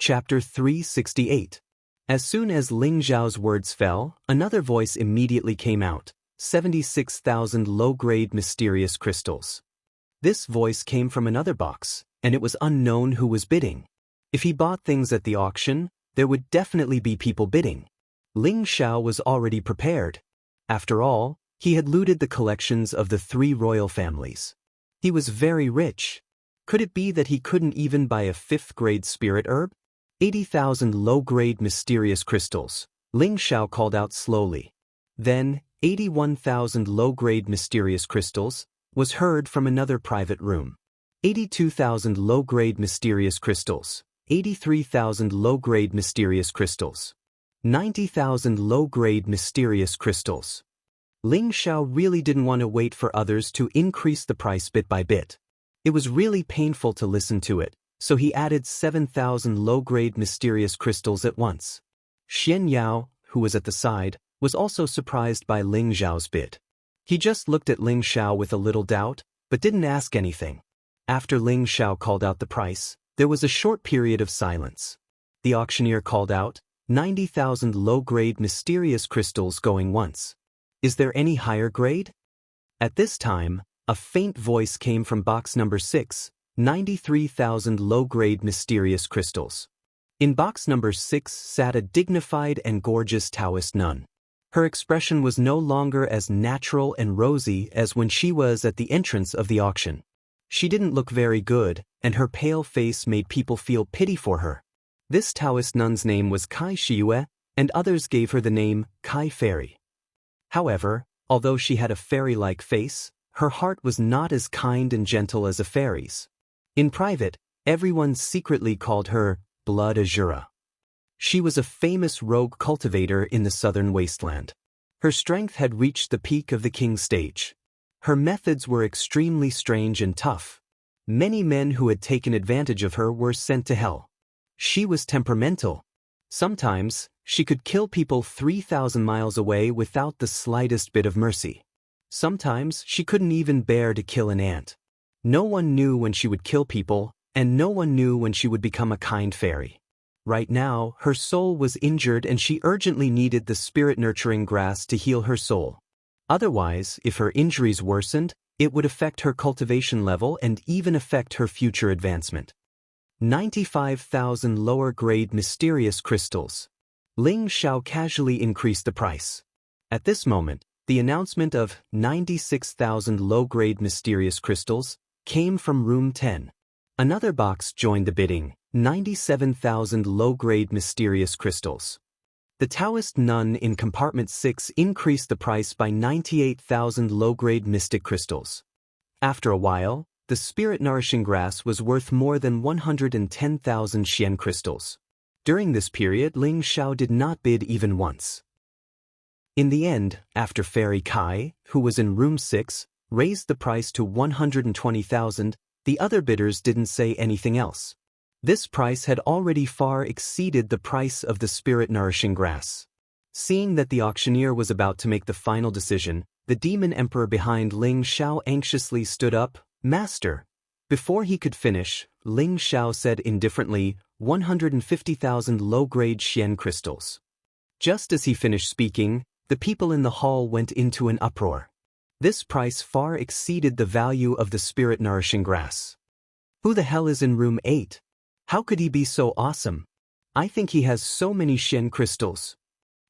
Chapter 368. As soon as Ling Zhao's words fell, another voice immediately came out. 76,000 low-grade mysterious crystals. This voice came from another box, and it was unknown who was bidding. If he bought things at the auction, there would definitely be people bidding. Ling Zhao was already prepared. After all, he had looted the collections of the 3 royal families. He was very rich. Could it be that he couldn't even buy a 5th-grade spirit herb? 80,000 low-grade mysterious crystals, Ling Zhao called out slowly. Then, 81,000 low-grade mysterious crystals was heard from another private room. 82,000 low-grade mysterious crystals, 83,000 low-grade mysterious crystals, 90,000 low-grade mysterious crystals. Ling Zhao really didn't want to wait for others to increase the price bit by bit. It was really painful to listen to it, so he added 7,000 low-grade mysterious crystals at once. Xian Yao, who was at the side, was also surprised by Ling Zhao's bid. He just looked at Ling Zhao with a little doubt, but didn't ask anything. After Ling Zhao called out the price, there was a short period of silence. The auctioneer called out, 90,000 low-grade mysterious crystals going once. Is there any higher grade? At this time, a faint voice came from box number 6, 93,000 low-grade mysterious crystals. In box number 6 sat a dignified and gorgeous Taoist nun. Her expression was no longer as natural and rosy as when she was at the entrance of the auction. She didn't look very good, and her pale face made people feel pity for her. This Taoist nun's name was Kai Shiyue, and others gave her the name Kai Fairy. However, although she had a fairy-like face, her heart was not as kind and gentle as a fairy's. In private, everyone secretly called her Blood Azura. She was a famous rogue cultivator in the southern wasteland. Her strength had reached the peak of the king stage. Her methods were extremely strange and tough. Many men who had taken advantage of her were sent to hell. She was temperamental. Sometimes, she could kill people 3,000 miles away without the slightest bit of mercy. Sometimes, she couldn't even bear to kill an ant. No one knew when she would kill people, and no one knew when she would become a kind fairy. Right now, her soul was injured and she urgently needed the spirit-nurturing grass to heal her soul. Otherwise, if her injuries worsened, it would affect her cultivation level and even affect her future advancement. 95,000 lower-grade mysterious crystals. Ling Zhao casually increased the price. At this moment, the announcement of 96,000 low-grade mysterious crystals came from room 10. Another box joined the bidding, 97,000 low-grade mysterious crystals. The Taoist nun in compartment 6 increased the price by 98,000 low-grade mystic crystals. After a while, the spirit-nourishing grass was worth more than 110,000 xian crystals. During this period, Ling Zhao did not bid even once. In the end, after Fairy Kai, who was in room 6, raised the price to 120,000, the other bidders didn't say anything else. This price had already far exceeded the price of the spirit-nourishing grass. Seeing that the auctioneer was about to make the final decision, the demon emperor behind Ling Zhao anxiously stood up. Master. Before he could finish, Ling Zhao said indifferently, 150,000 low-grade xian crystals. Just as he finished speaking, the people in the hall went into an uproar. This price far exceeded the value of the spirit-nourishing grass. Who the hell is in room 8? How could he be so awesome? I think he has so many xian crystals.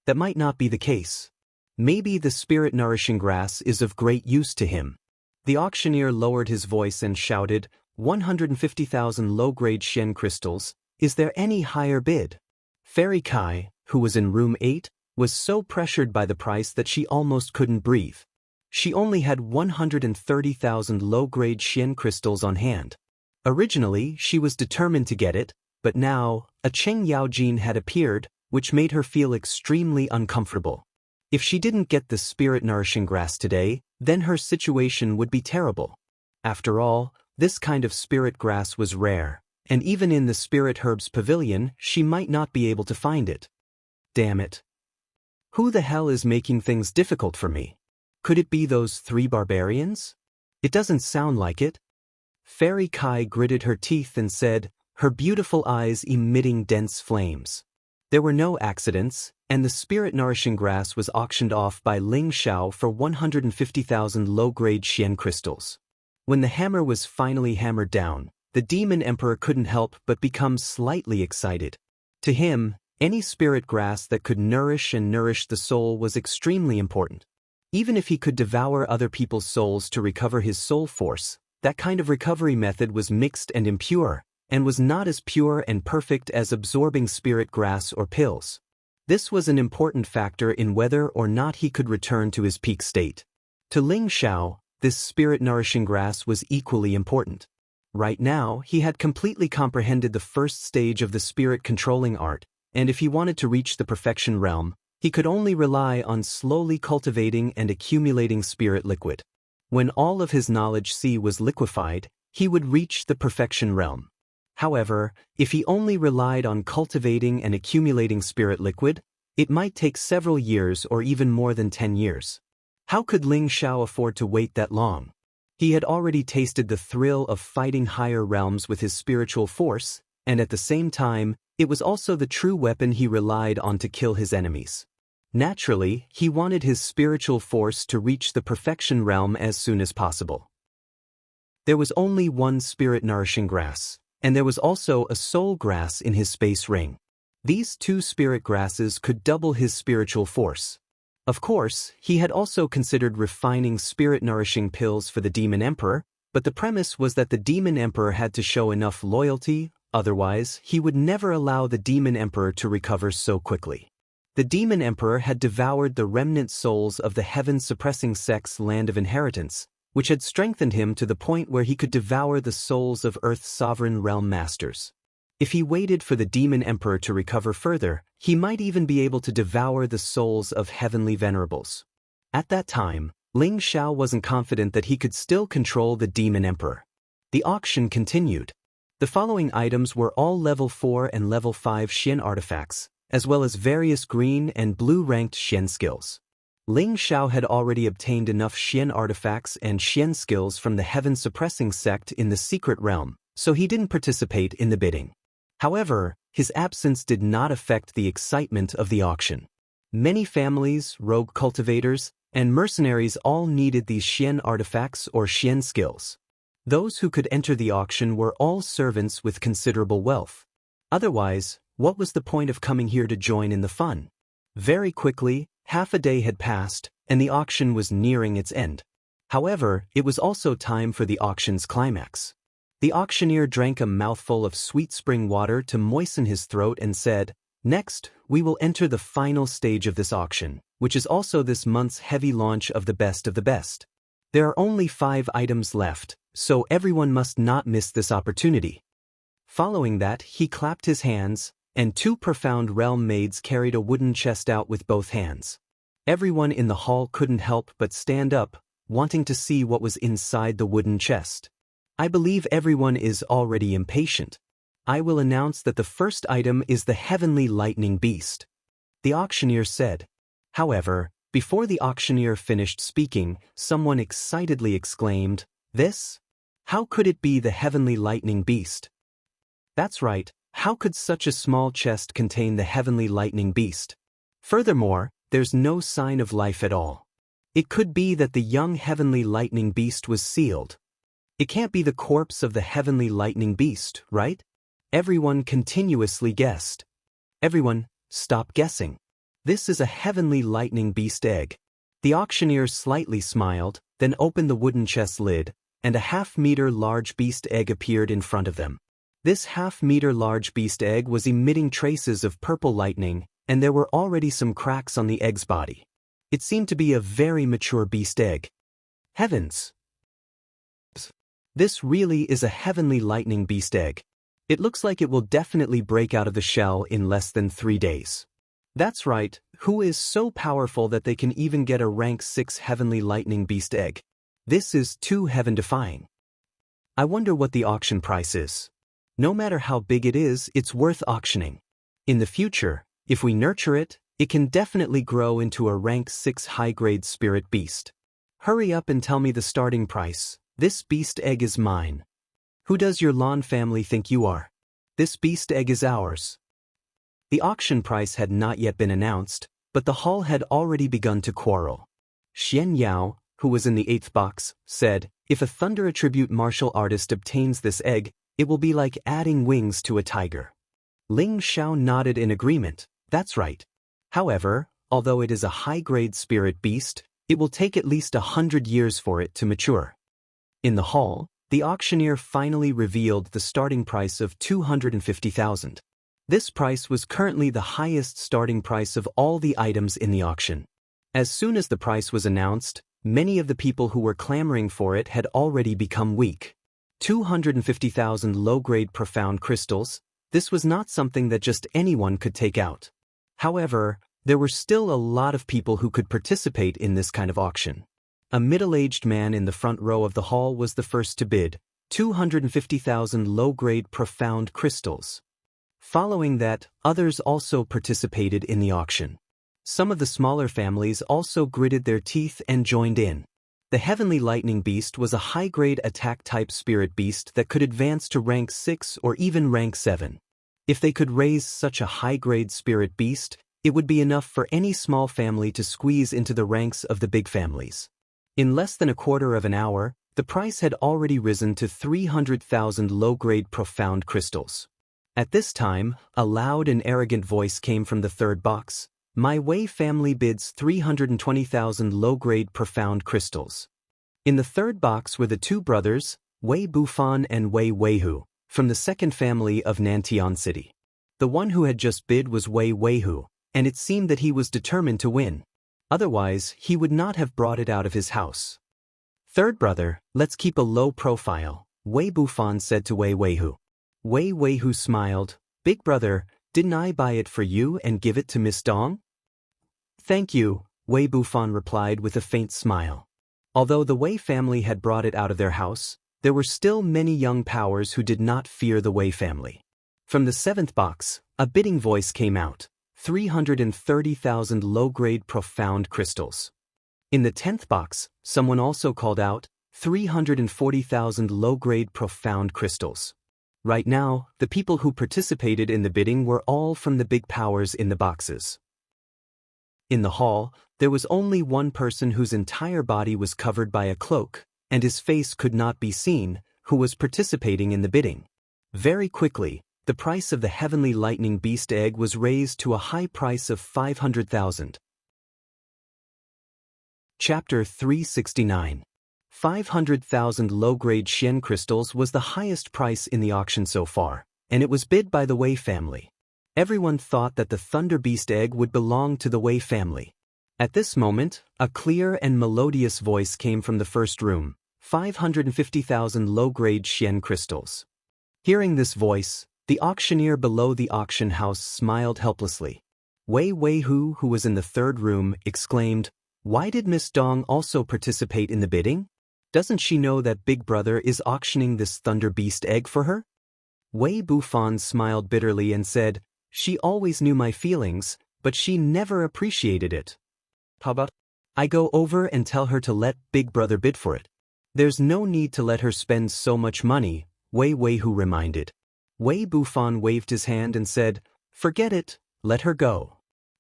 That might not be the case. Maybe the spirit-nourishing grass is of great use to him. The auctioneer lowered his voice and shouted, 150,000 low-grade xian crystals, is there any higher bid? Fairy Kai, who was in room 8, was so pressured by the price that she almost couldn't breathe. She only had 130,000 low-grade xian crystals on hand. Originally, she was determined to get it, but now, a Cheng Yaojin had appeared, which made her feel extremely uncomfortable. If she didn't get the spirit-nourishing grass today, then her situation would be terrible. After all, this kind of spirit grass was rare, and even in the spirit herbs pavilion, she might not be able to find it. Damn it. Who the hell is making things difficult for me? Could it be those 3 barbarians? It doesn't sound like it. Fairy Kai gritted her teeth and said, her beautiful eyes emitting dense flames. There were no accidents, and the spirit-nourishing grass was auctioned off by Ling Xiao for 150,000 low-grade Xian crystals. When the hammer was finally hammered down, the demon emperor couldn't help but become slightly excited. To him, any spirit grass that could nourish the soul was extremely important. Even if he could devour other people's souls to recover his soul force, that kind of recovery method was mixed and impure, and was not as pure and perfect as absorbing spirit grass or pills. This was an important factor in whether or not he could return to his peak state. To Ling Xiao, this spirit-nourishing grass was equally important. Right now, he had completely comprehended the first stage of the spirit-controlling art, and if he wanted to reach the perfection realm, he could only rely on slowly cultivating and accumulating spirit liquid. When all of his knowledge was liquefied, he would reach the perfection realm. However, if he only relied on cultivating and accumulating spirit liquid, it might take several years or even more than 10 years. How could Ling Xiao afford to wait that long? He had already tasted the thrill of fighting higher realms with his spiritual force, and at the same time, it was also the true weapon he relied on to kill his enemies. Naturally, he wanted his spiritual force to reach the perfection realm as soon as possible. There was only one spirit-nourishing grass, and there was also a soul grass in his space ring. These two spirit grasses could double his spiritual force. Of course, he had also considered refining spirit-nourishing pills for the Demon Emperor, but the premise was that the Demon Emperor had to show enough loyalty, otherwise he would never allow the Demon Emperor to recover so quickly. The Demon Emperor had devoured the remnant souls of the heaven-suppressing sect's land of inheritance, which had strengthened him to the point where he could devour the souls of Earth's sovereign realm masters. If he waited for the Demon Emperor to recover further, he might even be able to devour the souls of heavenly venerables. At that time, Ling Xiao wasn't confident that he could still control the Demon Emperor. The auction continued. The following items were all level 4 and level 5 Xian artifacts, as well as various green and blue-ranked Xian skills. Ling Xiao had already obtained enough Xian artifacts and Xian skills from the heaven-suppressing sect in the secret realm, so he didn't participate in the bidding. However, his absence did not affect the excitement of the auction. Many families, rogue cultivators, and mercenaries all needed these Xian artifacts or Xian skills. Those who could enter the auction were all servants with considerable wealth. Otherwise, what was the point of coming here to join in the fun? Very quickly, half a day had passed, and the auction was nearing its end. However, it was also time for the auction's climax. The auctioneer drank a mouthful of sweet spring water to moisten his throat and said, "Next, we will enter the final stage of this auction, which is also this month's heavy launch of the best of the best. There are only 5 items left, so everyone must not miss this opportunity." Following that, he clapped his hands, and 2 profound realm maids carried a wooden chest out with both hands. Everyone in the hall couldn't help but stand up, wanting to see what was inside the wooden chest. I believe everyone is already impatient. I will announce that the first item is the Heavenly Lightning Beast, the auctioneer said. However, before the auctioneer finished speaking, someone excitedly exclaimed, "This? How could it be the Heavenly Lightning Beast?" That's right, how could such a small chest contain the Heavenly Lightning Beast? Furthermore, there's no sign of life at all. It could be that the young Heavenly Lightning Beast was sealed. It can't be the corpse of the Heavenly Lightning Beast, right? Everyone continuously guessed. Everyone, stop guessing. This is a Heavenly Lightning Beast egg. The auctioneer slightly smiled, then opened the wooden chest lid, and a half-meter large beast egg appeared in front of them. This half-meter large beast egg was emitting traces of purple lightning, and there were already some cracks on the egg's body. It seemed to be a very mature beast egg. Heavens! This really is a Heavenly Lightning Beast egg. It looks like it will definitely break out of the shell in less than 3 days. That's right, who is so powerful that they can even get a rank 6 Heavenly Lightning Beast egg? This is too heaven-defying. I wonder what the auction price is. No matter how big it is, it's worth auctioning. In the future, if we nurture it, it can definitely grow into a rank 6 high-grade spirit beast. Hurry up and tell me the starting price. This beast egg is mine. Who does your Lan family think you are? This beast egg is ours. The auction price had not yet been announced, but the hall had already begun to quarrel. Xian Yao, who was in the 8th box, said, "If a thunder attribute martial artist obtains this egg, it will be like adding wings to a tiger." Ling Xiao nodded in agreement. That's right. However, although it is a high-grade spirit beast, it will take at least 100 years for it to mature. In the hall, the auctioneer finally revealed the starting price of 250,000. This price was currently the highest starting price of all the items in the auction. As soon as the price was announced, many of the people who were clamoring for it had already become weak. 250,000 low-grade profound crystals, this was not something that just anyone could take out. However, there were still a lot of people who could participate in this kind of auction. A middle-aged man in the front row of the hall was the first to bid, 250,000 low-grade profound crystals. Following that, others also participated in the auction. Some of the smaller families also gritted their teeth and joined in. The Heavenly Lightning Beast was a high-grade attack-type spirit beast that could advance to rank 6 or even rank 7. If they could raise such a high-grade spirit beast, it would be enough for any small family to squeeze into the ranks of the big families. In less than a quarter of an hour, the price had already risen to 300,000 low-grade profound crystals. At this time, a loud and arrogant voice came from the 3rd box. My Wei family bids 320,000 low-grade profound crystals. In the 3rd box were the 2 brothers, Wei Bufan and Wei Weihu, from the 2nd family of Nantian City. The one who had just bid was Wei Weihu, and it seemed that he was determined to win. Otherwise, he would not have brought it out of his house. "Third brother, let's keep a low profile," Wei Bufan said to Wei Weihu. Wei Weihu smiled. "Big brother, didn't I buy it for you and give it to Miss Dong?" "Thank you," Wei Bufan replied with a faint smile. Although the Wei family had brought it out of their house, there were still many young powers who did not fear the Wei family. From the 7th box, a bidding voice came out, 330,000 low-grade profound crystals. In the 10th box, someone also called out, 340,000 low-grade profound crystals. Right now, the people who participated in the bidding were all from the big powers in the boxes. In the hall, there was only one person whose entire body was covered by a cloak, and his face could not be seen, who was participating in the bidding. Very quickly, the price of the Heavenly Lightning Beast egg was raised to a high price of 500,000. Chapter 369. 500,000 low-grade Xian crystals was the highest price in the auction so far, and it was bid by the Wei family. Everyone thought that the Thunder Beast egg would belong to the Wei family. At this moment, a clear and melodious voice came from the first room, 550,000 low-grade Xian crystals. Hearing this voice, the auctioneer below the auction house smiled helplessly. Wei Weihu, who was in the 3rd room, exclaimed, "Why did Miss Dong also participate in the bidding? Doesn't she know that Big Brother is auctioning this Thunder Beast egg for her?" Wei Bufan smiled bitterly and said, "She always knew my feelings, but she never appreciated it. How about I go over and tell her to let Big Brother bid for it? There's no need to let her spend so much money," Wei Weihu reminded. Wei Bufan waved his hand and said, "Forget it, let her go."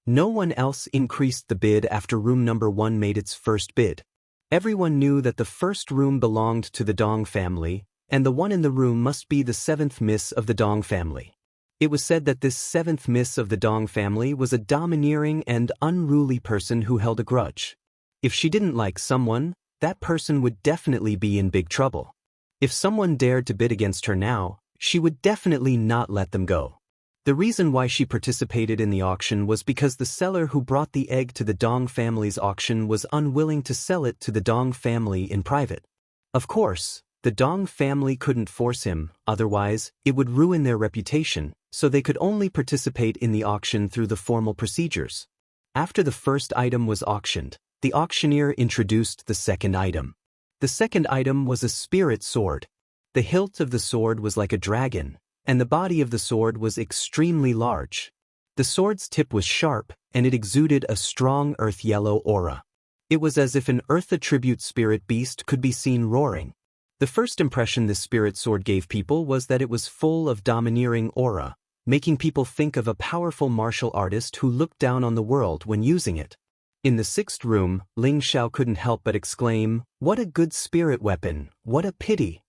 No one else increased the bid after room number 1 made its first bid. Everyone knew that the first room belonged to the Dong family, and the one in the room must be the 7th miss of the Dong family. It was said that this 7th miss of the Dong family was a domineering and unruly person who held a grudge. If she didn't like someone, that person would definitely be in big trouble. If someone dared to bid against her now, she would definitely not let them go. The reason why she participated in the auction was because the seller who brought the egg to the Dong family's auction was unwilling to sell it to the Dong family in private. Of course, the Dong family couldn't force him, otherwise, it would ruin their reputation, so they could only participate in the auction through the formal procedures. After the first item was auctioned, the auctioneer introduced the second item. The second item was a spirit sword. The hilt of the sword was like a dragon, and the body of the sword was extremely large. The sword's tip was sharp, and it exuded a strong earth-yellow aura. It was as if an earth-attribute spirit beast could be seen roaring. The first impression this spirit sword gave people was that it was full of domineering aura, making people think of a powerful martial artist who looked down on the world when using it. In the sixth room, Ling Xiao couldn't help but exclaim, "What a good spirit weapon, what a pity."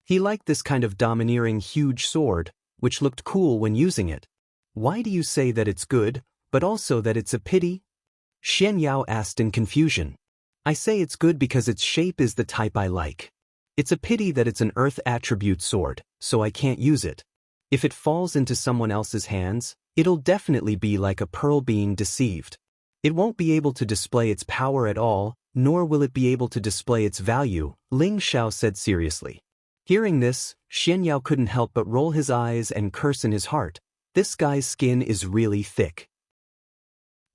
He liked this kind of domineering huge sword, which looked cool when using it. "Why do you say that it's good, but also that it's a pity?" Xian Yao asked in confusion. "I say it's good because its shape is the type I like. It's a pity that it's an earth attribute sword, so I can't use it. If it falls into someone else's hands, it'll definitely be like a pearl being deceived. It won't be able to display its power at all, nor will it be able to display its value," Ling Xiao said seriously. Hearing this, Xian Yao couldn't help but roll his eyes and curse in his heart. This guy's skin is really thick.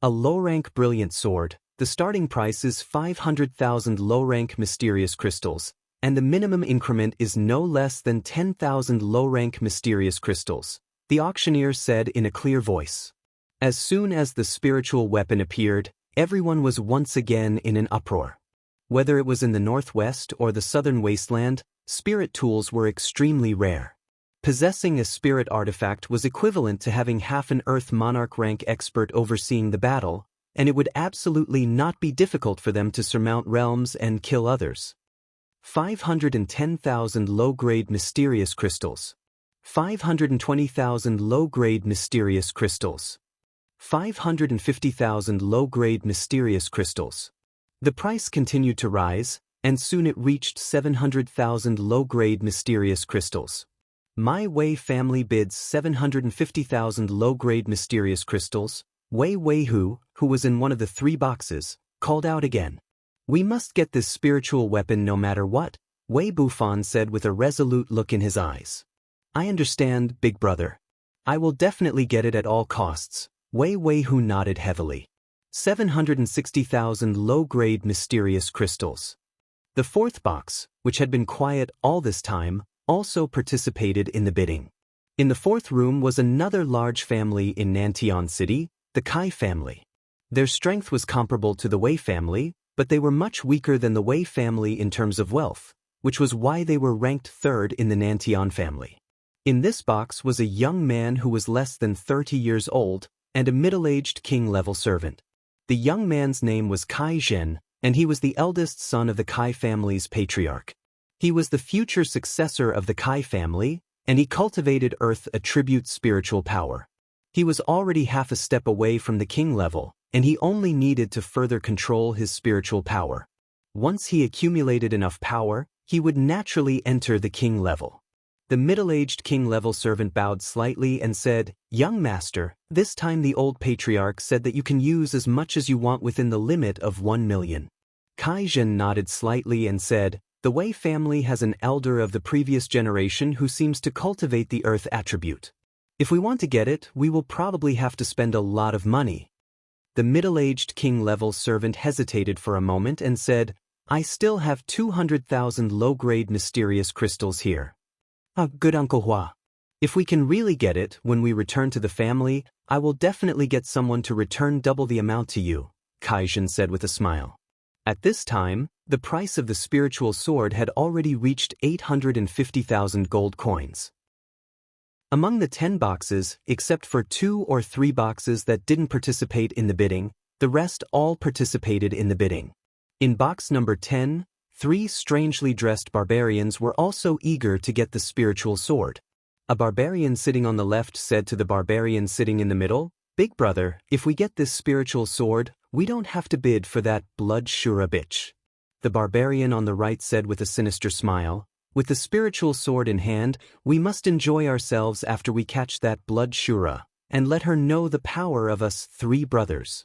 A low-rank brilliant sword. The starting price is 500,000 low-rank mysterious crystals, and the minimum increment is no less than 10,000 low-rank mysterious crystals, the auctioneer said in a clear voice. As soon as the spiritual weapon appeared, everyone was once again in an uproar. Whether it was in the northwest or the southern wasteland, spirit tools were extremely rare. Possessing a spirit artifact was equivalent to having half an Earth Monarch rank expert overseeing the battle, and it would absolutely not be difficult for them to surmount realms and kill others. 510,000 low-grade mysterious crystals. 520,000 low-grade mysterious crystals. 550,000 low-grade mysterious crystals. The price continued to rise, and soon it reached 700,000 low-grade mysterious crystals. My Wei family bids 750,000 low-grade mysterious crystals. Wei Weihu, who was in one of the 3 boxes, called out again. "We must get this spiritual weapon no matter what," Wei Bufan said with a resolute look in his eyes. "I understand, big brother. I will definitely get it at all costs," Wei Weihu nodded heavily. 760,000 low-grade mysterious crystals. The 4th box, which had been quiet all this time, also participated in the bidding. In the 4th room was another large family in Nantian City, the Kai family. Their strength was comparable to the Wei family, but they were much weaker than the Wei family in terms of wealth, which was why they were ranked 3rd in the Nantian family. In this box was a young man who was less than 30 years old, and a middle-aged king-level servant. The young man's name was Kai Zhen, and he was the eldest son of the Kai family's patriarch. He was the future successor of the Kai family, and he cultivated Earth attribute spiritual power. He was already half a step away from the king level, and he only needed to further control his spiritual power. Once he accumulated enough power, he would naturally enter the king level. The middle-aged king-level servant bowed slightly and said, "Young master, this time the old patriarch said that you can use as much as you want within the limit of 1 million. Kai Zhen nodded slightly and said, "The Wei family has an elder of the previous generation who seems to cultivate the earth attribute. If we want to get it, we will probably have to spend a lot of money." The middle-aged king-level servant hesitated for a moment and said, "I still have 200,000 low-grade mysterious crystals here. Good Uncle Hua. If we can really get it when we return to the family, I will definitely get someone to return double the amount to you," Kai Zhen said with a smile. At this time, the price of the spiritual sword had already reached 850,000 gold coins. Among the 10 boxes, except for 2 or 3 boxes that didn't participate in the bidding, the rest all participated in the bidding. In box number 10, 3 strangely dressed barbarians were also eager to get the spiritual sword. A barbarian sitting on the left said to the barbarian sitting in the middle, "Big brother, if we get this spiritual sword, we don't have to bid for that blood shura bitch." The barbarian on the right said with a sinister smile, "With the spiritual sword in hand, we must enjoy ourselves after we catch that blood shura, and let her know the power of us 3 brothers."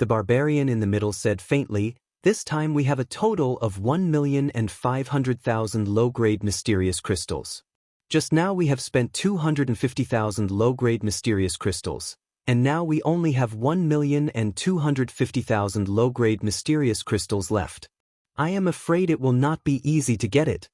The barbarian in the middle said faintly, "This time we have a total of 1,500,000 low-grade mysterious crystals. Just now we have spent 250,000 low-grade mysterious crystals, and now we only have 1,250,000 low-grade mysterious crystals left. I am afraid it will not be easy to get it."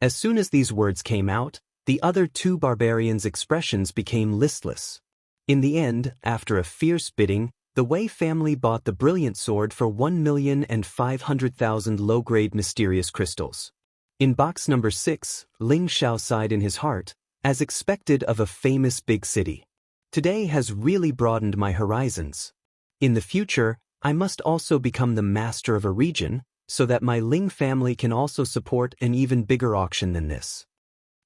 As soon as these words came out, the other 2 barbarians' expressions became listless. In the end, after a fierce bidding, the Wei family bought the brilliant sword for 1,500,000 low-grade mysterious crystals. In box number 6, Ling Xiao sighed in his heart, as expected of a famous big city. Today has really broadened my horizons. In the future, I must also become the master of a region, so that my Ling family can also support an even bigger auction than this.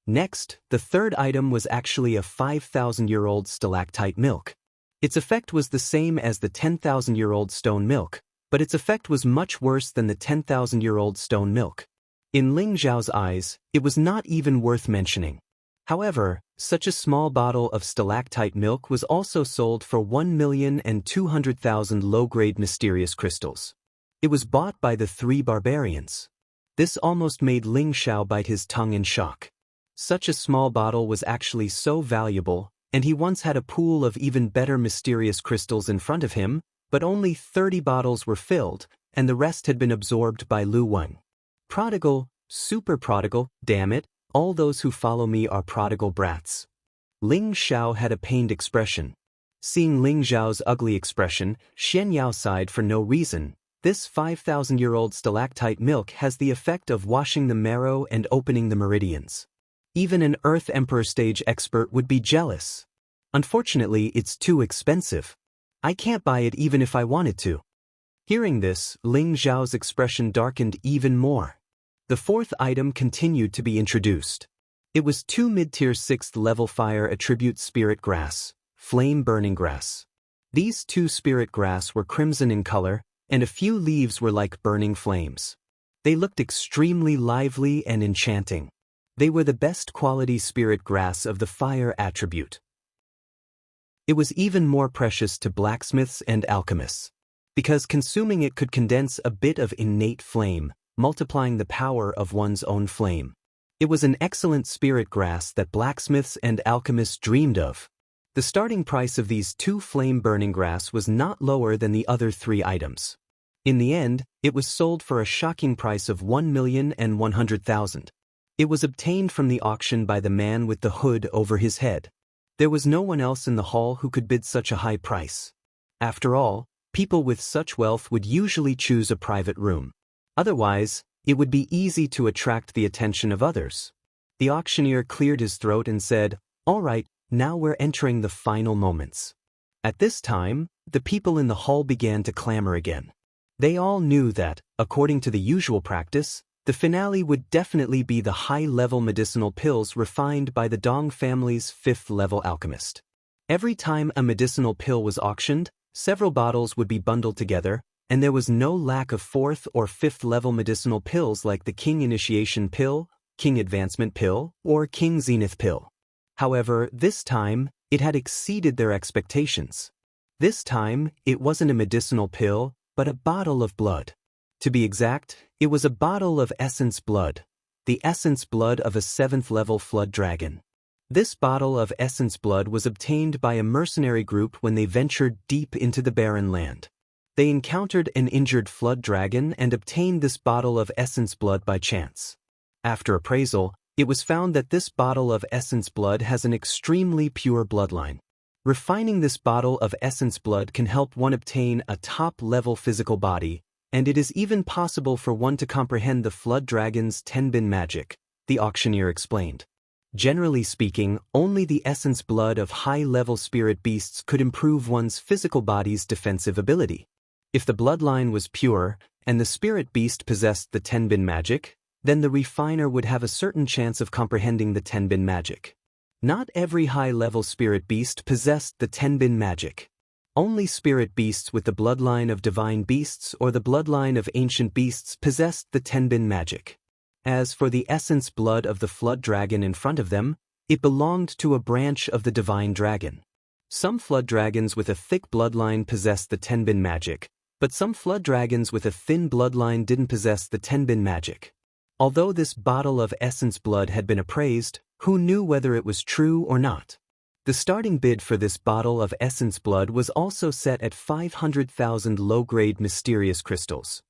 Next, the third item was actually a 5,000-year-old stalactite milk. Its effect was the same as the 10,000-year-old stone milk, but its effect was much worse than the 10,000-year-old stone milk. In Ling Zhao's eyes, it was not even worth mentioning. However, such a small bottle of stalactite milk was also sold for 1,200,000 low-grade mysterious crystals. It was bought by the 3 barbarians. This almost made Ling Xiao bite his tongue in shock. Such a small bottle was actually so valuable, and he once had a pool of even better mysterious crystals in front of him, but only 30 bottles were filled, and the rest had been absorbed by Lu Wen. Prodigal, super prodigal, damn it, all those who follow me are prodigal brats. Ling Xiao had a pained expression. Seeing Ling Zhao's ugly expression, Xian Yao sighed for no reason. This 5,000-year-old stalactite milk has the effect of washing the marrow and opening the meridians. Even an Earth Emperor stage expert would be jealous. Unfortunately, it's too expensive. I can't buy it even if I wanted to. Hearing this, Ling Zhao's expression darkened even more. The fourth item continued to be introduced. It was 2 mid-tier 6th level fire attribute spirit grass, flame burning grass. These 2 spirit grass were crimson in color, and a few leaves were like burning flames. They looked extremely lively and enchanting. They were the best quality spirit grass of the fire attribute. It was even more precious to blacksmiths and alchemists, because consuming it could condense a bit of innate flame, multiplying the power of one's own flame. It was an excellent spirit grass that blacksmiths and alchemists dreamed of. The starting price of these 2 flame-burning grass was not lower than the other 3 items. In the end, it was sold for a shocking price of 1,100,000. It was obtained from the auction by the man with the hood over his head. There was no one else in the hall who could bid such a high price. After all, people with such wealth would usually choose a private room. Otherwise, it would be easy to attract the attention of others. The auctioneer cleared his throat and said, "All right, now we're entering the final moments." At this time, the people in the hall began to clamor again. They all knew that, according to the usual practice, the finale would definitely be the high-level medicinal pills refined by the Dong family's 5th-level alchemist. Every time a medicinal pill was auctioned, several bottles would be bundled together, and there was no lack of 4th or 5th-level medicinal pills like the King Initiation Pill, King Advancement Pill, or King Zenith Pill. However, this time, it had exceeded their expectations. This time, it wasn't a medicinal pill, but a bottle of blood. To be exact, it was a bottle of essence blood, the essence blood of a 7th-level flood dragon. This bottle of essence blood was obtained by a mercenary group when they ventured deep into the barren land. They encountered an injured flood dragon and obtained this bottle of essence blood by chance. After appraisal, it was found that this bottle of essence blood has an extremely pure bloodline. Refining this bottle of essence blood can help one obtain a top-level physical body, and it is even possible for one to comprehend the flood dragon's tenbin magic, the auctioneer explained. Generally speaking, only the essence blood of high-level spirit beasts could improve one's physical body's defensive ability. If the bloodline was pure, and the spirit beast possessed the tenbin magic, then the refiner would have a certain chance of comprehending the tenbin magic. Not every high-level spirit beast possessed the tenbin magic. Only spirit beasts with the bloodline of divine beasts or the bloodline of ancient beasts possessed the tenbin magic. As for the essence blood of the flood dragon in front of them, it belonged to a branch of the divine dragon. Some flood dragons with a thick bloodline possessed the tenbin magic, but some flood dragons with a thin bloodline didn't possess the tenbin magic. Although this bottle of essence blood had been appraised, who knew whether it was true or not? The starting bid for this bottle of essence blood was also set at 500,000 low-grade mysterious crystals.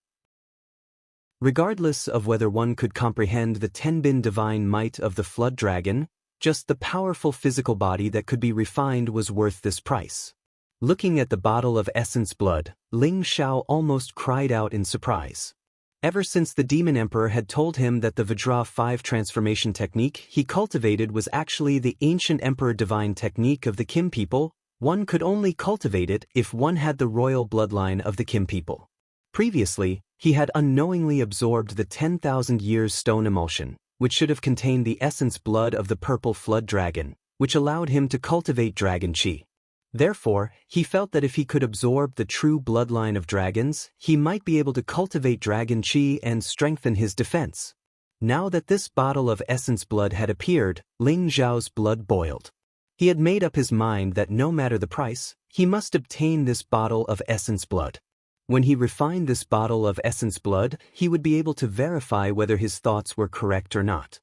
Regardless of whether one could comprehend the tenbin divine might of the flood dragon, just the powerful physical body that could be refined was worth this price. Looking at the bottle of essence blood, Ling Xiao almost cried out in surprise. Ever since the Demon Emperor had told him that the Vajra 5 transformation technique he cultivated was actually the ancient Emperor Divine technique of the Kim people, one could only cultivate it if one had the royal bloodline of the Kim people. Previously, he had unknowingly absorbed the 10,000 years stone emulsion, which should have contained the essence blood of the purple flood dragon, which allowed him to cultivate dragon chi. Therefore, he felt that if he could absorb the true bloodline of dragons, he might be able to cultivate dragon chi and strengthen his defense. Now that this bottle of essence blood had appeared, Ling Zhao's blood boiled. He had made up his mind that no matter the price, he must obtain this bottle of essence blood. When he refined this bottle of essence blood, he would be able to verify whether his thoughts were correct or not.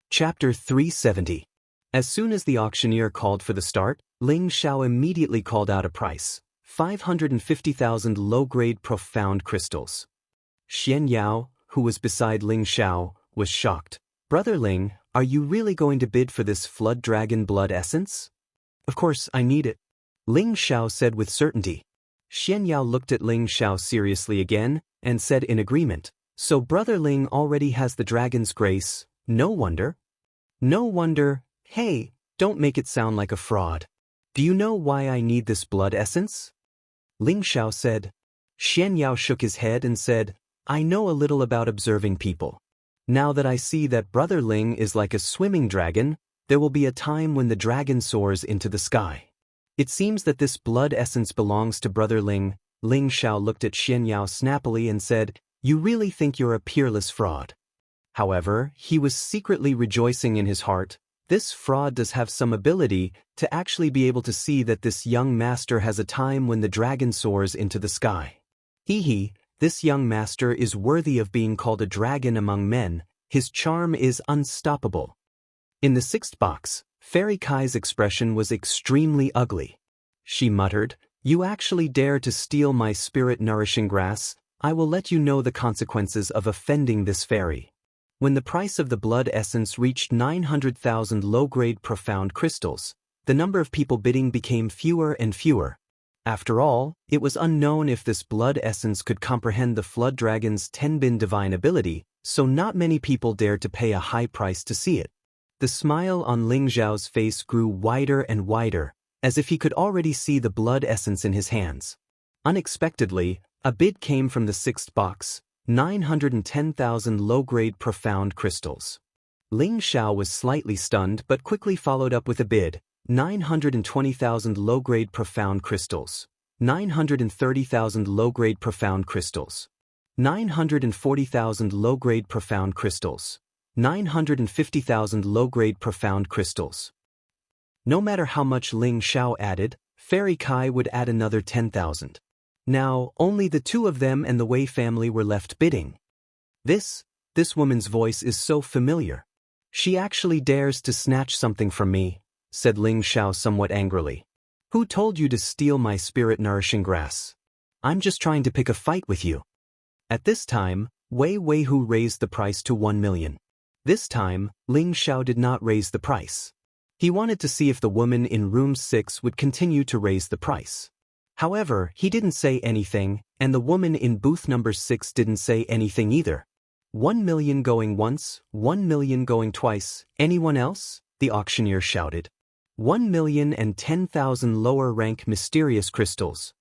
Chapter 370. As soon as the auctioneer called for the start, Ling Zhao immediately called out a price: 550,000 low-grade profound crystals. Xian Yao, who was beside Ling Zhao, was shocked. "Brother Ling, are you really going to bid for this flood dragon blood essence?" "Of course, I need it," Ling Zhao said with certainty. Xian Yao looked at Ling Zhao seriously again, and said in agreement, "So Brother Ling already has the dragon's grace, no wonder." "No wonder. Hey, don't make it sound like a fraud. Do you know why I need this blood essence?" Ling Zhao said. Xian Yao shook his head and said, "I know a little about observing people. Now that I see that Brother Ling is like a swimming dragon, there will be a time when the dragon soars into the sky. It seems that this blood essence belongs to Brother Ling." Ling Zhao looked at Xian Yao snappily and said, "You really think you're a peerless fraud?" However, he was secretly rejoicing in his heart. This fraud does have some ability to actually be able to see that this young master has a time when the dragon soars into the sky. Hee, this young master is worthy of being called a dragon among men. His charm is unstoppable. In the sixth box, Fairy Kai's expression was extremely ugly. She muttered, "You actually dare to steal my spirit-nourishing grass? I will let you know the consequences of offending this fairy." When the price of the blood essence reached 900,000 low-grade profound crystals, the number of people bidding became fewer and fewer. After all, it was unknown if this blood essence could comprehend the flood dragon's Tenbin divine ability, so not many people dared to pay a high price to see it. The smile on Ling Zhao's face grew wider and wider, as if he could already see the blood essence in his hands. Unexpectedly, a bid came from the sixth box: 910,000 low-grade profound crystals. Ling Zhao was slightly stunned but quickly followed up with a bid: 920,000 low-grade profound crystals, 930,000 low-grade profound crystals, 940,000 low-grade profound crystals, 950,000 low-grade profound crystals. No matter how much Ling Zhao added, Fairy Kai would add another 10,000. Now, only the two of them and the Wei family were left bidding. This woman's voice is so familiar. She actually dares to snatch something from me," said Ling Zhao somewhat angrily. "Who told you to steal my spirit-nourishing grass? I'm just trying to pick a fight with you." At this time, Wei Weihu raised the price to 1 million. This time, Ling Zhao did not raise the price. He wanted to see if the woman in room 6 would continue to raise the price. However, he didn't say anything, and the woman in booth number 6 didn't say anything either. 1 million going once, 1 million going twice. Anyone else? The auctioneer shouted. 1,010,000 lower rank mysterious crystals.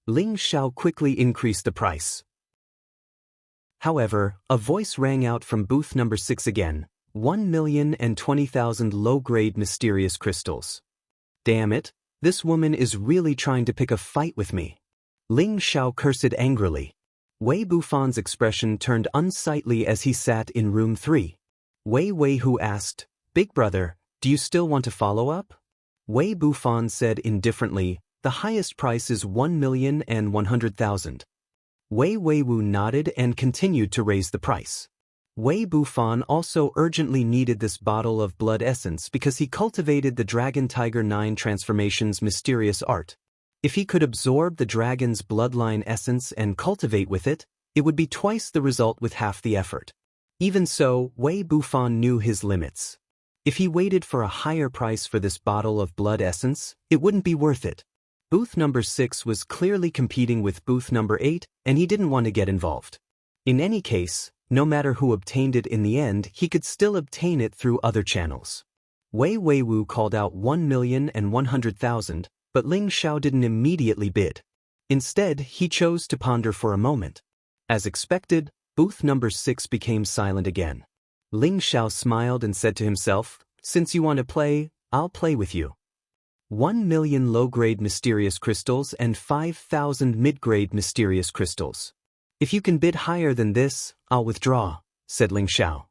Ling Zhao quickly increased the price. However, a voice rang out from booth number 6 again: 1,020,000 low-grade mysterious crystals. Damn it! This woman is really trying to pick a fight with me. Ling Zhao cursed angrily. Wei Bufan's expression turned unsightly as he sat in room 3. Wei Weihu asked, "Big brother, do you still want to follow up?" Wei Bufan said indifferently, "The highest price is 1,100,000. Wei Weiwu nodded and continued to raise the price. Wei Bufan also urgently needed this bottle of blood essence because he cultivated the Dragon Tiger 9 transformation's mysterious art. If he could absorb the dragon's bloodline essence and cultivate with it, it would be twice the result with half the effort. Even so, Wei Bufan knew his limits. If he waited for a higher price for this bottle of blood essence, it wouldn't be worth it. Booth number 6 was clearly competing with booth number 8, and he didn't want to get involved. In any case, no matter who obtained it in the end, he could still obtain it through other channels. Wei Weiwu called out 1,100,000, but Ling Xiao didn't immediately bid. Instead, he chose to ponder for a moment. As expected, booth number 6 became silent again. Ling Xiao smiled and said to himself, "Since you want to play, I'll play with you. 1,000,000 low-grade mysterious crystals and 5,000 mid-grade mysterious crystals. If you can bid higher than this, I'll withdraw," said Ling Xiao.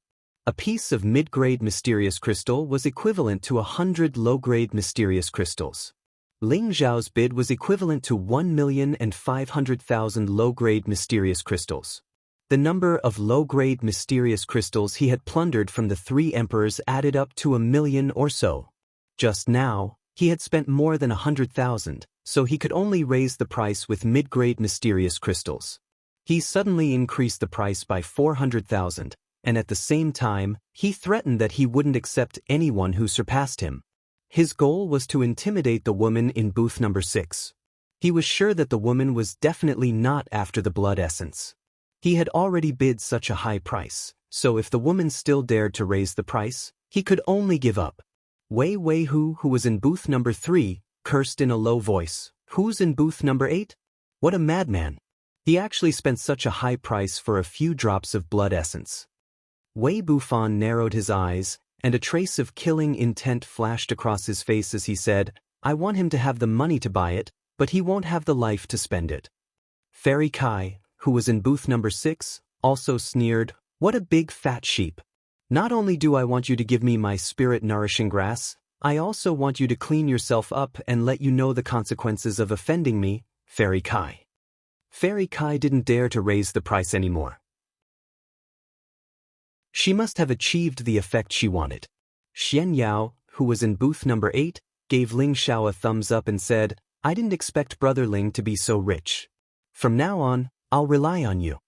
A piece of mid-grade mysterious crystal was equivalent to 100 low-grade mysterious crystals. Ling Xiao's bid was equivalent to 1,500,000 low-grade mysterious crystals. The number of low-grade mysterious crystals he had plundered from the 3 emperors added up to 1,000,000 or so. Just now, he had spent more than 100,000, so he could only raise the price with mid-grade mysterious crystals. He suddenly increased the price by 400,000, and at the same time, he threatened that he wouldn't accept anyone who surpassed him. His goal was to intimidate the woman in booth number 6. He was sure that the woman was definitely not after the blood essence. He had already bid such a high price, so if the woman still dared to raise the price, he could only give up. Wei Weihu, who was in booth number 3, cursed in a low voice, "Who's in booth number 8? What a madman! He actually spent such a high price for a few drops of blood essence." Wei Bufan narrowed his eyes, and a trace of killing intent flashed across his face as he said, "I want him to have the money to buy it, but he won't have the life to spend it." Fairy Kai, who was in booth number 6, also sneered, "What a big fat sheep. Not only do I want you to give me my spirit-nourishing grass, I also want you to clean yourself up and let you know the consequences of offending me, Fairy Kai." Fairy Kai didn't dare to raise the price anymore. She must have achieved the effect she wanted. Xian Yao, who was in booth number 8, gave Ling Xiao a thumbs up and said, "I didn't expect Brother Ling to be so rich. From now on, I'll rely on you."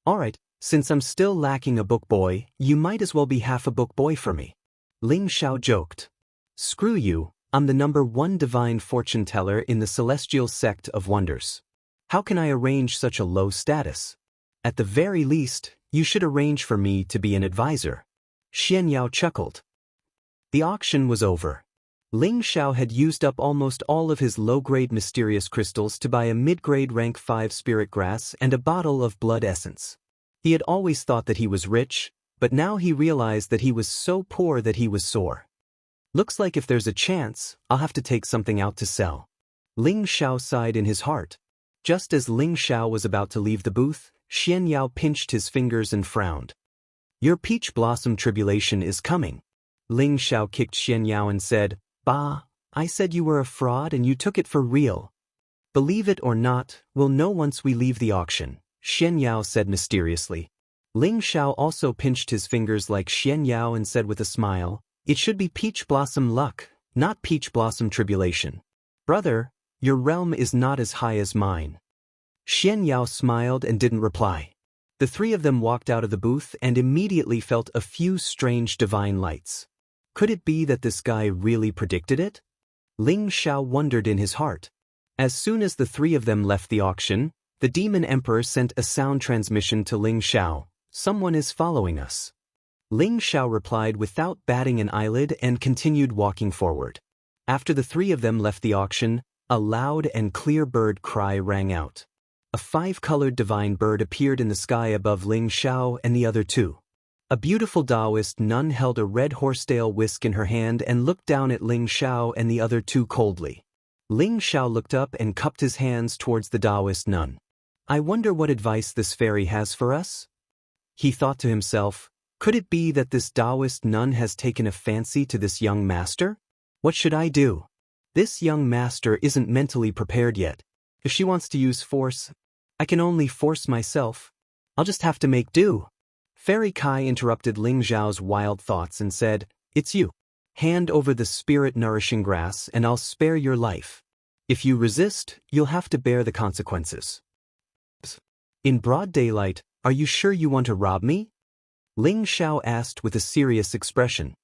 "Alright, since I'm still lacking a book boy, you might as well be half a book boy for me," Ling Xiao joked. "Screw you, I'm the number 1 divine fortune teller in the celestial sect of wonders. How can I arrange such a low status? At the very least, you should arrange for me to be an advisor." Xian Yao chuckled. The auction was over. Ling Xiao had used up almost all of his low-grade mysterious crystals to buy a mid-grade rank 5 spirit grass and a bottle of blood essence. He had always thought that he was rich, but now he realized that he was so poor that he was sore. "Looks like if there's a chance, I'll have to take something out to sell." Ling Xiao sighed in his heart. Just as Ling Xiao was about to leave the booth, Xian Yao pinched his fingers and frowned. "Your peach blossom tribulation is coming." Ling Xiao kicked Xian Yao and said, "Bah, I said you were a fraud and you took it for real." "Believe it or not, we'll know once we leave the auction," Xian Yao said mysteriously. Ling Xiao also pinched his fingers like Xian Yao and said with a smile, "It should be peach blossom luck, not peach blossom tribulation. Brother, your realm is not as high as mine." Xian Yao smiled and didn't reply. The 3 of them walked out of the booth and immediately felt a few strange divine lights. Could it be that this guy really predicted it? Ling Xiao wondered in his heart. As soon as the 3 of them left the auction, the Demon Emperor sent a sound transmission to Ling Xiao, "Someone is following us." Ling Xiao replied without batting an eyelid and continued walking forward. After the 3 of them left the auction, a loud and clear bird cry rang out. A 5-colored divine bird appeared in the sky above Ling Xiao and the other 2. A beautiful Taoist nun held a red horsetail whisk in her hand and looked down at Ling Xiao and the other 2 coldly. Ling Xiao looked up and cupped his hands towards the Taoist nun. "I wonder what advice this fairy has for us?" He thought to himself, could it be that this Taoist nun has taken a fancy to this young master? What should I do? This young master isn't mentally prepared yet. If she wants to use force, I can only force myself. I'll just have to make do. Fairy Kai interrupted Ling Xiao's wild thoughts and said, "It's you. Hand over the spirit-nourishing grass and I'll spare your life. If you resist, you'll have to bear the consequences." "In broad daylight, are you sure you want to rob me?" Ling Xiao asked with a serious expression.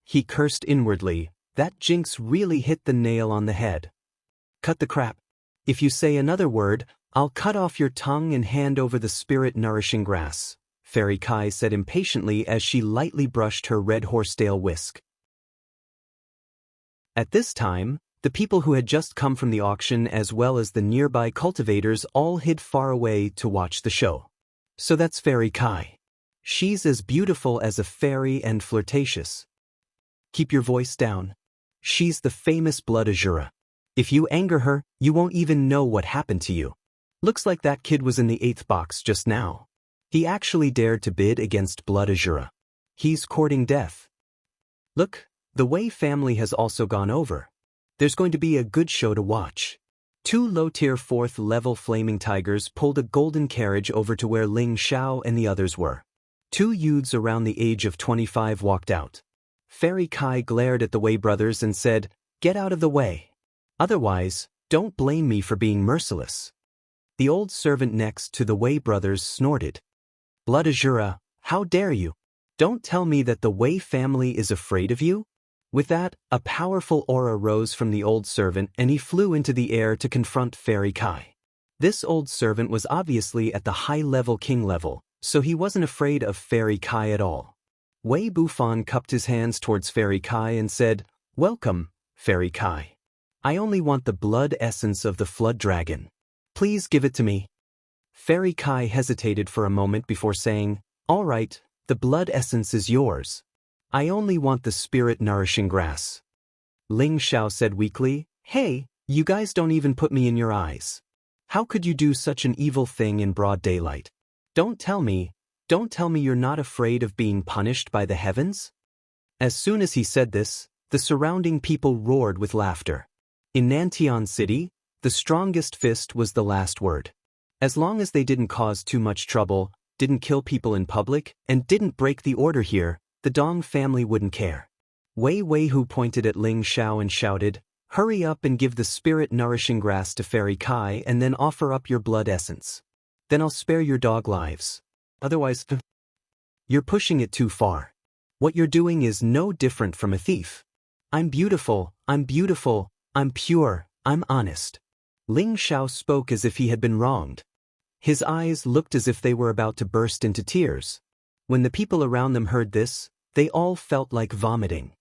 He cursed inwardly. That jinx really hit the nail on the head. cut the crap. If you say another word, I'll cut off your tongue and hand over the spirit-nourishing grass, Fairy Kai said impatiently as she lightly brushed her red horsetail whisk. At this time, the people who had just come from the auction as well as the nearby cultivators all hid far away to watch the show. So that's Fairy Kai. She's as beautiful as a fairy and flirtatious. Keep your voice down. She's the famous Blood Azura. If you anger her, you won't even know what happened to you. Looks like that kid was in the 8th box just now. He actually dared to bid against Blood Azura. He's courting death. Look, the Wei family has also gone over. There's going to be a good show to watch. 2 low-tier 4th-level flaming tigers pulled a golden carriage over to where Ling Xiao and the others were. 2 youths around the age of 25 walked out. Fairy Kai glared at the Wei brothers and said, "Get out of the way. Otherwise, don't blame me for being merciless." The old servant next to the Wei brothers snorted. "Blood Azura, how dare you? Don't tell me that the Wei family is afraid of you?" With that, a powerful aura rose from the old servant and he flew into the air to confront Fairy Kai. This old servant was obviously at the high-level king level, so he wasn't afraid of Fairy Kai at all. Wei Bufan cupped his hands towards Fairy Kai and said, "Welcome, Fairy Kai. I only want the blood essence of the flood dragon. Please give it to me." Fairy Kai hesitated for a moment before saying, "All right, the blood essence is yours. I only want the spirit-nourishing grass." Ling Xiao said weakly, "Hey, you guys don't even put me in your eyes. How could you do such an evil thing in broad daylight? Don't tell me you're not afraid of being punished by the heavens?" As soon as he said this, the surrounding people roared with laughter. In Nantian City, the strongest fist was the last word. As long as they didn't cause too much trouble, didn't kill people in public, and didn't break the order here, the Dong family wouldn't care. Wei Weihu pointed at Ling Xiao and shouted, "Hurry up and give the spirit-nourishing grass to Fairy Kai and then offer up your blood essence. Then I'll spare your dog lives. Otherwise, you're pushing it too far. What you're doing is no different from a thief. I'm beautiful, I'm pure, I'm honest." Ling Xiao spoke as if he had been wronged. His eyes looked as if they were about to burst into tears. When the people around them heard this, they all felt like vomiting.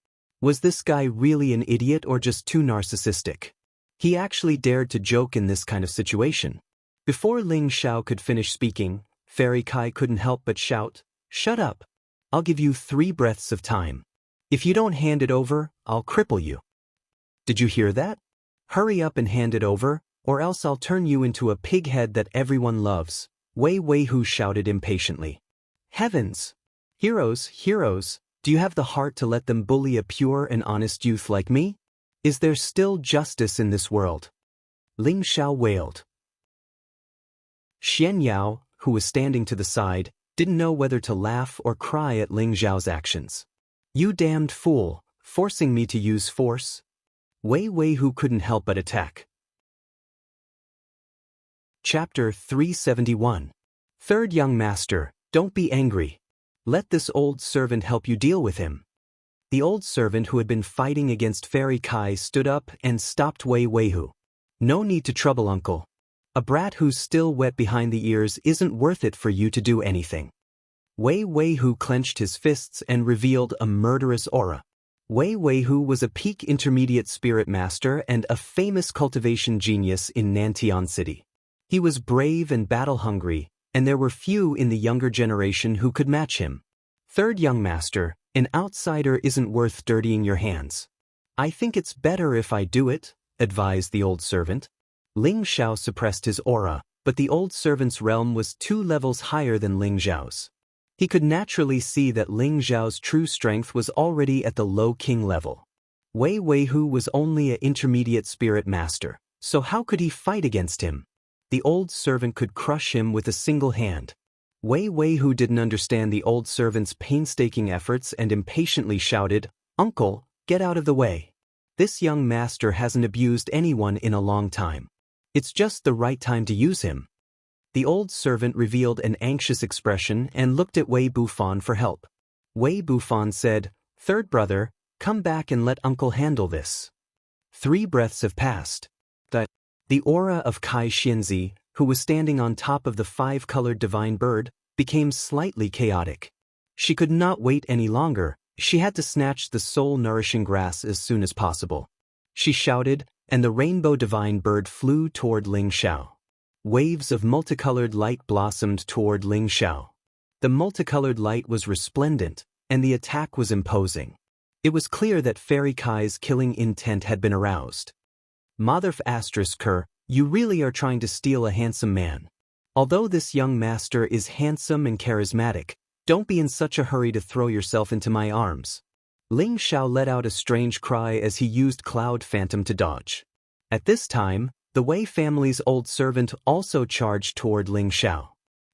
Was this guy really an idiot or just too narcissistic? He actually dared to joke in this kind of situation. Before Ling Xiao could finish speaking, Fairy Kai couldn't help but shout, "Shut up! I'll give you 3 breaths of time. If you don't hand it over, I'll cripple you. Did you hear that? Hurry up and hand it over, or else I'll turn you into a pig head that everyone loves," Wei Weihu shouted impatiently. "Heavens! Heroes, do you have the heart to let them bully a pure and honest youth like me? Is there still justice in this world?" Ling Xiao wailed. Xian Yao, who was standing to the side, didn't know whether to laugh or cry at Ling Xiao's actions. "You damned fool, forcing me to use force?" Wei Weihu couldn't help but attack. Chapter 371. Third young master, don't be angry. Let this old servant help you deal with him. The old servant who had been fighting against Fairy Kai stood up and stopped Wei Weihu. "No need to trouble, uncle. A brat who's still wet behind the ears isn't worth it for you to do anything." Wei Weihu clenched his fists and revealed a murderous aura. Wei Weihu was a peak intermediate spirit master and a famous cultivation genius in Nantian City. He was brave and battle-hungry, and there were few in the younger generation who could match him. "Third young master, an outsider isn't worth dirtying your hands. I think it's better if I do it," advised the old servant. Ling Xiao suppressed his aura, but the old servant's realm was 2 levels higher than Ling Xiao's. He could naturally see that Ling Xiao's true strength was already at the low king level. Wei Weihu was only an intermediate spirit master, so how could he fight against him? The old servant could crush him with a single hand. Wei Weihu didn't understand the old servant's painstaking efforts and impatiently shouted, "Uncle, get out of the way. This young master hasn't abused anyone in a long time. It's just the right time to use him." The old servant revealed an anxious expression and looked at Wei Bufan for help. Wei Bufan said, "Third brother, come back and let uncle handle this." 3 breaths have passed. The aura of Kai Xianzi, who was standing on top of the five-colored divine bird, became slightly chaotic. She could not wait any longer. She had to snatch the soul-nourishing grass as soon as possible. She shouted, and the rainbow divine bird flew toward Ling Xiao. Waves of multicolored light blossomed toward Ling Xiao. The multicolored light was resplendent, and the attack was imposing. It was clear that Fairy Kai's killing intent had been aroused. Motherf *, you really are trying to steal a handsome man. Although this young master is handsome and charismatic, don't be in such a hurry to throw yourself into my arms. Ling Xiao let out a strange cry as he used Cloud Phantom to dodge. At this time, the Wei family's old servant also charged toward Ling Xiao.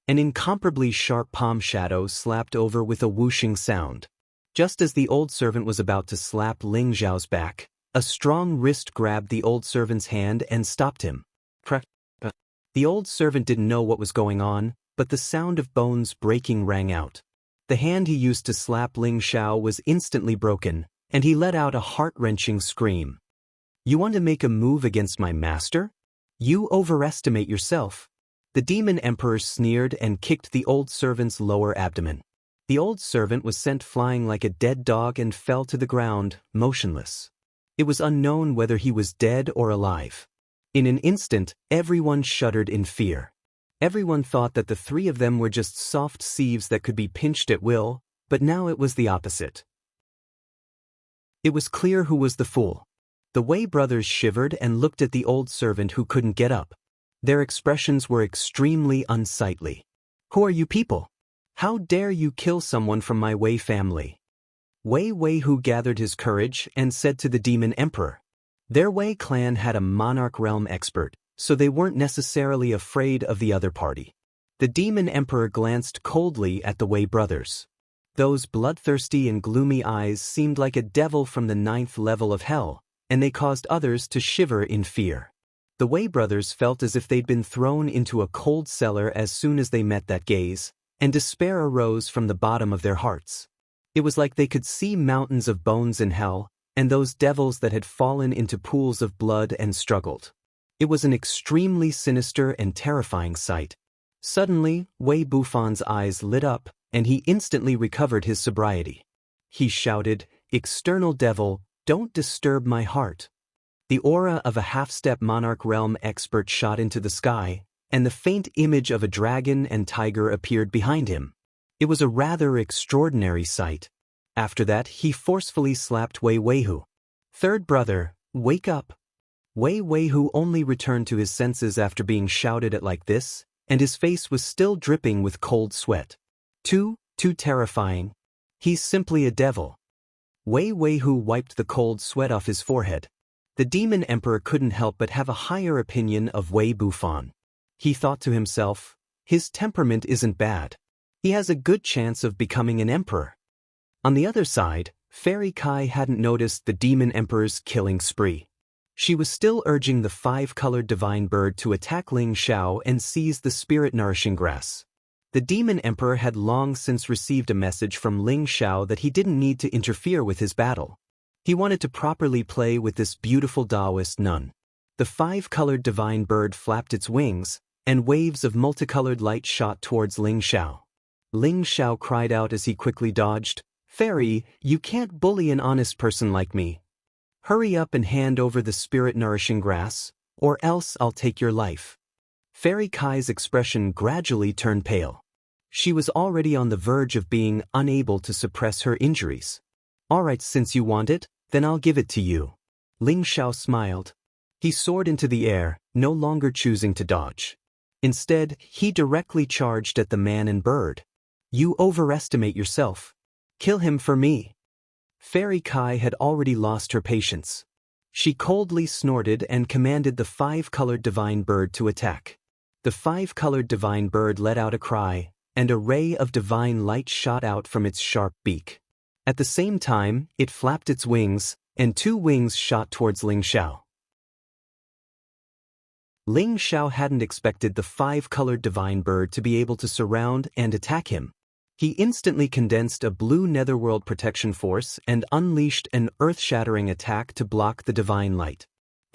An incomparably sharp palm shadow slapped over with a whooshing sound. Just as the old servant was about to slap Ling Xiao's back, a strong wrist grabbed the old servant's hand and stopped him. The old servant didn't know what was going on, but the sound of bones breaking rang out. The hand he used to slap Ling Xiao was instantly broken, and he let out a heart-wrenching scream. You want to make a move against my master? You overestimate yourself. The demon emperor sneered and kicked the old servant's lower abdomen. The old servant was sent flying like a dead dog and fell to the ground, motionless. It was unknown whether he was dead or alive. In an instant, everyone shuddered in fear. Everyone thought that the three of them were just soft sieves that could be pinched at will, but now it was the opposite. It was clear who was the fool. The Wei brothers shivered and looked at the old servant who couldn't get up. Their expressions were extremely unsightly. Who are you people? How dare you kill someone from my Wei family? Wei Weihu gathered his courage and said to the demon emperor. Their Wei clan had a monarch realm expert, so they weren't necessarily afraid of the other party. The demon emperor glanced coldly at the Wei brothers. Those bloodthirsty and gloomy eyes seemed like a devil from the 9th level of hell, and they caused others to shiver in fear. The Wei brothers felt as if they'd been thrown into a cold cellar as soon as they met that gaze, and despair arose from the bottom of their hearts. It was like they could see mountains of bones in hell, and those devils that had fallen into pools of blood and struggled. It was an extremely sinister and terrifying sight. Suddenly, Wei Bufan's eyes lit up, and he instantly recovered his sobriety. He shouted, "External devil, don't disturb my heart." The aura of a half-step monarch realm expert shot into the sky, and the faint image of a dragon and tiger appeared behind him. It was a rather extraordinary sight. After that, he forcefully slapped Wei Weihu. Third brother, wake up. Wei Weihu only returned to his senses after being shouted at like this, and his face was still dripping with cold sweat. Too terrifying. He's simply a devil. Wei Weihu wiped the cold sweat off his forehead. The demon emperor couldn't help but have a higher opinion of Wei Bufan. He thought to himself, his temperament isn't bad. He has a good chance of becoming an emperor. On the other side, Fairy Kai hadn't noticed the demon emperor's killing spree. She was still urging the five-colored divine bird to attack Ling Xiao and seize the spirit-nourishing grass. The demon emperor had long since received a message from Ling Xiao that he didn't need to interfere with his battle. He wanted to properly play with this beautiful Taoist nun. The five-colored divine bird flapped its wings, and waves of multicolored light shot towards Ling Xiao. Ling Xiao cried out as he quickly dodged, "Fairy, you can't bully an honest person like me. Hurry up and hand over the spirit-nourishing grass, or else I'll take your life." Fairy Kai's expression gradually turned pale. She was already on the verge of being unable to suppress her injuries. "All right, since you want it, then I'll give it to you." Ling Xiao smiled. He soared into the air, no longer choosing to dodge. Instead, he directly charged at the man and bird. "You overestimate yourself. Kill him for me." Fairy Kai had already lost her patience. She coldly snorted and commanded the five-colored divine bird to attack. The five-colored divine bird let out a cry, and a ray of divine light shot out from its sharp beak. At the same time, it flapped its wings, and two wings shot towards Ling Xiao. Ling Xiao hadn't expected the five-colored divine bird to be able to surround and attack him. He instantly condensed a blue netherworld protection force and unleashed an earth-shattering attack to block the divine light.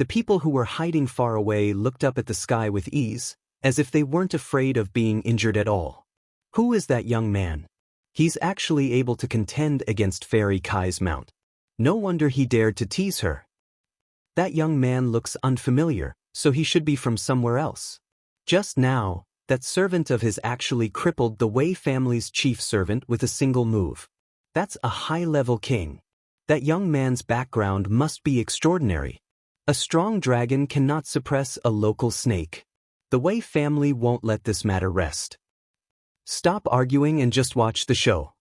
The people who were hiding far away looked up at the sky with ease, as if they weren't afraid of being injured at all. Who is that young man? He's actually able to contend against Fairy Kai's mount. No wonder he dared to tease her. That young man looks unfamiliar, so he should be from somewhere else. Just now, that servant of his actually crippled the Wei family's chief servant with a single move. That's a high-level king. That young man's background must be extraordinary. A strong dragon cannot suppress a local snake. The Wei family won't let this matter rest. Stop arguing and just watch the show.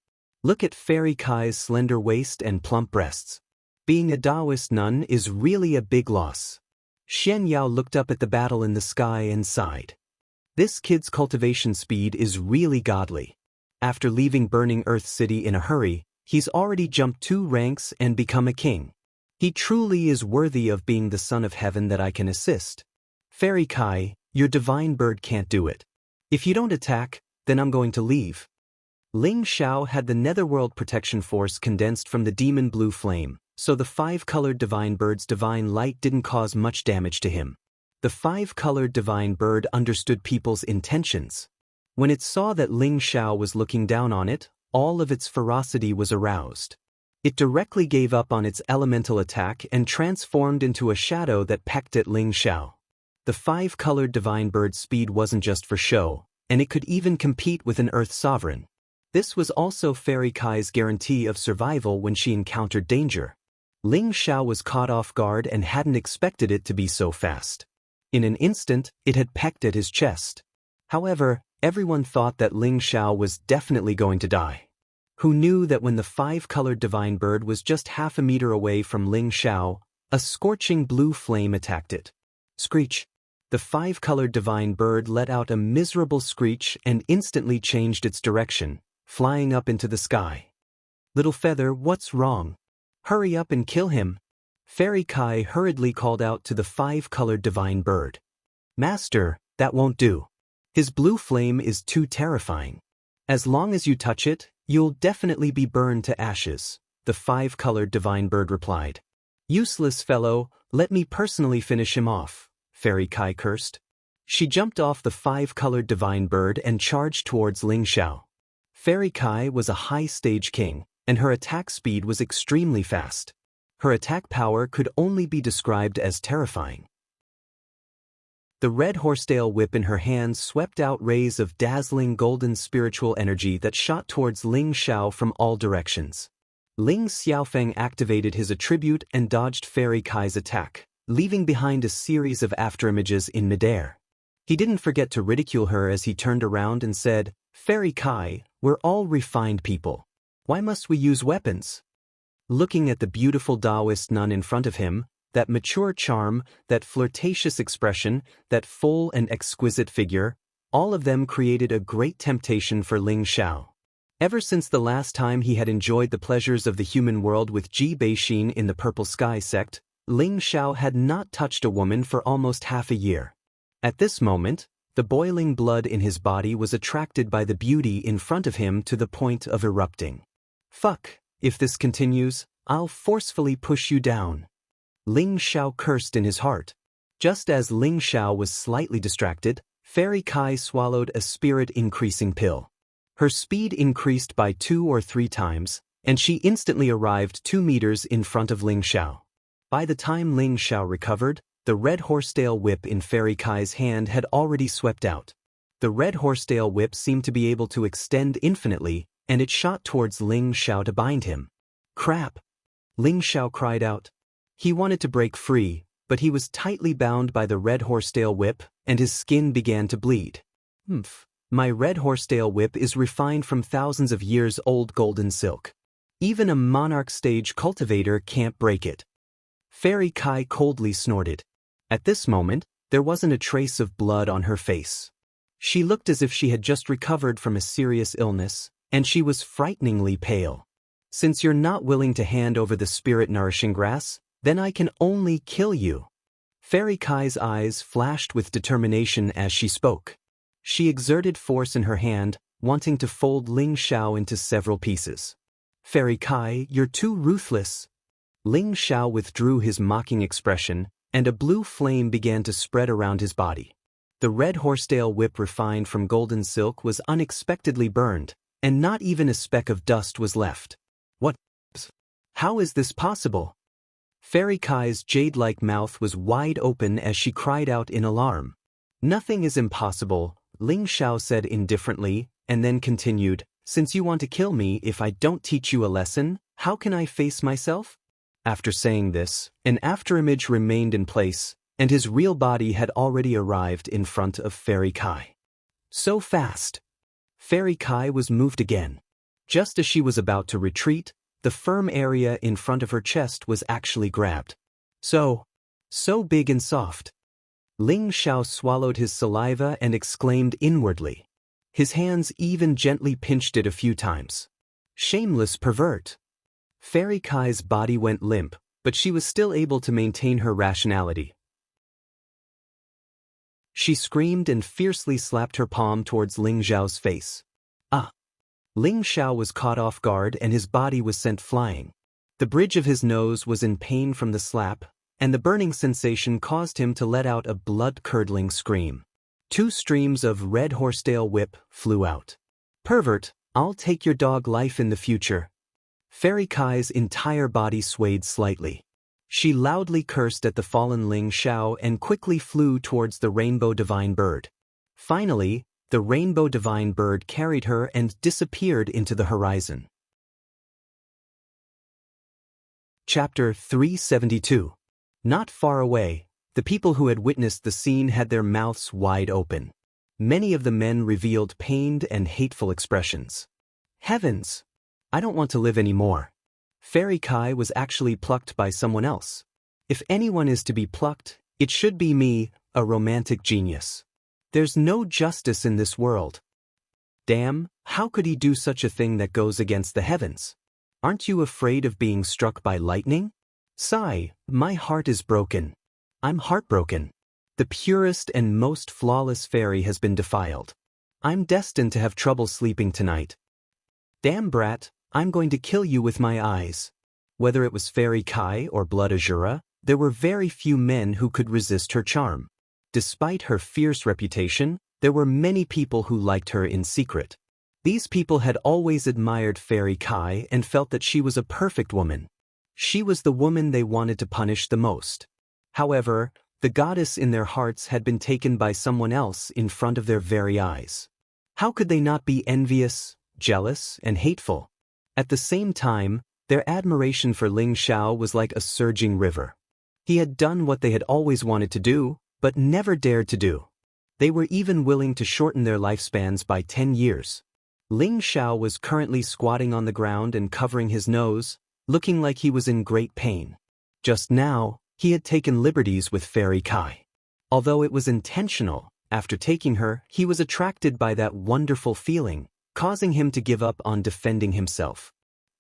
Look at Fairy Kai's slender waist and plump breasts. Being a Taoist nun is really a big loss. Xian Yao looked up at the battle in the sky and sighed. This kid's cultivation speed is really godly. After leaving Burning Earth City in a hurry, he's already jumped 2 ranks and become a king. He truly is worthy of being the son of heaven that I can assist. Fairy Kai, your divine bird can't do it. If you don't attack, then I'm going to leave. Ling Xiao had the Netherworld Protection Force condensed from the demon blue flame, so the 5-colored divine bird's divine light didn't cause much damage to him. The 5-colored divine bird understood people's intentions. When it saw that Ling Xiao was looking down on it, all of its ferocity was aroused. It directly gave up on its elemental attack and transformed into a shadow that pecked at Ling Xiao. The 5-colored divine bird's speed wasn't just for show, and it could even compete with an Earth sovereign. This was also Fairy Kai's guarantee of survival when she encountered danger. Ling Xiao was caught off guard and hadn't expected it to be so fast. In an instant, it had pecked at his chest. However, everyone thought that Ling Xiao was definitely going to die. Who knew that when the 5-colored divine bird was just half a meter away from Ling Xiao, a scorching blue flame attacked it. Screech! The 5-colored divine bird let out a miserable screech and instantly changed its direction, flying up into the sky. Little Feather, what's wrong? Hurry up and kill him! Fairy Kai hurriedly called out to the 5-colored divine bird. Master, that won't do. His blue flame is too terrifying. As long as you touch it, you'll definitely be burned to ashes, the 5-colored divine bird replied. Useless fellow, let me personally finish him off, Fairy Kai cursed. She jumped off the 5-colored divine bird and charged towards Ling Xiao. Fairy Kai was a high-stage king, and her attack speed was extremely fast. Her attack power could only be described as terrifying. The red horsetail whip in her hands swept out rays of dazzling golden spiritual energy that shot towards Ling Xiao from all directions. Ling Xiaofeng activated his attribute and dodged Fairy Kai's attack, leaving behind a series of afterimages in midair. He didn't forget to ridicule her as he turned around and said, Fairy Kai, we're all refined people. Why must we use weapons? Looking at the beautiful Taoist nun in front of him, that mature charm, that flirtatious expression, that full and exquisite figure, all of them created a great temptation for Ling Xiao. Ever since the last time he had enjoyed the pleasures of the human world with Ji Beixin in the Purple Sky sect, Ling Xiao had not touched a woman for almost half a year. At this moment, the boiling blood in his body was attracted by the beauty in front of him to the point of erupting. Fuck, if this continues, I'll forcefully push you down. Ling Xiao cursed in his heart. Just as Ling Xiao was slightly distracted, Fairy Kai swallowed a spirit-increasing pill. Her speed increased by 2 or 3 times, and she instantly arrived 2 meters in front of Ling Xiao. By the time Ling Xiao recovered, the red horsetail whip in Fairy Kai's hand had already swept out. The red horsetail whip seemed to be able to extend infinitely, and it shot towards Ling Xiao to bind him. Crap! Ling Xiao cried out. He wanted to break free, but he was tightly bound by the red horsetail whip, and his skin began to bleed. My red horsetail whip is refined from thousands of years old golden silk. Even a monarch stage cultivator can't break it. Fairy Kai coldly snorted. At this moment, there wasn't a trace of blood on her face. She looked as if she had just recovered from a serious illness, and she was frighteningly pale. Since you're not willing to hand over the spirit-nourishing grass, then I can only kill you. Fairy Kai's eyes flashed with determination as she spoke. She exerted force in her hand, wanting to fold Ling Xiao into several pieces. Fairy Kai, you're too ruthless. Ling Xiao withdrew his mocking expression, and a blue flame began to spread around his body. The red horsetail whip refined from golden silk was unexpectedly burned, and not even a speck of dust was left. What? How is this possible? Fairy Kai's jade-like mouth was wide open as she cried out in alarm. Nothing is impossible, Ling Xiao said indifferently, and then continued, since you want to kill me if I don't teach you a lesson, how can I face myself? After saying this, an afterimage remained in place, and his real body had already arrived in front of Fairy Kai. So fast! Fairy Kai was moved again. Just as she was about to retreat, the firm area in front of her chest was actually grabbed. So big and soft. Ling Xiao swallowed his saliva and exclaimed inwardly. His hands even gently pinched it a few times. Shameless pervert. Fairy Kai's body went limp, but she was still able to maintain her rationality. She screamed and fiercely slapped her palm towards Ling Xiao's face. Ah! Ling Xiao was caught off guard and his body was sent flying. The bridge of his nose was in pain from the slap, and the burning sensation caused him to let out a blood-curdling scream. 2 streams of red horsetail whip flew out. Pervert, I'll take your dog life in the future. Fairy Kai's entire body swayed slightly. She loudly cursed at the fallen Ling Xiao and quickly flew towards the rainbow divine bird. Finally, the rainbow divine bird carried her and disappeared into the horizon. Chapter 372. Not far away, the people who had witnessed the scene had their mouths wide open. Many of the men revealed pained and hateful expressions. Heavens! I don't want to live anymore. Fairy Kai was actually plucked by someone else. If anyone is to be plucked, it should be me, a romantic genius. There's no justice in this world. Damn, how could he do such a thing that goes against the heavens? Aren't you afraid of being struck by lightning? Sigh, my heart is broken. I'm heartbroken. The purest and most flawless fairy has been defiled. I'm destined to have trouble sleeping tonight. Damn brat, I'm going to kill you with my eyes. Whether it was Fairy Kai or Blood Azura, there were very few men who could resist her charm. Despite her fierce reputation, there were many people who liked her in secret. These people had always admired Fairy Kai and felt that she was a perfect woman. She was the woman they wanted to punish the most. However, the goddess in their hearts had been taken by someone else in front of their very eyes. How could they not be envious, jealous, and hateful? At the same time, their admiration for Ling Xiao was like a surging river. He had done what they had always wanted to do, but never dared to do. They were even willing to shorten their lifespans by 10 years. Ling Xiao was currently squatting on the ground and covering his nose, looking like he was in great pain. Just now, he had taken liberties with Fairy Kai. Although it was intentional, after taking her, he was attracted by that wonderful feeling, causing him to give up on defending himself.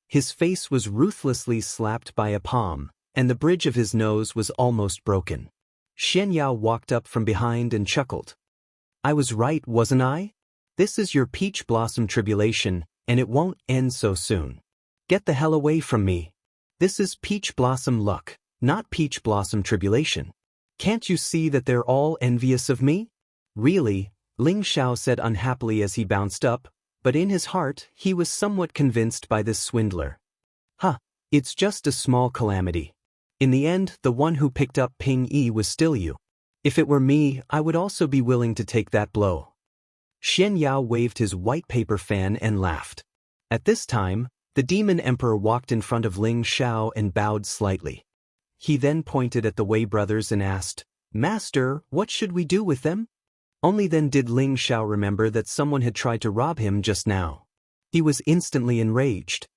His face was ruthlessly slapped by a palm, and the bridge of his nose was almost broken. Xian Yao walked up from behind and chuckled. I was right, wasn't I? This is your peach blossom tribulation, and it won't end so soon. Get the hell away from me. This is peach blossom luck, not peach blossom tribulation. Can't you see that they're all envious of me? Really, Ling Xiao said unhappily as he bounced up, but in his heart he was somewhat convinced by this swindler. It's just a small calamity. In the end, the one who picked up Ping Yi was still you. If it were me, I would also be willing to take that blow. Xian Yao waved his white paper fan and laughed. At this time, the demon emperor walked in front of Ling Xiao and bowed slightly. He then pointed at the Wei brothers and asked, Master, what should we do with them? Only then did Ling Xiao remember that someone had tried to rob him just now. He was instantly enraged.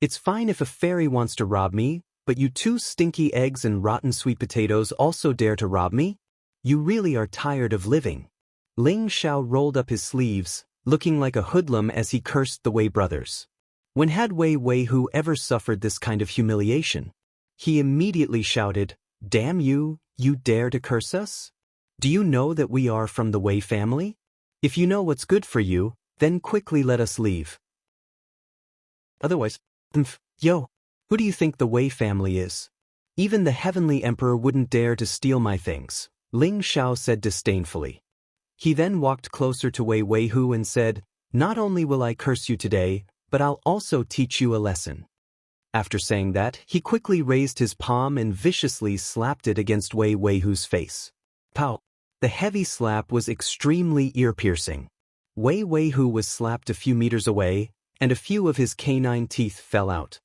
It's fine if a fairy wants to rob me, but you 2 stinky eggs and rotten sweet potatoes also dare to rob me? You really are tired of living. Ling Xiao rolled up his sleeves, looking like a hoodlum as he cursed the Wei brothers. When had Wei Hu ever suffered this kind of humiliation? He immediately shouted, Damn you, you dare to curse us? Do you know that we are from the Wei family? If you know what's good for you, then quickly let us leave. Otherwise, yo, who do you think the Wei family is? Even the heavenly emperor wouldn't dare to steal my things, Ling Xiao said disdainfully. He then walked closer to Wei Weihu and said, "Not only will I curse you today, but I'll also teach you a lesson." After saying that, he quickly raised his palm and viciously slapped it against Wei Weihu's face. Pow! The heavy slap was extremely ear-piercing. Wei Weihu was slapped a few meters away, and a few of his canine teeth fell out.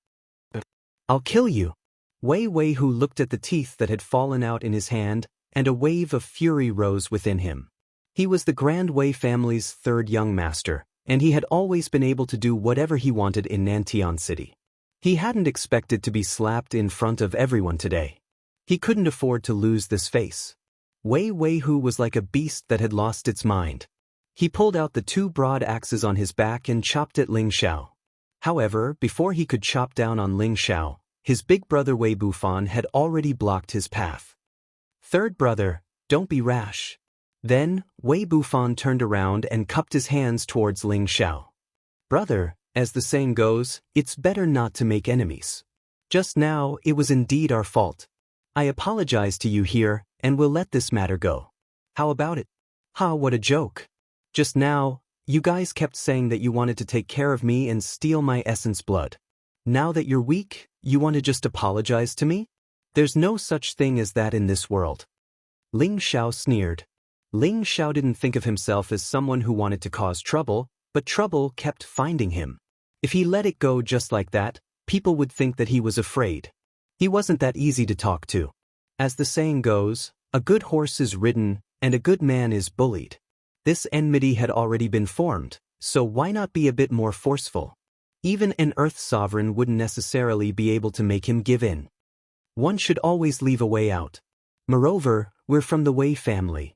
"I'll kill you!" Wei Weihu looked at the teeth that had fallen out in his hand, and a wave of fury rose within him. He was the Grand Wei family's third young master, and he had always been able to do whatever he wanted in Nantian City. He hadn't expected to be slapped in front of everyone today. He couldn't afford to lose this face. Wei Weihu was like a beast that had lost its mind. He pulled out the two broad axes on his back and chopped at Ling Xiao. However, before he could chop down on Ling Xiao, his big brother Wei Bufan had already blocked his path. "Third brother, don't be rash." Then, Wei Bufan turned around and cupped his hands towards Ling Xiao. "Brother, as the saying goes, it's better not to make enemies. Just now, it was indeed our fault. I apologize to you here, and we'll let this matter go. How about it?" "Ha, what a joke. Just now, you guys kept saying that you wanted to take care of me and steal my essence blood. Now that you're weak, you want to just apologize to me? There's no such thing as that in this world." Ling Xiao sneered. Ling Xiao didn't think of himself as someone who wanted to cause trouble, but trouble kept finding him. If he let it go just like that, people would think that he was afraid. He wasn't that easy to talk to. As the saying goes, a good horse is ridden, and a good man is bullied. This enmity had already been formed, so why not be a bit more forceful? Even an Earth sovereign wouldn't necessarily be able to make him give in. One should always leave a way out. Moreover, we're from the Wei family.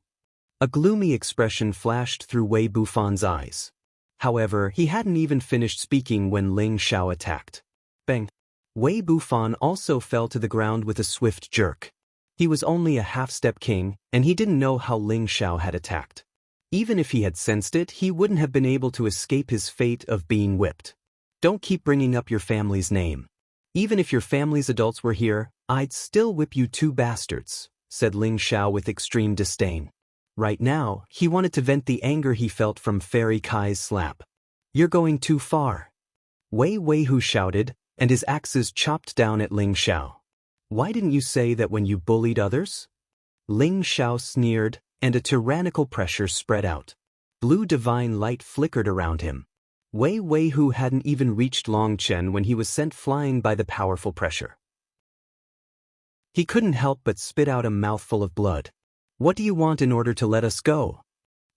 A gloomy expression flashed through Wei Bufan's eyes. However, he hadn't even finished speaking when Ling Xiao attacked. Bang! Wei Bufan also fell to the ground with a swift jerk. He was only a half-step king, and he didn't know how Ling Xiao had attacked. Even if he had sensed it, he wouldn't have been able to escape his fate of being whipped. "Don't keep bringing up your family's name. Even if your family's adults were here, I'd still whip you two bastards," said Ling Xiao with extreme disdain. Right now, he wanted to vent the anger he felt from Fairy Kai's slap. "You're going too far." Wei Weihu shouted, and his axes chopped down at Ling Xiao. "Why didn't you say that when you bullied others?" Ling Xiao sneered, and a tyrannical pressure spread out. Blue divine light flickered around him. Wei Weihu hadn't even reached Longchen when he was sent flying by the powerful pressure. He couldn't help but spit out a mouthful of blood. "What do you want in order to let us go?"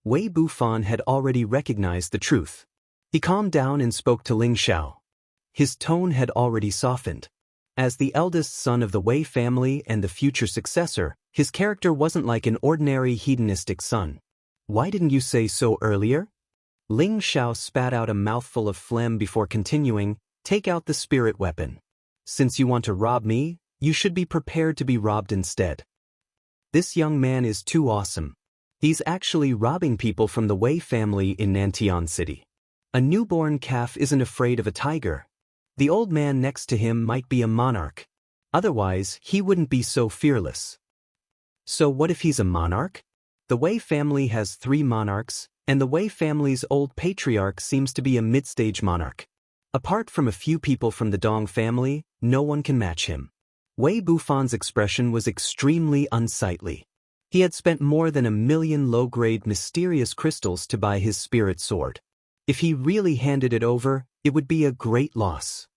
Wei Bufan had already recognized the truth. He calmed down and spoke to Ling Xiao. His tone had already softened. As the eldest son of the Wei family and the future successor, his character wasn't like an ordinary hedonistic son. "Why didn't you say so earlier?" Ling Xiao spat out a mouthful of phlegm before continuing, "Take out the spirit weapon. Since you want to rob me, you should be prepared to be robbed instead. This young man is too awesome. He's actually robbing people from the Wei family in Nantian City. A newborn calf isn't afraid of a tiger. The old man next to him might be a monarch. Otherwise, he wouldn't be so fearless." "So what if he's a monarch? The Wei family has 3 monarchs, and the Wei family's old patriarch seems to be a mid-stage monarch. Apart from a few people from the Dong family, no one can match him." Wei Bufan's expression was extremely unsightly. He had spent more than 1,000,000 low-grade mysterious crystals to buy his spirit sword. If he really handed it over, it would be a great loss.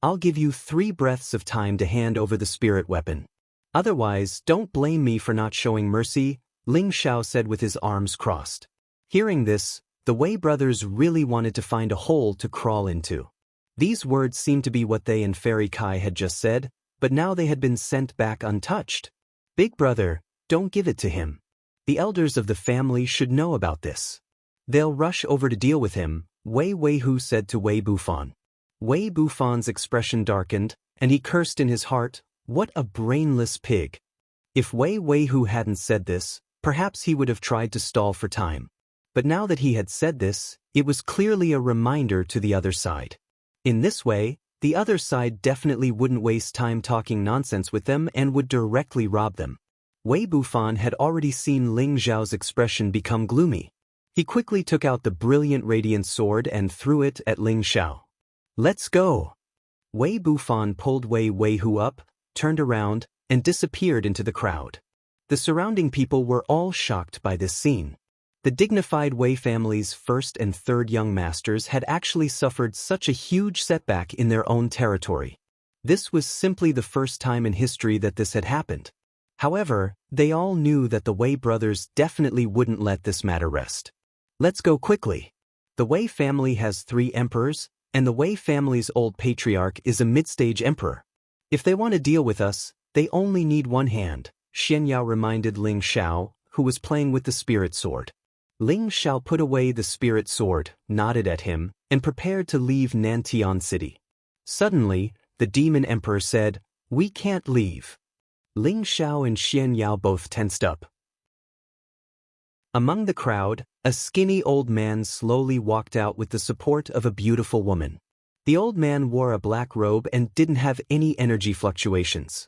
"I'll give you 3 breaths of time to hand over the spirit weapon. Otherwise, don't blame me for not showing mercy," Ling Xiao said with his arms crossed. Hearing this, the Wei brothers really wanted to find a hole to crawl into. These words seemed to be what they and Fairy Kai had just said, but now they had been sent back untouched. "Big brother, don't give it to him. The elders of the family should know about this. They'll rush over to deal with him," Wei Weihu said to Wei Bufan. Wei Bufan's expression darkened, and he cursed in his heart, "What a brainless pig." If Wei Weihu hadn't said this, perhaps he would have tried to stall for time. But now that he had said this, it was clearly a reminder to the other side. In this way, The other side definitely wouldn't waste time talking nonsense with them and would directly rob them. Wei Bufan had already seen Ling Zhao's expression become gloomy. He quickly took out the brilliant radiant sword and threw it at Ling Zhao. "Let's go!" Wei Bufan pulled Wei Weihu up, turned around, and disappeared into the crowd. The surrounding people were all shocked by this scene. The dignified Wei family's first and third young masters had actually suffered such a huge setback in their own territory. This was simply the first time in history that this had happened. However, they all knew that the Wei brothers definitely wouldn't let this matter rest. "Let's go quickly. The Wei family has 3 emperors, and the Wei family's old patriarch is a mid-stage emperor. If they want to deal with us, they only need one hand," Xian Yao reminded Ling Zhao, who was playing with the spirit sword. Ling Zhao put away the spirit sword, nodded at him, and prepared to leave Nantian City. Suddenly, the demon emperor said, "We can't leave." Ling Zhao and Xian Yao both tensed up. Among the crowd, a skinny old man slowly walked out with the support of a beautiful woman. The old man wore a black robe and didn't have any energy fluctuations.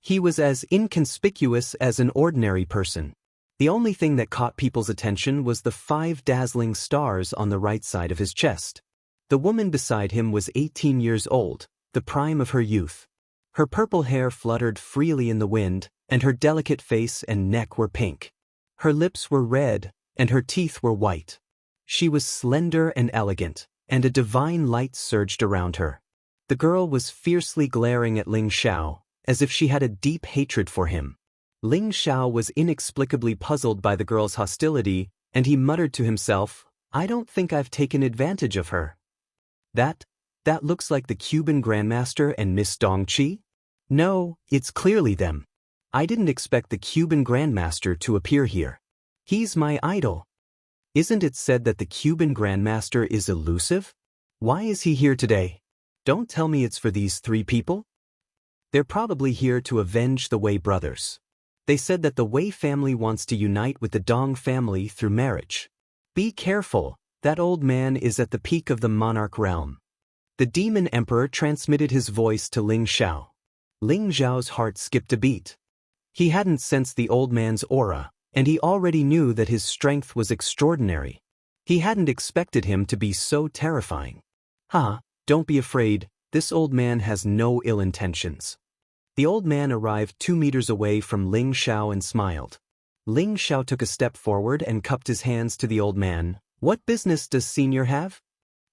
He was as inconspicuous as an ordinary person. The only thing that caught people's attention was the 5 dazzling stars on the right side of his chest. The woman beside him was 18 years old, the prime of her youth. Her purple hair fluttered freely in the wind, and her delicate face and neck were pink. Her lips were red, and her teeth were white. She was slender and elegant, and a divine light surged around her. The girl was fiercely glaring at Ling Zhao, as if she had a deep hatred for him. Ling Zhao was inexplicably puzzled by the girl's hostility, and he muttered to himself, "I don't think I've taken advantage of her. That looks like the Cuban Grandmaster and Miss Dongqi? No, it's clearly them. I didn't expect the Cuban Grandmaster to appear here. He's my idol. Isn't it said that the Cuban Grandmaster is elusive? Why is he here today? Don't tell me it's for these 3 people? They're probably here to avenge the Wei brothers. They said that the Wei family wants to unite with the Dong family through marriage. Be careful, that old man is at the peak of the monarch realm." The demon emperor transmitted his voice to Ling Zhao. Ling Zhao's heart skipped a beat. He hadn't sensed the old man's aura, and he already knew that his strength was extraordinary. He hadn't expected him to be so terrifying. Don't be afraid, this old man has no ill intentions." The old man arrived 2 meters away from Ling Zhao and smiled. Ling Zhao took a step forward and cupped his hands to the old man. "What business does Senior have?"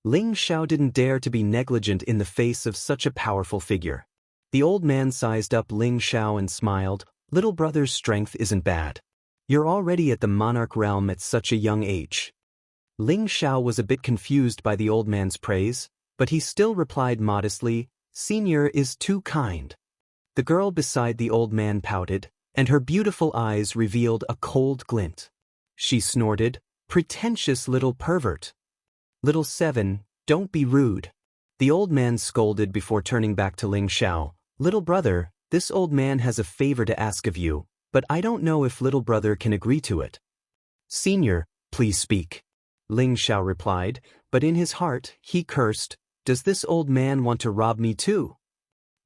Ling Zhao didn't dare to be negligent in the face of such a powerful figure. The old man sized up Ling Zhao and smiled. "Little brother's strength isn't bad. You're already at the monarch realm at such a young age." Ling Zhao was a bit confused by the old man's praise, but he still replied modestly, "Senior is too kind." The girl beside the old man pouted, and her beautiful eyes revealed a cold glint. She snorted, "Pretentious little pervert. Little 7, don't be rude." The old man scolded before turning back to Ling Zhao. "Little brother, this old man has a favor to ask of you, but I don't know if little brother can agree to it." "Senior, please speak," Ling Zhao replied, but in his heart, he cursed, "Does this old man want to rob me too?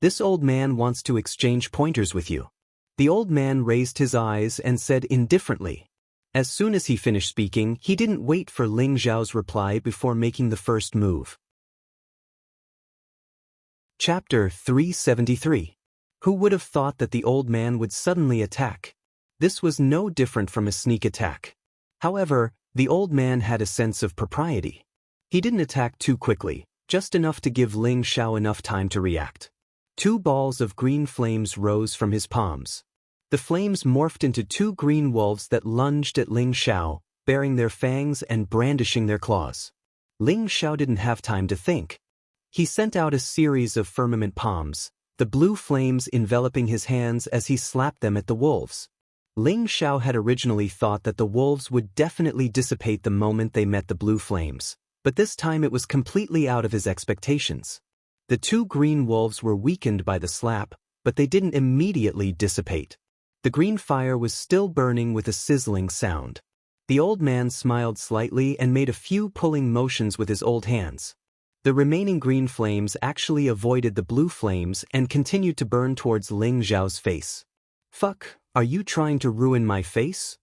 This old man wants to exchange pointers with you." The old man raised his eyes and said indifferently. As soon as he finished speaking, he didn't wait for Ling Zhao's reply before making the first move. Chapter 373. Who would have thought that the old man would suddenly attack? This was no different from a sneak attack. However, the old man had a sense of propriety. He didn't attack too quickly, just enough to give Ling Zhao enough time to react. 2 balls of green flames rose from his palms. The flames morphed into 2 green wolves that lunged at Ling Zhao, baring their fangs and brandishing their claws. Ling Zhao didn't have time to think. He sent out a series of firmament palms, the blue flames enveloping his hands as he slapped them at the wolves. Ling Zhao had originally thought that the wolves would definitely dissipate the moment they met the blue flames, but this time it was completely out of his expectations. The 2 green wolves were weakened by the slap, but they didn't immediately dissipate. The green fire was still burning with a sizzling sound. The old man smiled slightly and made a few pulling motions with his old hands. The remaining green flames actually avoided the blue flames and continued to burn towards Ling Xiao's face. "Fuck, are you trying to ruin my face?"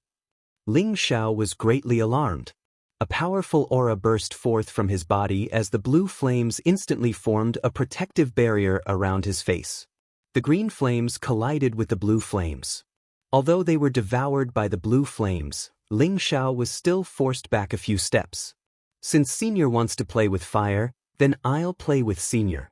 Ling Xiao was greatly alarmed. A powerful aura burst forth from his body as the blue flames instantly formed a protective barrier around his face. The green flames collided with the blue flames. Although they were devoured by the blue flames, Ling Xiao was still forced back a few steps. "Since Senior wants to play with fire, then I'll play with Senior."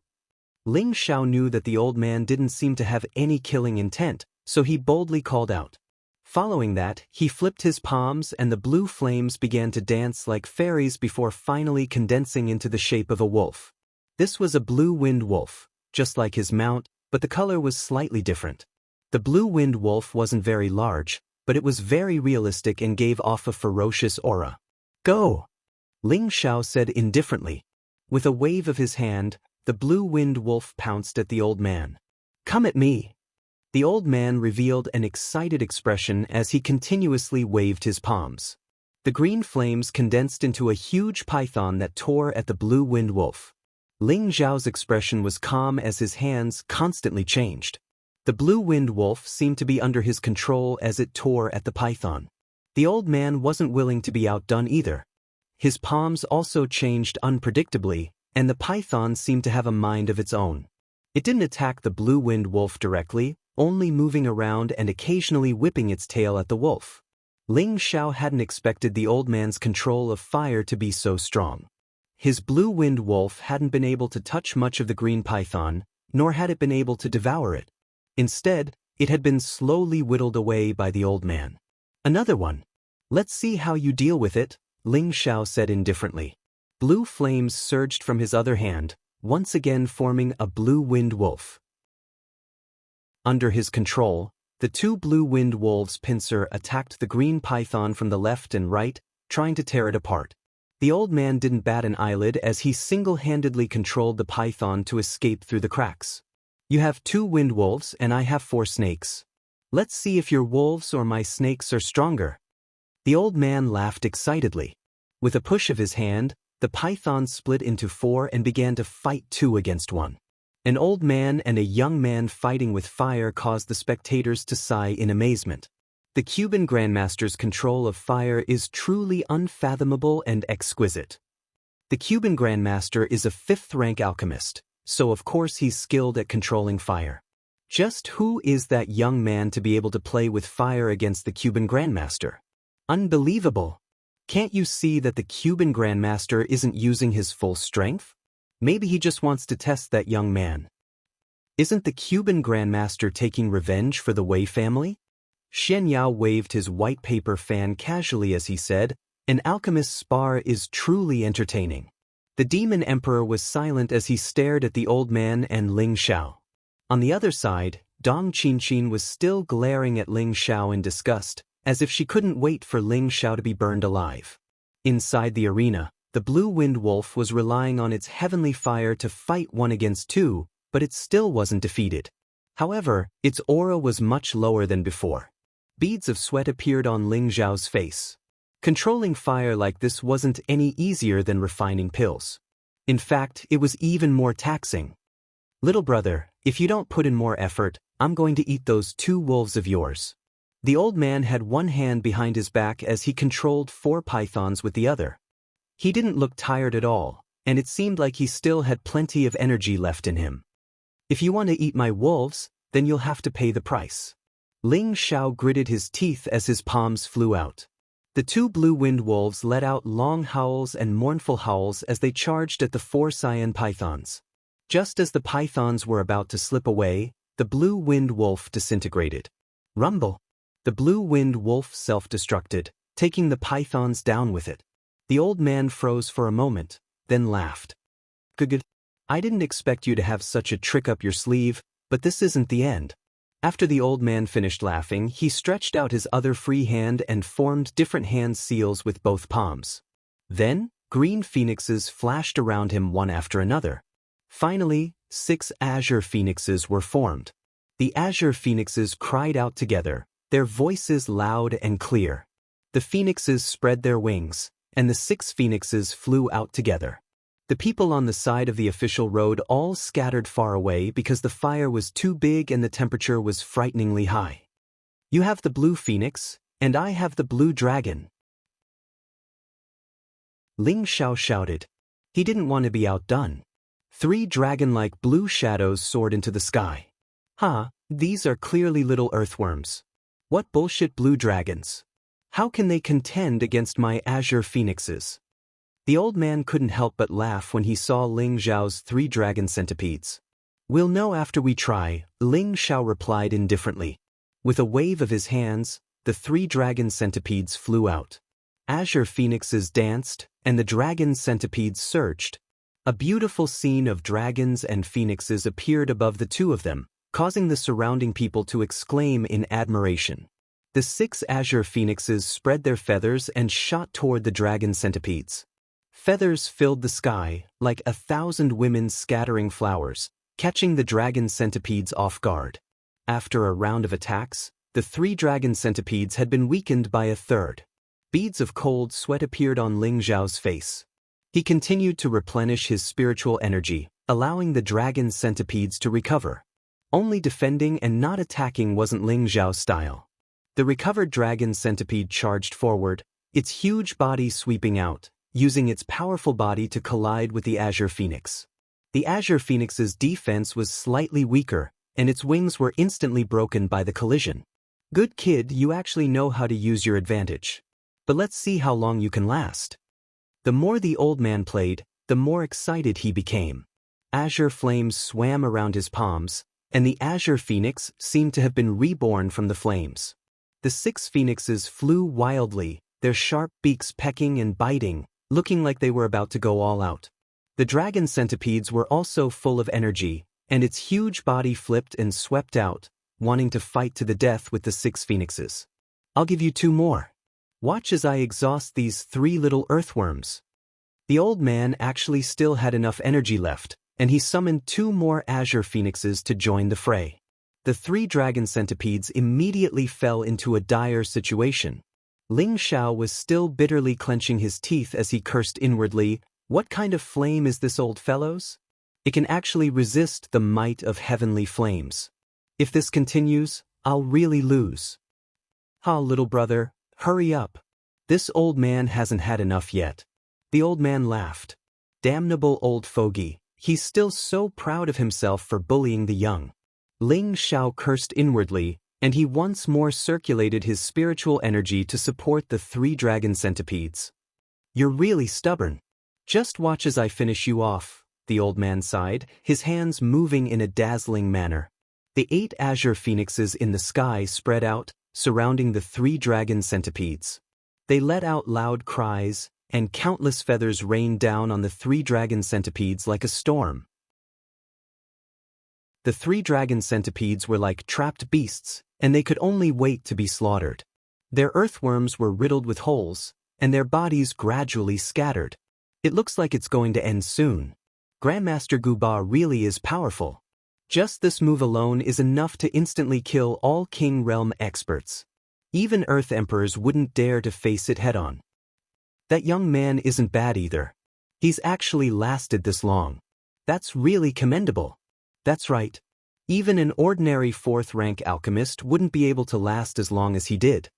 Ling Xiao knew that the old man didn't seem to have any killing intent, so he boldly called out. Following that, he flipped his palms and the blue flames began to dance like fairies before finally condensing into the shape of a wolf. This was a blue wind wolf, just like his mount, but the color was slightly different. The blue wind wolf wasn't very large, but it was very realistic and gave off a ferocious aura. "Go!" Ling Xiao said indifferently. With a wave of his hand, the blue wind wolf pounced at the old man. "Come at me!" The old man revealed an excited expression as he continuously waved his palms. The green flames condensed into a huge python that tore at the blue wind wolf. Ling Xiao's expression was calm as his hands constantly changed. The blue wind wolf seemed to be under his control as it tore at the python. The old man wasn't willing to be outdone either. His palms also changed unpredictably, and the python seemed to have a mind of its own. It didn't attack the blue wind wolf directly, only moving around and occasionally whipping its tail at the wolf. Ling Xiao hadn't expected the old man's control of fire to be so strong. His blue wind wolf hadn't been able to touch much of the green python, nor had it been able to devour it. Instead, it had been slowly whittled away by the old man. "Another one. Let's see how you deal with it," Ling Xiao said indifferently. Blue flames surged from his other hand, once again forming a blue wind wolf. Under his control, the two blue wind wolves' pincer attacked the green python from the left and right, trying to tear it apart. The old man didn't bat an eyelid as he single-handedly controlled the python to escape through the cracks. "You have 2 wind wolves and I have 4 snakes. Let's see if your wolves or my snakes are stronger." The old man laughed excitedly. With a push of his hand, the python split into 4 and began to fight 2 against 1. An old man and a young man fighting with fire caused the spectators to sigh in amazement. The Cuban Grandmaster's control of fire is truly unfathomable and exquisite. The Cuban Grandmaster is a 5th-rank alchemist, so of course he's skilled at controlling fire. Just who is that young man to be able to play with fire against the Cuban Grandmaster? Unbelievable! Can't you see that the Cuban Grandmaster isn't using his full strength? Maybe he just wants to test that young man. Isn't the Cuban Grandmaster taking revenge for the Wei family? Xian Yao waved his white paper fan casually as he said, "An alchemist's spar is truly entertaining." The Demon Emperor was silent as he stared at the old man and Ling Xiao. On the other side, Dong Qinchin was still glaring at Ling Xiao in disgust, as if she couldn't wait for Ling Xiao to be burned alive. Inside the arena, the blue wind wolf was relying on its heavenly fire to fight 1 against 2, but it still wasn't defeated. However, its aura was much lower than before. Beads of sweat appeared on Ling Xiao's face. Controlling fire like this wasn't any easier than refining pills. In fact, it was even more taxing. "Little brother, if you don't put in more effort, I'm going to eat those 2 wolves of yours." The old man had one hand behind his back as he controlled 4 pythons with the other. He didn't look tired at all, and it seemed like he still had plenty of energy left in him. "If you want to eat my wolves, then you'll have to pay the price." Ling Xiao gritted his teeth as his palms flew out. The 2 blue wind wolves let out long howls and mournful howls as they charged at the 4 cyan pythons. Just as the pythons were about to slip away, the blue wind wolf disintegrated. Rumble! The blue wind wolf self-destructed, taking the pythons down with it. The old man froze for a moment, then laughed. "Good. I didn't expect you to have such a trick up your sleeve, but this isn't the end." After the old man finished laughing, he stretched out his other free hand and formed different hand seals with both palms. Then, green phoenixes flashed around him one after another. Finally, 6 azure phoenixes were formed. The azure phoenixes cried out together, their voices loud and clear. The phoenixes spread their wings, and the 6 phoenixes flew out together. The people on the side of the official road all scattered far away because the fire was too big and the temperature was frighteningly high. You have the blue phoenix, and I have the blue dragon, Ling Xiao shouted. He didn't want to be outdone. 3 dragon-like blue shadows soared into the sky. These are clearly little earthworms. What bullshit blue dragons? How can they contend against my azure phoenixes? The old man couldn't help but laugh when he saw Ling Xiao's 3 dragon centipedes. We'll know after we try, Ling Xiao replied indifferently. With a wave of his hands, the 3 dragon centipedes flew out. Azure phoenixes danced, and the dragon centipedes surged. A beautiful scene of dragons and phoenixes appeared above the 2 of them, causing the surrounding people to exclaim in admiration. The 6 azure phoenixes spread their feathers and shot toward the dragon centipedes. Feathers filled the sky, like 1,000 women scattering flowers, catching the dragon centipedes off guard. After a round of attacks, the 3 dragon centipedes had been weakened by 1/3. Beads of cold sweat appeared on Ling Xiao's face. He continued to replenish his spiritual energy, allowing the dragon centipedes to recover. Only defending and not attacking wasn't Ling Xiao's style. The recovered dragon centipede charged forward, its huge body sweeping out, using its powerful body to collide with the azure phoenix. The azure phoenix's defense was slightly weaker, and its wings were instantly broken by the collision. Good kid, you actually know how to use your advantage. But let's see how long you can last. The more the old man played, the more excited he became. Azure flames swam around his palms, and the azure phoenix seemed to have been reborn from the flames. The 6 phoenixes flew wildly, their sharp beaks pecking and biting, looking like they were about to go all out. The dragon centipedes were also full of energy, and its huge body flipped and swept out, wanting to fight to the death with the 6 phoenixes. I'll give you 2 more. Watch as I exhaust these 3 little earthworms. The old man actually still had enough energy left, and he summoned 2 more azure phoenixes to join the fray. The 3 dragon centipedes immediately fell into a dire situation. Ling Xiao was still bitterly clenching his teeth as he cursed inwardly, "What kind of flame is this, old fellows? It can actually resist the might of heavenly flames. If this continues, I'll really lose." Little brother, hurry up. This old man hasn't had enough yet. The old man laughed. Damnable old fogey, he's still so proud of himself for bullying the young. Ling Xiao cursed inwardly, and he once more circulated his spiritual energy to support the 3 dragon centipedes. "You're really stubborn. Just watch as I finish you off," the old man sighed, his hands moving in a dazzling manner. The 8 azure phoenixes in the sky spread out, surrounding the 3 dragon centipedes. They let out loud cries, and countless feathers rained down on the 3 dragon centipedes like a storm. The 3 dragon centipedes were like trapped beasts, and they could only wait to be slaughtered. Their earthworms were riddled with holes, and their bodies gradually scattered. It looks like it's going to end soon. Grandmaster Guba really is powerful. Just this move alone is enough to instantly kill all King Realm experts. Even Earth Emperors wouldn't dare to face it head-on. That young man isn't bad either. He's actually lasted this long. That's really commendable. That's right. Even an ordinary 4th-rank alchemist wouldn't be able to last as long as he did.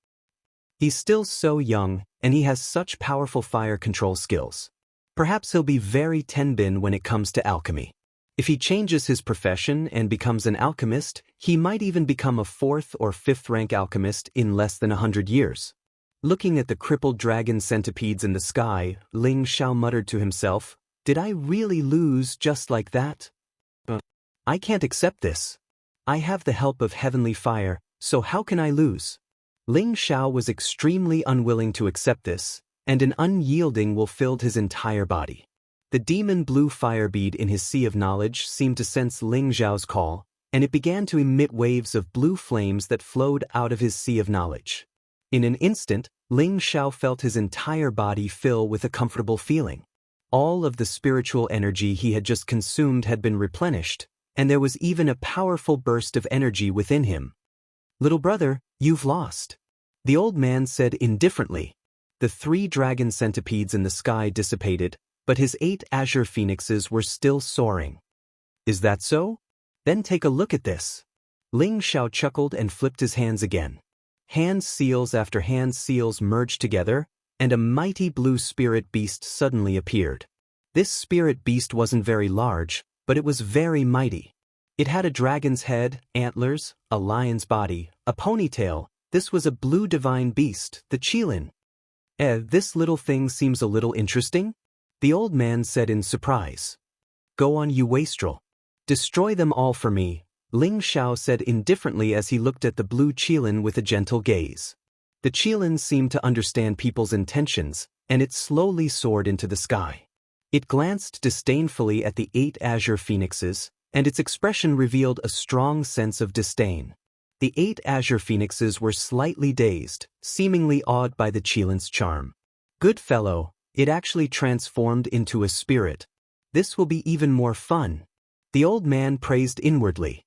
He's still so young, and he has such powerful fire control skills. Perhaps he'll be very tenbin when it comes to alchemy. If he changes his profession and becomes an alchemist, he might even become a 4th or 5th-rank alchemist in less than 100 years. Looking at the crippled dragon centipedes in the sky, Ling Xiao muttered to himself, "Did I really lose just like that? I can't accept this. I have the help of heavenly fire, so how can I lose?" Ling Xiao was extremely unwilling to accept this, and an unyielding will filled his entire body. The demon blue fire bead in his sea of knowledge seemed to sense Ling Xiao's call, and it began to emit waves of blue flames that flowed out of his sea of knowledge. In an instant, Ling Xiao felt his entire body fill with a comfortable feeling. All of the spiritual energy he had just consumed had been replenished, and there was even a powerful burst of energy within him. "Little brother, you've lost," the old man said indifferently. The 3 dragon centipedes in the sky dissipated, but his 8 azure phoenixes were still soaring. Is that so? Then take a look at this. Ling Xiao chuckled and flipped his hands again. Hand seals after hand seals merged together, and a mighty blue spirit beast suddenly appeared. This spirit beast wasn't very large, but it was very mighty. It had a dragon's head, antlers, a lion's body, a ponytail. This was a blue divine beast, the Qilin. This little thing seems a little interesting, the old man said in surprise. Go on, you wastrel. Destroy them all for me, Ling Xiao said indifferently as he looked at the blue Qilin with a gentle gaze. The Qilin seemed to understand people's intentions, and it slowly soared into the sky. It glanced disdainfully at the 8 azure phoenixes, and its expression revealed a strong sense of disdain. The 8 azure phoenixes were slightly dazed, seemingly awed by the Qilin's charm. Good fellow, it actually transformed into a spirit. This will be even more fun. The old man praised inwardly.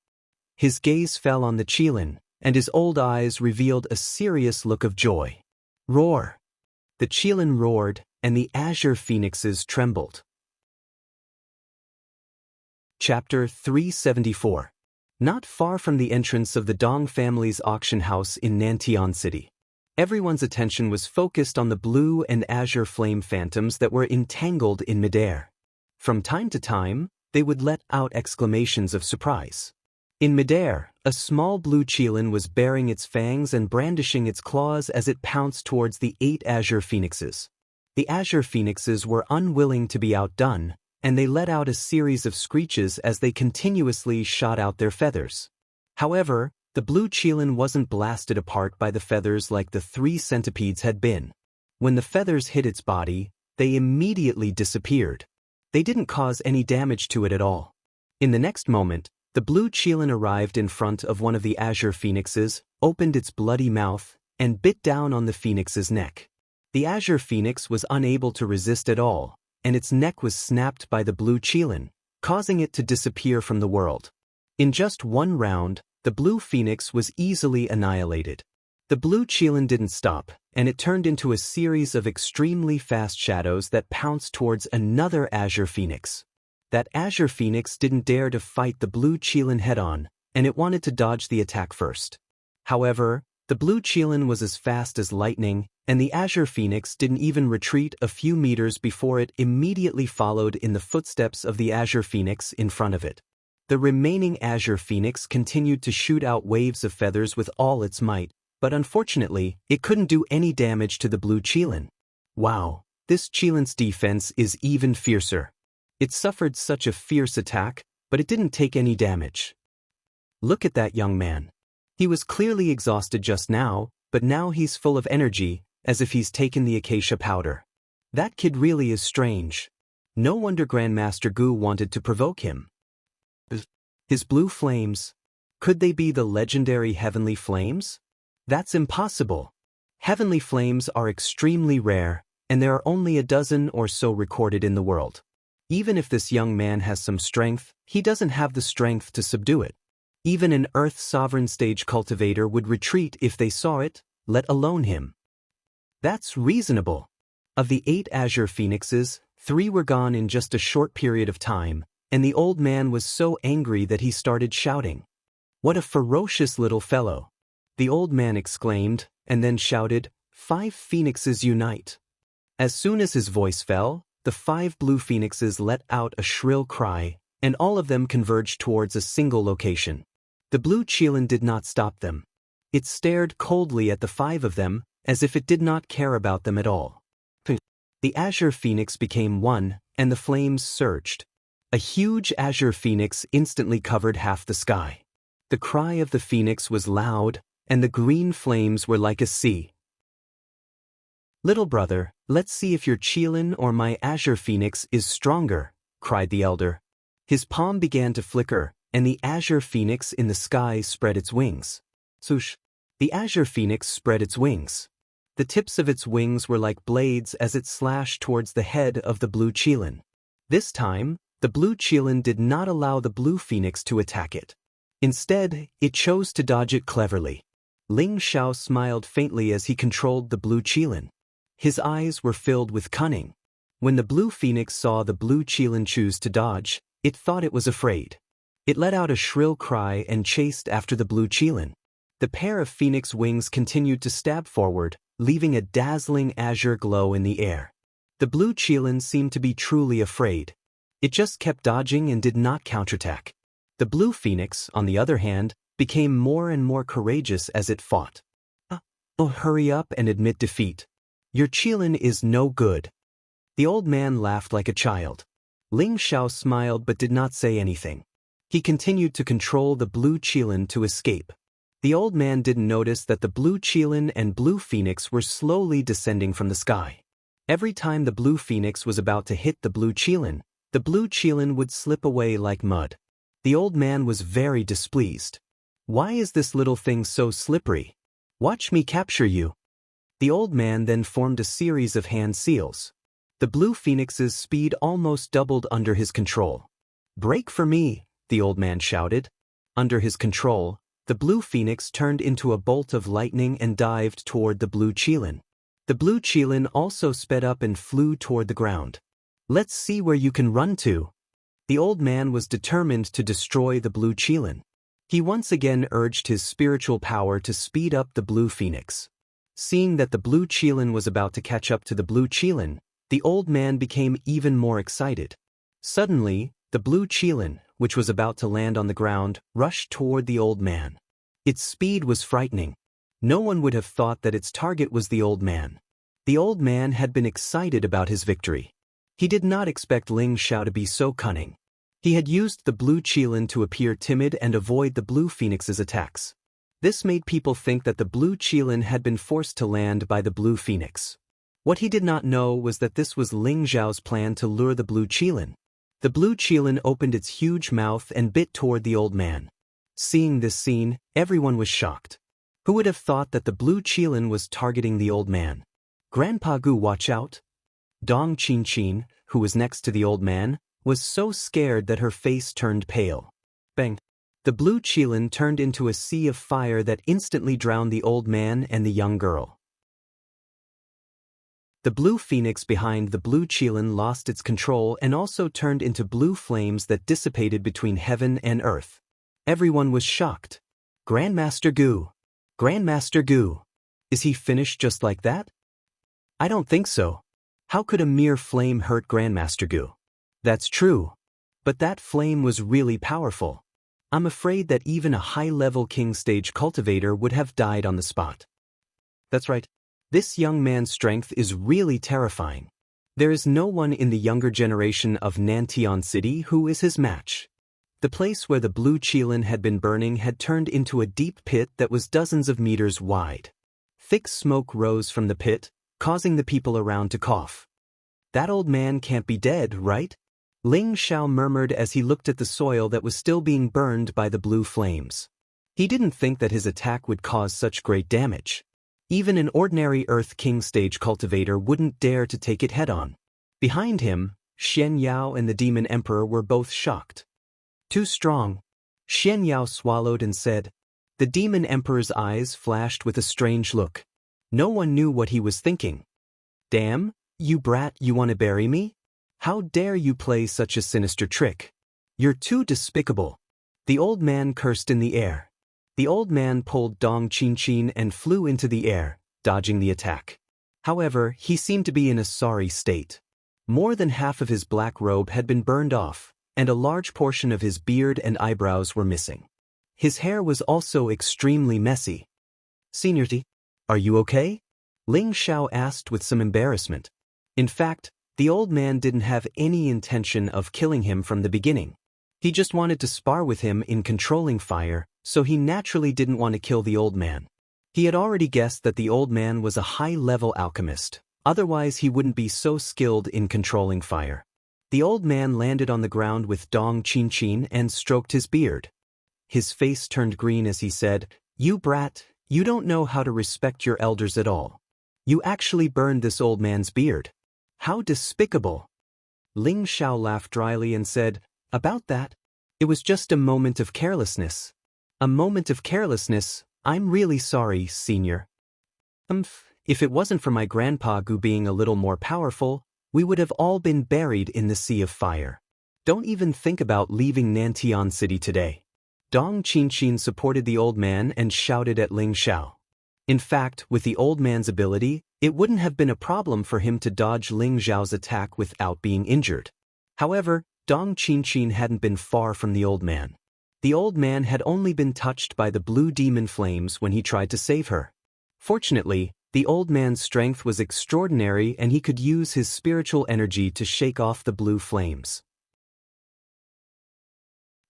His gaze fell on the Qilin, and his old eyes revealed a serious look of joy. Roar! The Qilin roared, and the azure phoenixes trembled. Chapter 374. Not far from the entrance of the Dong family's auction house in Nantian City, everyone's attention was focused on the blue and azure flame phantoms that were entangled in midair. From time to time, they would let out exclamations of surprise. In midair, a small blue Qilin was baring its fangs and brandishing its claws as it pounced towards the 8 azure phoenixes. The azure phoenixes were unwilling to be outdone, and they let out a series of screeches as they continuously shot out their feathers. However, the blue Qilin wasn't blasted apart by the feathers like the 3 centipedes had been. When the feathers hit its body, they immediately disappeared. They didn't cause any damage to it at all. In the next moment, the blue Qilin arrived in front of one of the azure phoenixes, opened its bloody mouth, and bit down on the phoenix's neck. The azure phoenix was unable to resist at all, and its neck was snapped by the blue Qilin, causing it to disappear from the world. In just one round, the blue phoenix was easily annihilated. The blue Qilin didn't stop, and it turned into a series of extremely fast shadows that pounced towards another azure phoenix. That azure phoenix didn't dare to fight the blue Qilin head-on, and it wanted to dodge the attack first. However, the blue Qilin was as fast as lightning, and the azure phoenix didn't even retreat a few meters before it immediately followed in the footsteps of the azure phoenix in front of it. The remaining azure phoenix continued to shoot out waves of feathers with all its might, but unfortunately, it couldn't do any damage to the blue Qilin. Wow, this Qilin's defense is even fiercer. It suffered such a fierce attack, but it didn't take any damage. Look at that young man. He was clearly exhausted just now, but now he's full of energy, as if he's taken the acacia powder. That kid really is strange. No wonder Grandmaster Gu wanted to provoke him. His blue flames. Could they be the legendary heavenly flames? That's impossible. Heavenly flames are extremely rare, and there are only a dozen or so recorded in the world. Even if this young man has some strength, he doesn't have the strength to subdue it. Even an Earth Sovereign stage cultivator would retreat if they saw it, let alone him. That's reasonable. Of the 8 azure phoenixes, 3 were gone in just a short period of time, and the old man was so angry that he started shouting. What a ferocious little fellow! The old man exclaimed, and then shouted, 5 phoenixes unite. As soon as his voice fell, the 5 blue phoenixes let out a shrill cry, and all of them converged towards a single location. The blue Qilin did not stop them. It stared coldly at the 5 of them, as if it did not care about them at all. The azure phoenix became one, and the flames surged. A huge azure phoenix instantly covered half the sky. The cry of the phoenix was loud, and the green flames were like a sea. Little brother, let's see if your Qilin or my azure phoenix is stronger, cried the elder. His palm began to flicker, and the azure phoenix in the sky spread its wings. Swoosh! The azure phoenix spread its wings. The tips of its wings were like blades as it slashed towards the head of the blue Qilin. This time, the blue Qilin did not allow the blue phoenix to attack it. Instead, it chose to dodge it cleverly. Ling Xiao smiled faintly as he controlled the blue Qilin. His eyes were filled with cunning. When the blue phoenix saw the blue qilin choose to dodge, it thought it was afraid. It let out a shrill cry and chased after the blue qilin. The pair of phoenix wings continued to stab forward, leaving a dazzling azure glow in the air. The blue qilin seemed to be truly afraid. It just kept dodging and did not counterattack. The blue phoenix, on the other hand, became more and more courageous as it fought. Oh, hurry up and admit defeat. Your qilin is no good. The old man laughed like a child. Ling Xiao smiled but did not say anything. He continued to control the blue qilin to escape. The old man didn't notice that the blue qilin and blue phoenix were slowly descending from the sky. Every time the blue phoenix was about to hit the blue qilin would slip away like mud. The old man was very displeased. Why is this little thing so slippery? Watch me capture you. The old man then formed a series of hand seals. The blue phoenix's speed almost doubled under his control. Break for me, the old man shouted. Under his control, the blue phoenix turned into a bolt of lightning and dived toward the blue qilin. The blue qilin also sped up and flew toward the ground. Let's see where you can run to. The old man was determined to destroy the blue qilin. He once again urged his spiritual power to speed up the blue phoenix. Seeing that the blue qilin was about to catch up to the blue qilin, the old man became even more excited. Suddenly, the blue qilin, which was about to land on the ground, rushed toward the old man. Its speed was frightening. No one would have thought that its target was the old man. The old man had been excited about his victory. He did not expect Ling Xiao to be so cunning. He had used the blue qilin to appear timid and avoid the blue phoenix's attacks. This made people think that the blue qilin had been forced to land by the blue phoenix. What he did not know was that this was Ling Xiao's plan to lure the blue qilin. The blue qilin opened its huge mouth and bit toward the old man. Seeing this scene, everyone was shocked. Who would have thought that the blue qilin was targeting the old man? Grandpa Gu, watch out! Dong Qin, who was next to the old man, was so scared that her face turned pale. Bang! The blue qilin turned into a sea of fire that instantly drowned the old man and the young girl. The blue phoenix behind the blue qilin lost its control and also turned into blue flames that dissipated between heaven and earth. Everyone was shocked. Grandmaster Gu! Grandmaster Gu! Is he finished just like that? I don't think so. How could a mere flame hurt Grandmaster Gu? That's true. But that flame was really powerful. I'm afraid that even a high-level king stage cultivator would have died on the spot. That's right. This young man's strength is really terrifying. There is no one in the younger generation of Nantian City who is his match. The place where the blue qilin had been burning had turned into a deep pit that was dozens of meters wide. Thick smoke rose from the pit, causing the people around to cough. That old man can't be dead, right? Ling Xiao murmured as he looked at the soil that was still being burned by the blue flames. He didn't think that his attack would cause such great damage. Even an ordinary Earth King stage cultivator wouldn't dare to take it head-on. Behind him, Xian Yao and the Demon Emperor were both shocked. Too strong. Xian Yao swallowed and said. The Demon Emperor's eyes flashed with a strange look. No one knew what he was thinking. Damn, you brat, you want to bury me? How dare you play such a sinister trick? You're too despicable. The old man cursed in the air. The old man pulled Dong Qin and flew into the air, dodging the attack. However, he seemed to be in a sorry state. More than half of his black robe had been burned off, and a large portion of his beard and eyebrows were missing. His hair was also extremely messy. Seniority, are you okay? Ling Xiao asked with some embarrassment. In fact, the old man didn't have any intention of killing him from the beginning. He just wanted to spar with him in controlling fire, so he naturally didn't want to kill the old man. He had already guessed that the old man was a high-level alchemist, otherwise he wouldn't be so skilled in controlling fire. The old man landed on the ground with Dong Qin and stroked his beard. His face turned green as he said, You brat, you don't know how to respect your elders at all. You actually burned this old man's beard. How despicable! Ling Xiao laughed dryly and said, About that? It was just a moment of carelessness. A moment of carelessness, I'm really sorry, senior. If it wasn't for my grandpa Gu being a little more powerful, we would have all been buried in the sea of fire. Don't even think about leaving Nantian City today. Dong Qinqin supported the old man and shouted at Ling Xiao. In fact, with the old man's ability, it wouldn't have been a problem for him to dodge Ling Xiao's attack without being injured. However, Dong Qinqin hadn't been far from the old man. The old man had only been touched by the blue demon flames when he tried to save her. Fortunately, the old man's strength was extraordinary and he could use his spiritual energy to shake off the blue flames.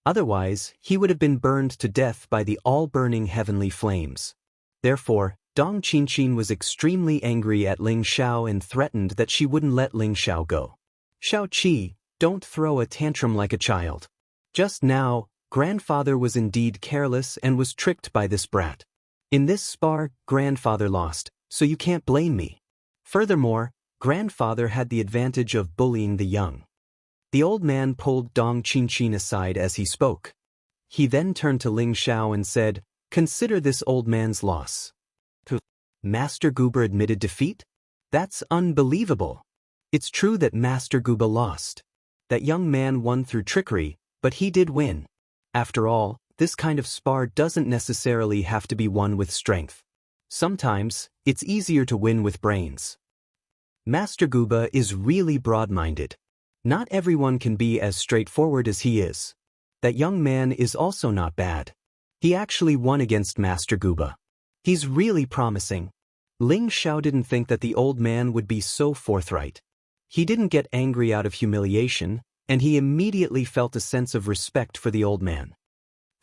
Otherwise, he would have been burned to death by the all-burning heavenly flames. Therefore, Dong Qinqin was extremely angry at Ling Xiao and threatened that she wouldn't let Ling Xiao go. "Xiao Qi, don't throw a tantrum like a child. Just now, grandfather was indeed careless and was tricked by this brat. In this spar, grandfather lost, so you can't blame me. Furthermore, grandfather had the advantage of bullying the young." The old man pulled Dong Qinqin aside as he spoke. He then turned to Ling Xiao and said, "Consider this old man's loss." Master Goober admitted defeat? That's unbelievable. It's true that Master Goober lost. That young man won through trickery, but he did win. After all, this kind of spar doesn't necessarily have to be won with strength. Sometimes, it's easier to win with brains. Master Goober is really broad-minded. Not everyone can be as straightforward as he is. That young man is also not bad. He actually won against Master Goober. He's really promising. Ling Xiao didn't think that the old man would be so forthright. He didn't get angry out of humiliation, and he immediately felt a sense of respect for the old man.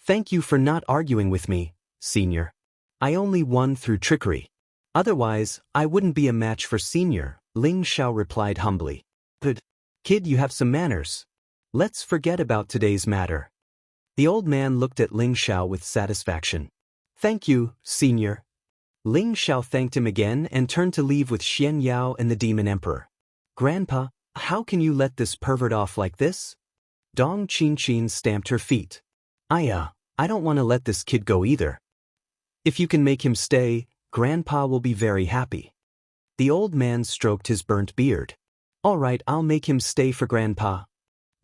"Thank you for not arguing with me, senior. I only won through trickery. Otherwise, I wouldn't be a match for senior," Ling Xiao replied humbly. "Good. Kid, you have some manners. Let's forget about today's matter." The old man looked at Ling Xiao with satisfaction. "Thank you, senior." Ling Xiao thanked him again and turned to leave with Xian Yao and the Demon Emperor. "Grandpa, how can you let this pervert off like this?" Dong Qinqin stamped her feet. I don't want to let this kid go either. If you can make him stay, Grandpa will be very happy." The old man stroked his burnt beard. "All right, I'll make him stay for Grandpa."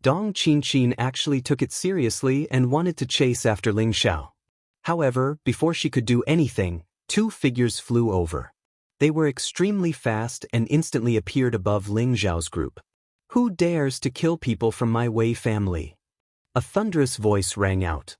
Dong Qinqin actually took it seriously and wanted to chase after Ling Xiao. However, before she could do anything, two figures flew over. They were extremely fast and instantly appeared above Ling Xiao's group. "Who dares to kill people from my Wei family?" A thunderous voice rang out.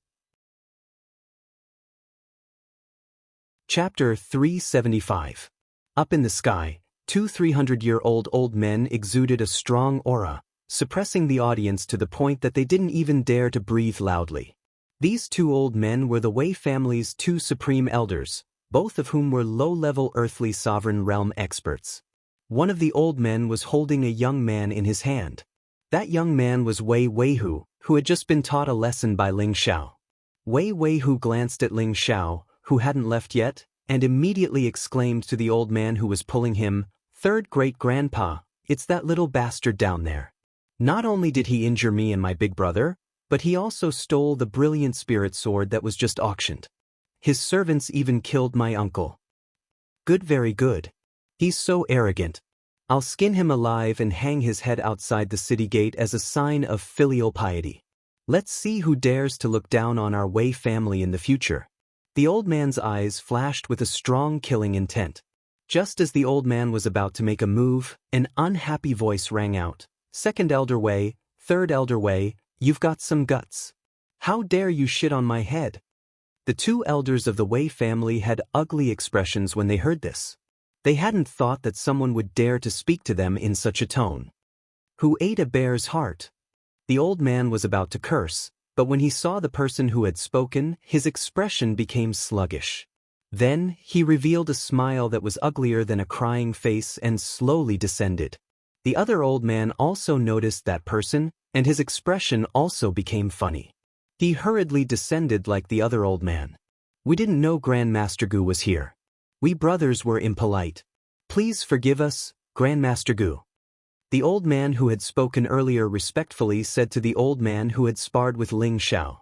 Chapter 375. Up in the sky, two 300-year-old old men exuded a strong aura, suppressing the audience to the point that they didn't even dare to breathe loudly. These two old men were the Wei family's two supreme elders, both of whom were low-level earthly sovereign realm experts. One of the old men was holding a young man in his hand. That young man was Wei Weihu, who had just been taught a lesson by Ling Xiao. Wei Weihu glanced at Ling Xiao, who hadn't left yet, and immediately exclaimed to the old man who was pulling him, "Third great-grandpa, it's that little bastard down there. Not only did he injure me and my big brother, but he also stole the brilliant spirit sword that was just auctioned. His servants even killed my uncle. Good, very good. He's so arrogant. I'll skin him alive and hang his head outside the city gate as a sign of filial piety. Let's see who dares to look down on our Wei family in the future." The old man's eyes flashed with a strong killing intent. Just as the old man was about to make a move, an unhappy voice rang out. "Second Elder Wei, Third Elder Wei, you've got some guts. How dare you shit on my head?" The two elders of the Wei family had ugly expressions when they heard this. They hadn't thought that someone would dare to speak to them in such a tone. "Who ate a bear's heart?" The old man was about to curse, but when he saw the person who had spoken, his expression became sluggish. Then, he revealed a smile that was uglier than a crying face and slowly descended. The other old man also noticed that person, and his expression also became funny. He hurriedly descended like the other old man. "We didn't know Grandmaster Gu was here. We brothers were impolite. Please forgive us, Grandmaster Gu." The old man who had spoken earlier respectfully said to the old man who had sparred with Ling Xiao.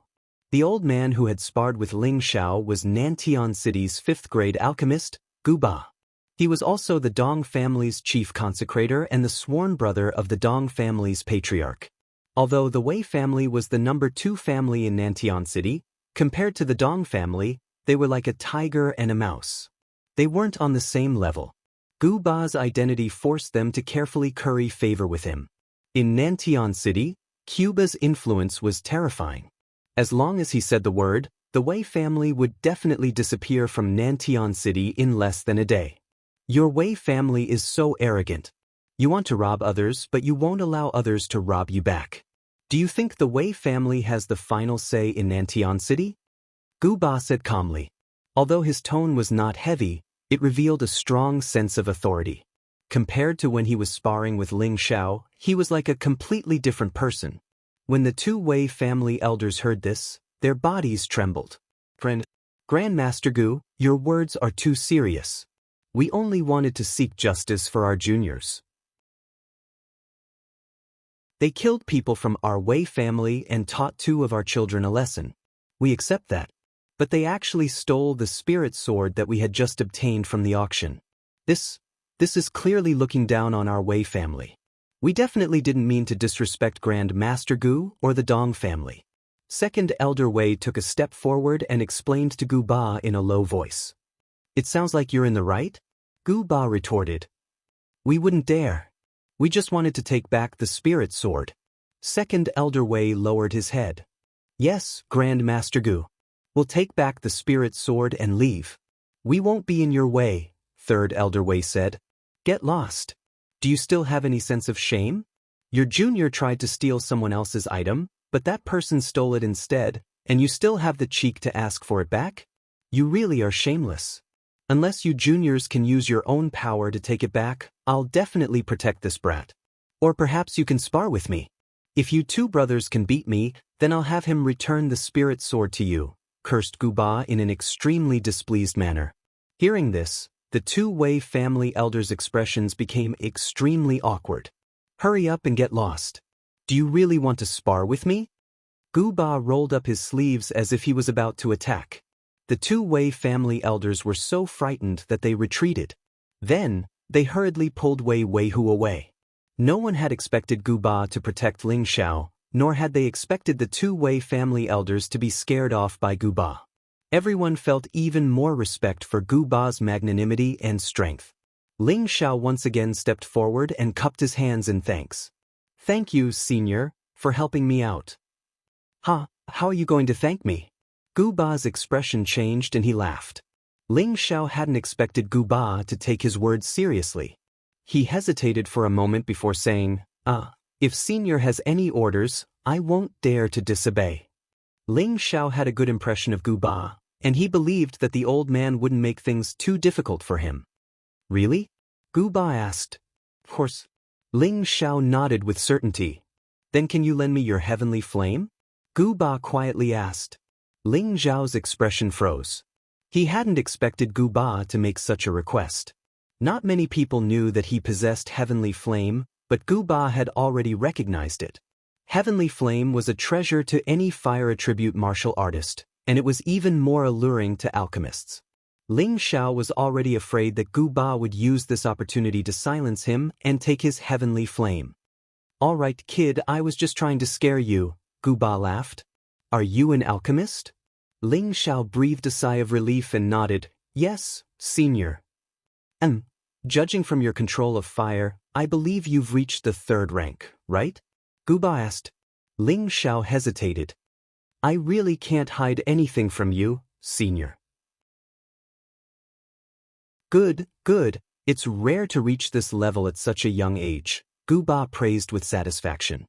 The old man who had sparred with Ling Xiao was Nantian City's 5th-grade alchemist, Gu Ba. He was also the Dong family's chief consecrator and the sworn brother of the Dong family's patriarch. Although the Wei family was the number 2 family in Nantian City, compared to the Dong family, they were like a tiger and a mouse. They weren't on the same level. Gu Ba's identity forced them to carefully curry favor with him. In Nantian City, Cuba's influence was terrifying. As long as he said the word, the Wei family would definitely disappear from Nantian City in less than a day. Your Wei family is so arrogant. You want to rob others, but you won't allow others to rob you back. Do you think the Wei family has the final say in Nantian City? Gu Ba said calmly. Although his tone was not heavy, it revealed a strong sense of authority. Compared to when he was sparring with Ling Xiao, he was like a completely different person. When the 2 Wei family elders heard this, their bodies trembled. Grandmaster Gu, your words are too serious. We only wanted to seek justice for our juniors. They killed people from our Wei family and taught 2 of our children a lesson. We accept that. But they actually stole the spirit sword that we had just obtained from the auction. This is clearly looking down on our Wei family. We definitely didn't mean to disrespect Grand Master Gu or the Dong family. Second Elder Wei took a step forward and explained to Gu Ba in a low voice. It sounds like you're in the right? Gu Ba retorted. We wouldn't dare. We just wanted to take back the spirit sword. Second Elder Wei lowered his head. Yes, Grand Master Gu. We'll take back the spirit sword and leave. We won't be in your way, Third Elder Wei said. Get lost. Do you still have any sense of shame? Your junior tried to steal someone else's item, but that person stole it instead, and you still have the cheek to ask for it back? You really are shameless. Unless you juniors can use your own power to take it back, I'll definitely protect this brat. Or perhaps you can spar with me. If you 2 brothers can beat me, then I'll have him return the spirit sword to you, cursed Gu Ba in an extremely displeased manner. Hearing this, the 2 Wei family elders' expressions became extremely awkward. Hurry up and get lost. Do you really want to spar with me? Gu Ba rolled up his sleeves as if he was about to attack. The 2 Wei family elders were so frightened that they retreated. Then, they hurriedly pulled Wei Weihu away. No one had expected Gu Ba to protect Ling Xiao, nor had they expected the 2 Wei family elders to be scared off by Gu Ba. Everyone felt even more respect for Gu Ba's magnanimity and strength. Ling Xiao once again stepped forward and cupped his hands in thanks. Thank you, senior, for helping me out. How are you going to thank me? Gu Ba's expression changed and he laughed. Ling Xiao hadn't expected Gu Ba to take his words seriously. He hesitated for a moment before saying, if senior has any orders, I won't dare to disobey. Ling Xiao had a good impression of Gu Ba, and he believed that the old man wouldn't make things too difficult for him. Really? Gu Ba asked. Of course. Ling Xiao nodded with certainty. Then can you lend me your heavenly flame? Gu Ba quietly asked. Ling Xiao's expression froze. He hadn't expected Gu Ba to make such a request. Not many people knew that he possessed heavenly flame, but Gu Ba had already recognized it. Heavenly flame was a treasure to any fire attribute martial artist, and it was even more alluring to alchemists. Ling Xiao was already afraid that Gu Ba would use this opportunity to silence him and take his heavenly flame. All right, kid, I was just trying to scare you, Gu Ba laughed. Are you an alchemist? Ling Xiao breathed a sigh of relief and nodded. Yes, senior. Judging from your control of fire, I believe you've reached the 3rd rank, right? Gu Ba asked. Ling Xiao hesitated. I really can't hide anything from you, senior. Good. It's rare to reach this level at such a young age, Gu Ba praised with satisfaction.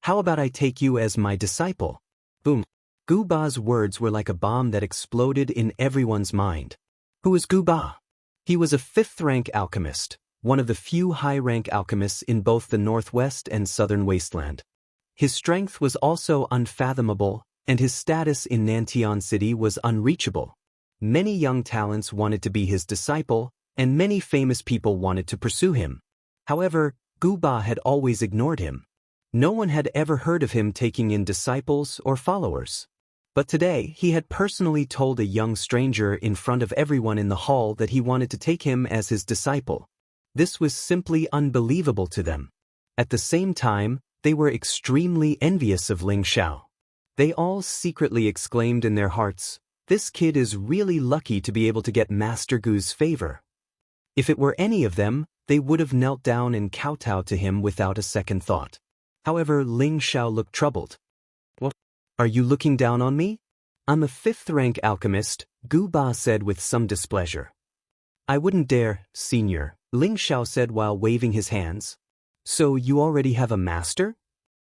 How about I take you as my disciple? Boom. Gu Ba's words were like a bomb that exploded in everyone's mind. Who is Gu Ba? He was a 5th-rank alchemist, one of the few high-rank alchemists in both the Northwest and Southern Wasteland. His strength was also unfathomable, and his status in Nantian City was unreachable. Many young talents wanted to be his disciple, and many famous people wanted to pursue him. However, Gu Ba had always ignored him. No one had ever heard of him taking in disciples or followers. But today, he had personally told a young stranger in front of everyone in the hall that he wanted to take him as his disciple. This was simply unbelievable to them. At the same time, they were extremely envious of Ling Xiao. They all secretly exclaimed in their hearts, "This kid is really lucky to be able to get Master Gu's favor." If it were any of them, they would have knelt down and kowtowed to him without a second thought. However, Ling Xiao looked troubled. "What? Are you looking down on me?" "I'm a 5th-rank alchemist," Gu Ba said with some displeasure. "I wouldn't dare, senior," Ling Xiao said while waving his hands. "So you already have a master?"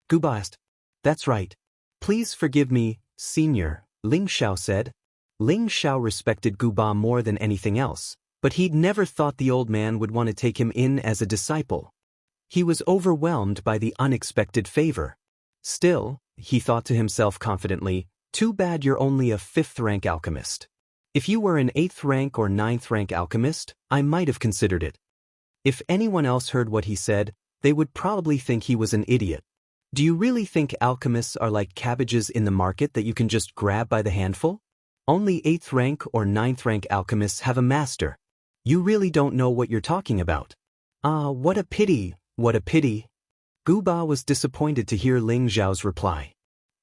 Gu Ba asked. "That's right. Please forgive me, senior," Ling Xiao said. Ling Xiao respected Gu Ba more than anything else, but he'd never thought the old man would want to take him in as a disciple. He was overwhelmed by the unexpected favor. Still, he thought to himself confidently, too bad you're only a 5th-rank alchemist. If you were an 8th-rank or 9th-rank alchemist, I might have considered it. If anyone else heard what he said, they would probably think he was an idiot. Do you really think alchemists are like cabbages in the market that you can just grab by the handful? Only 8th-rank or 9th-rank alchemists have a master. You really don't know what you're talking about. Ah, what a pity, what a pity. Gu Ba was disappointed to hear Ling Xiao's reply.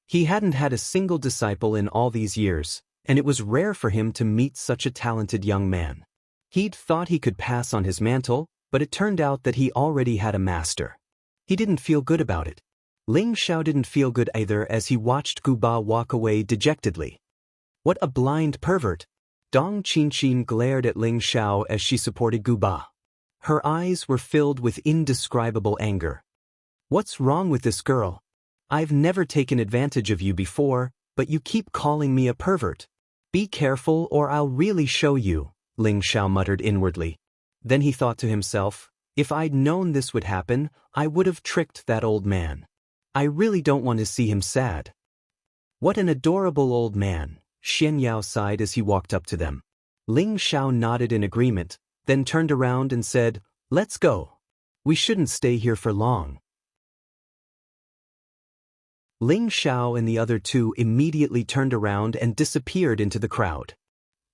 He hadn't had a single disciple in all these years, and it was rare for him to meet such a talented young man. He'd thought he could pass on his mantle, but it turned out that he already had a master. He didn't feel good about it. Ling Xiao didn't feel good either as he watched Gu Ba walk away dejectedly. What a blind pervert! Dong Qinchin glared at Ling Xiao as she supported Gu Ba. Her eyes were filled with indescribable anger. What's wrong with this girl? I've never taken advantage of you before, but you keep calling me a pervert. Be careful or I'll really show you, Ling Xiao muttered inwardly. Then he thought to himself, if I'd known this would happen, I would have tricked that old man. I really don't want to see him sad. What an adorable old man, Xian Yao sighed as he walked up to them. Ling Xiao nodded in agreement, then turned around and said, let's go. We shouldn't stay here for long. Ling Xiao and the other two immediately turned around and disappeared into the crowd.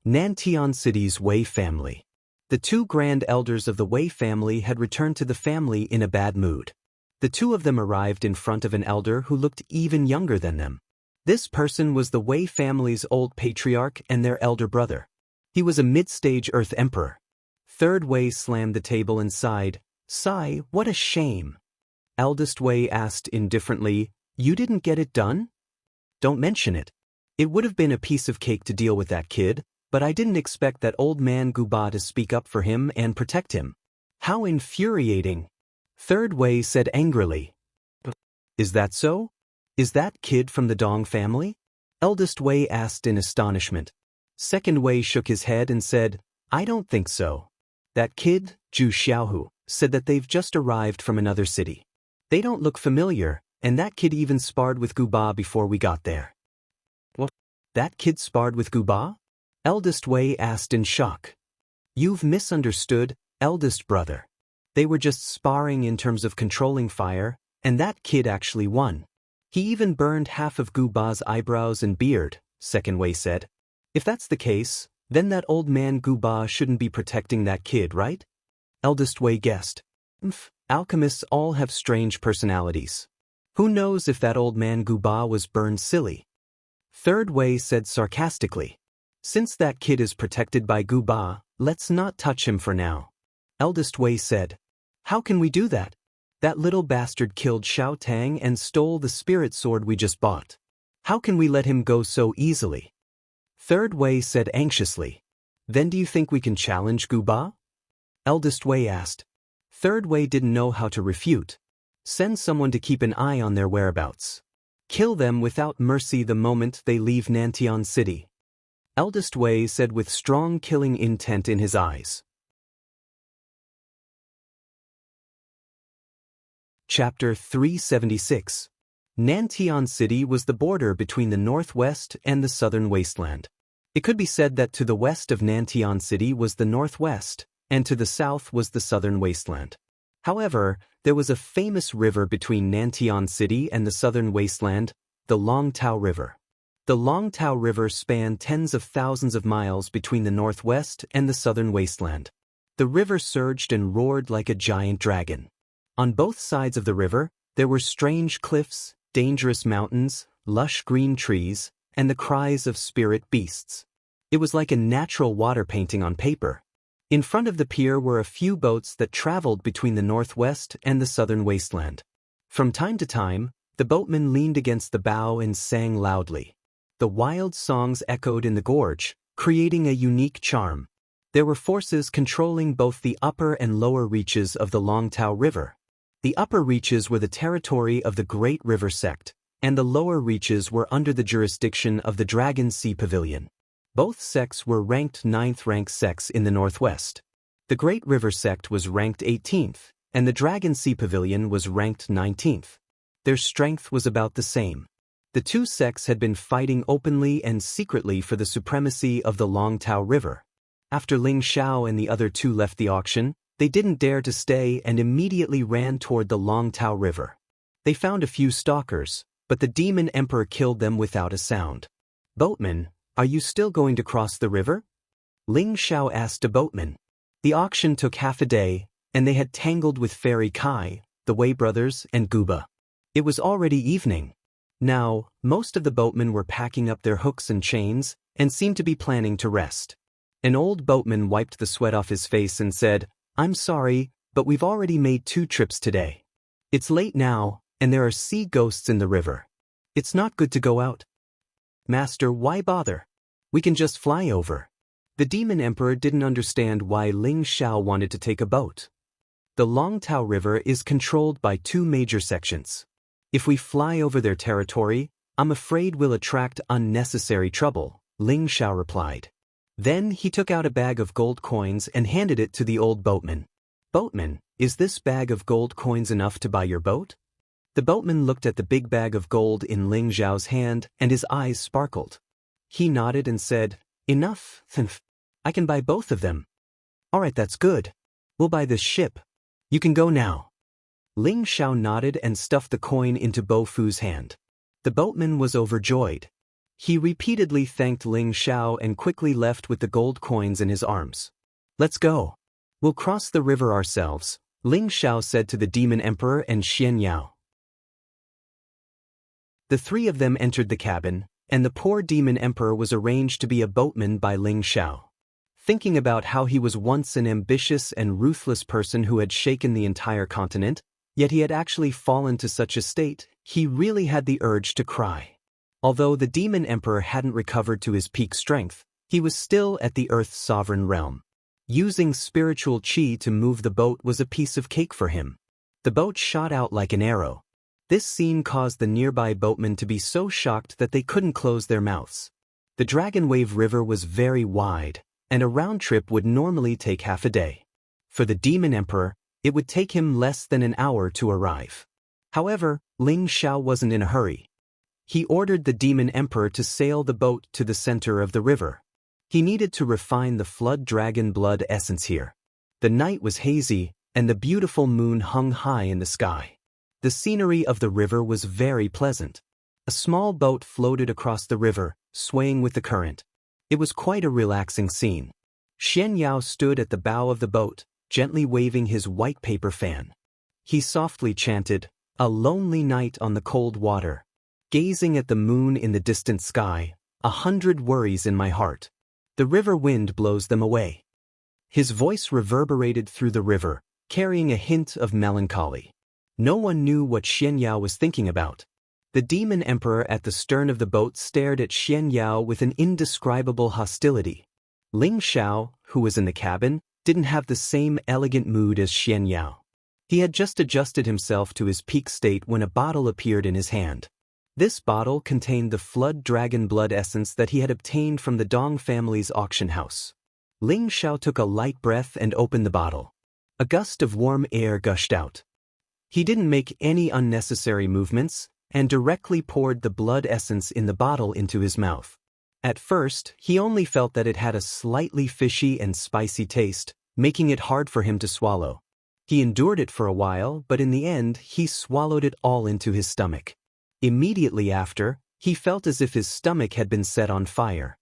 Nantian City's Wei family. The two grand elders of the Wei family had returned to the family in a bad mood. The two of them arrived in front of an elder who looked even younger than them. This person was the Wei family's old patriarch and their elder brother. He was a mid-stage Earth Emperor. Third Wei slammed the table and sighed, "Sigh, what a shame." Eldest Wei asked indifferently, "You didn't get it done?" "Don't mention it. It would have been a piece of cake to deal with that kid, but I didn't expect that old man Gu Ba to speak up for him and protect him. How infuriating." Third Wei said angrily. "Is that so? Is that kid from the Dong family?" Eldest Wei asked in astonishment. Second Wei shook his head and said, "I don't think so. That kid, Zhu Xiaohu, said that they've just arrived from another city. They don't look familiar, and that kid even sparred with Gu Ba before we got there." "What? That kid sparred with Gu Ba?" Eldest Wei asked in shock. "You've misunderstood, eldest brother. They were just sparring in terms of controlling fire, and that kid actually won. He even burned half of Gu Ba's eyebrows and beard," Second Wei said. "If that's the case, then that old man Gu Ba shouldn't be protecting that kid, right?" Eldest Wei guessed. Alchemists all have strange personalities. Who knows if that old man Gu Ba was burned silly?" Third Wei said sarcastically. "Since that kid is protected by Gu Ba, let's not touch him for now." Eldest Wei said, "How can we do that? That little bastard killed Xiao Tang and stole the spirit sword we just bought. How can we let him go so easily?" Third Wei said anxiously. "Then do you think we can challenge Gu Ba?" Eldest Wei asked. Third Wei didn't know how to refute. Send someone to keep an eye on their whereabouts. Kill them without mercy the moment they leave Nantian City. Eldest Wei said with strong killing intent in his eyes. Chapter 376. Nantian City was the border between the northwest and the southern wasteland. It could be said that to the west of Nantian City was the northwest, and to the south was the southern wasteland. However, there was a famous river between Nantian City and the southern wasteland, the Longtao River. The Longtao River spanned tens of thousands of miles between the northwest and the southern wasteland. The river surged and roared like a giant dragon. On both sides of the river, there were strange cliffs, dangerous mountains, lush green trees, and the cries of spirit beasts. It was like a natural water painting on paper. In front of the pier were a few boats that traveled between the northwest and the southern wasteland. From time to time, the boatmen leaned against the bow and sang loudly. The wild songs echoed in the gorge, creating a unique charm. There were forces controlling both the upper and lower reaches of the Longtao River. The upper reaches were the territory of the Great River Sect, and the lower reaches were under the jurisdiction of the Dragon Sea Pavilion. Both sects were ranked 9th rank sects in the northwest. The Great River Sect was ranked 18th, and the Dragon Sea Pavilion was ranked 19th. Their strength was about the same. The two sects had been fighting openly and secretly for the supremacy of the Longtao River. After Ling Xiao and the other two left the auction, they didn't dare to stay and immediately ran toward the Longtao River. They found a few stalkers, but the Demon Emperor killed them without a sound. "Boatman, are you still going to cross the river?" Ling Xiao asked a boatman. The auction took half a day, and they had tangled with Fairy Kai, the Wei brothers, and Guba. It was already evening. Now, most of the boatmen were packing up their hooks and chains, and seemed to be planning to rest. An old boatman wiped the sweat off his face and said, "I'm sorry, but we've already made 2 trips today. It's late now, and there are sea ghosts in the river. It's not good to go out." "Master, why bother? We can just fly over." The Demon Emperor didn't understand why Ling Xiao wanted to take a boat. The Longtao River is controlled by 2 major sections. "If we fly over their territory, I'm afraid we'll attract unnecessary trouble," Ling Xiao replied. Then he took out a bag of gold coins and handed it to the old boatman. "Boatman, is this bag of gold coins enough to buy your boat?" The boatman looked at the big bag of gold in Ling Xiao's hand and his eyes sparkled. He nodded and said, "Enough, I can buy both of them." "All right, that's good. We'll buy this ship. You can go now." Ling Xiao nodded and stuffed the coin into Bo Fu's hand. The boatman was overjoyed. He repeatedly thanked Ling Xiao and quickly left with the gold coins in his arms. "Let's go. We'll cross the river ourselves," Ling Xiao said to the Demon Emperor and Xian Yao. The 3 of them entered the cabin, and the poor Demon Emperor was arranged to be a boatman by Ling Xiao. Thinking about how he was once an ambitious and ruthless person who had shaken the entire continent, yet he had actually fallen to such a state, he really had the urge to cry. Although the Demon Emperor hadn't recovered to his peak strength, he was still at the Earth's sovereign realm. Using spiritual qi to move the boat was a piece of cake for him. The boat shot out like an arrow. This scene caused the nearby boatmen to be so shocked that they couldn't close their mouths. The Dragon Wave River was very wide, and a round trip would normally take half a day. For the Demon Emperor, it would take him less than an hour to arrive. However, Ling Xiao wasn't in a hurry. He ordered the Demon Emperor to sail the boat to the center of the river. He needed to refine the flood dragon blood essence here. The night was hazy, and the beautiful moon hung high in the sky. The scenery of the river was very pleasant. A small boat floated across the river, swaying with the current. It was quite a relaxing scene. Xian Yao stood at the bow of the boat, gently waving his white paper fan. He softly chanted, "A lonely night on the cold water. Gazing at the moon in the distant sky, 100 worries in my heart. The river wind blows them away." His voice reverberated through the river, carrying a hint of melancholy. No one knew what Xian Yao was thinking about. The Demon Emperor at the stern of the boat stared at Xian Yao with an indescribable hostility. Ling Xiao, who was in the cabin, didn't have the same elegant mood as Xian Yao. He had just adjusted himself to his peak state when a bottle appeared in his hand. This bottle contained the flood dragon blood essence that he had obtained from the Dong family's auction house. Ling Xiao took a light breath and opened the bottle. A gust of warm air gushed out. He didn't make any unnecessary movements, and directly poured the blood essence in the bottle into his mouth. At first, he only felt that it had a slightly fishy and spicy taste, making it hard for him to swallow. He endured it for a while, but in the end, he swallowed it all into his stomach. Immediately after, He felt as if his stomach had been set on fire.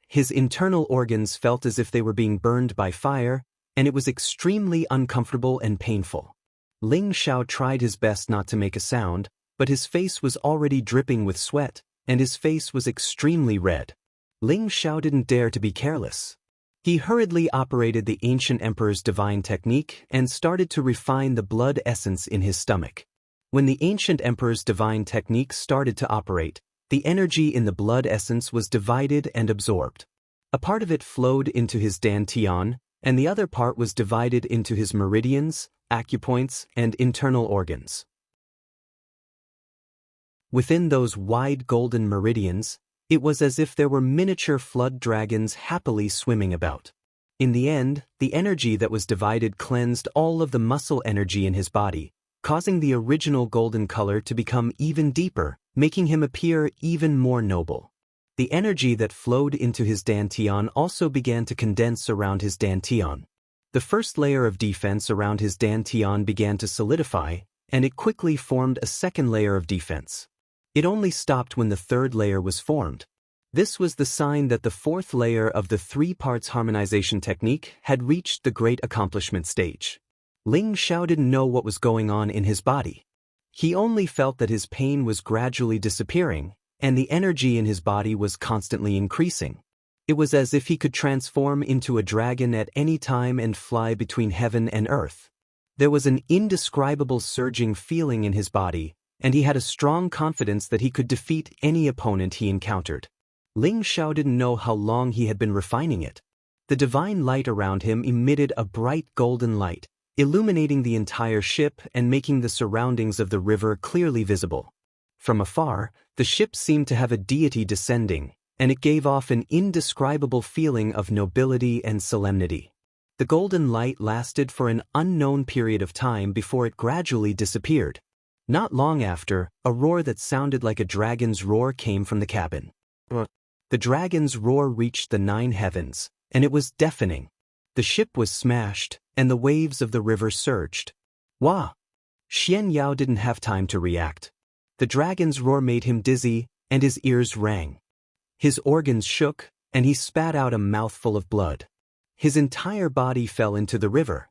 His internal organs felt as if they were being burned by fire, and it was extremely uncomfortable and painful. Ling Xiao tried his best not to make a sound, but his face was already dripping with sweat, and his face was extremely red. Ling Xiao didn't dare to be careless. He hurriedly operated the ancient emperor's divine technique and started to refine the blood essence in his stomach. When the ancient emperor's divine technique started to operate, the energy in the blood essence was divided and absorbed. A part of it flowed into his dantian, and the other part was divided into his meridians, acupoints, and internal organs. Within those wide golden meridians, it was as if there were miniature flood dragons happily swimming about. In the end, the energy that was divided cleansed all of the muscle energy in his body, causing the original golden color to become even deeper, making him appear even more noble. The energy that flowed into his dantian also began to condense around his dantian. The first layer of defense around his dantian began to solidify, and it quickly formed a second layer of defense. It only stopped when the third layer was formed. This was the sign that the fourth layer of the three-parts harmonization technique had reached the great accomplishment stage. Ling Xiao didn't know what was going on in his body. He only felt that his pain was gradually disappearing, and the energy in his body was constantly increasing. It was as if he could transform into a dragon at any time and fly between heaven and earth. There was an indescribable surging feeling in his body, and he had a strong confidence that he could defeat any opponent he encountered. Ling Xiao didn't know how long he had been refining it. The divine light around him emitted a bright golden light, illuminating the entire ship and making the surroundings of the river clearly visible. From afar, the ship seemed to have a deity descending, and it gave off an indescribable feeling of nobility and solemnity. The golden light lasted for an unknown period of time before it gradually disappeared. Not long after, a roar that sounded like a dragon's roar came from the cabin. The dragon's roar reached the 9 heavens, and it was deafening. The ship was smashed, and the waves of the river surged. Wah! Xian Yao didn't have time to react. The dragon's roar made him dizzy, and his ears rang. His organs shook, and he spat out a mouthful of blood. His entire body fell into the river.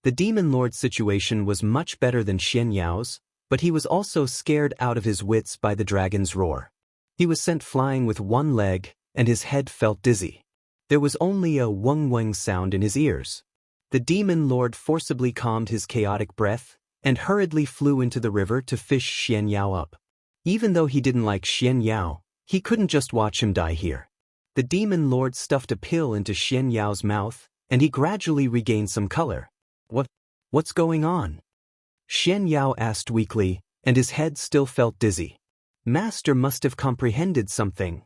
The demon lord's situation was much better than Xian Yao's, but he was also scared out of his wits by the dragon's roar. He was sent flying with one leg, and his head felt dizzy. There was only a wung-wung sound in his ears. The demon lord forcibly calmed his chaotic breath, and hurriedly flew into the river to fish Xian Yao up. Even though he didn't like Xian Yao, he couldn't just watch him die here. The demon lord stuffed a pill into Xian Yao's mouth, and he gradually regained some color. What's going on? Xian Yao asked weakly, and his head still felt dizzy. Master must have comprehended something.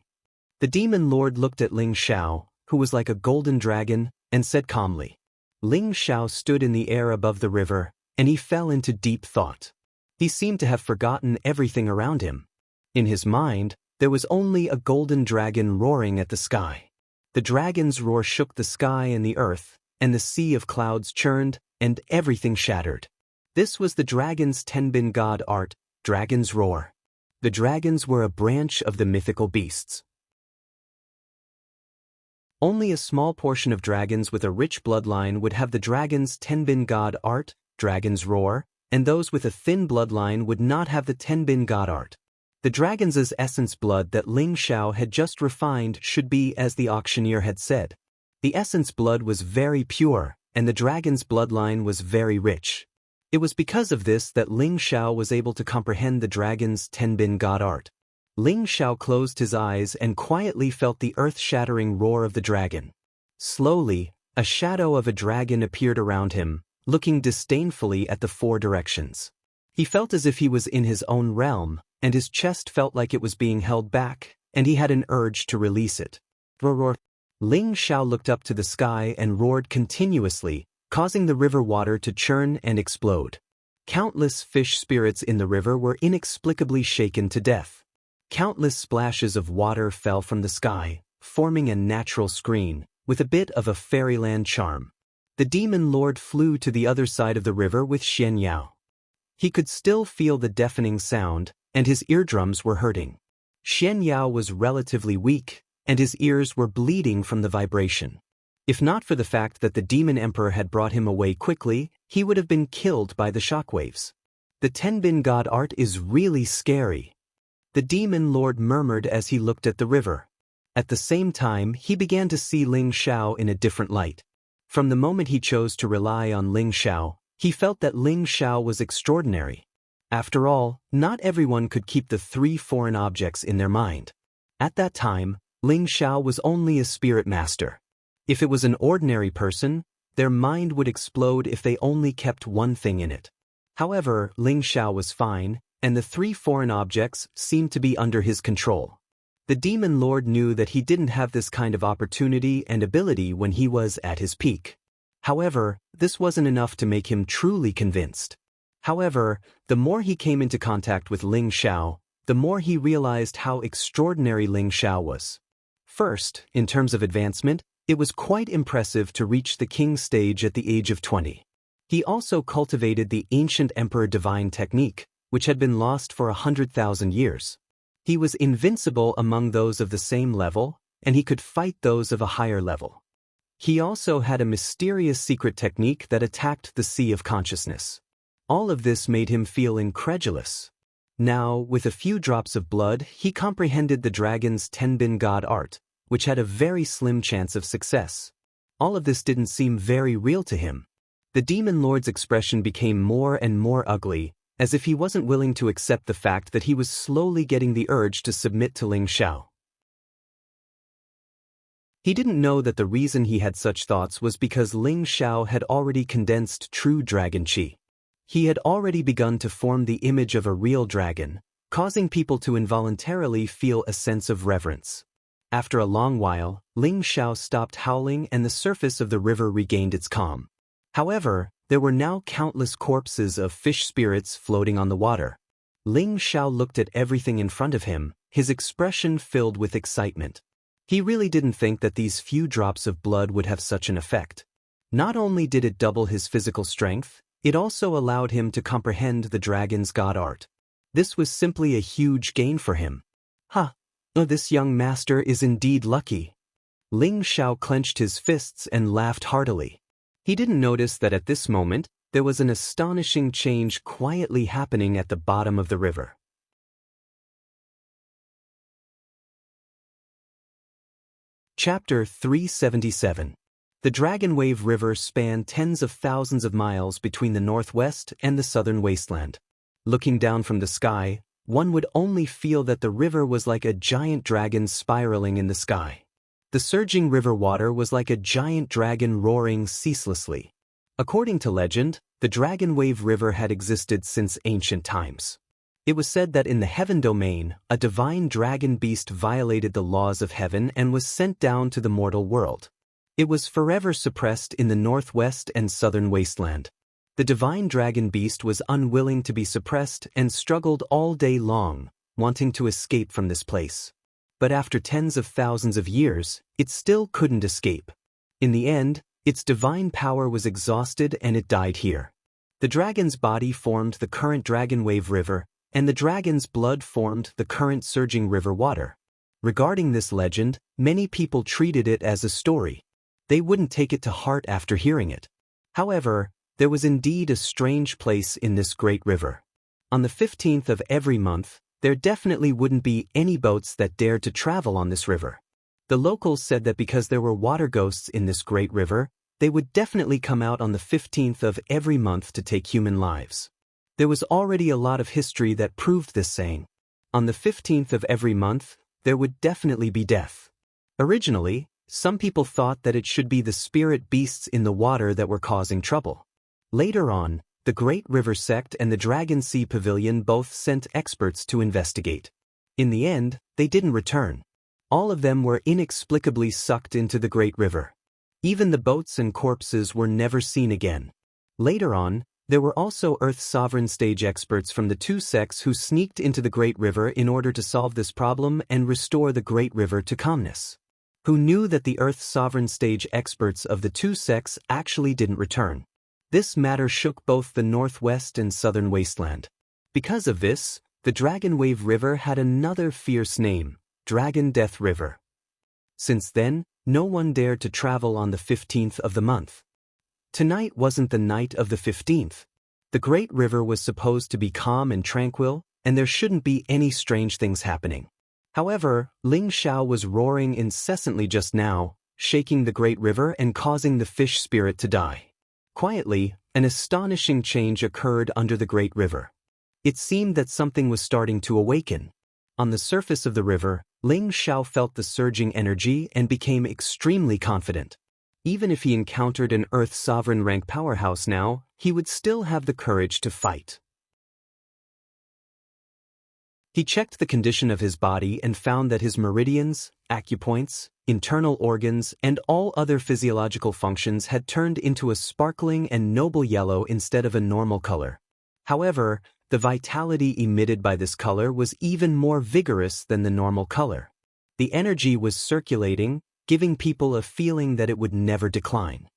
The demon lord looked at Ling Xiao, who was like a golden dragon, and said calmly. Ling Xiao stood in the air above the river, and he fell into deep thought. He seemed to have forgotten everything around him. In his mind, there was only a golden dragon roaring at the sky. The dragon's roar shook the sky and the earth, and the sea of clouds churned, and everything shattered. This was the dragon's Tenbin god art, Dragon's Roar. The dragons were a branch of the mythical beasts. Only a small portion of dragons with a rich bloodline would have the dragon's Tenbin god art, Dragon's Roar, and those with a thin bloodline would not have the Tenbin god art. The dragon's essence blood that Ling Xiao had just refined should be as the auctioneer had said. The essence blood was very pure, and the dragon's bloodline was very rich. It was because of this that Ling Xiao was able to comprehend the dragon's Tenbin god art. Ling Xiao closed his eyes and quietly felt the earth-shattering roar of the dragon. Slowly, a shadow of a dragon appeared around him, looking disdainfully at the 4 directions. He felt as if he was in his own realm, and his chest felt like it was being held back, and he had an urge to release it. Roar! Ling Xiao looked up to the sky and roared continuously, causing the river water to churn and explode. Countless fish spirits in the river were inexplicably shaken to death. Countless splashes of water fell from the sky, forming a natural screen, with a bit of a fairyland charm. The demon lord flew to the other side of the river with Xian Yao. He could still feel the deafening sound, and his eardrums were hurting. Xian Yao was relatively weak, and his ears were bleeding from the vibration. If not for the fact that the demon emperor had brought him away quickly, he would have been killed by the shockwaves. The Tenbin god art is really scary. The demon lord murmured as he looked at the river. At the same time, he began to see Ling Xiao in a different light. From the moment he chose to rely on Ling Xiao, he felt that Ling Xiao was extraordinary. After all, not everyone could keep the 3 foreign objects in their mind. At that time, Ling Xiao was only a spirit master. If it was an ordinary person, their mind would explode if they only kept one thing in it. However, Ling Xiao was fine, and the 3 foreign objects seemed to be under his control. The demon lord knew that he didn't have this kind of opportunity and ability when he was at his peak. However, this wasn't enough to make him truly convinced. However, the more he came into contact with Ling Xiao, the more he realized how extraordinary Ling Xiao was. First, in terms of advancement, it was quite impressive to reach the king stage at the age of 20. He also cultivated the ancient emperor divine technique, which had been lost for 100,000 years. He was invincible among those of the same level, and he could fight those of a higher level. He also had a mysterious secret technique that attacked the sea of consciousness. All of this made him feel incredulous. Now, with a few drops of blood, he comprehended the dragon's Tenbin god art, which had a very slim chance of success. All of this didn't seem very real to him. The demon lord's expression became more and more ugly, as if he wasn't willing to accept the fact that he was slowly getting the urge to submit to Ling Xiao. He didn't know that the reason he had such thoughts was because Ling Xiao had already condensed true dragon qi. He had already begun to form the image of a real dragon, causing people to involuntarily feel a sense of reverence. After a long while, Ling Xiao stopped howling and the surface of the river regained its calm. However, there were now countless corpses of fish spirits floating on the water. Ling Xiao looked at everything in front of him, his expression filled with excitement. He really didn't think that these few drops of blood would have such an effect. Not only did it double his physical strength, it also allowed him to comprehend the dragon's god art. This was simply a huge gain for him. Oh, this young master is indeed lucky. Ling Xiao clenched his fists and laughed heartily. He didn't notice that at this moment, there was an astonishing change quietly happening at the bottom of the river. Chapter 377. The Dragon Wave River spanned tens of thousands of miles between the northwest and the southern wasteland. Looking down from the sky, one would only feel that the river was like a giant dragon spiraling in the sky. The surging river water was like a giant dragon roaring ceaselessly. According to legend, the Dragon Wave River had existed since ancient times. It was said that in the heaven domain, a divine dragon beast violated the laws of heaven and was sent down to the mortal world. It was forever suppressed in the northwest and southern wasteland. The divine dragon beast was unwilling to be suppressed and struggled all day long, wanting to escape from this place. But after tens of thousands of years, it still couldn't escape. In the end, its divine power was exhausted and it died here. The dragon's body formed the current Dragon Wave River, and the dragon's blood formed the current surging river water. Regarding this legend, many people treated it as a story. They wouldn't take it to heart after hearing it. However, there was indeed a strange place in this great river. On the 15th of every month, there definitely wouldn't be any boats that dared to travel on this river. The locals said that because there were water ghosts in this great river, they would definitely come out on the 15th of every month to take human lives. There was already a lot of history that proved this saying. On the 15th of every month, there would definitely be death. Originally, some people thought that it should be the spirit beasts in the water that were causing trouble. Later on, the Great River Sect and the Dragon Sea Pavilion both sent experts to investigate. In the end, they didn't return. All of them were inexplicably sucked into the Great River. Even the boats and corpses were never seen again. Later on, there were also Earth Sovereign Stage experts from the two sects who sneaked into the Great River in order to solve this problem and restore the Great River to calmness. Who knew that the Earth Sovereign Stage experts of the two sects actually didn't return. This matter shook both the northwest and southern wasteland. Because of this, The Dragon Wave River had another fierce name, Dragon Death River. Since then, no one dared to travel on the 15th of the month. Tonight wasn't the night of the 15th. The great river was supposed to be calm and tranquil, and there shouldn't be any strange things happening. However, Ling Xiao was roaring incessantly just now, shaking the great river and causing the fish spirit to die. Quietly, an astonishing change occurred under the great river. It seemed that something was starting to awaken. On the surface of the river, Ling Xiao felt the surging energy and became extremely confident. Even if he encountered an Earth Sovereign rank powerhouse now, he would still have the courage to fight. He checked the condition of his body and found that his meridians, acupoints, internal organs, and all other physiological functions had turned into a sparkling and noble yellow instead of a normal color. However, the vitality emitted by this color was even more vigorous than the normal color. The energy was circulating, giving people a feeling that it would never decline.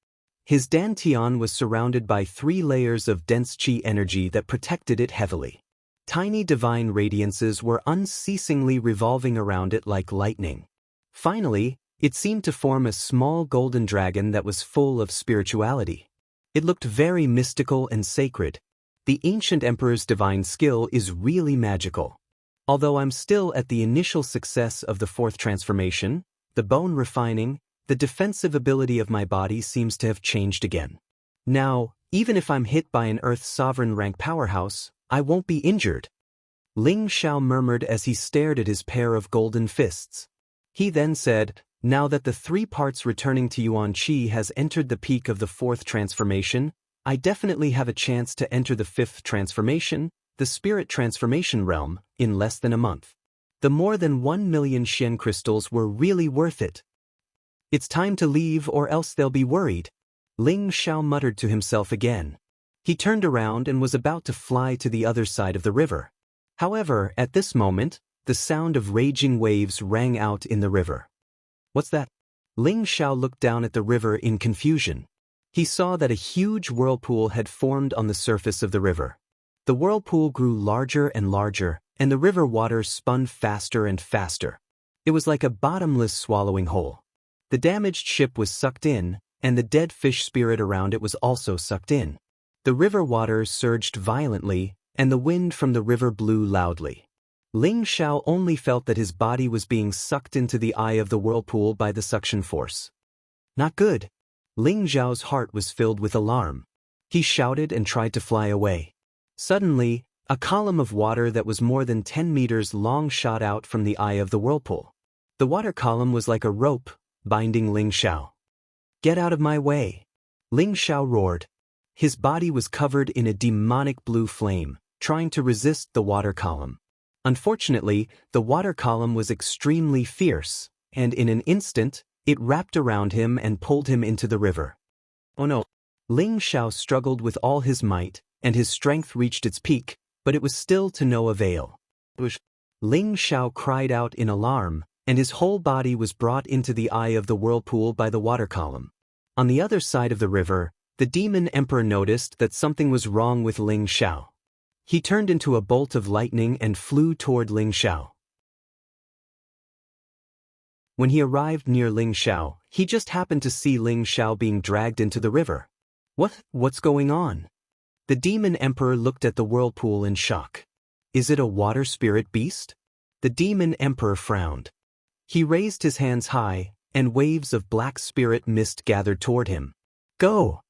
His dantian was surrounded by 3 layers of dense qi energy that protected it heavily. Tiny divine radiances were unceasingly revolving around it like lightning. Finally, it seemed to form a small golden dragon that was full of spirituality. It looked very mystical and sacred. The ancient emperor's divine skill is really magical. Although I'm still at the initial success of the 4th transformation, the bone refining, the defensive ability of my body seems to have changed again. Now, even if I'm hit by an Earth Sovereign rank powerhouse, I won't be injured. Ling Xiao murmured as he stared at his pair of golden fists. He then said, now that the 3 parts returning to Yuan Qi has entered the peak of the 4th transformation, I definitely have a chance to enter the 5th transformation, the spirit transformation realm, in less than a month. The more than 1 million Xian crystals were really worth it. It's time to leave or else they'll be worried. Ling Xiao muttered to himself again. He turned around and was about to fly to the other side of the river. However, at this moment, the sound of raging waves rang out in the river. What's that? Ling Xiao looked down at the river in confusion. He saw that a huge whirlpool had formed on the surface of the river. The whirlpool grew larger and larger, and the river water spun faster and faster. It was like a bottomless swallowing hole. The damaged ship was sucked in, and the dead fish spirit around it was also sucked in. The river water surged violently, and the wind from the river blew loudly. Ling Xiao only felt that his body was being sucked into the eye of the whirlpool by the suction force. Not good. Ling Xiao's heart was filled with alarm. He shouted and tried to fly away. Suddenly, a column of water that was more than 10 meters long shot out from the eye of the whirlpool. The water column was like a rope, binding Ling Xiao. Get out of my way! Ling Xiao roared. His body was covered in a demonic blue flame, trying to resist the water column. Unfortunately, the water column was extremely fierce, and in an instant, it wrapped around him and pulled him into the river. Oh no! Ling Xiao struggled with all his might, and his strength reached its peak, but it was still to no avail. Ling Xiao cried out in alarm, and his whole body was brought into the eye of the whirlpool by the water column. On the other side of the river, the demon emperor noticed that something was wrong with Ling Xiao. He turned into a bolt of lightning and flew toward Ling Xiao. When he arrived near Ling Xiao, he just happened to see Ling Xiao being dragged into the river. What's going on? The demon emperor looked at the whirlpool in shock. Is it a water spirit beast? The demon emperor frowned. He raised his hands high, and waves of black spirit mist gathered toward him. Go!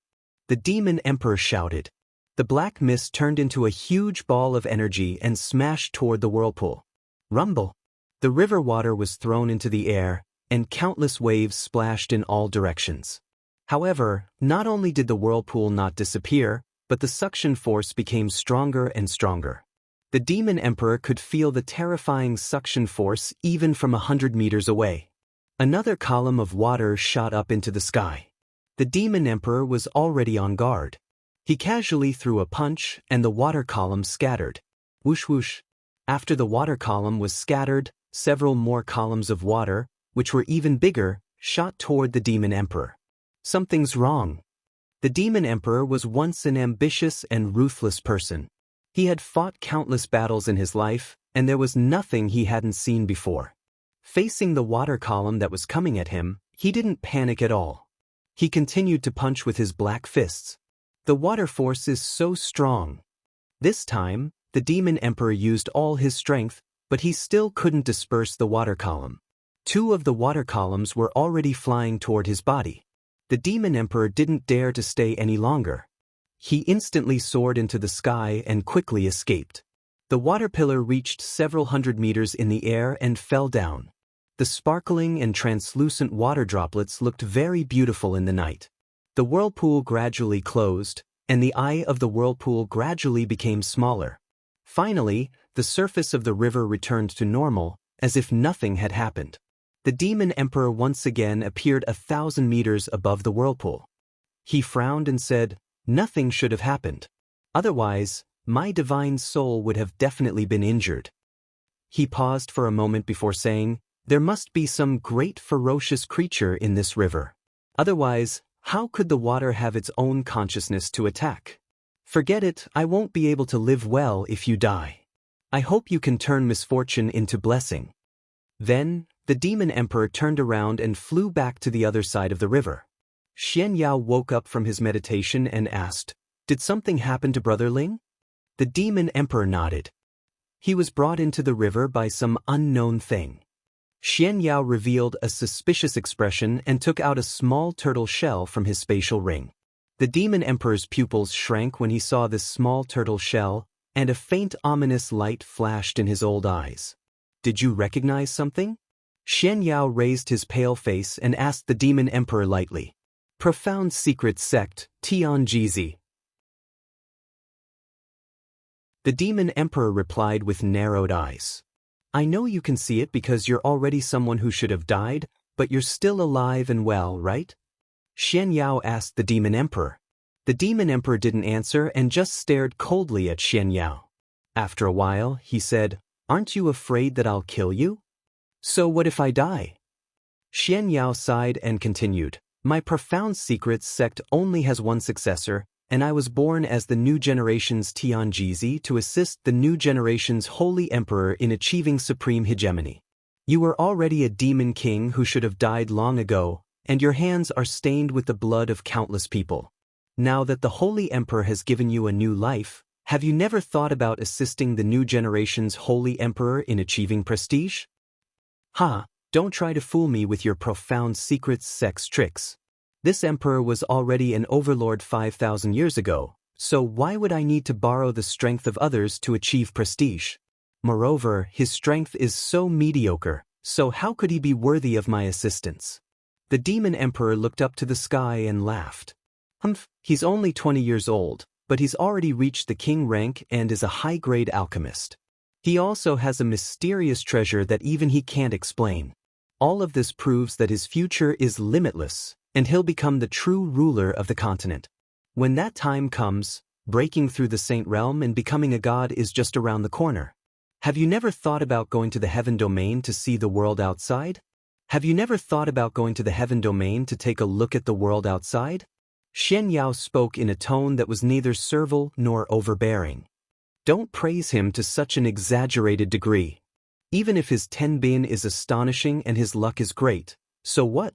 The demon emperor shouted. The black mist turned into a huge ball of energy and smashed toward the whirlpool. Rumble! The river water was thrown into the air, and countless waves splashed in all directions. However, not only did the whirlpool not disappear, but the suction force became stronger and stronger. The demon emperor could feel the terrifying suction force even from 100 meters away. Another column of water shot up into the sky. The demon emperor was already on guard. He casually threw a punch, and the water column scattered. Whoosh whoosh. After the water column was scattered, several more columns of water, which were even bigger, shot toward the demon emperor. Something's wrong. The demon emperor was once an ambitious and ruthless person. He had fought countless battles in his life, and there was nothing he hadn't seen before. Facing the water column that was coming at him, he didn't panic at all. He continued to punch with his black fists. The water force is so strong. This time, the Demon Emperor used all his strength, but he still couldn't disperse the water column. Two of the water columns were already flying toward his body. The Demon Emperor didn't dare to stay any longer. He instantly soared into the sky and quickly escaped. The water pillar reached several hundred meters in the air and fell down. The sparkling and translucent water droplets looked very beautiful in the night. The whirlpool gradually closed, and the eye of the whirlpool gradually became smaller. Finally, the surface of the river returned to normal, as if nothing had happened. The Demon Emperor once again appeared 1,000 meters above the whirlpool. He frowned and said, "Nothing should have happened. Otherwise, my divine soul would have definitely been injured." He paused for a moment before saying, "There must be some great ferocious creature in this river. Otherwise, how could the water have its own consciousness to attack? Forget it, I won't be able to live well if you die. I hope you can turn misfortune into blessing." Then, the Demon Emperor turned around and flew back to the other side of the river. Xian Yao woke up from his meditation and asked, "Did something happen to Brother Ling?" The Demon Emperor nodded. He was brought into the river by some unknown thing. Xian Yao revealed a suspicious expression and took out a small turtle shell from his spatial ring. The Demon Emperor's pupils shrank when he saw this small turtle shell, and a faint ominous light flashed in his old eyes. "Did you recognize something?" Xian Yao raised his pale face and asked the Demon Emperor lightly. "Profound secret sect, Tianjizi." The Demon Emperor replied with narrowed eyes. "I know you can see it because you're already someone who should have died, but you're still alive and well, right?" Xian Yao asked the Demon Emperor. The Demon Emperor didn't answer and just stared coldly at Xian Yao. After a while, he said, "Aren't you afraid that I'll kill you? So what if I die?" Xian Yao sighed and continued, "My profound secret sect only has one successor, and I was born as the new generation's Tianjizi to assist the new generation's holy emperor in achieving supreme hegemony. You were already a demon king who should have died long ago, and your hands are stained with the blood of countless people. Now that the holy emperor has given you a new life, have you never thought about assisting the new generation's holy emperor in achieving prestige? Ha, don't try to fool me with your profound secret sex tricks. This emperor was already an overlord 5,000 years ago, so why would I need to borrow the strength of others to achieve prestige? Moreover, his strength is so mediocre, so how could he be worthy of my assistance?" The Demon Emperor looked up to the sky and laughed. He's only 20 years old, but he's already reached the king rank and is a high-grade alchemist. He also has a mysterious treasure that even he can't explain. All of this proves that his future is limitless, and he'll become the true ruler of the continent. When that time comes, breaking through the Saint Realm and becoming a god is just around the corner. Have you never thought about going to the Heaven Domain to see the world outside? Have you never thought about going to the Heaven Domain to take a look at the world outside? Xian Yao spoke in a tone that was neither servile nor overbearing. Don't praise him to such an exaggerated degree. Even if his tenbin is astonishing and his luck is great, so what?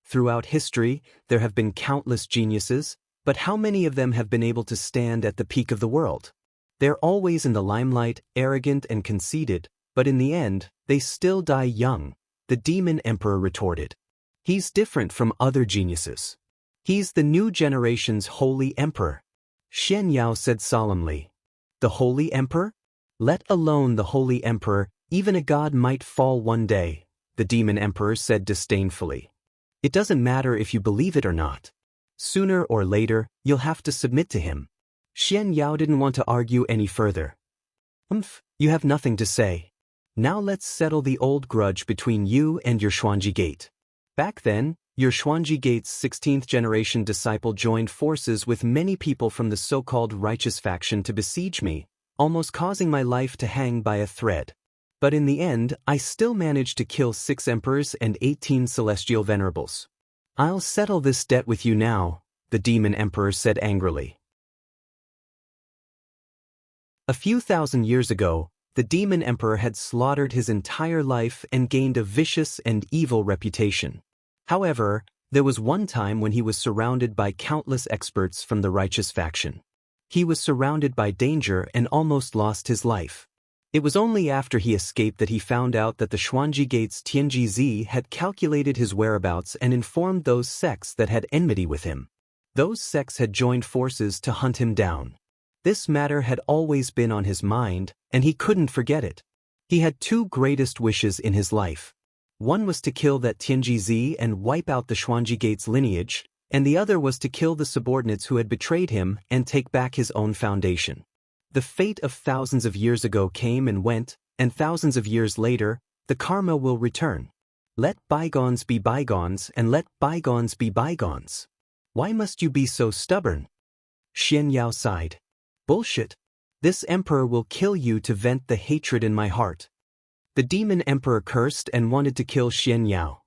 Throughout history, there have been countless geniuses, but how many of them have been able to stand at the peak of the world? They're always in the limelight, arrogant and conceited, but in the end, they still die young, the Demon Emperor retorted. He's different from other geniuses. He's the new generation's holy emperor. Xian Yao said solemnly. The holy emperor? Let alone the holy emperor, even a god might fall one day, the Demon Emperor said disdainfully. It doesn't matter if you believe it or not. Sooner or later, you'll have to submit to him. Xian Yao didn't want to argue any further. You have nothing to say. Now let's settle the old grudge between you and your Xuanji Gate. Back then, your Xuanji Gate's 16th generation disciple joined forces with many people from the so-called righteous faction to besiege me, almost causing my life to hang by a thread. But in the end, I still managed to kill 6 emperors and 18 celestial venerables. I'll settle this debt with you now, the Demon Emperor said angrily. A few thousand years ago, the demon emperor had slaughtered his entire life and gained a vicious and evil reputation. However, there was one time when he was surrounded by countless experts from the righteous faction. He was surrounded by danger and almost lost his life. It was only after he escaped that he found out that the Xuanji Gate's Tianjizi had calculated his whereabouts and informed those sects that had enmity with him. Those sects had joined forces to hunt him down. This matter had always been on his mind, and he couldn't forget it. He had two greatest wishes in his life. One was to kill that Tianjizi and wipe out the Xuanji Gate's lineage, and the other was to kill the subordinates who had betrayed him and take back his own foundation. The fate of thousands of years ago came and went, and thousands of years later, the karma will return. Let bygones be bygones and let bygones be bygones. Why must you be so stubborn? Xian Yao sighed. Bullshit. This emperor will kill you to vent the hatred in my heart. The demon emperor cursed and wanted to kill Xian Yao.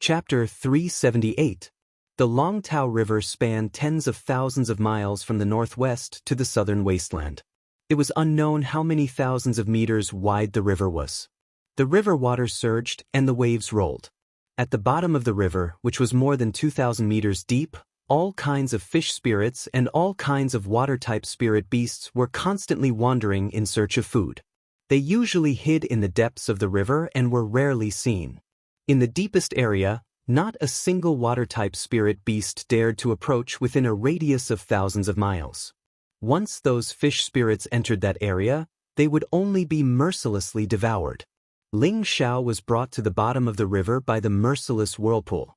Chapter 378. The Longtao River spanned tens of thousands of miles from the northwest to the southern wasteland. It was unknown how many thousands of meters wide the river was. The river water surged and the waves rolled. At the bottom of the river, which was more than 2,000 meters deep, all kinds of fish spirits and all kinds of water-type spirit beasts were constantly wandering in search of food. They usually hid in the depths of the river and were rarely seen. In the deepest area, not a single water-type spirit beast dared to approach within a radius of thousands of miles. Once those fish spirits entered that area, they would only be mercilessly devoured. Ling Xiao was brought to the bottom of the river by the merciless whirlpool.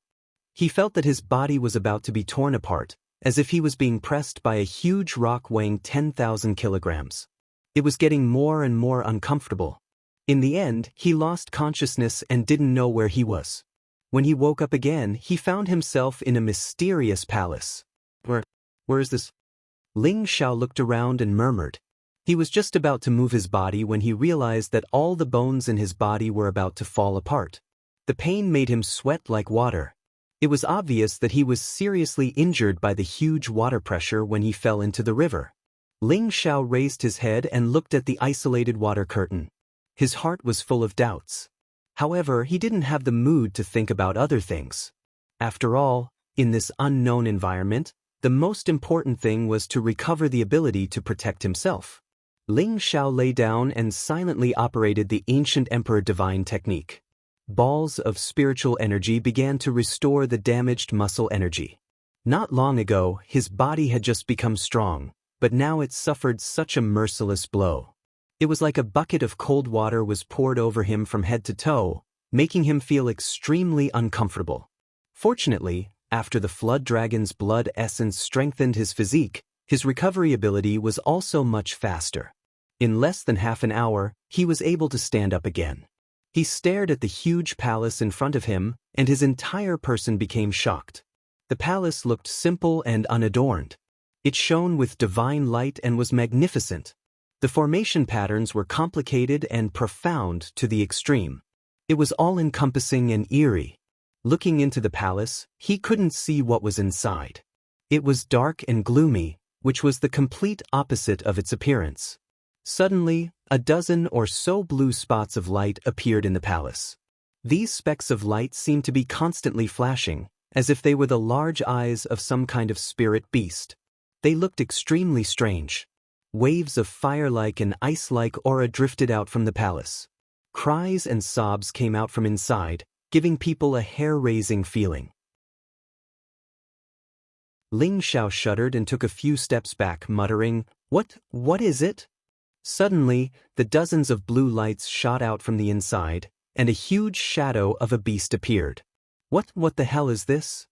He felt that his body was about to be torn apart, as if he was being pressed by a huge rock weighing 10,000 kilograms. It was getting more and more uncomfortable. In the end, he lost consciousness and didn't know where he was. When he woke up again, he found himself in a mysterious palace. Where is this? Ling Xiao looked around and murmured. He was just about to move his body when he realized that all the bones in his body were about to fall apart. The pain made him sweat like water. It was obvious that he was seriously injured by the huge water pressure when he fell into the river. Ling Xiao raised his head and looked at the isolated water curtain. His heart was full of doubts. However, he didn't have the mood to think about other things. After all, in this unknown environment, the most important thing was to recover the ability to protect himself. Ling Xiao lay down and silently operated the ancient Emperor Divine technique. Balls of spiritual energy began to restore the damaged muscle energy. Not long ago, his body had just become strong, but now it suffered such a merciless blow. It was like a bucket of cold water was poured over him from head to toe, making him feel extremely uncomfortable. Fortunately, after the flood dragon's blood essence strengthened his physique, his recovery ability was also much faster. In less than half an hour, he was able to stand up again. He stared at the huge palace in front of him, and his entire person became shocked. The palace looked simple and unadorned. It shone with divine light and was magnificent. The formation patterns were complicated and profound to the extreme. It was all-encompassing and eerie. Looking into the palace, he couldn't see what was inside. It was dark and gloomy, which was the complete opposite of its appearance. Suddenly, a dozen or so blue spots of light appeared in the palace. These specks of light seemed to be constantly flashing, as if they were the large eyes of some kind of spirit beast. They looked extremely strange. Waves of fire-like and ice-like aura drifted out from the palace. Cries and sobs came out from inside, giving people a hair-raising feeling. Ling Xiao shuddered and took a few steps back, muttering, What is it? Suddenly, the dozens of blue lights shot out from the inside, and a huge shadow of a beast appeared. What the hell is this?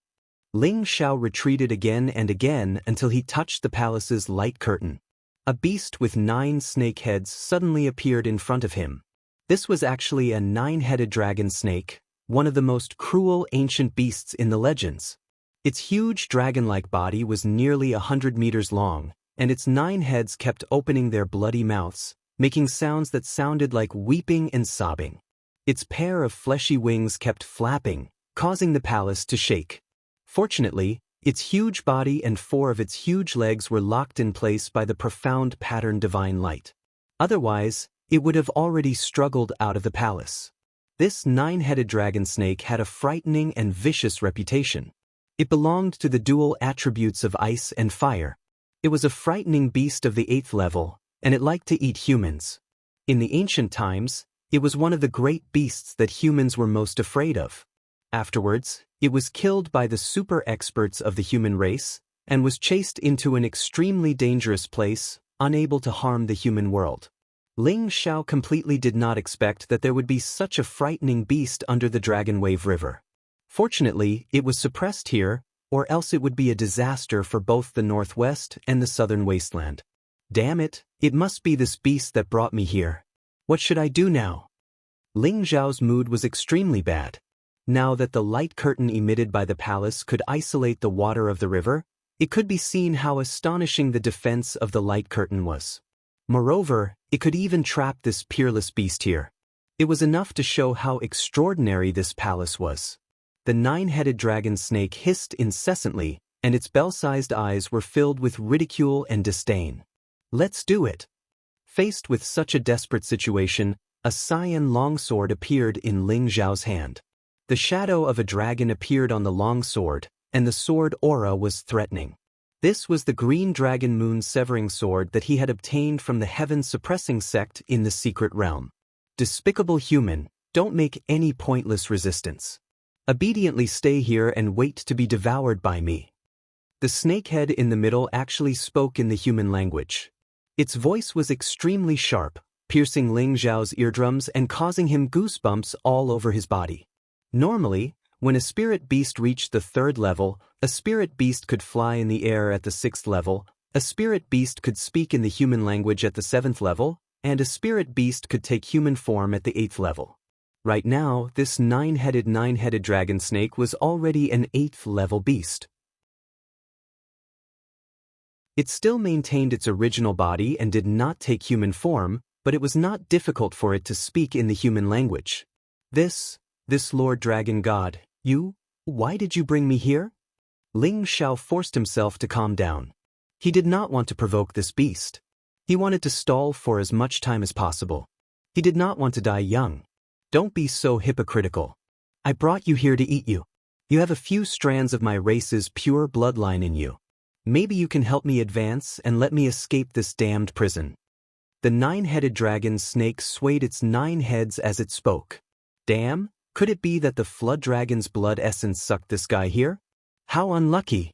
Ling Xiao retreated again and again until he touched the palace's light curtain. A beast with 9 snake heads suddenly appeared in front of him. This was actually a 9-headed dragon snake, one of the most cruel ancient beasts in the legends. Its huge dragon-like body was nearly 100 meters long, and its 9 heads kept opening their bloody mouths, making sounds that sounded like weeping and sobbing. Its pair of fleshy wings kept flapping, causing the palace to shake. Fortunately, Its huge body and 4 of its huge legs were locked in place by the profound pattern divine light. Otherwise, it would have already struggled out of the palace. This 9-headed dragon snake had a frightening and vicious reputation. It belonged to the dual attributes of ice and fire. It was a frightening beast of the 8th level, and it liked to eat humans. In the ancient times, it was one of the great beasts that humans were most afraid of. Afterwards, it was killed by the super experts of the human race, and was chased into an extremely dangerous place, unable to harm the human world. Ling Xiao completely did not expect that there would be such a frightening beast under the Dragon Wave River. Fortunately, it was suppressed here, or else it would be a disaster for both the northwest and the southern wasteland. Damn it, it must be this beast that brought me here. What should I do now? Ling Xiao's mood was extremely bad. Now that the light curtain emitted by the palace could isolate the water of the river, it could be seen how astonishing the defense of the light curtain was. Moreover, it could even trap this peerless beast here. It was enough to show how extraordinary this palace was. The 9-headed dragon snake hissed incessantly, and its bell-sized eyes were filled with ridicule and disdain. Let's do it. Faced with such a desperate situation, a cyan longsword appeared in Ling Xiao's hand. The shadow of a dragon appeared on the longsword, and the sword aura was threatening. This was the green dragon moon severing sword that he had obtained from the heaven-suppressing sect in the secret realm. Despicable human, don't make any pointless resistance. Obediently stay here and wait to be devoured by me. The snakehead in the middle actually spoke in the human language. Its voice was extremely sharp, piercing Ling Xiao's eardrums and causing him goosebumps all over his body. Normally, when a spirit beast reached the 3rd level, a spirit beast could fly in the air at the 6th level, a spirit beast could speak in the human language at the 7th level, and a spirit beast could take human form at the 8th level. Right now, this 9-headed dragon snake was already an 8th level beast. It still maintained its original body and did not take human form, but it was not difficult for it to speak in the human language. This Lord Dragon God, why did you bring me here? Ling Xiao forced himself to calm down. He did not want to provoke this beast. He wanted to stall for as much time as possible. He did not want to die young. Don't be so hypocritical. I brought you here to eat you. You have a few strands of my race's pure bloodline in you. Maybe you can help me advance and let me escape this damned prison. The 9-headed dragon snake swayed its 9 heads as it spoke. Damn, could it be that the flood dragon's blood essence sucked this guy here? How unlucky!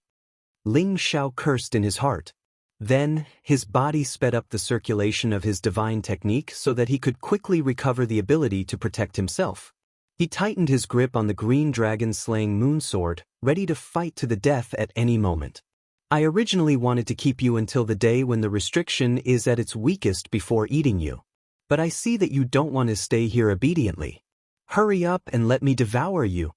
Ling Xiao cursed in his heart. Then, his body sped up the circulation of his divine technique so that he could quickly recover the ability to protect himself. He tightened his grip on the green dragon-slaying moonsword, ready to fight to the death at any moment. I originally wanted to keep you until the day when the restriction is at its weakest before eating you. But I see that you don't want to stay here obediently. Hurry up and let me devour you.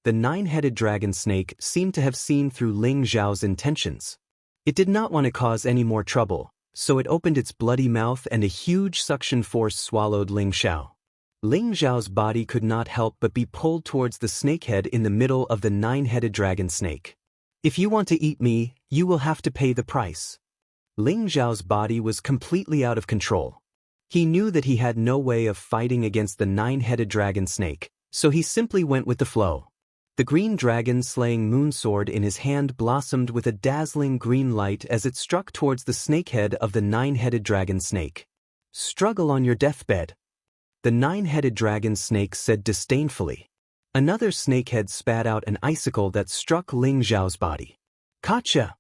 The 9-headed dragon snake seemed to have seen through Ling Xiao's intentions. It did not want to cause any more trouble, so it opened its bloody mouth and a huge suction force swallowed Ling Xiao. Ling Xiao's body could not help but be pulled towards the snakehead in the middle of the 9-headed dragon snake. If you want to eat me, you will have to pay the price. Ling Xiao's body was completely out of control. He knew that he had no way of fighting against the 9-headed dragon snake, so he simply went with the flow. The green dragon-slaying moonsword in his hand blossomed with a dazzling green light as it struck towards the snakehead of the 9-headed dragon snake. Struggle on your deathbed. The 9-headed dragon snake said disdainfully. Another snakehead spat out an icicle that struck Ling Xiao's body. Gotcha!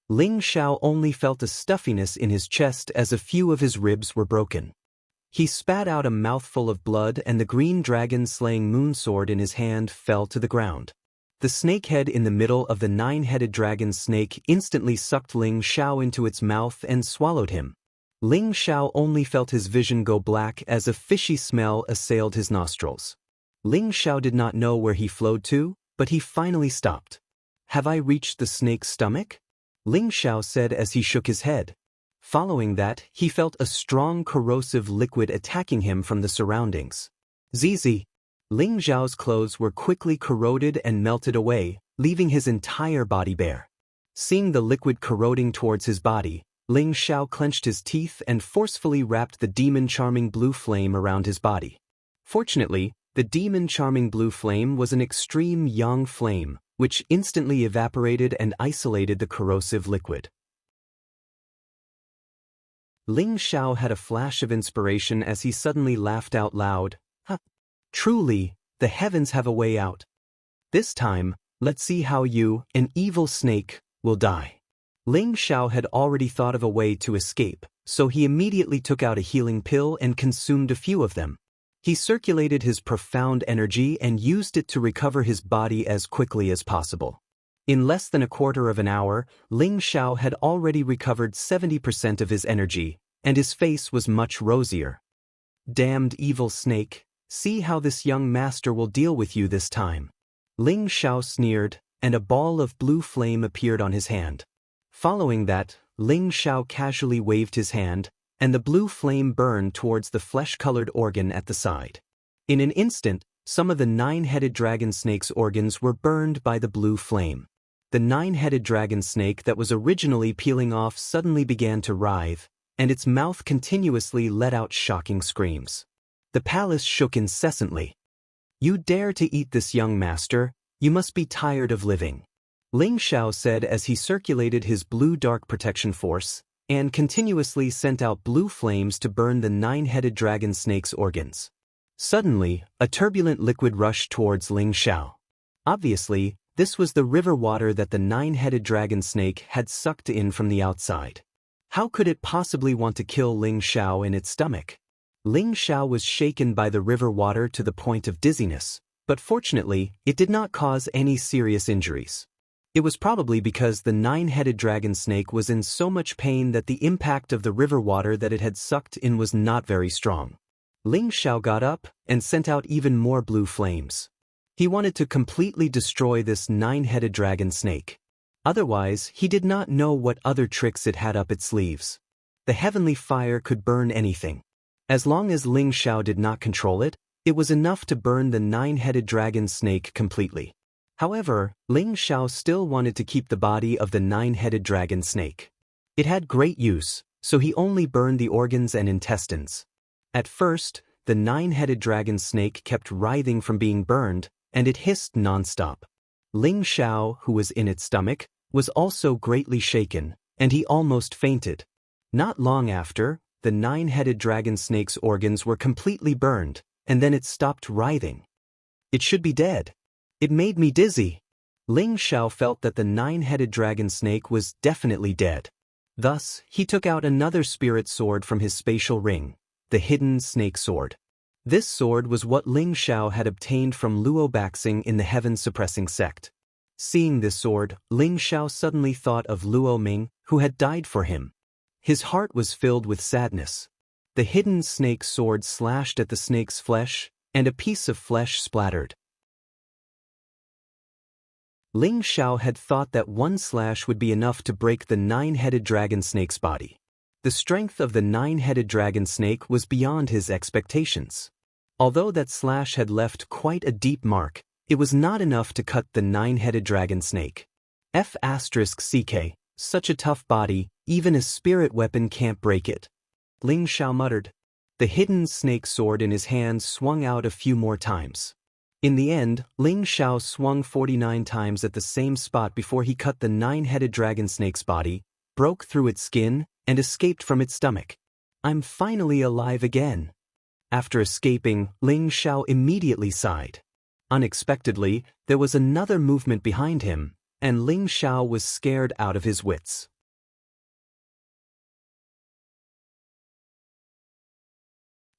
Ling Xiao only felt a stuffiness in his chest as a few of his ribs were broken. He spat out a mouthful of blood and the green dragon-slaying moonsword in his hand fell to the ground. The snakehead in the middle of the 9-headed dragon snake instantly sucked Ling Xiao into its mouth and swallowed him. Ling Xiao only felt his vision go black as a fishy smell assailed his nostrils. Ling Xiao did not know where he flowed to, but he finally stopped. Have I reached the snake's stomach? Ling Xiao said as he shook his head. Following that, he felt a strong corrosive liquid attacking him from the surroundings. Zizi! Ling Xiao's clothes were quickly corroded and melted away, leaving his entire body bare. Seeing the liquid corroding towards his body, Ling Xiao clenched his teeth and forcefully wrapped the demon-charming blue flame around his body. Fortunately, the demon-charming blue flame was an extreme yang flame, which instantly evaporated and isolated the corrosive liquid. Ling Xiao had a flash of inspiration as he suddenly laughed out loud. "Ha! Truly, the heavens have a way out. This time, let's see how you, an evil snake, will die." Ling Xiao had already thought of a way to escape, so he immediately took out a healing pill and consumed a few of them. He circulated his profound energy and used it to recover his body as quickly as possible. In less than a quarter of an hour, Ling Xiao had already recovered 70% of his energy, and his face was much rosier. "Damned evil snake, see how this young master will deal with you this time." Ling Xiao sneered, and a ball of blue flame appeared on his hand. Following that, Ling Xiao casually waved his hand, and the blue flame burned towards the flesh-colored organ at the side. In an instant, some of the nine-headed dragon snake's organs were burned by the blue flame. The nine-headed dragon snake that was originally peeling off suddenly began to writhe, and its mouth continuously let out shocking screams. The palace shook incessantly. "You dare to eat this young master? You must be tired of living," Ling Xiao said as he circulated his blue dark protection force, and continuously sent out blue flames to burn the nine-headed dragon snake's organs. Suddenly, a turbulent liquid rushed towards Ling Xiao. Obviously, this was the river water that the nine-headed dragon snake had sucked in from the outside. How could it possibly want to kill Ling Xiao in its stomach? Ling Xiao was shaken by the river water to the point of dizziness, but fortunately, it did not cause any serious injuries. It was probably because the nine-headed dragon snake was in so much pain that the impact of the river water that it had sucked in was not very strong. Ling Xiao got up and sent out even more blue flames. He wanted to completely destroy this nine-headed dragon snake. Otherwise, he did not know what other tricks it had up its sleeves. The heavenly fire could burn anything. As long as Ling Xiao did not control it, it was enough to burn the nine-headed dragon snake completely. However, Ling Xiao still wanted to keep the body of the nine-headed dragon snake. It had great use, so he only burned the organs and intestines. At first, the nine-headed dragon snake kept writhing from being burned, and it hissed non-stop. Ling Xiao, who was in its stomach, was also greatly shaken, and he almost fainted. Not long after, the nine-headed dragon snake's organs were completely burned, and then it stopped writhing. "It should be dead. It made me dizzy." Ling Xiao felt that the nine-headed dragon snake was definitely dead. Thus, he took out another spirit sword from his spatial ring, the hidden snake sword. This sword was what Ling Xiao had obtained from Luo Baxing in the heaven-suppressing sect. Seeing this sword, Ling Xiao suddenly thought of Luo Ming, who had died for him. His heart was filled with sadness. The hidden snake sword slashed at the snake's flesh, and a piece of flesh splattered. Ling Xiao had thought that one slash would be enough to break the nine-headed dragon snake's body. The strength of the nine-headed dragon snake was beyond his expectations. Although that slash had left quite a deep mark, it was not enough to cut the nine-headed dragon snake. F***ck, such a tough body, even a spirit weapon can't break it. Ling Xiao muttered. The hidden snake sword in his hand swung out a few more times. In the end, Ling Xiao swung 49 times at the same spot before he cut the nine-headed dragon snake's body, broke through its skin, and escaped from its stomach. "I'm finally alive again." After escaping, Ling Xiao immediately sighed. Unexpectedly, there was another movement behind him, and Ling Xiao was scared out of his wits.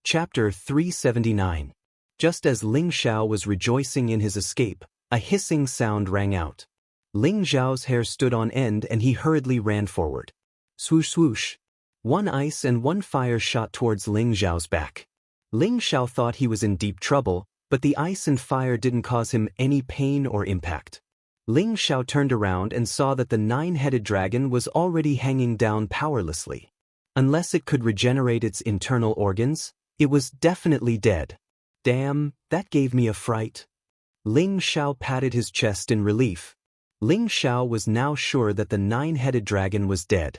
Chapter 379. Just as Ling Xiao was rejoicing in his escape, a hissing sound rang out. Ling Xiao's hair stood on end and he hurriedly ran forward. Swoosh swoosh. One ice and one fire shot towards Ling Xiao's back. Ling Xiao thought he was in deep trouble, but the ice and fire didn't cause him any pain or impact. Ling Xiao turned around and saw that the nine-headed dragon was already hanging down powerlessly. Unless it could regenerate its internal organs, it was definitely dead. Damn, that gave me a fright. Ling Xiao patted his chest in relief, Ling Xiao was now sure that the nine-headed dragon was dead.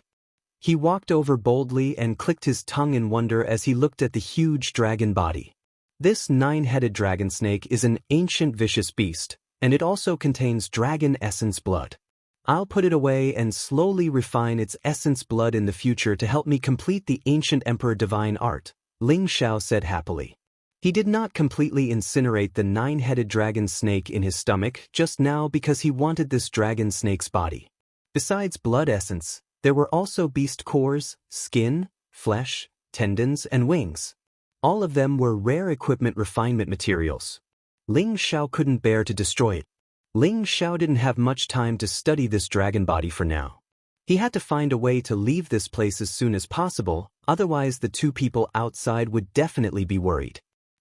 He walked over boldly and clicked his tongue in wonder as he looked at the huge dragon body. This nine-headed dragon snake is an ancient vicious beast, and it also contains dragon essence blood. I'll put it away and slowly refine its essence blood in the future to help me complete the ancient emperor divine art, Ling Xiao said happily. He did not completely incinerate the nine-headed dragon snake in his stomach just now because he wanted this dragon snake's body. Besides blood essence, there were also beast cores, skin, flesh, tendons, and wings. All of them were rare equipment refinement materials. Ling Xiao couldn't bear to destroy it. Ling Xiao didn't have much time to study this dragon body for now. He had to find a way to leave this place as soon as possible, otherwise the two people outside would definitely be worried.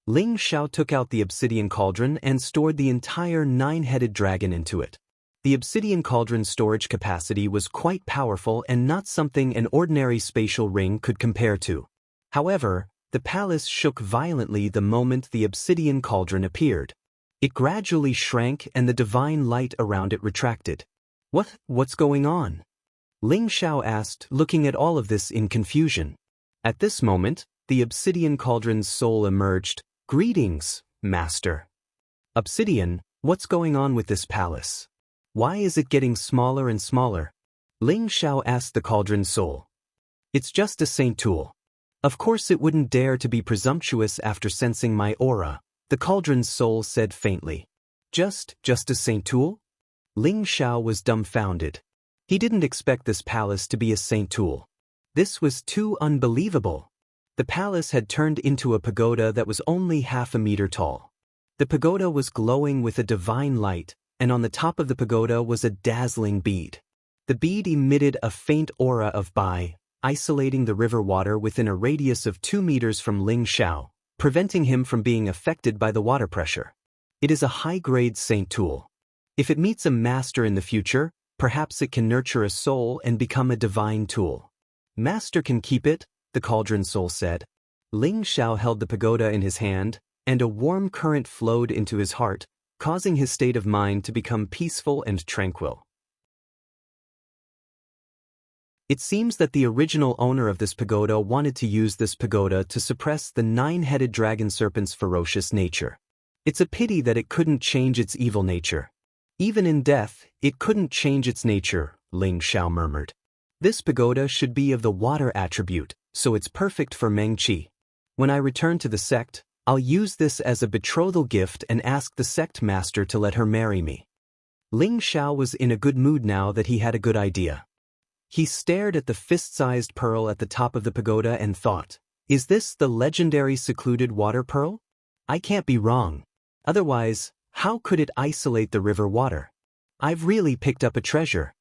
Ling Xiao took out the obsidian cauldron and stored the entire nine-headed dragon into it. The obsidian cauldron's storage capacity was quite powerful and not something an ordinary spatial ring could compare to. However, the palace shook violently the moment the obsidian cauldron appeared. It gradually shrank and the divine light around it retracted. What's going on? Ling Xiao asked, looking at all of this in confusion. At this moment, the obsidian cauldron's soul emerged. Greetings, Master. Obsidian, what's going on with this palace? Why is it getting smaller and smaller? Ling Xiao asked the cauldron's soul. It's just a saint tool. Of course it wouldn't dare to be presumptuous after sensing my aura, the cauldron's soul said faintly. Just a saint tool? Ling Xiao was dumbfounded. He didn't expect this palace to be a saint tool. This was too unbelievable. The palace had turned into a pagoda that was only half a meter tall. The pagoda was glowing with a divine light, and on the top of the pagoda was a dazzling bead. The bead emitted a faint aura of Bai, isolating the river water within a radius of 2 meters from Ling Xiao, preventing him from being affected by the water pressure. It is a high-grade saint tool. If it meets a master in the future, perhaps it can nurture a soul and become a divine tool. Master can keep it, the cauldron soul said. Ling Xiao held the pagoda in his hand, and a warm current flowed into his heart, causing his state of mind to become peaceful and tranquil. It seems that the original owner of this pagoda wanted to use this pagoda to suppress the nine-headed dragon serpent's ferocious nature. It's a pity that it couldn't change its evil nature. Even in death, it couldn't change its nature, Ling Xiao murmured. This pagoda should be of the water attribute, so it's perfect for Meng Qi. When I return to the sect, I'll use this as a betrothal gift and ask the sect master to let her marry me. Ling Xiao was in a good mood now that he had a good idea. He stared at the fist-sized pearl at the top of the pagoda and thought, is this the legendary secluded water pearl? I can't be wrong. Otherwise, how could it isolate the river water? I've really picked up a treasure.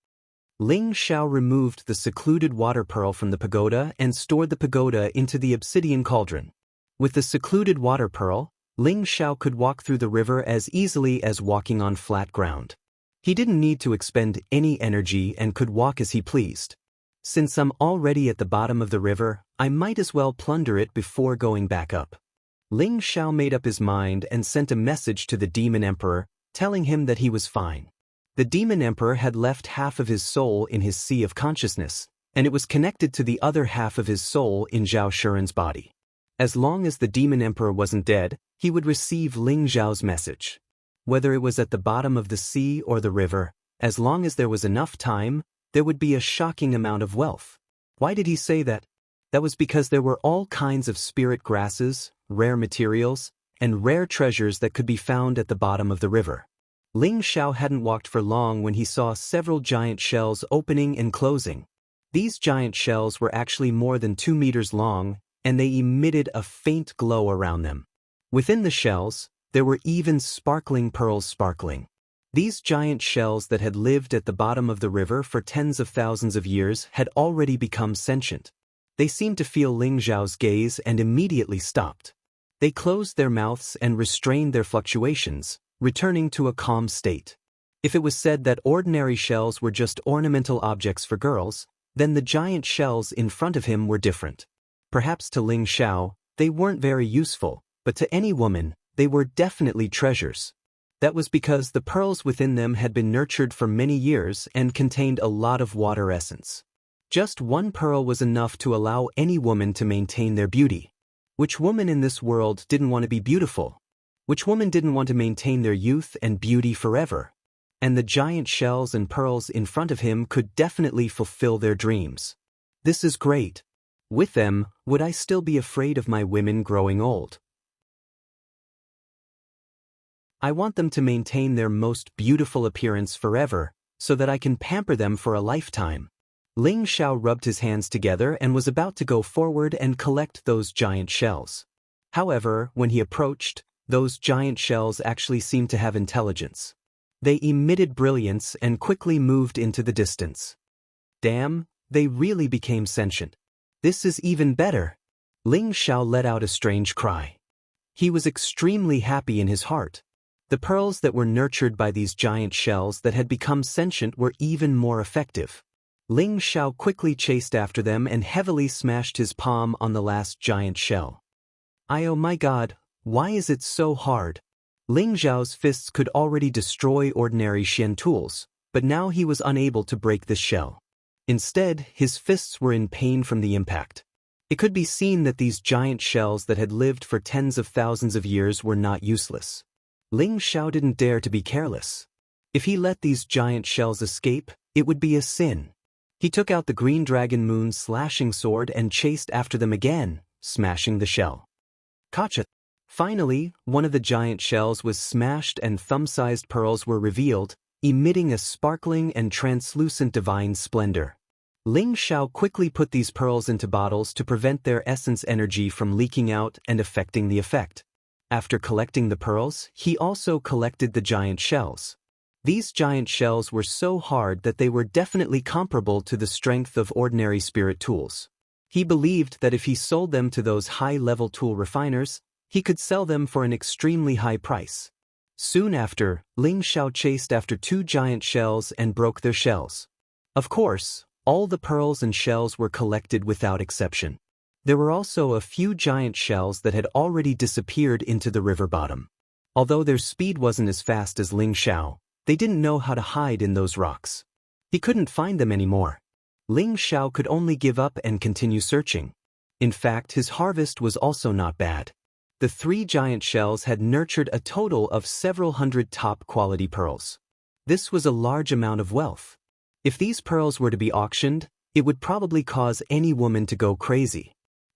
Ling Xiao removed the secluded water pearl from the pagoda and stored the pagoda into the obsidian cauldron. With the secluded water pearl, Ling Xiao could walk through the river as easily as walking on flat ground. He didn't need to expend any energy and could walk as he pleased. Since I'm already at the bottom of the river, I might as well plunder it before going back up. Ling Xiao made up his mind and sent a message to the Demon Emperor, telling him that he was fine. The Demon Emperor had left half of his soul in his sea of consciousness, and it was connected to the other half of his soul in Zhao Shuren's body. As long as the Demon Emperor wasn't dead, he would receive Ling Zhao's message. Whether it was at the bottom of the sea or the river, as long as there was enough time, there would be a shocking amount of wealth. Why did he say that? That was because there were all kinds of spirit grasses, rare materials, and rare treasures that could be found at the bottom of the river. Ling Xiao hadn't walked for long when he saw several giant shells opening and closing. These giant shells were actually more than 2 meters long, and they emitted a faint glow around them. Within the shells, there were even sparkling pearls sparkling. These giant shells that had lived at the bottom of the river for tens of thousands of years had already become sentient. They seemed to feel Ling Zhao's gaze and immediately stopped. They closed their mouths and restrained their fluctuations, returning to a calm state. If it was said that ordinary shells were just ornamental objects for girls, then the giant shells in front of him were different. Perhaps to Ling Xiao, they weren't very useful, but to any woman, they were definitely treasures. That was because the pearls within them had been nurtured for many years and contained a lot of water essence. Just one pearl was enough to allow any woman to maintain their beauty. Which woman in this world didn't want to be beautiful? Which woman didn't want to maintain their youth and beauty forever? And the giant shells and pearls in front of him could definitely fulfill their dreams. This is great. With them, would I still be afraid of my women growing old? I want them to maintain their most beautiful appearance forever, so that I can pamper them for a lifetime. Ling Xiao rubbed his hands together and was about to go forward and collect those giant shells. However, when he approached, those giant shells actually seemed to have intelligence. They emitted brilliance and quickly moved into the distance. Damn, they really became sentient. This is even better. Ling Xiao let out a strange cry. He was extremely happy in his heart. The pearls that were nurtured by these giant shells that had become sentient were even more effective. Ling Xiao quickly chased after them and heavily smashed his palm on the last giant shell. Oh my god, why is it so hard? Ling Xiao's fists could already destroy ordinary Xian tools, but now he was unable to break the shell. Instead, his fists were in pain from the impact. It could be seen that these giant shells that had lived for tens of thousands of years were not useless. Ling Xiao didn't dare to be careless. If he let these giant shells escape, it would be a sin. He took out the green dragon moon's slashing sword and chased after them again, smashing the shell. Gotcha! Finally, one of the giant shells was smashed and thumb-sized pearls were revealed, emitting a sparkling and translucent divine splendor. Ling Xiao quickly put these pearls into bottles to prevent their essence energy from leaking out and affecting the effect. After collecting the pearls, he also collected the giant shells. These giant shells were so hard that they were definitely comparable to the strength of ordinary spirit tools. He believed that if he sold them to those high-level tool refiners, he could sell them for an extremely high price. Soon after, Ling Xiao chased after two giant shells and broke their shells. Of course, all the pearls and shells were collected without exception. There were also a few giant shells that had already disappeared into the river bottom. Although their speed wasn't as fast as Ling Xiao, they didn't know how to hide in those rocks. He couldn't find them anymore. Ling Xiao could only give up and continue searching. In fact, his harvest was also not bad. The three giant shells had nurtured a total of several hundred top-quality pearls. This was a large amount of wealth. If these pearls were to be auctioned, it would probably cause any woman to go crazy.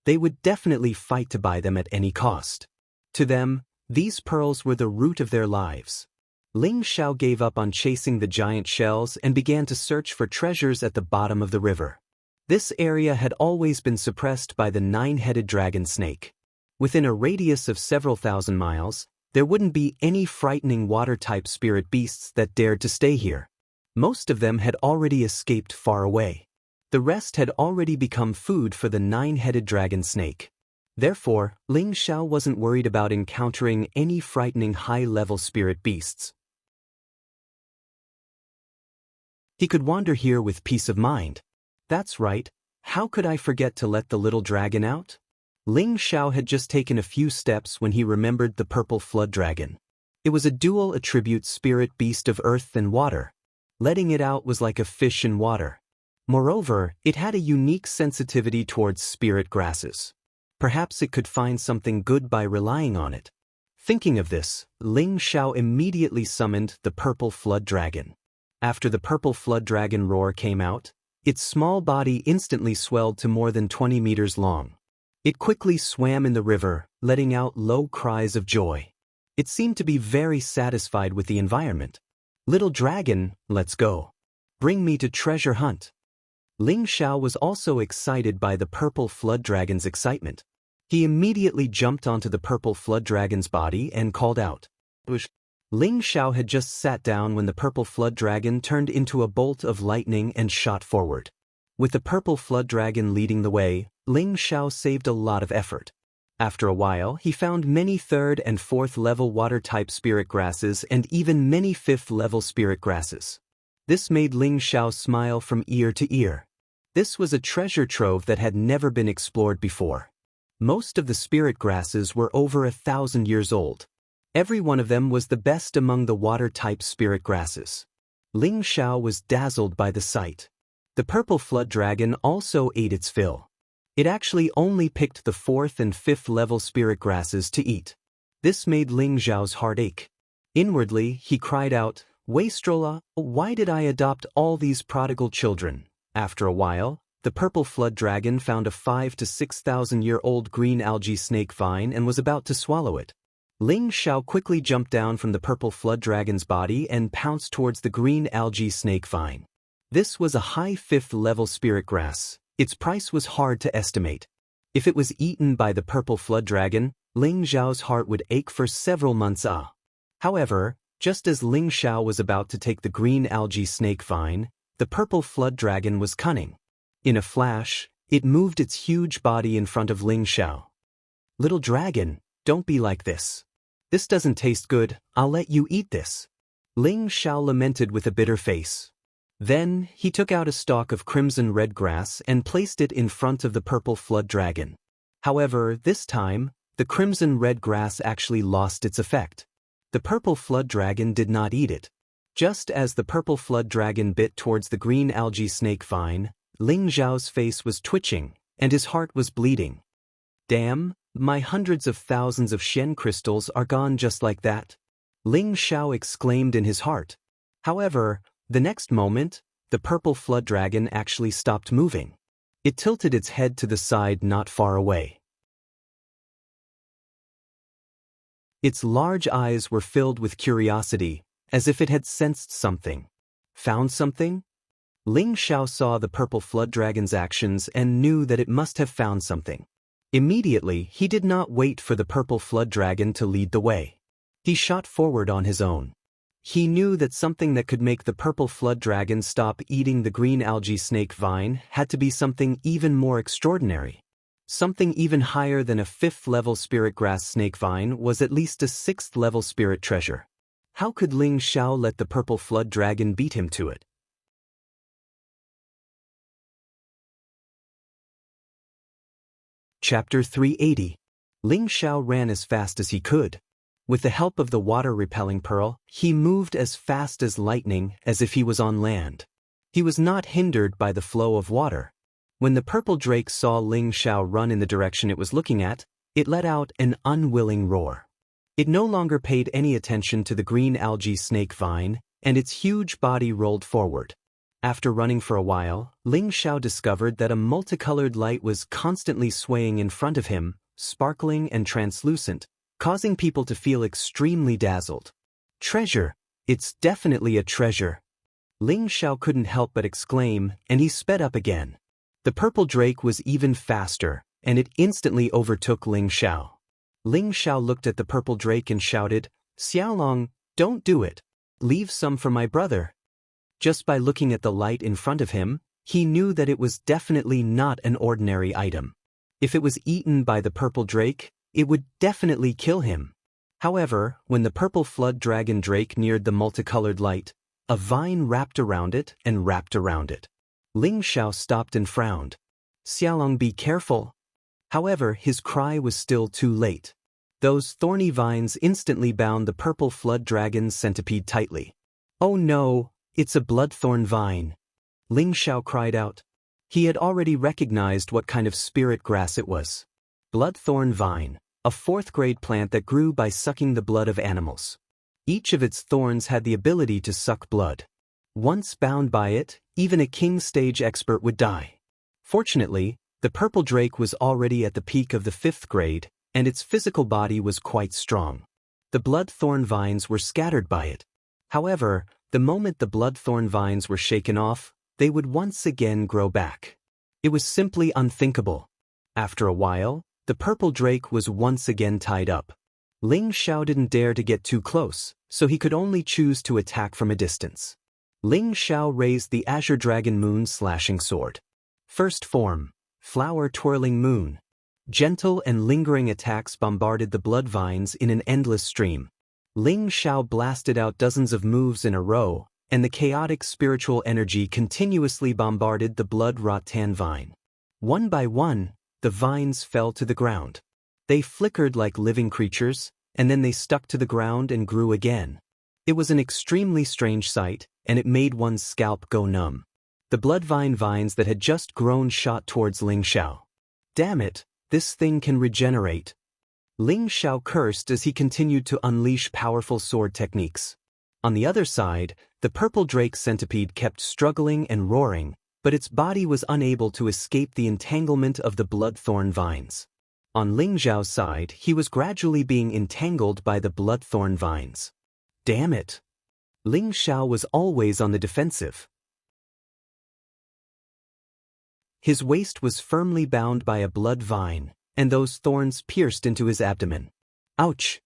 They would definitely fight to buy them at any cost. To them, these pearls were the root of their lives. Ling Xiao gave up on chasing the giant shells and began to search for treasures at the bottom of the river. This area had always been suppressed by the nine-headed dragon snake. Within a radius of several thousand miles, there wouldn't be any frightening water-type spirit beasts that dared to stay here. Most of them had already escaped far away. The rest had already become food for the nine-headed dragon snake. Therefore, Ling Xiao wasn't worried about encountering any frightening high-level spirit beasts. He could wander here with peace of mind. That's right, how could I forget to let the little dragon out? Ling Xiao had just taken a few steps when he remembered the purple flood dragon. It was a dual attribute spirit beast of earth and water. Letting it out was like a fish in water. Moreover, it had a unique sensitivity towards spirit grasses. Perhaps it could find something good by relying on it. Thinking of this, Ling Xiao immediately summoned the purple flood dragon. After the purple flood dragon roar came out, its small body instantly swelled to more than 20 meters long. It quickly swam in the river, letting out low cries of joy. It seemed to be very satisfied with the environment. Little dragon, let's go. Bring me to treasure hunt. Ling Xiao was also excited by the purple flood dragon's excitement. He immediately jumped onto the purple flood dragon's body and called out. Whoosh. Ling Xiao had just sat down when the purple flood dragon turned into a bolt of lightning and shot forward. With the purple flood dragon leading the way, Ling Xiao saved a lot of effort. After a while, he found many 3rd and 4th level water-type spirit grasses and even many 5th level spirit grasses. This made Ling Xiao smile from ear to ear. This was a treasure trove that had never been explored before. Most of the spirit grasses were over 1,000 years old. Every one of them was the best among the water-type spirit grasses. Ling Xiao was dazzled by the sight. The purple flood dragon also ate its fill. It actually only picked the 4th and 5th level spirit grasses to eat. This made Ling Xiao's heart ache. Inwardly, he cried out, "Wastrella, why did I adopt all these prodigal children?" After a while, the purple flood dragon found a 5 to 6,000-year-old green algae snake vine and was about to swallow it. Ling Xiao quickly jumped down from the purple flood dragon's body and pounced towards the green algae snake vine. This was a high 5th level spirit grass. Its price was hard to estimate. If it was eaten by the purple flood dragon, Ling Xiao's heart would ache for several months. However, just as Ling Xiao was about to take the green algae snake vine, the purple flood dragon was cunning. In a flash, it moved its huge body in front of Ling Xiao. "Little dragon, don't be like this. This doesn't taste good, I'll let you eat this." Ling Xiao lamented with a bitter face. Then, he took out a stalk of crimson red grass and placed it in front of the purple flood dragon. However, this time, the crimson red grass actually lost its effect. The purple flood dragon did not eat it. Just as the purple flood dragon bit towards the green algae snake vine, Ling Xiao's face was twitching, and his heart was bleeding. "Damn, my hundreds of thousands of Shen crystals are gone just like that," Ling Xiao exclaimed in his heart. However, the next moment, the purple flood dragon actually stopped moving. It tilted its head to the side not far away. Its large eyes were filled with curiosity, as if it had sensed something. Found something? Ling Xiao saw the purple flood dragon's actions and knew that it must have found something. Immediately, he did not wait for the purple flood dragon to lead the way. He shot forward on his own. He knew that something that could make the purple flood dragon stop eating the green algae snake vine had to be something even more extraordinary. Something even higher than a 5th level spirit grass snake vine was at least a 6th level spirit treasure. How could Ling Xiao let the purple flood dragon beat him to it? Chapter 380. Ling Xiao ran as fast as he could. With the help of the water-repelling pearl, he moved as fast as lightning, as if he was on land. He was not hindered by the flow of water. When the purple drake saw Ling Xiao run in the direction it was looking at, it let out an unwilling roar. It no longer paid any attention to the green algae snake vine, and its huge body rolled forward. After running for a while, Ling Xiao discovered that a multicolored light was constantly swaying in front of him, sparkling and translucent, causing people to feel extremely dazzled. "Treasure! It's definitely a treasure!" Ling Xiao couldn't help but exclaim, and he sped up again. The purple drake was even faster, and it instantly overtook Ling Xiao. Ling Xiao looked at the purple drake and shouted, "Xiaolong, don't do it. Leave some for my brother." Just by looking at the light in front of him, he knew that it was definitely not an ordinary item. If it was eaten by the purple drake, it would definitely kill him. However, when the purple flood dragon drake neared the multicolored light, a vine wrapped around it and wrapped around it. Ling Xiao stopped and frowned. "Xiaolong, be careful." However, his cry was still too late. Those thorny vines instantly bound the purple flood dragon's centipede tightly. "Oh no, it's a bloodthorn vine!" Ling Xiao cried out. He had already recognized what kind of spirit grass it was. Bloodthorn vine, a 4th-grade plant that grew by sucking the blood of animals. Each of its thorns had the ability to suck blood. Once bound by it, even a king stage expert would die. Fortunately, the purple drake was already at the peak of the 5th grade, and its physical body was quite strong. The bloodthorn vines were scattered by it. However, the moment the bloodthorn vines were shaken off, they would once again grow back. It was simply unthinkable. After a while, the purple drake was once again tied up. Ling Xiao didn't dare to get too close, so he could only choose to attack from a distance. Ling Xiao raised the Azure Dragon Moon Slashing Sword. First form, Flower Twirling Moon. Gentle and lingering attacks bombarded the blood vines in an endless stream. Ling Xiao blasted out dozens of moves in a row, and the chaotic spiritual energy continuously bombarded the blood rattan vine. One by one, the vines fell to the ground. They flickered like living creatures, and then they stuck to the ground and grew again. It was an extremely strange sight, and it made one's scalp go numb. The bloodvine vines that had just grown shot towards Ling Xiao. Damn it, this thing can regenerate. Ling Xiao cursed as he continued to unleash powerful sword techniques. On the other side, the purple drake centipede kept struggling and roaring, but its body was unable to escape the entanglement of the bloodthorn vines. On Ling Xiao's side, he was gradually being entangled by the bloodthorn vines. Damn it! Ling Xiao was always on the defensive. His waist was firmly bound by a blood vine, and those thorns pierced into his abdomen. Ouch!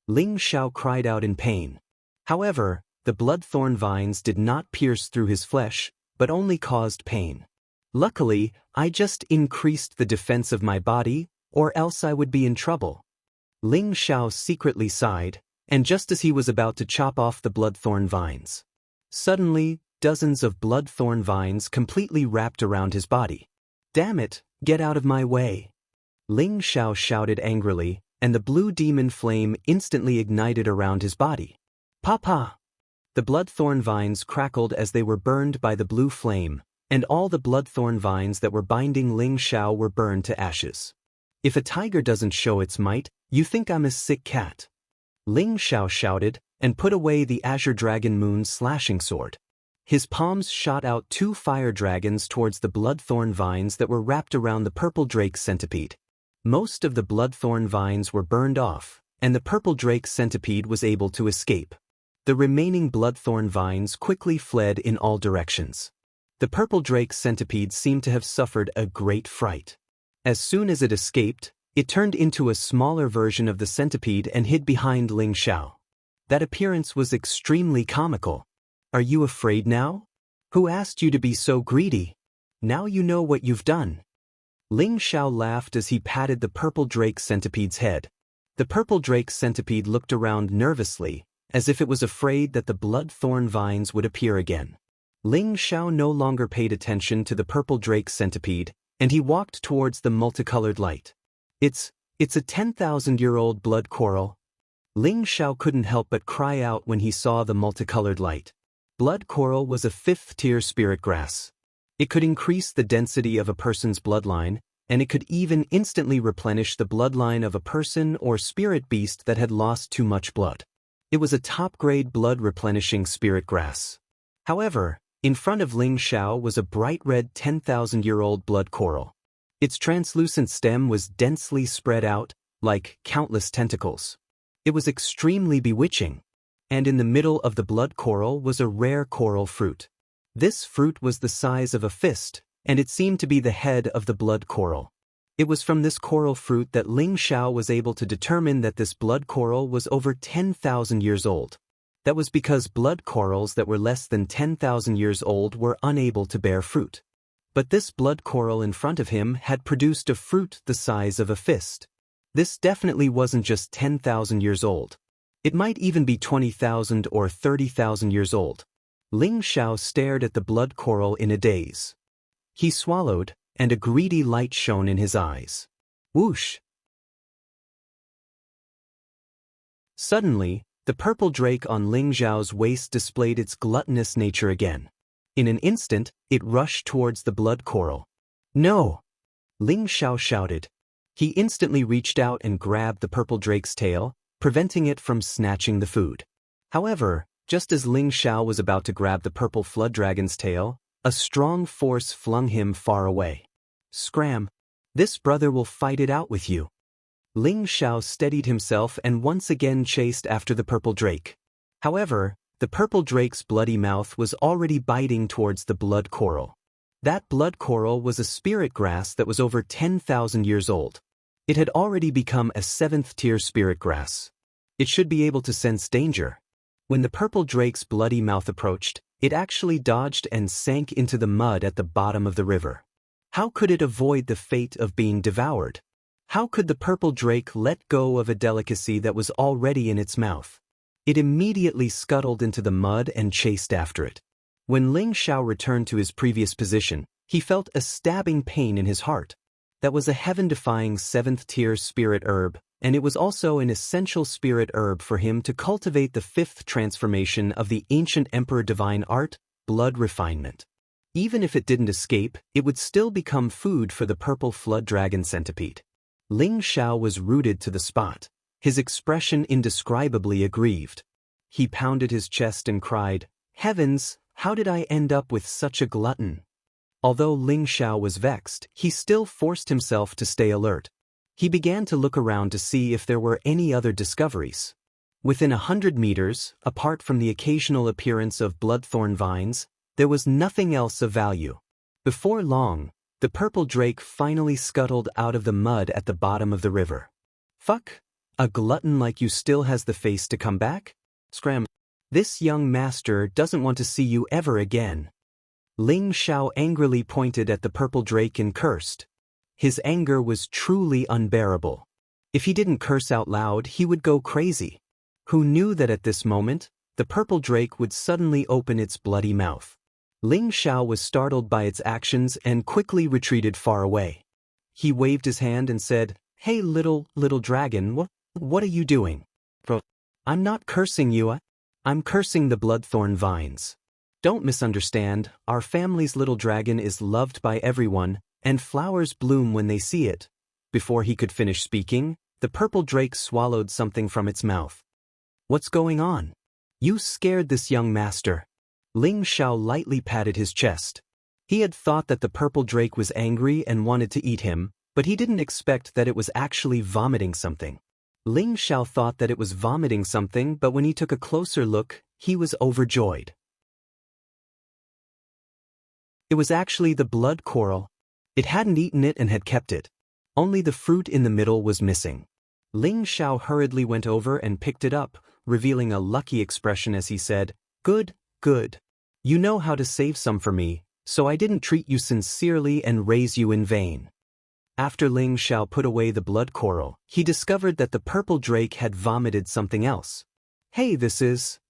Ling Xiao cried out in pain. However, the bloodthorn vines did not pierce through his flesh, but only caused pain. Luckily, I just increased the defense of my body, or else I would be in trouble. Ling Xiao secretly sighed, and just as he was about to chop off the bloodthorn vines, suddenly, dozens of bloodthorn vines completely wrapped around his body. Damn it, get out of my way! Ling Xiao shouted angrily, and the blue demon flame instantly ignited around his body. Papa! The bloodthorn vines crackled as they were burned by the blue flame, and all the bloodthorn vines that were binding Ling Xiao were burned to ashes. If a tiger doesn't show its might, you think I'm a sick cat. Ling Xiao shouted, and put away the Azure Dragon Moon's slashing sword. His palms shot out 2 fire dragons towards the bloodthorn vines that were wrapped around the purple drake centipede. Most of the bloodthorn vines were burned off, and the purple drake centipede was able to escape. The remaining bloodthorn vines quickly fled in all directions. The purple drake centipede seemed to have suffered a great fright. As soon as it escaped, it turned into a smaller version of the centipede and hid behind Ling Xiao. That appearance was extremely comical. Are you afraid now? Who asked you to be so greedy? Now you know what you've done. Ling Xiao laughed as he patted the purple drake centipede's head. The purple drake centipede looked around nervously, as if it was afraid that the bloodthorn vines would appear again. Ling Xiao no longer paid attention to the purple drake centipede, and he walked towards the multicolored light. It's a 10,000-year-old blood coral. Ling Xiao couldn't help but cry out when he saw the multicolored light. Blood coral was a 5th-tier spirit grass. It could increase the density of a person's bloodline, and it could even instantly replenish the bloodline of a person or spirit beast that had lost too much blood. It was a top-grade blood-replenishing spirit grass. However, in front of Ling Xiao was a bright red 10,000-year-old blood coral. Its translucent stem was densely spread out, like countless tentacles. It was extremely bewitching, and in the middle of the blood coral was a rare coral fruit. This fruit was the size of a fist, and it seemed to be the head of the blood coral. It was from this coral fruit that Ling Xiao was able to determine that this blood coral was over 10,000 years old. That was because blood corals that were less than 10,000 years old were unable to bear fruit. But this blood coral in front of him had produced a fruit the size of a fist. This definitely wasn't just 10,000 years old. It might even be 20,000 or 30,000 years old. Ling Xiao stared at the blood coral in a daze. He swallowed, and a greedy light shone in his eyes. Whoosh! Suddenly, the purple drake on Ling Xiao's waist displayed its gluttonous nature again. In an instant, it rushed towards the blood coral. No! Ling Xiao shouted. He instantly reached out and grabbed the purple drake's tail, preventing it from snatching the food. However, just as Ling Xiao was about to grab the purple flood dragon's tail, a strong force flung him far away. Scram! This brother will fight it out with you. Ling Xiao steadied himself and once again chased after the purple drake. However, the purple drake's bloody mouth was already biting towards the blood coral. That blood coral was a spirit grass that was over 10,000 years old. It had already become a 7th-tier spirit grass. It should be able to sense danger. When the purple drake's bloody mouth approached, it actually dodged and sank into the mud at the bottom of the river. How could it avoid the fate of being devoured? How could the purple drake let go of a delicacy that was already in its mouth? It immediately scuttled into the mud and chased after it. When Ling Xiao returned to his previous position, he felt a stabbing pain in his heart. That was a heaven-defying 7th-tier spirit herb, and it was also an essential spirit herb for him to cultivate the fifth transformation of the ancient emperor divine art, blood refinement. Even if it didn't escape, it would still become food for the purple flood dragon centipede. Ling Xiao was rooted to the spot, his expression indescribably aggrieved. He pounded his chest and cried, "Heavens, how did I end up with such a glutton?" Although Ling Xiao was vexed, he still forced himself to stay alert. He began to look around to see if there were any other discoveries. Within 100 meters, apart from the occasional appearance of bloodthorn vines, there was nothing else of value. Before long, the purple drake finally scuttled out of the mud at the bottom of the river. "Fuck, a glutton like you still has the face to come back? Scram. This young master doesn't want to see you ever again." Ling Xiao angrily pointed at the purple drake and cursed. His anger was truly unbearable. If he didn't curse out loud, he would go crazy. Who knew that at this moment, the purple drake would suddenly open its bloody mouth? Ling Xiao was startled by its actions and quickly retreated far away. He waved his hand and said, "Hey little dragon, what are you doing?" "I'm not cursing you, I'm cursing the bloodthorn vines. Don't misunderstand, our family's little dragon is loved by everyone, and flowers bloom when they see it." Before he could finish speaking, the purple drake swallowed something from its mouth. "What's going on? You scared this young master." Ling Xiao lightly patted his chest. He had thought that the purple drake was angry and wanted to eat him, but he didn't expect that it was actually vomiting something. Ling Xiao thought that it was vomiting something, but when he took a closer look, he was overjoyed. It was actually the blood coral. It hadn't eaten it and had kept it. Only the fruit in the middle was missing. Ling Xiao hurriedly went over and picked it up, revealing a lucky expression as he said, "Good, good. You know how to save some for me, so I didn't treat you sincerely and raise you in vain." After Ling Xiao put away the blood coral, he discovered that the purple drake had vomited something else. "Hey, this is..."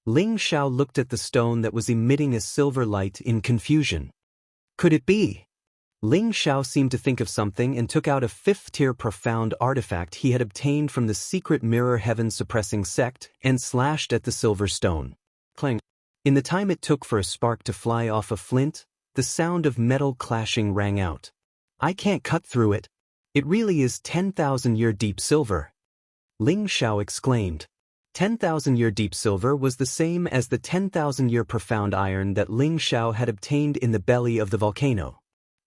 Ling Xiao looked at the stone that was emitting a silver light in confusion. Could it be? Ling Xiao seemed to think of something and took out a fifth-tier profound artifact he had obtained from the secret mirror heaven-suppressing sect and slashed at the silver stone. Clang. In the time it took for a spark to fly off a flint, the sound of metal clashing rang out. "I can't cut through it. It really is 10,000-year deep silver." Ling Xiao exclaimed. 10,000-year deep silver was the same as the 10,000-year profound iron that Ling Xiao had obtained in the belly of the volcano.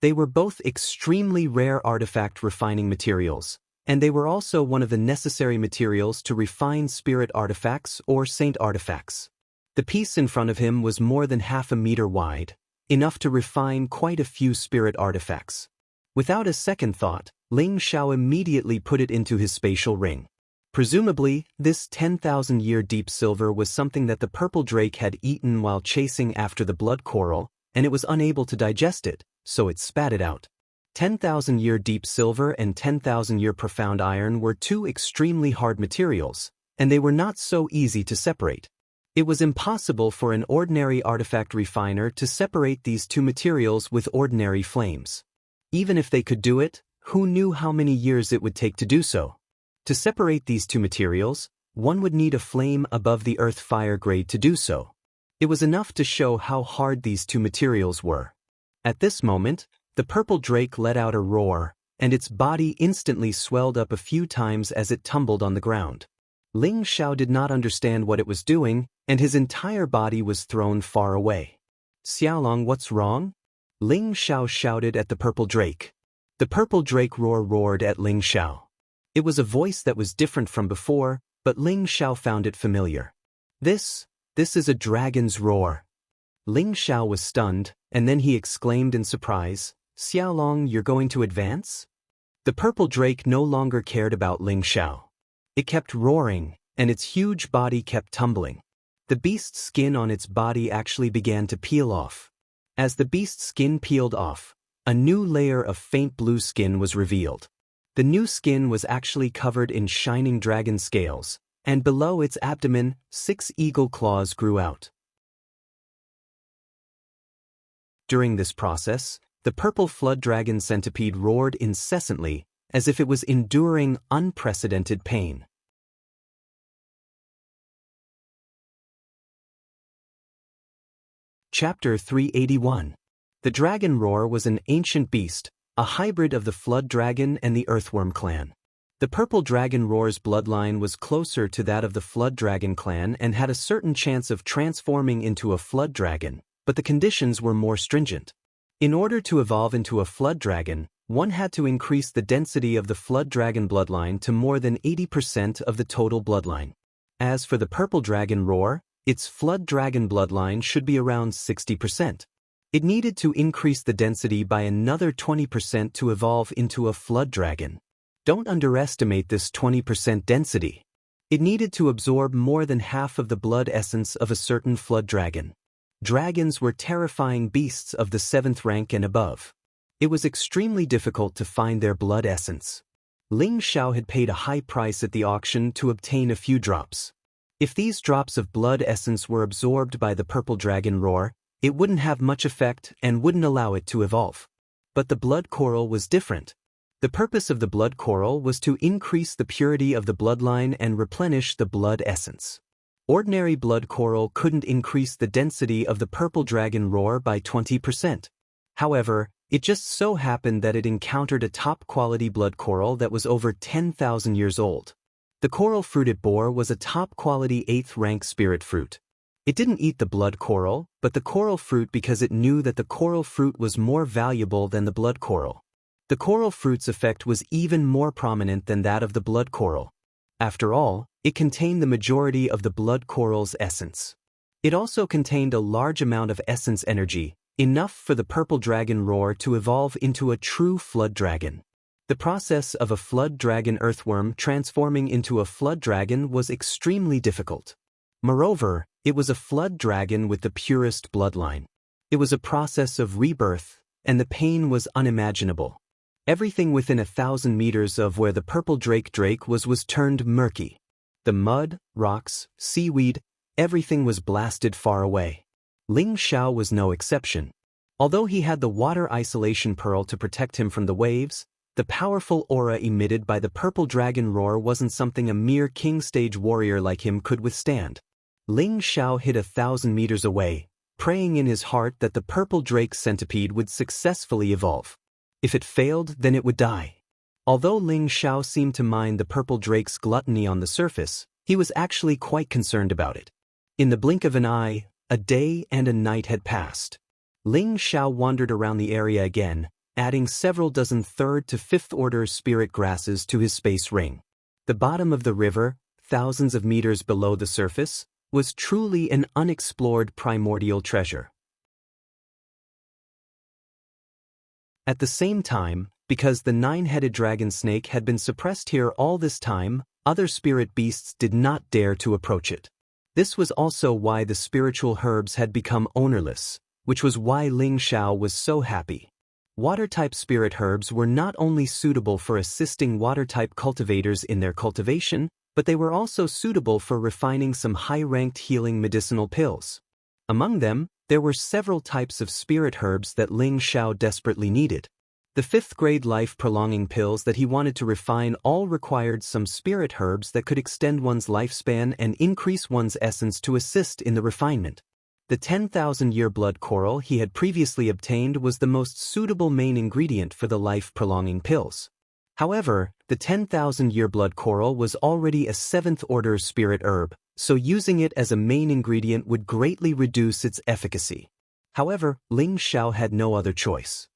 They were both extremely rare artifact refining materials, and they were also one of the necessary materials to refine spirit artifacts or saint artifacts. The piece in front of him was more than 1/2 meter wide, enough to refine quite a few spirit artifacts. Without a second thought, Ling Xiao immediately put it into his spatial ring. Presumably, this 10,000-year deep silver was something that the purple drake had eaten while chasing after the blood coral, and it was unable to digest it, so it spat it out. 10,000-year deep silver and 10,000-year profound iron were two extremely hard materials, and they were not so easy to separate. It was impossible for an ordinary artifact refiner to separate these two materials with ordinary flames. Even if they could do it, who knew how many years it would take to do so? To separate these two materials, one would need a flame above the earth fire grade to do so. It was enough to show how hard these two materials were. At this moment, the purple drake let out a roar, and its body instantly swelled up a few times as it tumbled on the ground. Ling Xiao did not understand what it was doing, and his entire body was thrown far away. "Xiaolong, what's wrong?" Ling Xiao shouted at the purple drake. The purple drake roared at Ling Xiao. It was a voice that was different from before, but Ling Xiao found it familiar. This is a dragon's roar." Ling Xiao was stunned, and then he exclaimed in surprise, "Xiaolong, you're going to advance?" The purple drake no longer cared about Ling Xiao. It kept roaring, and its huge body kept tumbling. The beast's skin on its body actually began to peel off. As the beast's skin peeled off, a new layer of faint blue skin was revealed. The new skin was actually covered in shining dragon scales, and below its abdomen, 6 eagle claws grew out. During this process, the purple flood dragon centipede roared incessantly, as if it was enduring unprecedented pain. Chapter 381. The Dragon Roar was an ancient beast, a hybrid of the Flood Dragon and the Earthworm clan. The Purple Dragon Roar's bloodline was closer to that of the Flood Dragon clan and had a certain chance of transforming into a Flood Dragon, but the conditions were more stringent. In order to evolve into a Flood Dragon, one had to increase the density of the Flood Dragon bloodline to more than 80% of the total bloodline. As for the Purple Dragon Roar, its Flood Dragon bloodline should be around 60%. It needed to increase the density by another 20% to evolve into a Flood Dragon. Don't underestimate this 20% density. It needed to absorb more than half of the blood essence of a certain Flood Dragon. Dragons were terrifying beasts of the 7th rank and above. It was extremely difficult to find their blood essence. Ling Xiao had paid a high price at the auction to obtain a few drops. If these drops of blood essence were absorbed by the Purple Dragon Roar, it wouldn't have much effect and wouldn't allow it to evolve. But the blood coral was different. The purpose of the blood coral was to increase the purity of the bloodline and replenish the blood essence. Ordinary blood coral couldn't increase the density of the Purple Dragon Roar by 20%. However, it just so happened that it encountered a top-quality blood coral that was over 10,000 years old. The coral fruit it bore was a top-quality 8th-rank spirit fruit. It didn't eat the blood coral, but the coral fruit because it knew that the coral fruit was more valuable than the blood coral. The coral fruit's effect was even more prominent than that of the blood coral. After all, it contained the majority of the blood coral's essence. It also contained a large amount of essence energy, enough for the Purple Dragon Roar to evolve into a true Flood Dragon. The process of a Flood Dragon earthworm transforming into a Flood Dragon was extremely difficult. Moreover, it was a Flood Dragon with the purest bloodline. It was a process of rebirth, and the pain was unimaginable. Everything within 1,000 meters of where the Purple Drake was turned murky. The mud, rocks, seaweed, everything was blasted far away. Ling Xiao was no exception. Although he had the water isolation pearl to protect him from the waves, the powerful aura emitted by the Purple Dragon Roar wasn't something a mere king-stage warrior like him could withstand. Ling Xiao hid 1,000 meters away, praying in his heart that the Purple Drake centipede would successfully evolve. If it failed, then it would die. Although Ling Xiao seemed to mind the Purple Drake's gluttony on the surface, he was actually quite concerned about it. In the blink of an eye, a day and a night had passed. Ling Xiao wandered around the area again, adding several dozen 3rd to 5th order spirit grasses to his space ring. The bottom of the river, thousands of meters below the surface, was truly an unexplored primordial treasure. At the same time, because the 9-headed dragon snake had been suppressed here all this time, other spirit beasts did not dare to approach it. This was also why the spiritual herbs had become ownerless, which was why Ling Xiao was so happy. Water-type spirit herbs were not only suitable for assisting water-type cultivators in their cultivation, but they were also suitable for refining some high-ranked healing medicinal pills. Among them, there were several types of spirit herbs that Ling Xiao desperately needed. The 5th-grade life-prolonging pills that he wanted to refine all required some spirit herbs that could extend one's lifespan and increase one's essence to assist in the refinement. The 10,000-year blood coral he had previously obtained was the most suitable main ingredient for the life-prolonging pills. However, the 10,000-year blood coral was already a 7th-order spirit herb, so using it as a main ingredient would greatly reduce its efficacy. However, Ling Xiao had no other choice.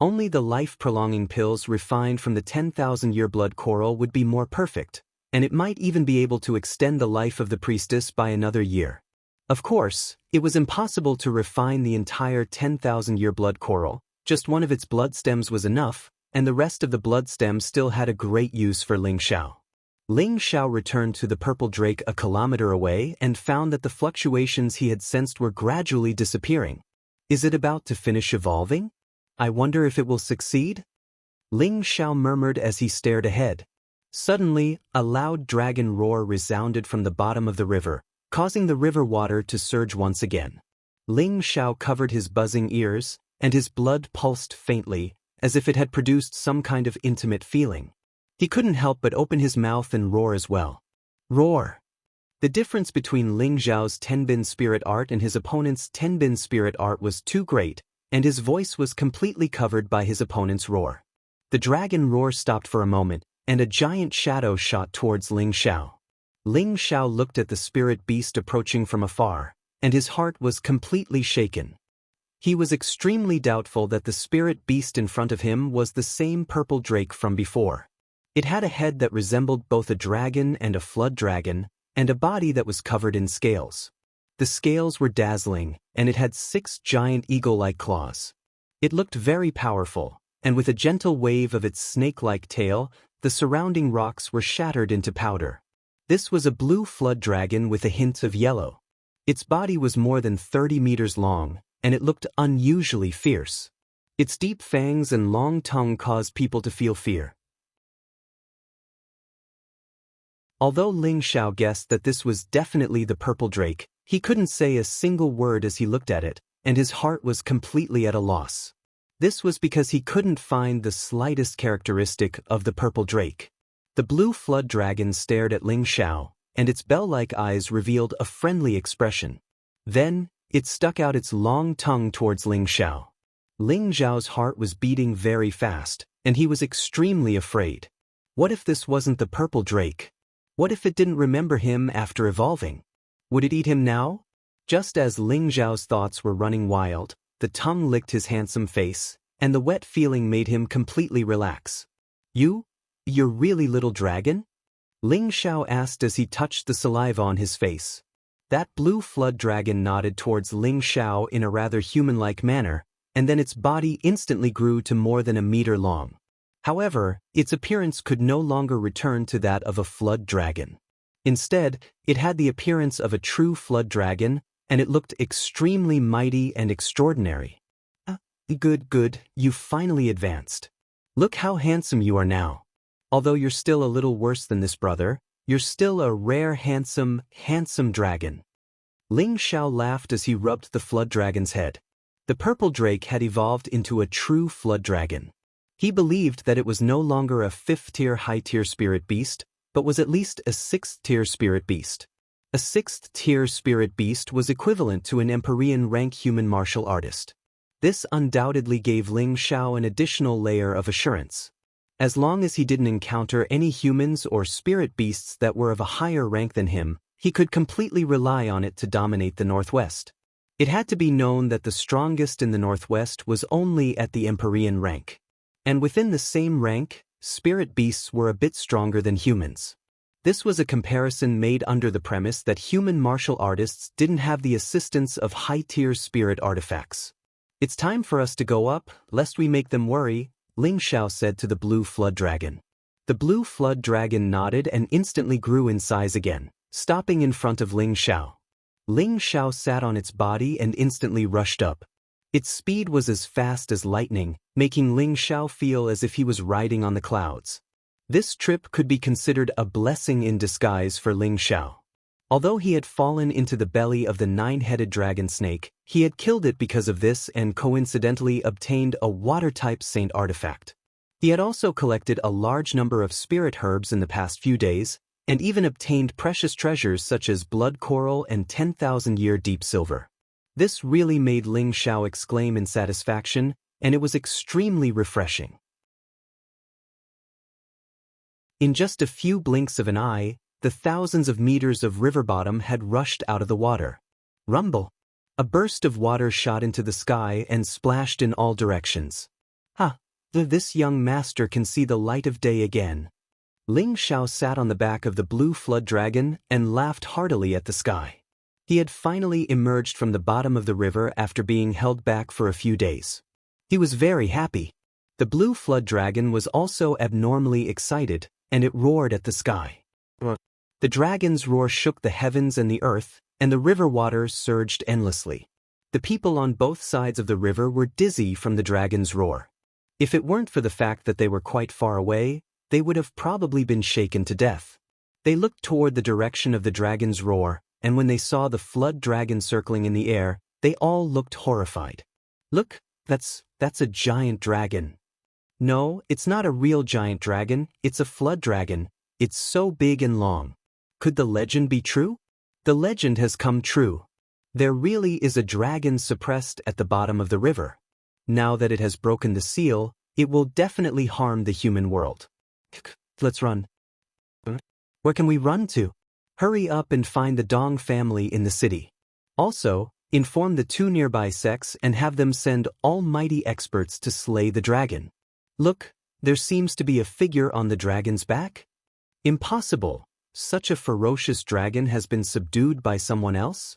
Only the life-prolonging pills refined from the 10,000-year blood coral would be more perfect, and it might even be able to extend the life of the priestess by another year. Of course, it was impossible to refine the entire 10,000-year blood coral. Just one of its blood stems was enough, and the rest of the blood stems still had a great use for Ling Xiao. Ling Xiao returned to the Purple Drake a kilometer away and found that the fluctuations he had sensed were gradually disappearing. Is it about to finish evolving? I wonder if it will succeed? Ling Xiao murmured as he stared ahead. Suddenly, a loud dragon roar resounded from the bottom of the river, causing the river water to surge once again. Ling Xiao covered his buzzing ears, and his blood pulsed faintly, as if it had produced some kind of intimate feeling. He couldn't help but open his mouth and roar as well. Roar! The difference between Ling Zhao's Tenbin spirit art and his opponent's Tenbin spirit art was too great, and his voice was completely covered by his opponent's roar. The dragon roar stopped for a moment, and a giant shadow shot towards Ling Zhao. Ling Zhao looked at the spirit beast approaching from afar, and his heart was completely shaken. He was extremely doubtful that the spirit beast in front of him was the same purple drake from before. It had a head that resembled both a dragon and a flood dragon, and a body that was covered in scales. The scales were dazzling, and it had 6 giant eagle-like claws. It looked very powerful, and with a gentle wave of its snake-like tail, the surrounding rocks were shattered into powder. This was a blue flood dragon with a hint of yellow. Its body was more than 30 meters long, and it looked unusually fierce. Its deep fangs and long tongue caused people to feel fear. Although Ling Zhao guessed that this was definitely the purple drake, he couldn't say a single word as he looked at it, and his heart was completely at a loss. This was because he couldn't find the slightest characteristic of the purple drake. The blue flood dragon stared at Ling Zhao, and its bell-like eyes revealed a friendly expression. Then, it stuck out its long tongue towards Ling Zhao. Ling Zhao's heart was beating very fast, and he was extremely afraid. What if this wasn't the purple drake? What if it didn't remember him after evolving? Would it eat him now? Just as Ling Zhao's thoughts were running wild, the tongue licked his handsome face, and the wet feeling made him completely relax. You're really little dragon? Ling Zhao asked as he touched the saliva on his face. That blue flood dragon nodded towards Ling Zhao in a rather human-like manner, and then its body instantly grew to more than a meter long. However, its appearance could no longer return to that of a flood dragon. Instead, it had the appearance of a true flood dragon, and it looked extremely mighty and extraordinary. Good, you've finally advanced. Look how handsome you are now. Although you're still a little worse than this, brother, you're still a rare handsome dragon. Ling Zhao laughed as he rubbed the flood dragon's head. The purple drake had evolved into a true flood dragon. He believed that it was no longer a 5th-tier high-tier spirit beast, but was at least a 6th-tier spirit beast. A 6th-tier spirit beast was equivalent to an Empyrean rank human martial artist. This undoubtedly gave Ling Zhao an additional layer of assurance. As long as he didn't encounter any humans or spirit beasts that were of a higher rank than him, he could completely rely on it to dominate the Northwest. It had to be known that the strongest in the Northwest was only at the Empyrean rank. And within the same rank, spirit beasts were a bit stronger than humans. This was a comparison made under the premise that human martial artists didn't have the assistance of high-tier spirit artifacts. It's time for us to go up, lest we make them worry, Ling Zhao said to the blue flood dragon. The blue flood dragon nodded and instantly grew in size again, stopping in front of Ling Zhao. Ling Zhao sat on its body and instantly rushed up. Its speed was as fast as lightning, making Ling Zhao feel as if he was riding on the clouds. This trip could be considered a blessing in disguise for Ling Zhao. Although he had fallen into the belly of the 9-headed dragon snake, he had killed it because of this and coincidentally obtained a water-type saint artifact. He had also collected a large number of spirit herbs in the past few days, and even obtained precious treasures such as blood coral and 10,000-year deep silver. This really made Ling Zhao exclaim in satisfaction, and it was extremely refreshing. In just a few blinks of an eye, the thousands of meters of river bottom had rushed out of the water. Rumble! A burst of water shot into the sky and splashed in all directions. This young master can see the light of day again. Ling Zhao sat on the back of the blue flood dragon and laughed heartily at the sky. He had finally emerged from the bottom of the river after being held back for a few days. He was very happy. The blue flood dragon was also abnormally excited, and it roared at the sky. The dragon's roar shook the heavens and the earth, and the river waters surged endlessly. The people on both sides of the river were dizzy from the dragon's roar. If it weren't for the fact that they were quite far away, they would have probably been shaken to death. They looked toward the direction of the dragon's roar, and when they saw the flood dragon circling in the air, they all looked horrified. Look, that's a giant dragon. No, it's not a real giant dragon, it's a flood dragon. It's so big and long. Could the legend be true? The legend has come true. There really is a dragon suppressed at the bottom of the river. Now that it has broken the seal, it will definitely harm the human world. Let's run. Where can we run to? Hurry up and find the Dong family in the city. Also, inform the two nearby sects and have them send almighty experts to slay the dragon. Look, there seems to be a figure on the dragon's back. Impossible. Such a ferocious dragon has been subdued by someone else?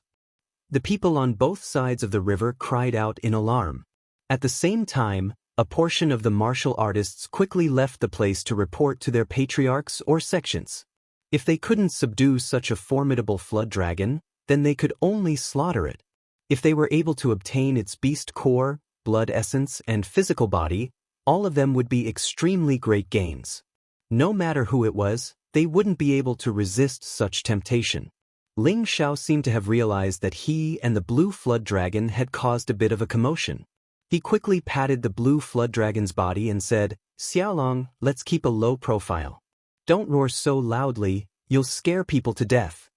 The people on both sides of the river cried out in alarm. At the same time, a portion of the martial artists quickly left the place to report to their patriarchs or sections. If they couldn't subdue such a formidable flood dragon, then they could only slaughter it. If they were able to obtain its beast core, blood essence, and physical body, all of them would be extremely great gains. No matter who it was, they wouldn't be able to resist such temptation. Ling Xiao seemed to have realized that he and the blue flood dragon had caused a bit of a commotion. He quickly patted the blue flood dragon's body and said, "Xiaolong, let's keep a low profile. Don't roar so loudly, you'll scare people to death."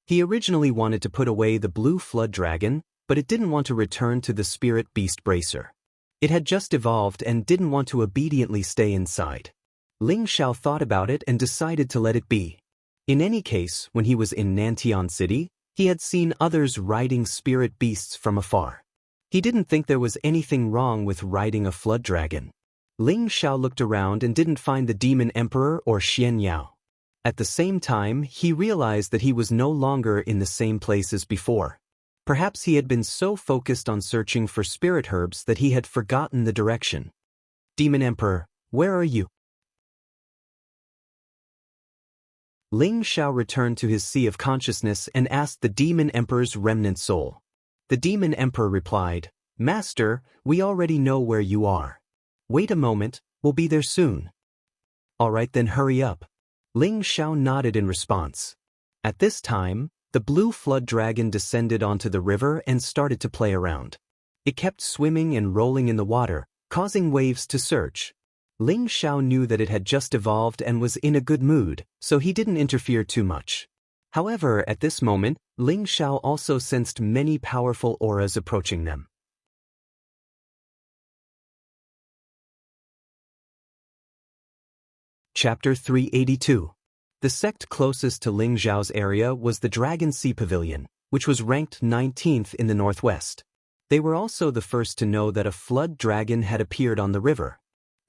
He originally wanted to put away the blue flood dragon, but it didn't want to return to the spirit beast bracer. It had just evolved and didn't want to obediently stay inside. Ling Xiao thought about it and decided to let it be. In any case, when he was in Nantian City, he had seen others riding spirit beasts from afar. He didn't think there was anything wrong with riding a flood dragon. Ling Xiao looked around and didn't find the demon emperor or Xian Yao. At the same time, he realized that he was no longer in the same place as before. Perhaps he had been so focused on searching for spirit herbs that he had forgotten the direction. "Demon Emperor, where are you?" Ling Xiao returned to his sea of consciousness and asked the Demon Emperor's remnant soul. The Demon Emperor replied, "Master, we already know where you are. Wait a moment, we'll be there soon." "All right, then hurry up." Ling Xiao nodded in response. At this time, the blue flood dragon descended onto the river and started to play around. It kept swimming and rolling in the water, causing waves to surge. Ling Xiao knew that it had just evolved and was in a good mood, so he didn't interfere too much. However, at this moment, Ling Xiao also sensed many powerful auras approaching them. Chapter 382. The sect closest to Ling Xiao's area was the Dragon Sea Pavilion, which was ranked 19th in the northwest. They were also the first to know that a flood dragon had appeared on the river.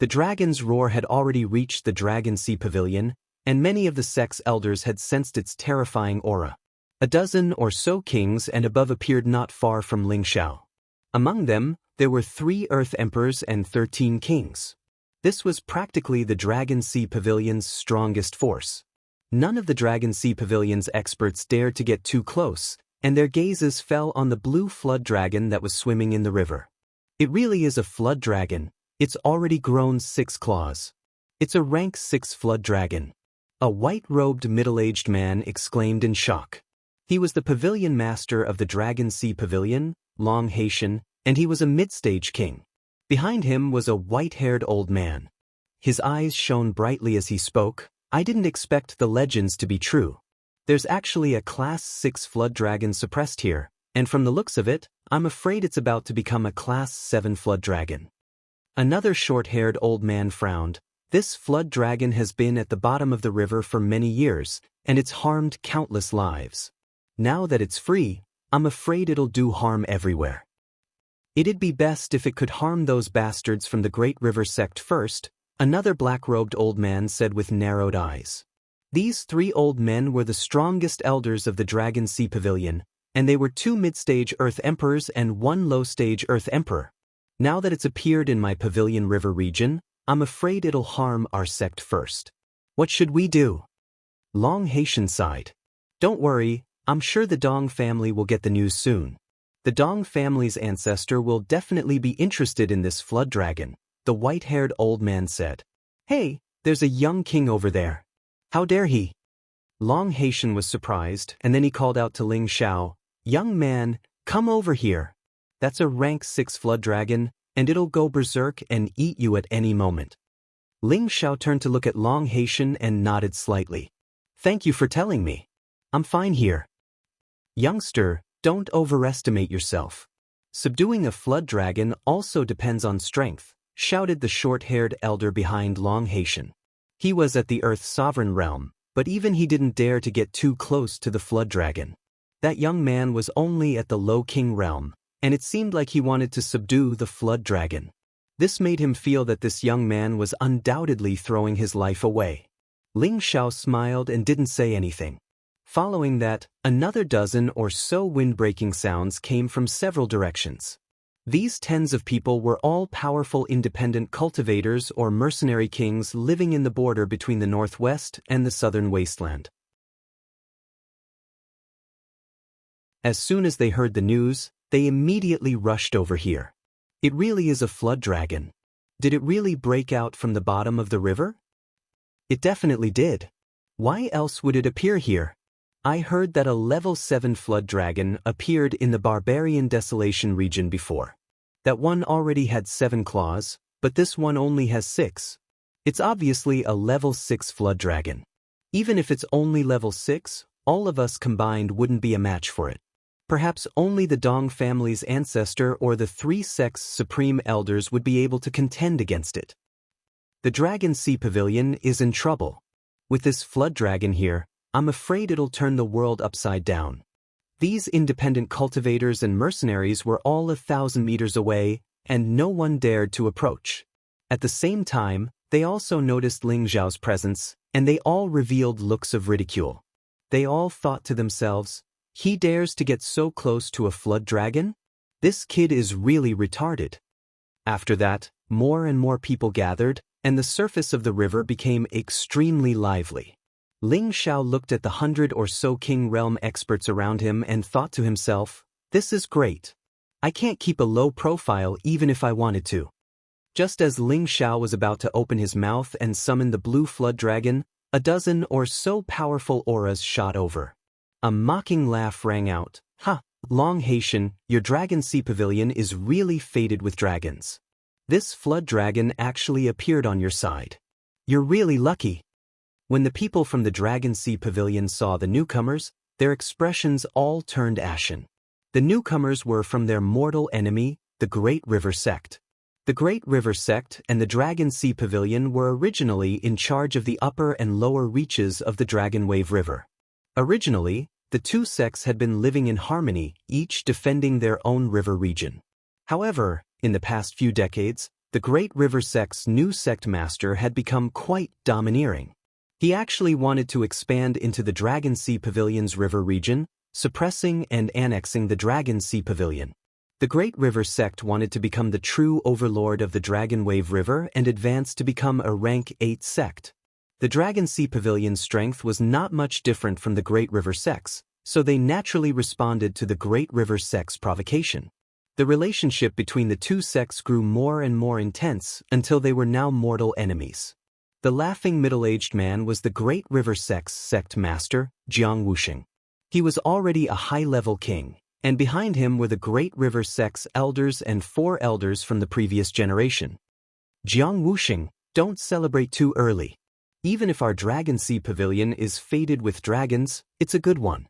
The dragon's roar had already reached the Dragon Sea Pavilion, and many of the sect's elders had sensed its terrifying aura. A dozen or so kings and above appeared not far from Ling Xiao. Among them, there were 3 Earth Emperors and 13 kings. This was practically the Dragon Sea Pavilion's strongest force. None of the Dragon Sea Pavilion's experts dared to get too close, and their gazes fell on the blue flood dragon that was swimming in the river. It really is a flood dragon. It's already grown 6 claws. It's a rank 6 flood dragon. A white-robed middle-aged man exclaimed in shock. He was the pavilion master of the Dragon Sea Pavilion, Long Haitian, and he was a mid-stage king. Behind him was a white-haired old man. His eyes shone brightly as he spoke. "I didn't expect the legends to be true. There's actually a Class 6 flood dragon suppressed here, and from the looks of it, I'm afraid it's about to become a Class 7 flood dragon." Another short-haired old man frowned. "This flood dragon has been at the bottom of the river for many years, and it's harmed countless lives. Now that it's free, I'm afraid it'll do harm everywhere. It'd be best if it could harm those bastards from the Great River sect first," another black-robed old man said with narrowed eyes. These 3 old men were the strongest elders of the Dragon Sea Pavilion, and they were 2 mid-stage Earth Emperors and 1 low-stage Earth Emperor. "Now that it's appeared in my Pavilion River region, I'm afraid it'll harm our sect first. What should we do?" Long Haitian sighed. "Don't worry, I'm sure the Dong family will get the news soon. The Dong family's ancestor will definitely be interested in this flood dragon," the white-haired old man said. "Hey, there's a young king over there. How dare he?" Long Haitian was surprised, and then he called out to Ling Xiao, "Young man, come over here. That's a rank 6 flood dragon, and it'll go berserk and eat you at any moment. Ling Xiao turned to look at Long Haitian and nodded slightly. Thank you for telling me. I'm fine here. Youngster, don't overestimate yourself. Subduing a flood dragon also depends on strength, shouted the short-haired elder behind Long Haitian. He was at the Earth's sovereign realm, but even he didn't dare to get too close to the flood dragon. That young man was only at the Low King realm, and it seemed like he wanted to subdue the flood dragon. This made him feel that this young man was undoubtedly throwing his life away. Ling Xiao smiled and didn't say anything. Following that, another dozen or so wind-breaking sounds came from several directions. These tens of people were all powerful independent cultivators or mercenary kings living in the border between the northwest and the southern wasteland. As soon as they heard the news, they immediately rushed over here. It really is a flood dragon. Did it really break out from the bottom of the river? It definitely did. Why else would it appear here? I heard that a level 7 flood dragon appeared in the Barbarian Desolation region before. That one already had 7 claws, but this one only has 6. It's obviously a level 6 flood dragon. Even if it's only level 6, all of us combined wouldn't be a match for it. Perhaps only the Dong family's ancestor or the 3 sects' supreme elders would be able to contend against it. The Dragon Sea Pavilion is in trouble. With this flood dragon here, I'm afraid it'll turn the world upside down. These independent cultivators and mercenaries were all 1,000 meters away, and no one dared to approach. At the same time, they also noticed Ling Xiao's presence, and they all revealed looks of ridicule. They all thought to themselves, he dares to get so close to a flood dragon? This kid is really retarded. After that, more and more people gathered, and the surface of the river became extremely lively. Ling Xiao looked at the 100 or so King Realm experts around him and thought to himself, this is great. I can't keep a low profile even if I wanted to. Just as Ling Xiao was about to open his mouth and summon the blue flood dragon, a dozen or so powerful auras shot over. A mocking laugh rang out. Ha! Long Haitian, your Dragon Sea Pavilion is really faded with dragons. This flood dragon actually appeared on your side. You're really lucky. When the people from the Dragon Sea Pavilion saw the newcomers, their expressions all turned ashen. The newcomers were from their mortal enemy, the Great River Sect. The Great River Sect and the Dragon Sea Pavilion were originally in charge of the upper and lower reaches of the Dragon Wave River. Originally, the two sects had been living in harmony, each defending their own river region. However, in the past few decades, the Great River Sect's new sect master had become quite domineering. He actually wanted to expand into the Dragon Sea Pavilion's river region, suppressing and annexing the Dragon Sea Pavilion. The Great River Sect wanted to become the true overlord of the Dragon Wave River and advance to become a rank 8 sect. The Dragon Sea Pavilion's strength was not much different from the Great River Sect's, so they naturally responded to the Great River Sect's provocation. The relationship between the two sects grew more and more intense until they were now mortal enemies. The laughing middle-aged man was the Great River Sect's sect master, Jianghu. He was already a high-level king, and behind him were the Great River Sect's elders and 4 elders from the previous generation. Jianghu, don't celebrate too early. Even if our Dragon Sea Pavilion is faded with dragons, it's a good one.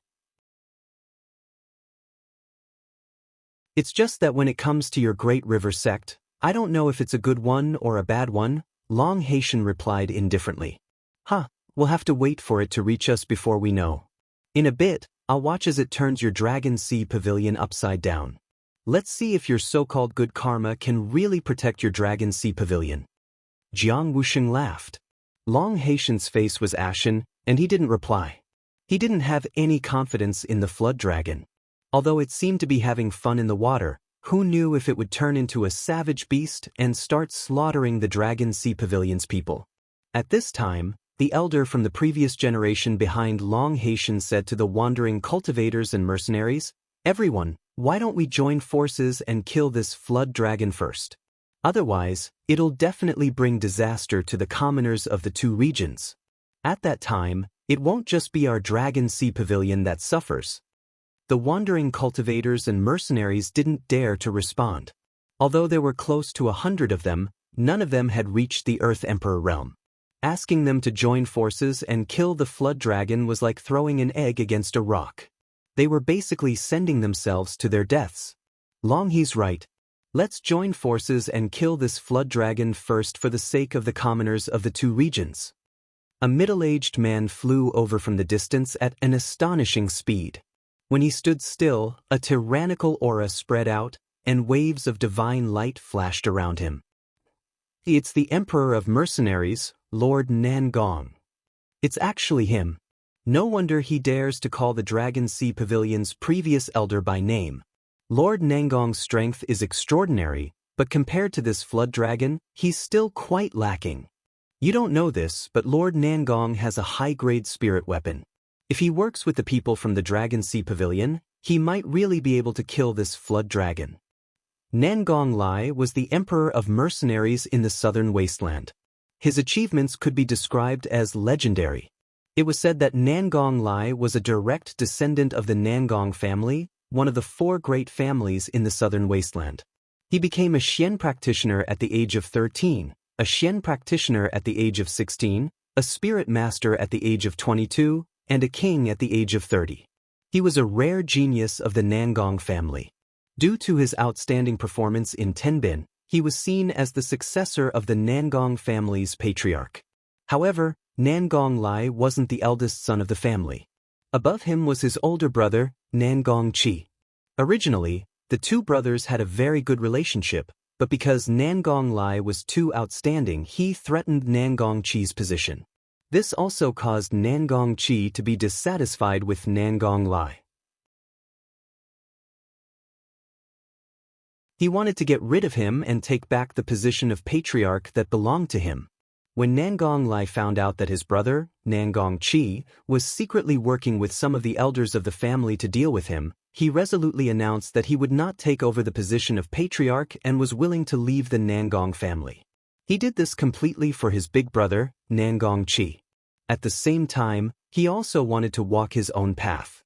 It's just that when it comes to your Great River Sect, I don't know if it's a good one or a bad one, Long Haitian replied indifferently. We'll have to wait for it to reach us before we know. In a bit, I'll watch as it turns your Dragon Sea Pavilion upside down. Let's see if your so-called good karma can really protect your Dragon Sea Pavilion. Jianghu laughed. Long Haitian's face was ashen, and he didn't reply. He didn't have any confidence in the flood dragon. Although it seemed to be having fun in the water, who knew if it would turn into a savage beast and start slaughtering the Dragon Sea Pavilion's people? At this time, the elder from the previous generation behind Long Haitian said to the wandering cultivators and mercenaries, "Everyone, why don't we join forces and kill this flood dragon first? Otherwise, it'll definitely bring disaster to the commoners of the two regions. At that time, it won't just be our Dragon Sea Pavilion that suffers." The wandering cultivators and mercenaries didn't dare to respond. Although there were close to 100 of them, none of them had reached the Earth Emperor realm. Asking them to join forces and kill the Flood Dragon was like throwing an egg against a rock. They were basically sending themselves to their deaths. Longhe's right. Let's join forces and kill this Flood Dragon first for the sake of the commoners of the two regions. A middle-aged man flew over from the distance at an astonishing speed. When he stood still, a tyrannical aura spread out, and waves of divine light flashed around him. It's the Emperor of Mercenaries, Lord Nangong. It's actually him. No wonder he dares to call the Dragon Sea Pavilion's previous elder by name. Lord Nangong's strength is extraordinary, but compared to this Flood Dragon, he's still quite lacking. You don't know this, but Lord Nangong has a high-grade spirit weapon. If he works with the people from the Dragon Sea Pavilion, he might really be able to kill this Flood Dragon. Nangong Lai was the Emperor of Mercenaries in the Southern Wasteland. His achievements could be described as legendary. It was said that Nangong Lai was a direct descendant of the Nangong family, one of the 4 great families in the Southern Wasteland. He became a Xian practitioner at the age of 13, a Xian practitioner at the age of 16, a spirit master at the age of 22, and a king at the age of 30. He was a rare genius of the Nangong family. Due to his outstanding performance in Tenbin, he was seen as the successor of the Nangong family's patriarch. However, Nangong Lai wasn't the eldest son of the family. Above him was his older brother, Nangong Qi. Originally, the two brothers had a very good relationship, but because Nangong Lai was too outstanding, he threatened Nangong Qi's position. This also caused Nangong Qi to be dissatisfied with Nangong Lai. He wanted to get rid of him and take back the position of patriarch that belonged to him. When Nangong Lai found out that his brother, Nangong Qi, was secretly working with some of the elders of the family to deal with him, he resolutely announced that he would not take over the position of patriarch and was willing to leave the Nangong family. He did this completely for his big brother, Nangong Qi. At the same time, he also wanted to walk his own path.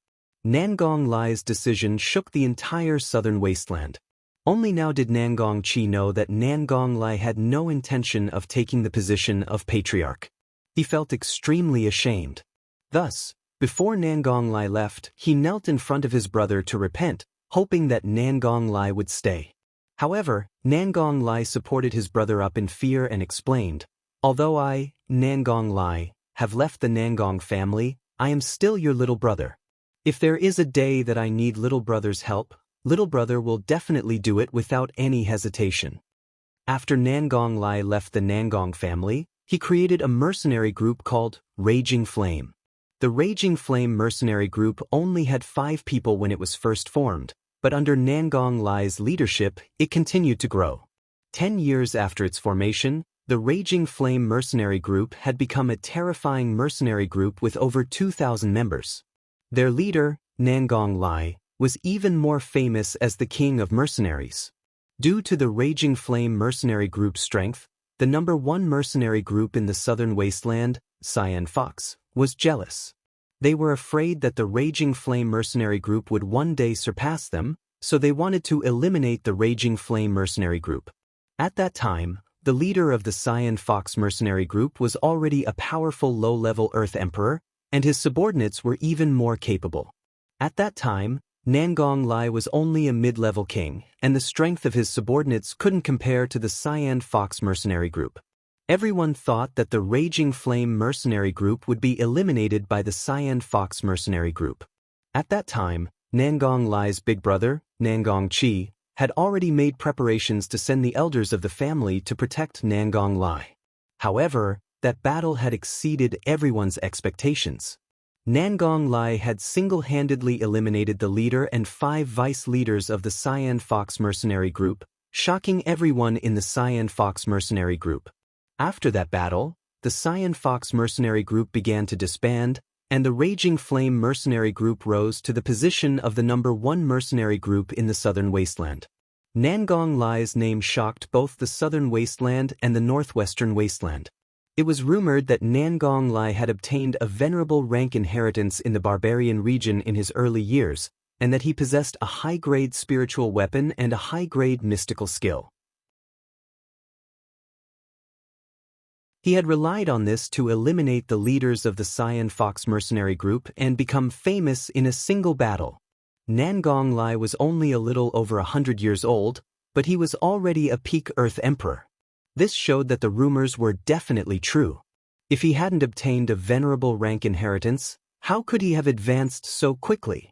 Nangong Lai's decision shook the entire southern wasteland. Only now did Nangong Qi know that Nangong Lai had no intention of taking the position of patriarch. He felt extremely ashamed. Thus, before Nangong Lai left, he knelt in front of his brother to repent, hoping that Nangong Lai would stay. However, Nangong Lai supported his brother up in fear and explained, "Although I, Nangong Lai, have left the Nangong family, I am still your little brother. If there is a day that I need little brother's help, little brother will definitely do it without any hesitation." After Nangong Lai left the Nangong family, he created a mercenary group called Raging Flame. The Raging Flame mercenary group only had 5 people when it was first formed, but under Nangong Lai's leadership, it continued to grow. 10 years after its formation, the Raging Flame mercenary group had become a terrifying mercenary group with over 2,000 members. Their leader, Nangong Lai, was even more famous as the king of mercenaries. Due to the Raging Flame mercenary group's strength, the number 1 mercenary group in the southern wasteland, Cyan Fox, was jealous. They were afraid that the Raging Flame mercenary group would one day surpass them, so they wanted to eliminate the Raging Flame mercenary group. At that time, the leader of the Cyan Fox mercenary group was already a powerful low-level Earth Emperor, and his subordinates were even more capable. At that time, Nangong Lai was only a mid-level king, and the strength of his subordinates couldn't compare to the Cyan Fox mercenary group. Everyone thought that the Raging Flame mercenary group would be eliminated by the Cyan Fox mercenary group. At that time, Nangong Lai's big brother, Nangong Qi, had already made preparations to send the elders of the family to protect Nangong Lai. However, that battle had exceeded everyone's expectations. Nangong Lai had single-handedly eliminated the leader and 5 vice leaders of the Cyan Fox mercenary group, shocking everyone in the Cyan Fox mercenary group. After that battle, the Cyan Fox mercenary group began to disband, and the Raging Flame mercenary group rose to the position of the number 1 mercenary group in the southern wasteland. Nangong Lai's name shocked both the southern wasteland and the northwestern wasteland. It was rumored that Nangong Lai had obtained a venerable rank inheritance in the barbarian region in his early years, and that he possessed a high-grade spiritual weapon and a high-grade mystical skill. He had relied on this to eliminate the leaders of the Cyan Fox mercenary group and become famous in a single battle. Nangong Lai was only a little over 100 years old, but he was already a peak Earth Emperor. This showed that the rumors were definitely true. If he hadn't obtained a venerable rank inheritance, how could he have advanced so quickly?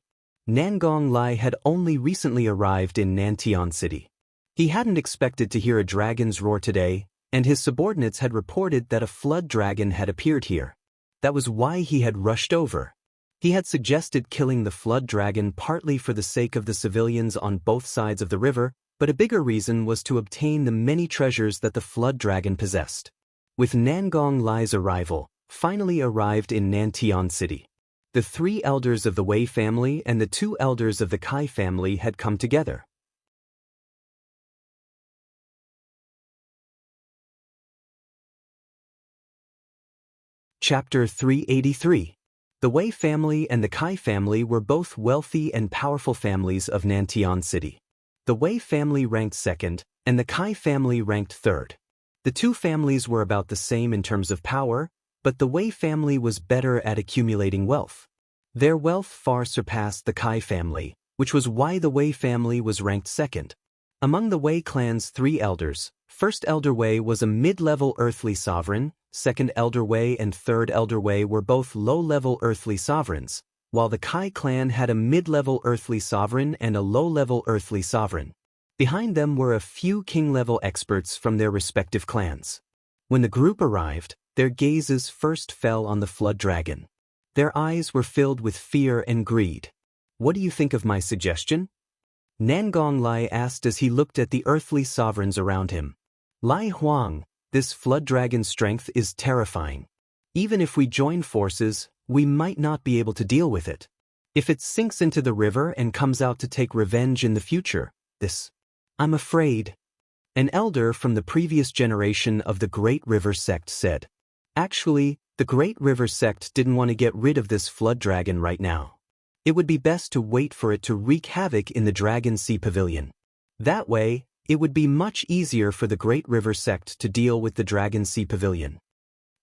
Nangong Lai had only recently arrived in Nantian City. He hadn't expected to hear a dragon's roar today, and his subordinates had reported that a flood dragon had appeared here. That was why he had rushed over. He had suggested killing the flood dragon partly for the sake of the civilians on both sides of the river, but a bigger reason was to obtain the many treasures that the flood dragon possessed. With Nangong Lai's arrival, finally arrived in Nantian City. The 3 elders of the Wei family and the 2 elders of the Kai family had come together. Chapter 383. The Wei family and the Kai family were both wealthy and powerful families of Nantian City. The Wei family ranked 2nd, and the Kai family ranked 3rd. The 2 families were about the same in terms of power, but the Wei family was better at accumulating wealth. Their wealth far surpassed the Kai family, which was why the Wei family was ranked 2nd. Among the Wei clan's 3 elders, 1st Elder Wei was a mid-level earthly sovereign, 2nd Elder Wei and 3rd Elder Wei were both low-level earthly sovereigns, while the Kai clan had a mid-level earthly sovereign and a low-level earthly sovereign. Behind them were a few king-level experts from their respective clans. When the group arrived, their gazes first fell on the flood dragon. Their eyes were filled with fear and greed. "What do you think of my suggestion?" Nangong Lai asked as he looked at the earthly sovereigns around him. "Lai Huang, this flood dragon's strength is terrifying. Even if we join forces, we might not be able to deal with it. If it sinks into the river and comes out to take revenge in the future, I'm afraid." An elder from the previous generation of the Great River sect said. Actually, the Great River sect didn't want to get rid of this flood dragon right now. It would be best to wait for it to wreak havoc in the Dragon Sea Pavilion. That way, it would be much easier for the Great River sect to deal with the Dragon Sea Pavilion.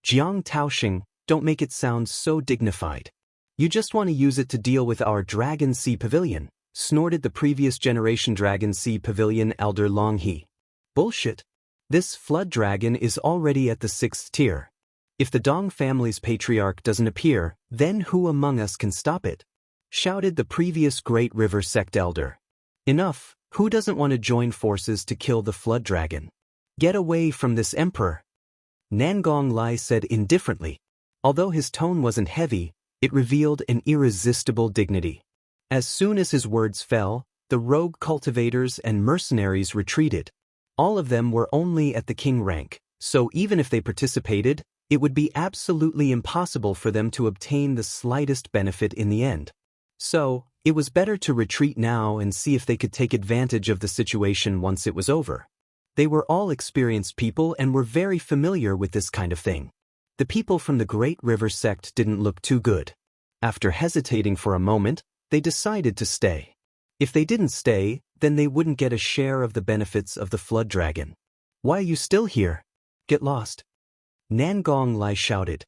"Jiang Taoxing, don't make it sound so dignified. You just want to use it to deal with our Dragon Sea Pavilion," snorted the previous generation Dragon Sea Pavilion elder Long He. "Bullshit. This flood dragon is already at the 6th tier. If the Dong family's patriarch doesn't appear, then who among us can stop it?" shouted the previous Great River sect elder. "Enough, who doesn't want to join forces to kill the flood dragon? Get away from this emperor." Nangong Lai said indifferently. Although his tone wasn't heavy, it revealed an irresistible dignity. As soon as his words fell, the rogue cultivators and mercenaries retreated. All of them were only at the king rank, so even if they participated, it would be absolutely impossible for them to obtain the slightest benefit in the end. So, it was better to retreat now and see if they could take advantage of the situation once it was over. They were all experienced people and were very familiar with this kind of thing. The people from the Great River sect didn't look too good. After hesitating for a moment, they decided to stay. If they didn't stay, then they wouldn't get a share of the benefits of the flood dragon. "Why are you still here? Get lost!" Nangong Lai shouted.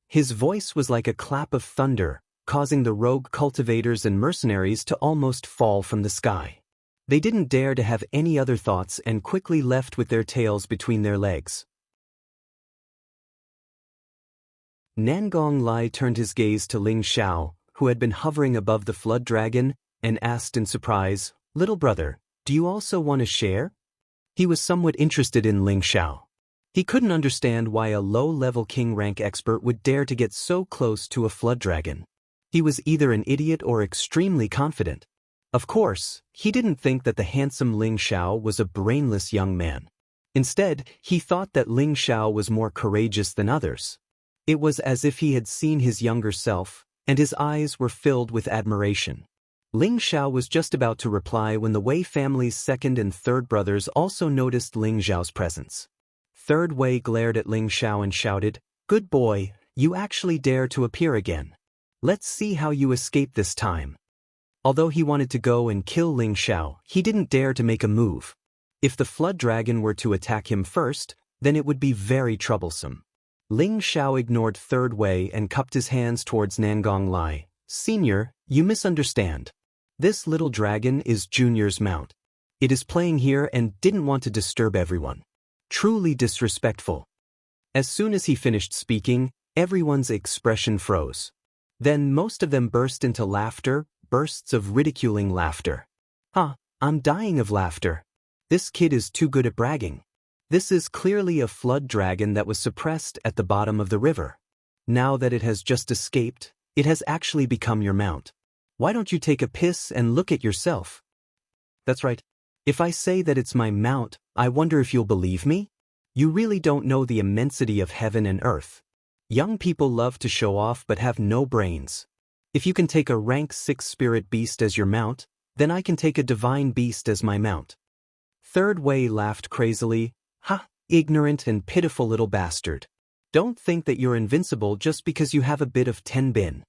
His voice was like a clap of thunder, causing the rogue cultivators and mercenaries to almost fall from the sky. They didn't dare to have any other thoughts and quickly left with their tails between their legs. Nangong Lai turned his gaze to Ling Xiao, who had been hovering above the flood dragon, and asked in surprise, "Little brother, do you also want to share?" He was somewhat interested in Ling Xiao. He couldn't understand why a low-level king rank expert would dare to get so close to a flood dragon. He was either an idiot or extremely confident. Of course, he didn't think that the handsome Ling Xiao was a brainless young man. Instead, he thought that Ling Xiao was more courageous than others. It was as if he had seen his younger self, and his eyes were filled with admiration. Ling Xiao was just about to reply when the Wei family's 2nd and 3rd brothers also noticed Ling Xiao's presence. 3rd Wei glared at Ling Xiao and shouted, "Good boy, you actually dare to appear again. Let's see how you escape this time." Although he wanted to go and kill Ling Xiao, he didn't dare to make a move. If the flood dragon were to attack him first, then it would be very troublesome. Ling Xiao ignored Third Wei and cupped his hands towards Nangong Lai. Senior, you misunderstand. This little dragon is Junior's mount. It is playing here and didn't want to disturb everyone. Truly disrespectful. As soon as he finished speaking, everyone's expression froze. Then most of them burst into laughter, bursts of ridiculing laughter. I'm dying of laughter. This kid is too good at bragging. This is clearly a flood dragon that was suppressed at the bottom of the river. Now that it has just escaped, it has actually become your mount. Why don't you take a piss and look at yourself? That's right. If I say that it's my mount, I wonder if you'll believe me? You really don't know the immensity of heaven and earth. Young people love to show off but have no brains. If you can take a rank 6 spirit beast as your mount, then I can take a divine beast as my mount. Third Wei laughed crazily. Ignorant and pitiful little bastard. Don't think that you're invincible just because you have a bit of tenbin.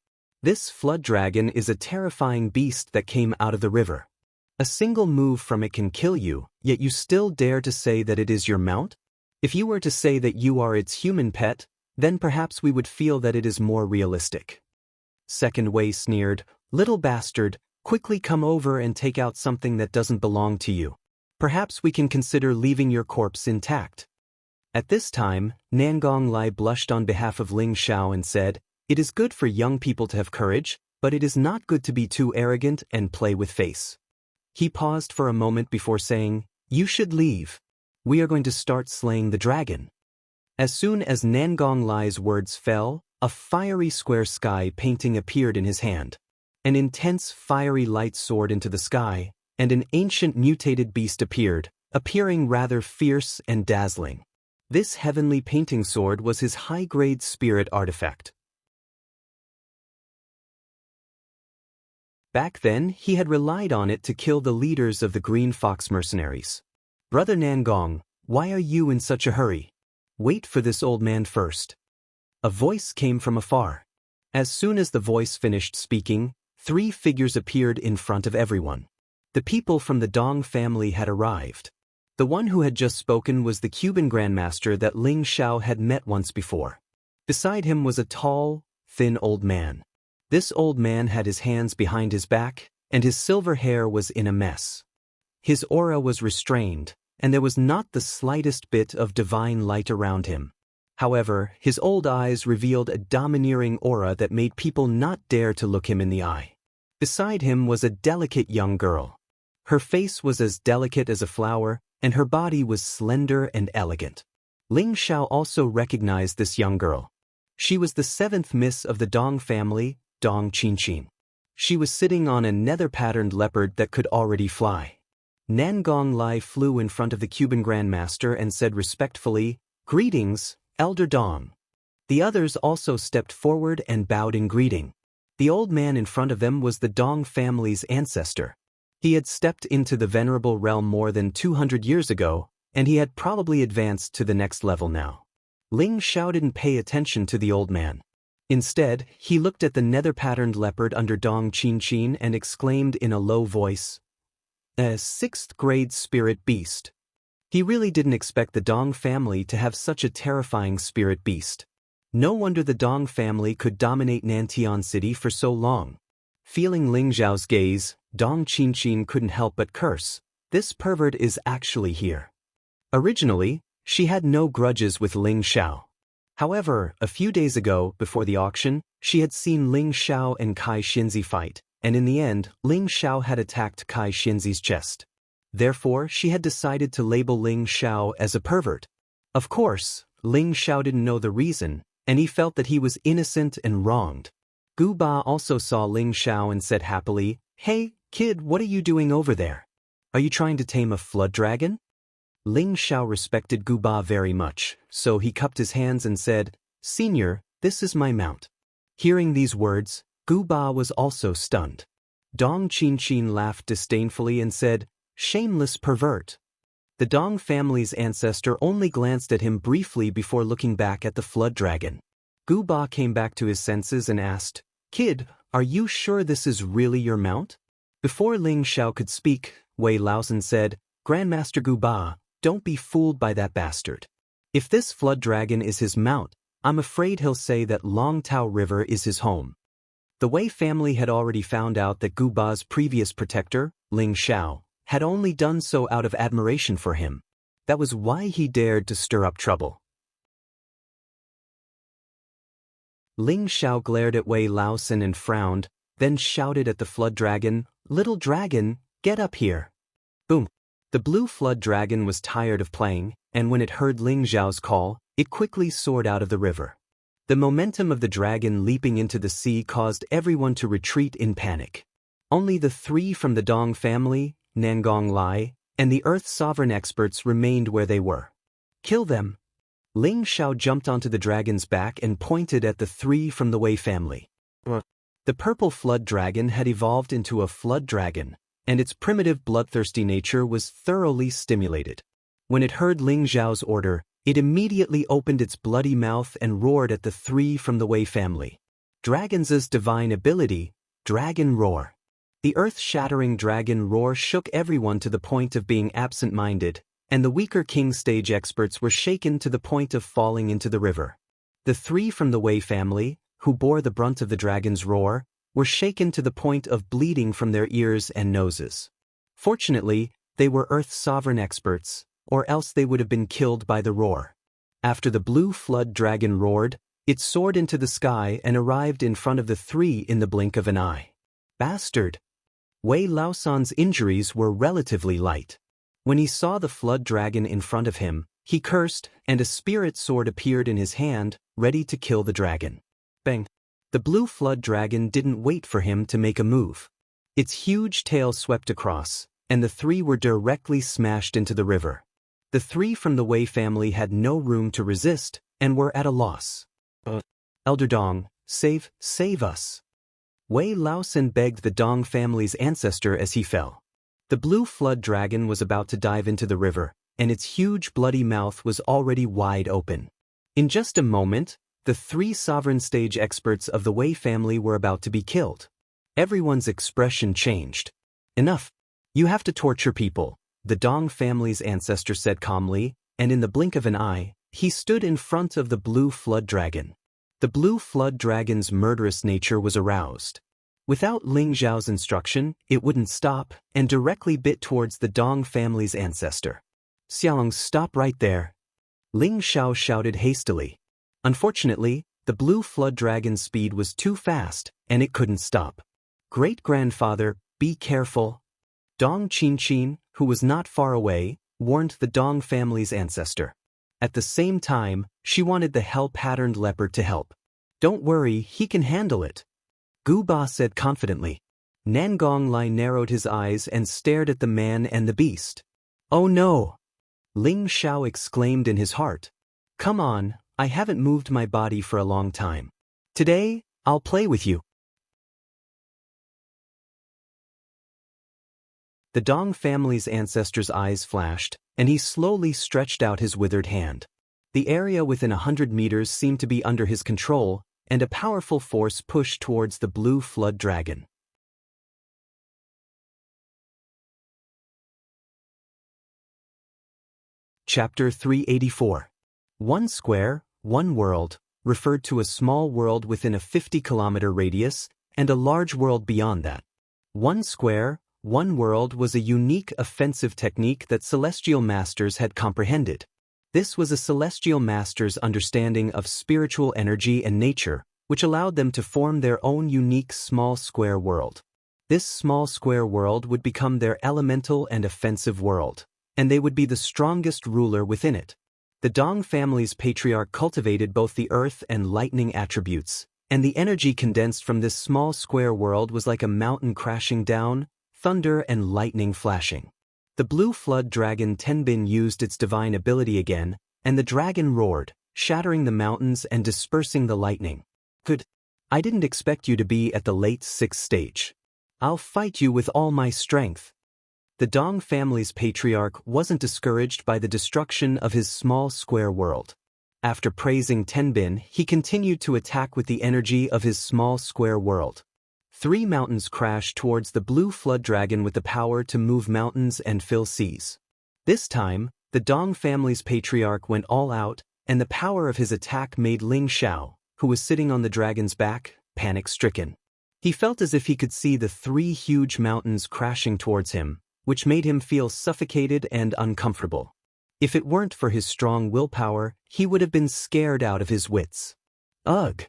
This flood dragon is a terrifying beast that came out of the river. A single move from it can kill you, yet you still dare to say that it is your mount? If you were to say that you are its human pet, then perhaps we would feel that it is more realistic. Second Wei sneered, little bastard, quickly come over and take out something that doesn't belong to you. Perhaps we can consider leaving your corpse intact. At this time, Nangong Lai blushed on behalf of Ling Xiao and said, it is good for young people to have courage, but it is not good to be too arrogant and play with face. He paused for a moment before saying, you should leave. We are going to start slaying the dragon. As soon as Nangong Lai's words fell, a fiery square sky painting appeared in his hand. An intense fiery light soared into the sky, and an ancient mutated beast appeared, appearing rather fierce and dazzling. This heavenly painting sword was his high-grade spirit artifact. Back then, he had relied on it to kill the leaders of the Green Fox mercenaries. Brother Nangong, why are you in such a hurry? Wait for this old man first. A voice came from afar. As soon as the voice finished speaking, 3 figures appeared in front of everyone. The people from the Dong family had arrived. The one who had just spoken was the Cuban grandmaster that Ling Xiao had met once before. Beside him was a tall, thin old man. This old man had his hands behind his back, and his silver hair was in a mess. His aura was restrained, and there was not the slightest bit of divine light around him. However, his old eyes revealed a domineering aura that made people not dare to look him in the eye. Beside him was a delicate young girl. Her face was as delicate as a flower, and her body was slender and elegant. Ling Xiao also recognized this young girl. She was the 7th miss of the Dong family, Dong Qinchin. She was sitting on a nether-patterned leopard that could already fly. Nangong Lai flew in front of the Cuban grandmaster and said respectfully, greetings, Elder Dong. The others also stepped forward and bowed in greeting. The old man in front of them was the Dong family's ancestor. He had stepped into the venerable realm more than 200 years ago, and he had probably advanced to the next level now. Ling Xiao didn't pay attention to the old man. Instead, he looked at the nether-patterned leopard under Dong Qinchin and exclaimed in a low voice, a 6th-grade spirit beast. He really didn't expect the Dong family to have such a terrifying spirit beast. No wonder the Dong family could dominate Nantian City for so long. Feeling Ling Xiao's gaze, Dong Qinchin couldn't help but curse. This pervert is actually here. Originally, she had no grudges with Ling Xiao. However, a few days ago, before the auction, she had seen Ling Xiao and Kai Xinzi fight, and in the end, Ling Xiao had attacked Kai Xinzi's chest. Therefore, she had decided to label Ling Xiao as a pervert. Of course, Ling Xiao didn't know the reason, and he felt that he was innocent and wronged. Gu Ba also saw Ling Xiao and said happily, hey, kid, what are you doing over there? Are you trying to tame a flood dragon? Ling Xiao respected Gu Ba very much, so he cupped his hands and said, Senior, this is my mount. Hearing these words, Gu Ba was also stunned. Dong Qinchin laughed disdainfully and said, shameless pervert. The Dong family's ancestor only glanced at him briefly before looking back at the flood dragon. Gu Ba came back to his senses and asked, Kid, are you sure this is really your mount? Before Ling Xiao could speak, Wei Laosan said, "Grandmaster Guba, don't be fooled by that bastard. If this flood dragon is his mount, I'm afraid he'll say that Longtao River is his home." The Wei family had already found out that Guba's previous protector, Ling Xiao, had only done so out of admiration for him. That was why he dared to stir up trouble. Ling Xiao glared at Wei Laosan and frowned, then shouted at the flood dragon, "Little dragon, get up here." Boom. The blue flood dragon was tired of playing, and when it heard Ling Xiao's call, it quickly soared out of the river. The momentum of the dragon leaping into the sea caused everyone to retreat in panic. Only the three from the Dong family, Nangong Lai, and the Earth Sovereign experts remained where they were. "Kill them." Ling Xiao jumped onto the dragon's back and pointed at the three from the Wei family. The purple flood dragon had evolved into a flood dragon, and its primitive bloodthirsty nature was thoroughly stimulated. When it heard Ling Xiao's order, it immediately opened its bloody mouth and roared at the three from the Wei family. Dragon's divine ability, Dragon Roar. The earth-shattering dragon roar shook everyone to the point of being absent-minded, and the weaker king stage experts were shaken to the point of falling into the river. The three from the Wei family, who bore the brunt of the dragon's roar, were shaken to the point of bleeding from their ears and noses. Fortunately, they were Earth Sovereign experts, or else they would have been killed by the roar. After the blue flood dragon roared, it soared into the sky and arrived in front of the three in the blink of an eye. Bastard! Wei Laosan's injuries were relatively light. When he saw the flood dragon in front of him, he cursed, and a spirit sword appeared in his hand, ready to kill the dragon. Bang! The blue flood dragon didn't wait for him to make a move. Its huge tail swept across, and the three were directly smashed into the river. The three from the Wei family had no room to resist, and were at a loss. "Elder Dong, save us." Wei Laosan begged the Dong family's ancestor as he fell. The blue flood dragon was about to dive into the river, and its huge bloody mouth was already wide open. In just a moment, the three sovereign stage experts of the Wei family were about to be killed. Everyone's expression changed. "Enough. You have to torture people," the Dong family's ancestor said calmly, and in the blink of an eye, he stood in front of the blue flood dragon. The blue flood dragon's murderous nature was aroused. Without Ling Xiao's instruction, it wouldn't stop, and directly bit towards the Dong family's ancestor. "Xiaolong, stop right there." Ling Xiao shouted hastily. Unfortunately, the blue flood dragon's speed was too fast, and it couldn't stop. "Great-grandfather, be careful." Dong Qin, who was not far away, warned the Dong family's ancestor. At the same time, she wanted the hell-patterned leopard to help. "Don't worry, he can handle it," Gu Ba said confidently. Nangong Lai narrowed his eyes and stared at the man and the beast. "Oh no!" Ling Xiao exclaimed in his heart. "Come on, I haven't moved my body for a long time. Today, I'll play with you." The Dong family's ancestor's eyes flashed, and he slowly stretched out his withered hand. The area within 100 meters seemed to be under his control, and a powerful force pushed towards the blue flood dragon. Chapter 384. One Square, One World, referred to a small world within a 50-kilometer radius, and a large world beyond that. One Square, One World was a unique offensive technique that Celestial Masters had comprehended. This was a Celestial Master's understanding of spiritual energy and nature, which allowed them to form their own unique small square world. This small square world would become their elemental and offensive world, and they would be the strongest ruler within it. The Dong family's patriarch cultivated both the earth and lightning attributes, and the energy condensed from this small square world was like a mountain crashing down, thunder and lightning flashing. The blue flood dragon Tenbin used its divine ability again, and the dragon roared, shattering the mountains and dispersing the lightning. "Good. I didn't expect you to be at the late 6th stage. I'll fight you with all my strength." The Dong family's patriarch wasn't discouraged by the destruction of his small square world. After praising Tenbin, he continued to attack with the energy of his small square world. 3 mountains crashed towards the blue flood dragon with the power to move mountains and fill seas. This time, the Dong family's patriarch went all out, and the power of his attack made Ling Xiao, who was sitting on the dragon's back, panic-stricken. He felt as if he could see the 3 huge mountains crashing towards him, which made him feel suffocated and uncomfortable. If it weren't for his strong willpower, he would have been scared out of his wits. Ugh!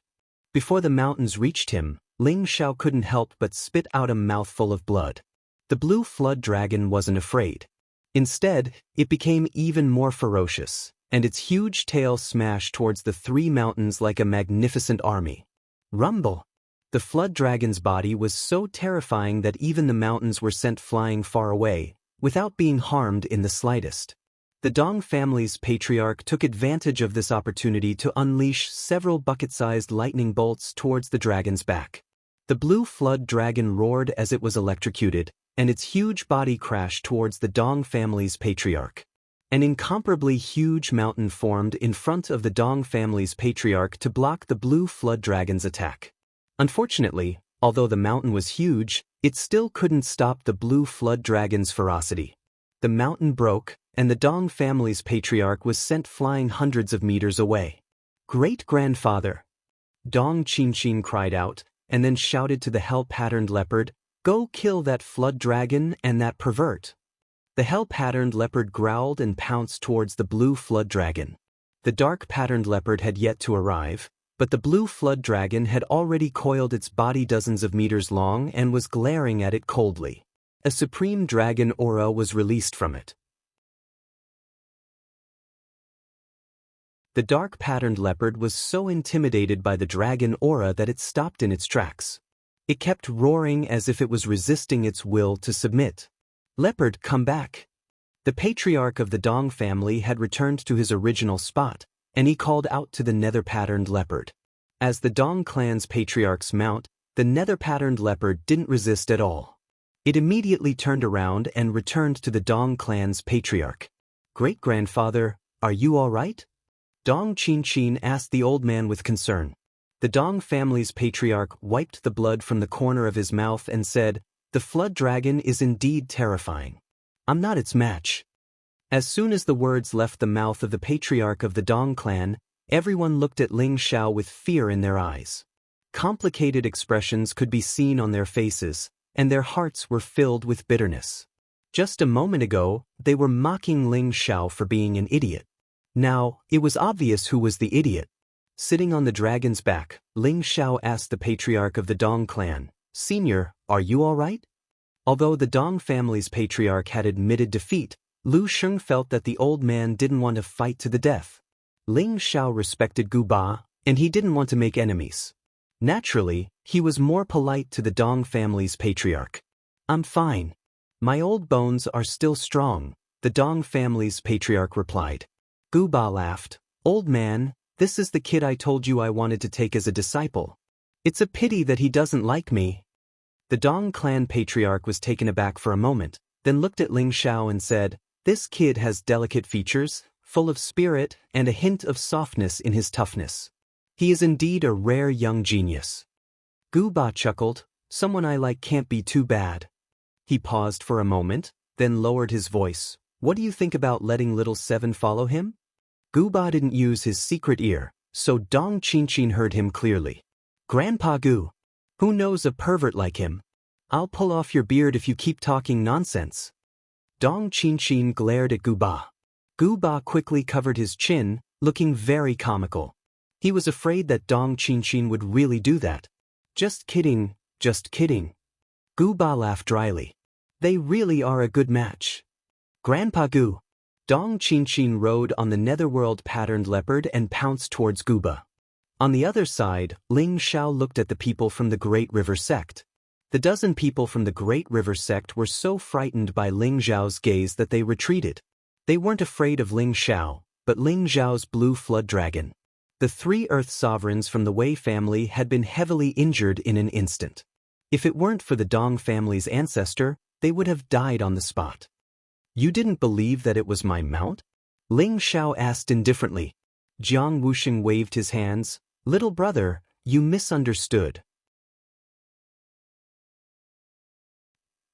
Before the mountains reached him, Ling Xiao couldn't help but spit out a mouthful of blood. The blue flood dragon wasn't afraid. Instead, it became even more ferocious, and its huge tail smashed towards the 3 mountains like a magnificent army. Rumble! The flood dragon's body was so terrifying that even the mountains were sent flying far away, without being harmed in the slightest. The Dong family's patriarch took advantage of this opportunity to unleash several bucket-sized lightning bolts towards the dragon's back. The blue flood dragon roared as it was electrocuted, and its huge body crashed towards the Dong family's patriarch. An incomparably huge mountain formed in front of the Dong family's patriarch to block the blue flood dragon's attack. Unfortunately, although the mountain was huge, it still couldn't stop the blue flood dragon's ferocity. The mountain broke, and the Dong family's patriarch was sent flying hundreds of meters away. Great-grandfather! Dong Qinchin cried out, and then shouted to the hell-patterned leopard, "Go kill that flood dragon and that pervert!" The hell-patterned leopard growled and pounced towards the blue flood dragon. The dark-patterned leopard had yet to arrive, but the blue flood dragon had already coiled its body dozens of meters long and was glaring at it coldly. A supreme dragon aura was released from it. The dark-patterned leopard was so intimidated by the dragon aura that it stopped in its tracks. It kept roaring as if it was resisting its will to submit. "Leopard, come back!" The patriarch of the Dong family had returned to his original spot, and he called out to the nether-patterned leopard. As the Dong clan's patriarch's mount, the nether-patterned leopard didn't resist at all. It immediately turned around and returned to the Dong clan's patriarch. "Great-grandfather, are you all right?" Dong Qinchin asked the old man with concern. The Dong family's patriarch wiped the blood from the corner of his mouth and said, "The flood dragon is indeed terrifying. I'm not its match." As soon as the words left the mouth of the patriarch of the Dong clan, everyone looked at Ling Xiao with fear in their eyes. Complicated expressions could be seen on their faces, and their hearts were filled with bitterness. Just a moment ago, they were mocking Ling Xiao for being an idiot. Now, it was obvious who was the idiot. Sitting on the dragon's back, Ling Xiao asked the patriarch of the Dong clan, "Senior, are you all right?" Although the Dong family's patriarch had admitted defeat, Lu Sheng felt that the old man didn't want to fight to the death. Ling Xiao respected Gu Ba, and he didn't want to make enemies. Naturally, he was more polite to the Dong family's patriarch. "I'm fine. My old bones are still strong," the Dong family's patriarch replied. Gu Ba laughed. "Old man, this is the kid I told you I wanted to take as a disciple. It's a pity that he doesn't like me." The Dong clan patriarch was taken aback for a moment, then looked at Ling Xiao and said, "This kid has delicate features, full of spirit, and a hint of softness in his toughness. He is indeed a rare young genius." Gu Ba chuckled, "Someone I like can't be too bad." He paused for a moment, then lowered his voice. "What do you think about letting little Seven follow him?" Gu Ba didn't use his secret ear, so Dong Qinchin heard him clearly. "Grandpa Gu, who knows a pervert like him? I'll pull off your beard if you keep talking nonsense." Dong Qinchin glared at Gu Ba. Gu Ba quickly covered his chin, looking very comical. He was afraid that Dong Qinchin would really do that. "Just kidding, just kidding." Gu Ba laughed dryly. "They really are a good match. Grandpa Gu." Dong Qinchin rode on the netherworld patterned leopard and pounced towards Gu Ba. On the other side, Ling Xiao looked at the people from the Great River sect. The dozen people from the Great River sect were so frightened by Ling Xiao's gaze that they retreated. They weren't afraid of Ling Xiao, but Ling Xiao's blue flood dragon. The 3 Earth sovereigns from the Wei family had been heavily injured in an instant. If it weren't for the Dong family's ancestor, they would have died on the spot. "You didn't believe that it was my mount?" Ling Xiao asked indifferently. Jianghu waved his hands. "Little brother, you misunderstood."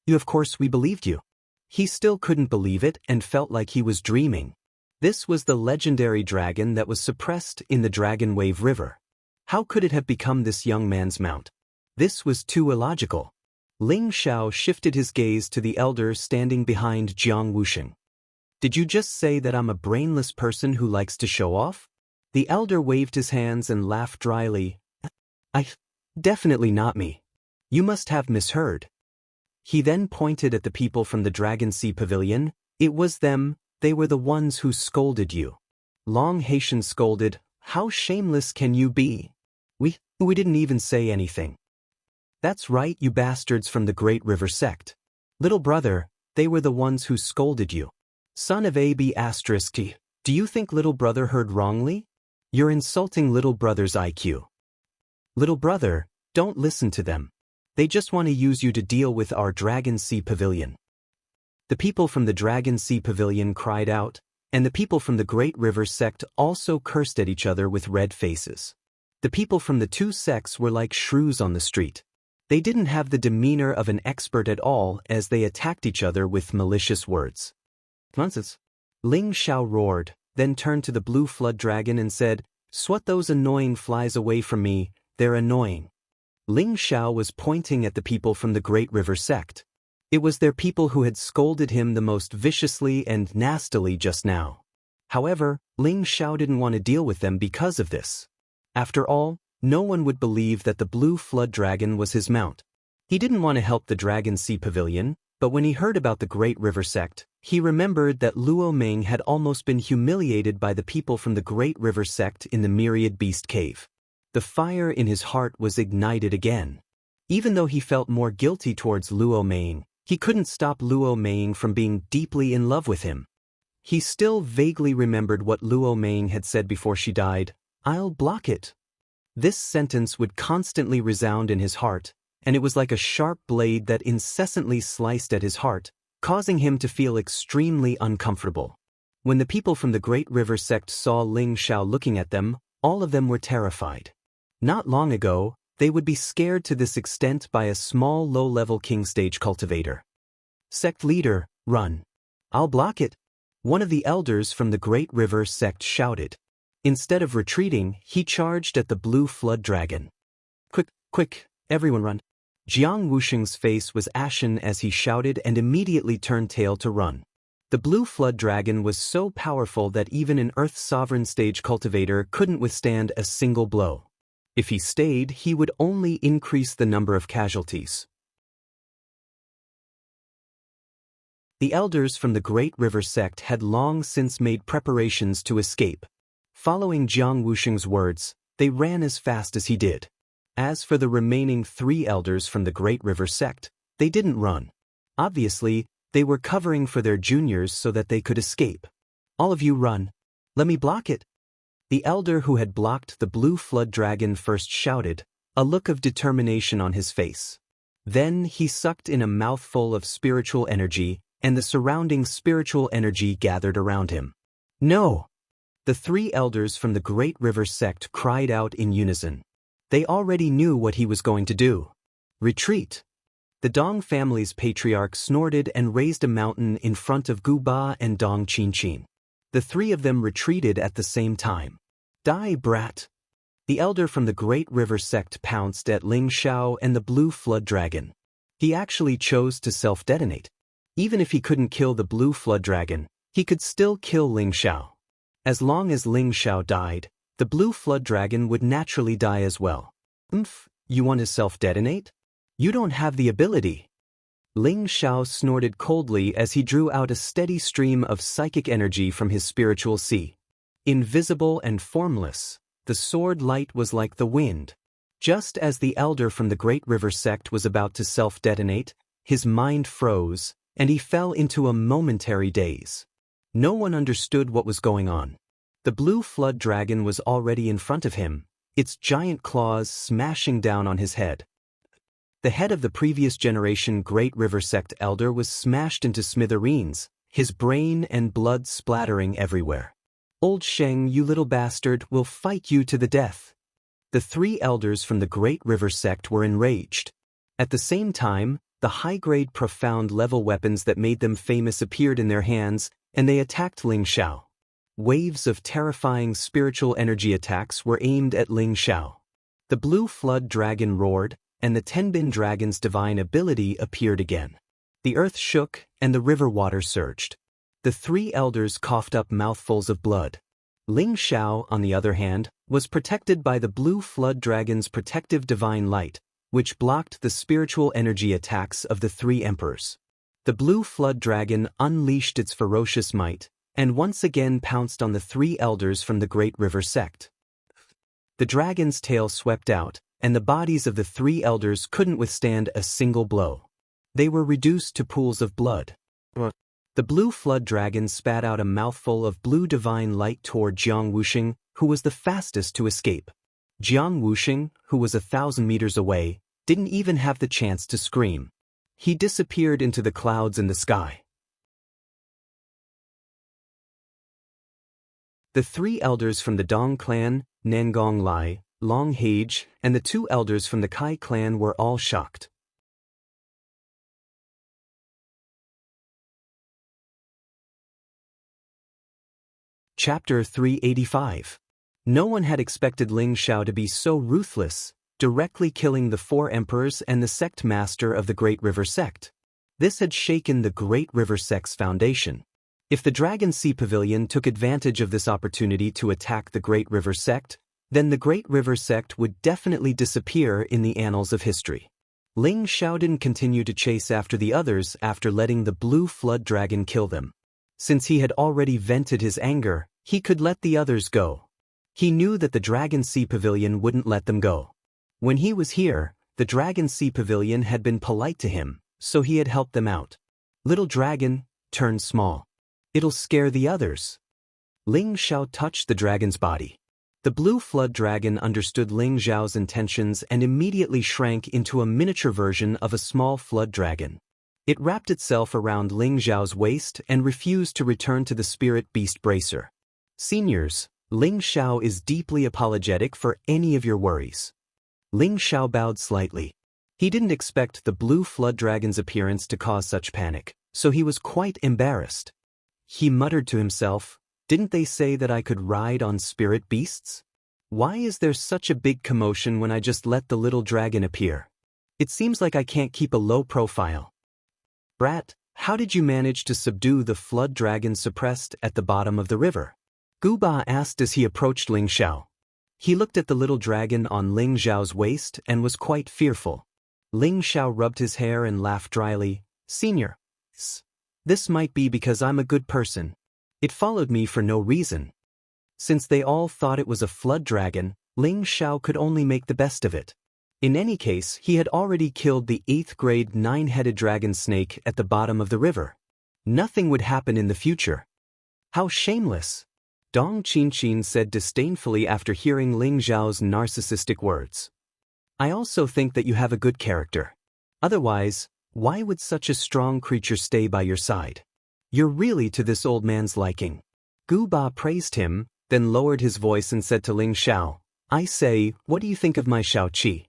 Of course we believed you. He still couldn't believe it and felt like he was dreaming. This was the legendary dragon that was suppressed in the Dragon Wave River. How could it have become this young man's mount? This was too illogical. Ling Xiao shifted his gaze to the elder standing behind Jianghu. Did you just say that I'm a brainless person who likes to show off? The elder waved his hands and laughed dryly. Definitely not me. You must have misheard. He then pointed at the people from the Dragon Sea Pavilion. It was them, they were the ones who scolded you. Long Haitian scolded, how shameless can you be? We didn't even say anything. That's right, you bastards from the Great River sect. Little brother, they were the ones who scolded you. Son of AB***, do you think little brother heard wrongly? You're insulting little brother's IQ. Little brother, don't listen to them. They just want to use you to deal with our Dragon Sea Pavilion. The people from the Dragon Sea Pavilion cried out, and the people from the Great River sect also cursed at each other with red faces. The people from the two sects were like shrews on the street. They didn't have the demeanor of an expert at all as they attacked each other with malicious words. Nonsense. Ling Xiao roared, then turned to the blue flood dragon and said, "Swat those annoying flies away from me, they're annoying." Ling Xiao was pointing at the people from the Great River sect. It was their people who had scolded him the most viciously and nastily just now. However, Ling Xiao didn't want to deal with them because of this. After all, no one would believe that the blue flood dragon was his mount. He didn't want to help the Dragon Sea Pavilion, but when he heard about the Great River sect, he remembered that Luo Ming had almost been humiliated by the people from the Great River sect in the Myriad Beast Cave. The fire in his heart was ignited again. Even though he felt more guilty towards Luo Ming, he couldn't stop Luo Ming from being deeply in love with him. He still vaguely remembered what Luo Ming had said before she died, "I'll block it." This sentence would constantly resound in his heart, and it was like a sharp blade that incessantly sliced at his heart, causing him to feel extremely uncomfortable. When the people from the Great River sect saw Ling Xiao looking at them, all of them were terrified. Not long ago, they would be scared to this extent by a small low-level king stage cultivator. Sect leader, run. I'll block it. One of the elders from the Great River sect shouted. Instead of retreating, he charged at the blue flood dragon. Quick, everyone run. Jianghu face was ashen as he shouted and immediately turned tail to run. The blue flood dragon was so powerful that even an Earth Sovereign stage cultivator couldn't withstand a single blow. If he stayed, he would only increase the number of casualties. The elders from the Great River sect had long since made preparations to escape. Following Jiang Wuxing's words, they ran as fast as he did. As for the remaining 3 elders from the Great River sect, they didn't run. Obviously, they were covering for their juniors so that they could escape. All of you run. Let me block it. The elder who had blocked the blue flood dragon first shouted, a look of determination on his face. Then he sucked in a mouthful of spiritual energy, and the surrounding spiritual energy gathered around him. No! The 3 elders from the Great River sect cried out in unison. They already knew what he was going to do. Retreat! The Dong family's patriarch snorted and raised a mountain in front of Gu Ba and Dong Qinchin. The 3 of them retreated at the same time. Die, brat! The elder from the Great River sect pounced at Ling Xiao and the blue flood dragon. He actually chose to self-detonate. Even if he couldn't kill the blue flood dragon, he could still kill Ling Xiao. As long as Ling Xiao died, the blue flood dragon would naturally die as well. You want to self-detonate? You don't have the ability. Ling Xiao snorted coldly as he drew out a steady stream of psychic energy from his spiritual sea. Invisible and formless, the sword light was like the wind. Just as the elder from the Great River sect was about to self-detonate, his mind froze, and he fell into a momentary daze. No one understood what was going on. The blue flood dragon was already in front of him, its giant claws smashing down on his head. The head of the previous generation Great River sect elder was smashed into smithereens, his brain and blood splattering everywhere. Old Sheng, you little bastard, will fight you to the death. The 3 elders from the Great River sect were enraged. At the same time, The high-grade profound-level weapons that made them famous appeared in their hands, and they attacked Ling Xiao. Waves of terrifying spiritual energy attacks were aimed at Ling Xiao. The blue flood dragon roared, and the Tenbin dragon's divine ability appeared again. The earth shook, and the river water surged. The three elders coughed up mouthfuls of blood. Ling Xiao, on the other hand, was protected by the blue flood dragon's protective divine light, which blocked the spiritual energy attacks of the three emperors. The blue flood dragon unleashed its ferocious might, and once again pounced on the three elders from the Great River sect. The dragon's tail swept out, and the bodies of the three elders couldn't withstand a single blow. They were reduced to pools of blood. The blue flood dragon spat out a mouthful of blue divine light toward Jianghu, who was the fastest to escape. Jianghu, who was 1,000 meters away, didn't even have the chance to scream. He disappeared into the clouds in the sky. The three elders from the Dong clan, Nangong Lai, Long Hage, and the two elders from the Kai clan were all shocked. Chapter 385. No one had expected Ling Xiao to be so ruthless, directly killing the four emperors and the sect master of the Great River sect. This had shaken the Great River sect's foundation. If the Dragon Sea Pavilion took advantage of this opportunity to attack the Great River sect, then the Great River sect would definitely disappear in the annals of history. Ling Xiao didn't continue to chase after the others after letting the blue flood dragon kill them. Since he had already vented his anger, he could let the others go. He knew that the Dragon Sea Pavilion wouldn't let them go. When he was here, the Dragon Sea Pavilion had been polite to him, so he had helped them out. Little dragon, turn small. It'll scare the others. Ling Xiao touched the dragon's body. The blue flood dragon understood Ling Xiao's intentions and immediately shrank into a miniature version of a small flood dragon. It wrapped itself around Ling Xiao's waist and refused to return to the spirit beast bracer. Seniors, Ling Xiao is deeply apologetic for any of your worries. Ling Xiao bowed slightly. He didn't expect the blue flood dragon's appearance to cause such panic, so he was quite embarrassed. He muttered to himself, "Didn't they say that I could ride on spirit beasts? Why is there such a big commotion when I just let the little dragon appear? It seems like I can't keep a low profile." "Brat, how did you manage to subdue the flood dragon suppressed at the bottom of the river?" Guba asked as he approached Ling Xiao. He looked at the little dragon on Ling Xiao's waist and was quite fearful. Ling Xiao rubbed his hair and laughed dryly. "Senior, this might be because I'm a good person. It followed me for no reason." Since they all thought it was a flood dragon, Ling Xiao could only make the best of it. In any case, he had already killed the 8th grade 9-headed dragon snake at the bottom of the river. Nothing would happen in the future. How shameless! Dong Qinchin said disdainfully after hearing Ling Xiao's narcissistic words. "I also think that you have a good character. Otherwise, why would such a strong creature stay by your side? You're really to this old man's liking." Gu Ba praised him, then lowered his voice and said to Ling Xiao, "I say, what do you think of my Xiao Qi?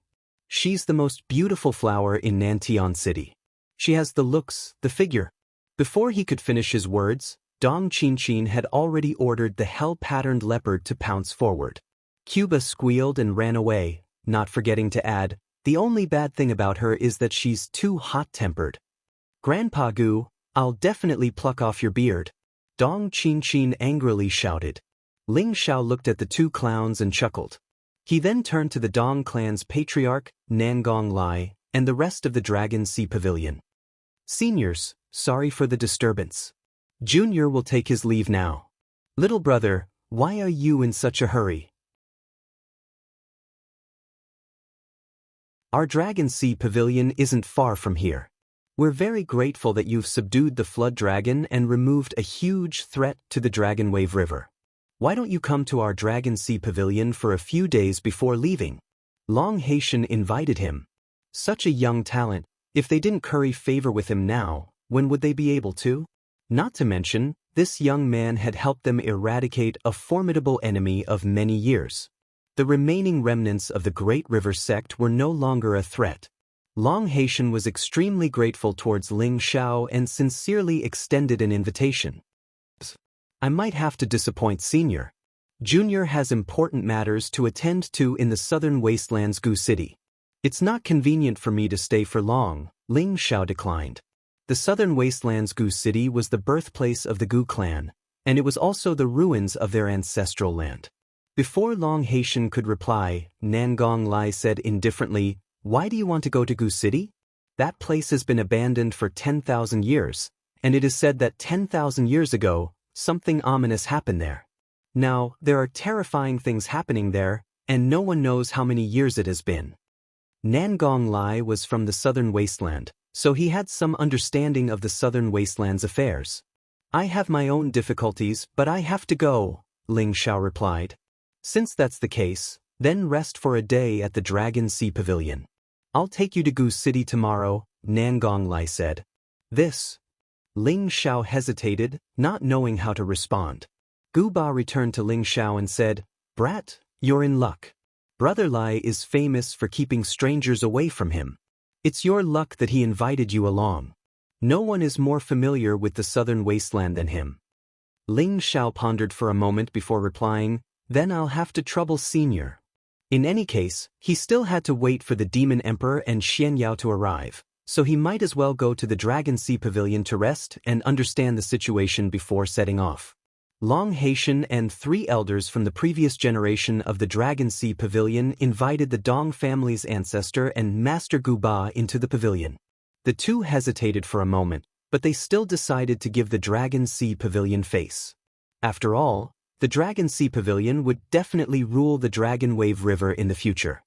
She's the most beautiful flower in Nantian City. She has the looks, the figure." Before he could finish his words, Dong Qinchin had already ordered the hell-patterned leopard to pounce forward. Cuba squealed and ran away, not forgetting to add, "The only bad thing about her is that she's too hot-tempered." "Grandpa Gu, I'll definitely pluck off your beard," Dong Qinchin angrily shouted. Ling Xiao looked at the two clowns and chuckled. He then turned to the Dong clan's patriarch, Nangong Lai, and the rest of the Dragon Sea Pavilion. "Seniors, sorry for the disturbance. Junior will take his leave now. Little brother, why are you in such a hurry?" "Our Dragon Sea Pavilion isn't far from here. We're very grateful that you've subdued the flood dragon and removed a huge threat to the Dragon Wave River. Why don't you come to our Dragon Sea Pavilion for a few days before leaving?" Long Haitian invited him. Such a young talent, if they didn't curry favor with him now, when would they be able to? Not to mention, this young man had helped them eradicate a formidable enemy of many years. The remaining remnants of the Great River sect were no longer a threat. Long Haitian was extremely grateful towards Ling Xiao and sincerely extended an invitation. I might have to disappoint Senior. Junior has important matters to attend to in the southern wastelands Gu City. It's not convenient for me to stay for long, Ling Xiao declined. The southern wastelands Gu City was the birthplace of the Gu clan, and it was also the ruins of their ancestral land. Before Long Haitian could reply, Nangong Lai said indifferently, "Why do you want to go to Gu City? That place has been abandoned for 10,000 years, and it is said that 10,000 years ago, something ominous happened there. Now, there are terrifying things happening there, and no one knows how many years it has been." Nangong Lai was from the southern wasteland, so he had some understanding of the southern wasteland's affairs. "I have my own difficulties, but I have to go," Ling Xiao replied. "Since that's the case, then rest for a day at the Dragon Sea Pavilion. I'll take you to Gu City tomorrow," Nangong Lai said. "This?" Ling Xiao hesitated, not knowing how to respond. Gu Ba returned to Ling Xiao and said, "Brat, you're in luck. Brother Lai is famous for keeping strangers away from him. It's your luck that he invited you along. No one is more familiar with the southern wasteland than him." Ling Xiao pondered for a moment before replying, "Then I'll have to trouble Senior." In any case, he still had to wait for the Demon Emperor and Xian Yao to arrive, so he might as well go to the Dragon Sea Pavilion to rest and understand the situation before setting off. Long Haitian and 3 elders from the previous generation of the Dragon Sea Pavilion invited the Dong family's ancestor and Master Gu Ba into the pavilion. The two hesitated for a moment, but they still decided to give the Dragon Sea Pavilion face. After all, the Dragon Sea Pavilion would definitely rule the Dragon Wave River in the future.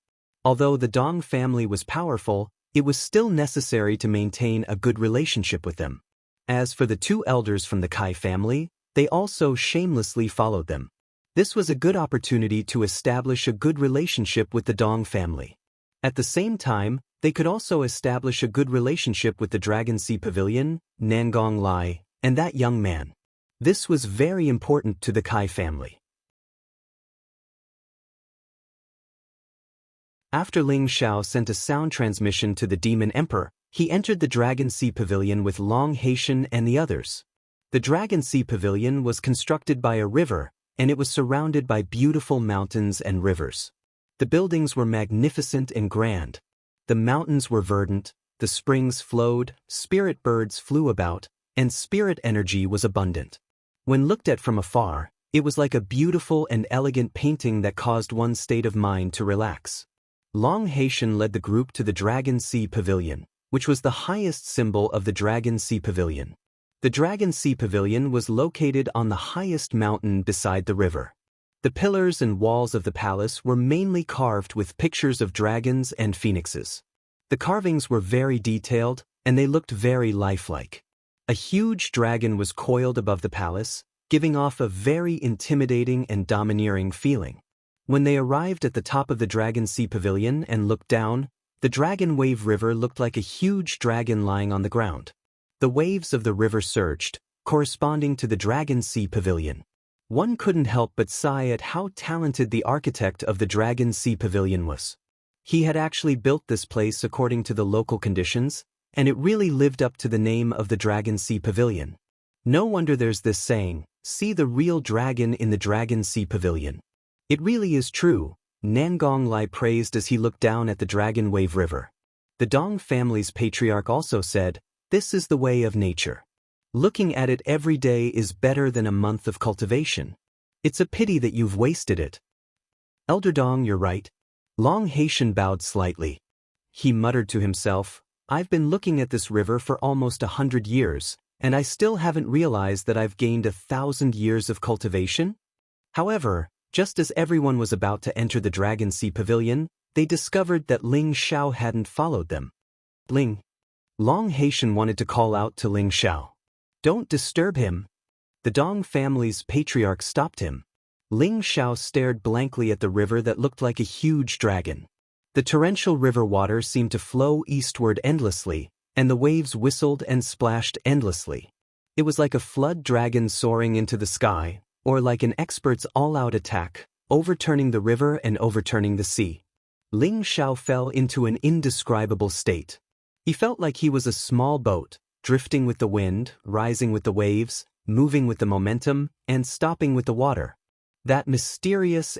Although the Dong family was powerful, it was still necessary to maintain a good relationship with them. As for the 2 elders from the Kai family, they also shamelessly followed them. This was a good opportunity to establish a good relationship with the Dong family. At the same time, they could also establish a good relationship with the Dragon Sea Pavilion, Nangong Lai, and that young man. This was very important to the Kai family. After Ling Xiao sent a sound transmission to the Demon Emperor, he entered the Dragon Sea Pavilion with Long Haitian and the others. The Dragon Sea Pavilion was constructed by a river, and it was surrounded by beautiful mountains and rivers. The buildings were magnificent and grand. The mountains were verdant, the springs flowed, spirit birds flew about, and spirit energy was abundant. When looked at from afar, it was like a beautiful and elegant painting that caused one's state of mind to relax. Long Haitian led the group to the Dragon Sea Pavilion, which was the highest symbol of the Dragon Sea Pavilion. The Dragon Sea Pavilion was located on the highest mountain beside the river. The pillars and walls of the palace were mainly carved with pictures of dragons and phoenixes. The carvings were very detailed, and they looked very lifelike. A huge dragon was coiled above the palace, giving off a very intimidating and domineering feeling. When they arrived at the top of the Dragon Sea Pavilion and looked down, the Dragon Wave River looked like a huge dragon lying on the ground. The waves of the river surged, corresponding to the Dragon Sea Pavilion. One couldn't help but sigh at how talented the architect of the Dragon Sea Pavilion was. He had actually built this place according to the local conditions, and it really lived up to the name of the Dragon Sea Pavilion. No wonder there's this saying, "See the real dragon in the Dragon Sea Pavilion." It really is true, Nangong Lai praised as he looked down at the Dragon Wave River. The Dong family's patriarch also said, "This is the way of nature. Looking at it every day is better than a month of cultivation. It's a pity that you've wasted it." "Elder Dong, you're right." Long Haitian bowed slightly. He muttered to himself, "I've been looking at this river for almost 100 years, and I still haven't realized that I've gained 1,000 years of cultivation?" However, just as everyone was about to enter the Dragon Sea Pavilion, they discovered that Ling Xiao hadn't followed them. Long Haitian wanted to call out to Ling Xiao, "Don't disturb him." The Dong family's patriarch stopped him. Ling Xiao stared blankly at the river that looked like a huge dragon. The torrential river water seemed to flow eastward endlessly, and the waves whistled and splashed endlessly. It was like a flood dragon soaring into the sky, or like an expert's all-out attack, overturning the river and overturning the sea. Ling Xiao fell into an indescribable state. He felt like he was a small boat, drifting with the wind, rising with the waves, moving with the momentum, and stopping with the water. That mysterious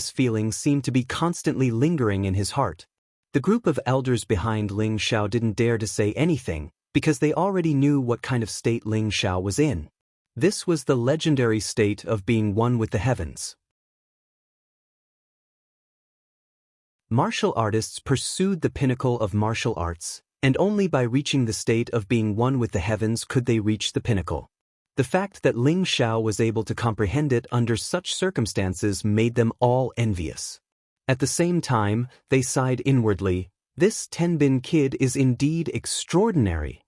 feeling seemed to be constantly lingering in his heart. The group of elders behind Ling Xiao didn't dare to say anything, because they already knew what kind of state Ling Xiao was in. This was the legendary state of being one with the heavens. Martial artists pursued the pinnacle of martial arts, and only by reaching the state of being one with the heavens could they reach the pinnacle. The fact that Ling Xiao was able to comprehend it under such circumstances made them all envious. At the same time, they sighed inwardly, "This Tenbin kid is indeed extraordinary."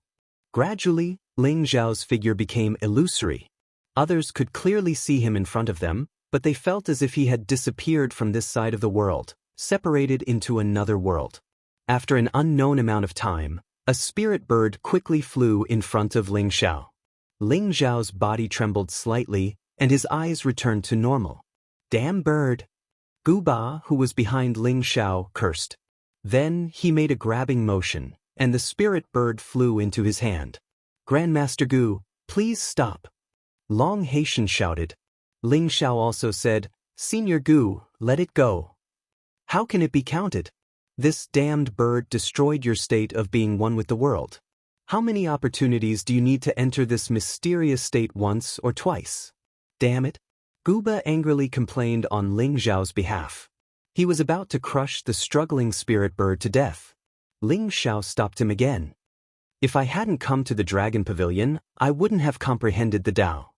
Gradually, Ling Xiao's figure became illusory. Others could clearly see him in front of them, but they felt as if he had disappeared from this side of the world, separated into another world. After an unknown amount of time, a spirit bird quickly flew in front of Ling Xiao. Ling Xiao's body trembled slightly, and his eyes returned to normal. "Damn bird!" Gu Ba, who was behind Ling Xiao, cursed. Then he made a grabbing motion, and the spirit bird flew into his hand. "Grandmaster Gu, please stop!" Long Haitian shouted. Ling Xiao also said, "Senior Gu, let it go. How can it be counted? This damned bird destroyed your state of being one with the world. How many opportunities do you need to enter this mysterious state, once or twice? Damn it!" Guba angrily complained on Ling Xiao's behalf. He was about to crush the struggling spirit bird to death. Ling Xiao stopped him again. "If I hadn't come to the Dragon Pavilion, I wouldn't have comprehended the Tao.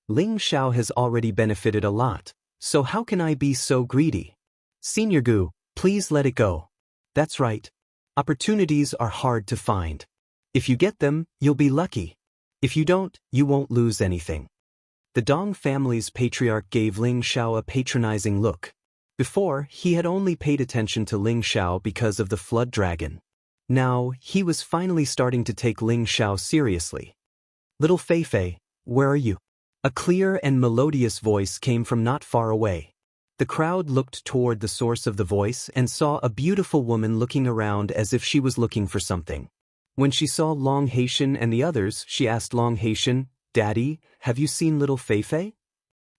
Ling Xiao has already benefited a lot, so how can I be so greedy? Senior Gu, please let it go." "That's right. Opportunities are hard to find. If you get them, you'll be lucky. If you don't, you won't lose anything." The Dong family's patriarch gave Ling Xiao a patronizing look. Before, he had only paid attention to Ling Xiao because of the flood dragon. Now, he was finally starting to take Ling Xiao seriously. "Little Fei Fei, where are you?" A clear and melodious voice came from not far away. The crowd looked toward the source of the voice and saw a beautiful woman looking around as if she was looking for something. When she saw Long Haitian and the others, she asked Long Haitian, "Daddy, have you seen little Fei Fei?"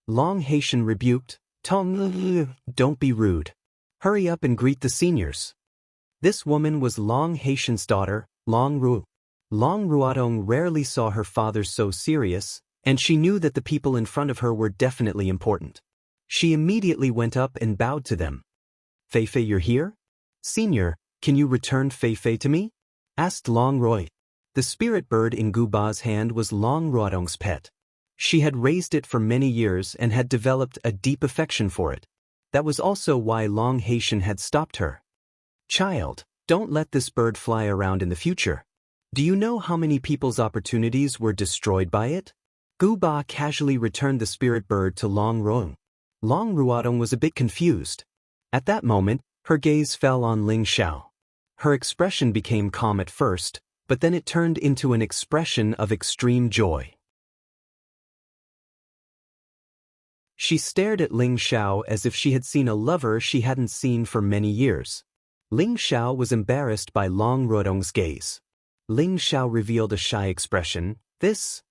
Long Haitian rebuked, "Tong, don't be rude. Hurry up and greet the seniors." This woman was Long Haitian's daughter, Long Ru. Long Ruatong rarely saw her father so serious, and she knew that the people in front of her were definitely important. She immediately went up and bowed to them. "Fei Fei, you're here? Senior, can you return Fei Fei to me?" asked Long Roy. The spirit bird in Gu Ba's hand was Long Ruatong's pet. She had raised it for many years and had developed a deep affection for it. That was also why Long Haitian had stopped her. "Child, don't let this bird fly around in the future. Do you know how many people's opportunities were destroyed by it?" Gu Ba casually returned the spirit bird to Long Ruang. Long Ruatong was a bit confused. At that moment, her gaze fell on Ling Xiao. Her expression became calm at first, but then it turned into an expression of extreme joy. She stared at Ling Xiao as if she had seen a lover she hadn't seen for many years. Ling Xiao was embarrassed by Long Ruatong's gaze. Ling Xiao revealed a shy expression. This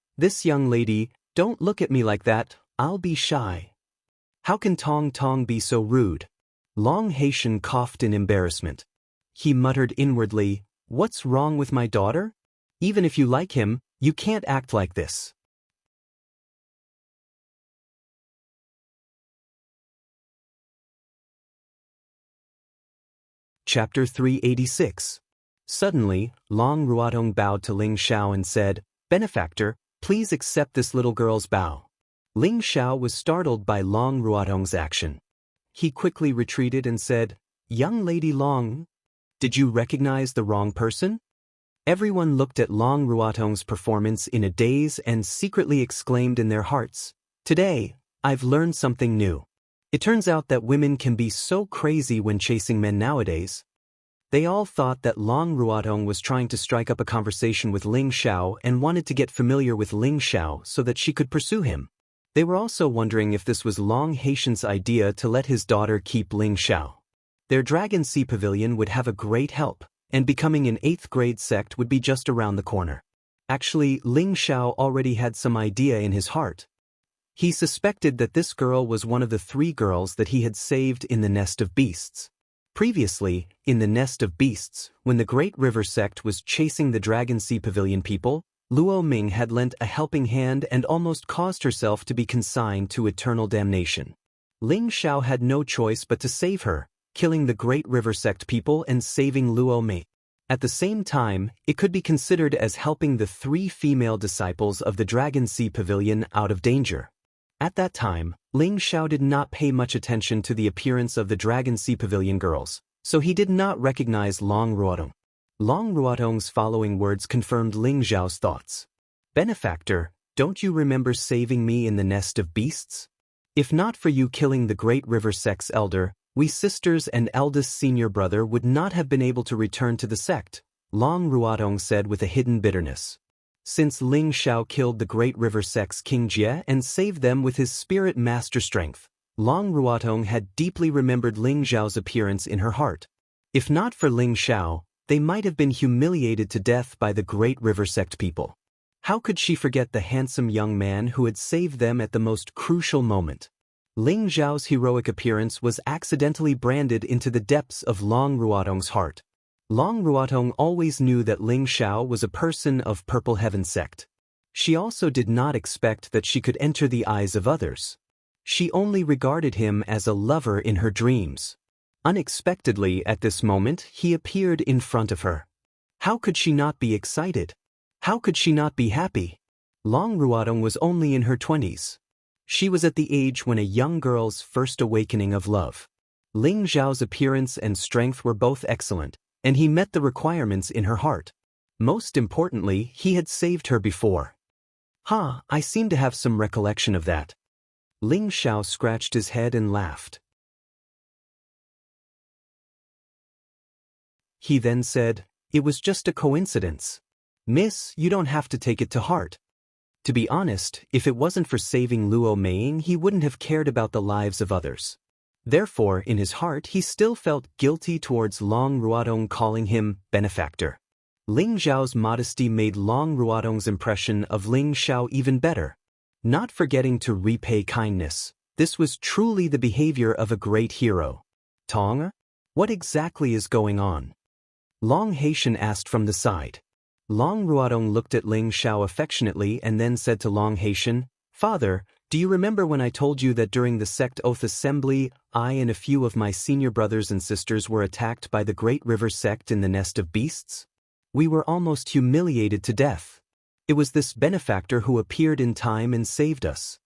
young lady, don't look at me like that, I'll be shy." "How can Tong Tong be so rude?" Long Haitian coughed in embarrassment. He muttered inwardly, "What's wrong with my daughter? Even if you like him, you can't act like this." Chapter 386. Suddenly, Long Ruatong bowed to Ling Xiao and said, "Benefactor, please accept this little girl's bow." Ling Xiao was startled by Long Ruatong's action. He quickly retreated and said, "Young lady Long, did you recognize the wrong person?" Everyone looked at Long Ruatong's performance in a daze and secretly exclaimed in their hearts, "Today, I've learned something new. It turns out that women can be so crazy when chasing men nowadays." They all thought that Long Ruatong was trying to strike up a conversation with Ling Xiao and wanted to get familiar with Ling Xiao so that she could pursue him. They were also wondering if this was Long Haitian's idea to let his daughter keep Ling Xiao. Their Dragon Sea Pavilion would have a great help, and becoming an 8th grade sect would be just around the corner. Actually, Ling Xiao already had some idea in his heart. He suspected that this girl was one of the 3 girls that he had saved in the Nest of Beasts. Previously, in the Nest of Beasts, when the Great River sect was chasing the Dragon Sea Pavilion people, Luo Ming had lent a helping hand and almost caused herself to be consigned to eternal damnation. Ling Xiao had no choice but to save her, killing the Great River sect people and saving Luo Ming. At the same time, it could be considered as helping the 3 female disciples of the Dragon Sea Pavilion out of danger. At that time, Ling Xiao did not pay much attention to the appearance of the Dragon Sea Pavilion girls, so he did not recognize Long Ruotong. Long Ruotong's following words confirmed Ling Xiao's thoughts. "Benefactor, don't you remember saving me in the Nest of Beasts? If not for you killing the Great River sect's elder, we sisters and eldest senior brother would not have been able to return to the sect," Long Ruotong said with a hidden bitterness. Since Ling Xiao killed the Great River sect's King Jie and saved them with his spirit master strength, Long Ruotong had deeply remembered Ling Xiao's appearance in her heart. If not for Ling Xiao, they might have been humiliated to death by the Great River sect people. How could she forget the handsome young man who had saved them at the most crucial moment? Ling Xiao's heroic appearance was accidentally branded into the depths of Long Ruotong's heart. Long Ruotong always knew that Ling Xiao was a person of Purple Heaven sect. She also did not expect that she could enter the eyes of others. She only regarded him as a lover in her dreams. Unexpectedly at this moment he appeared in front of her. How could she not be excited? How could she not be happy? Long Ruotong was only in her 20s. She was at the age when a young girl's first awakening of love. Ling Xiao's appearance and strength were both excellent, and he met the requirements in her heart. Most importantly, he had saved her before. I seem to have some recollection of that. Ling Xiao scratched his head and laughed. He then said, "It was just a coincidence. Miss, you don't have to take it to heart. To be honest, if it wasn't for saving Luo Ming, he wouldn't have cared about the lives of others." Therefore, in his heart he still felt guilty towards Long Ruotong calling him benefactor. Ling Xiao's modesty made Long Ruotong's impression of Ling Xiao even better. Not forgetting to repay kindness, this was truly the behavior of a great hero. "Tong? What exactly is going on?" Long Haitian asked from the side. Long Ruotong looked at Ling Xiao affectionately and then said to Long Haitian, "Father, do you remember when I told you that during the sect oath assembly, I and a few of my senior brothers and sisters were attacked by the Great River sect in the Nest of Beasts? We were almost humiliated to death. It was this benefactor who appeared in time and saved us.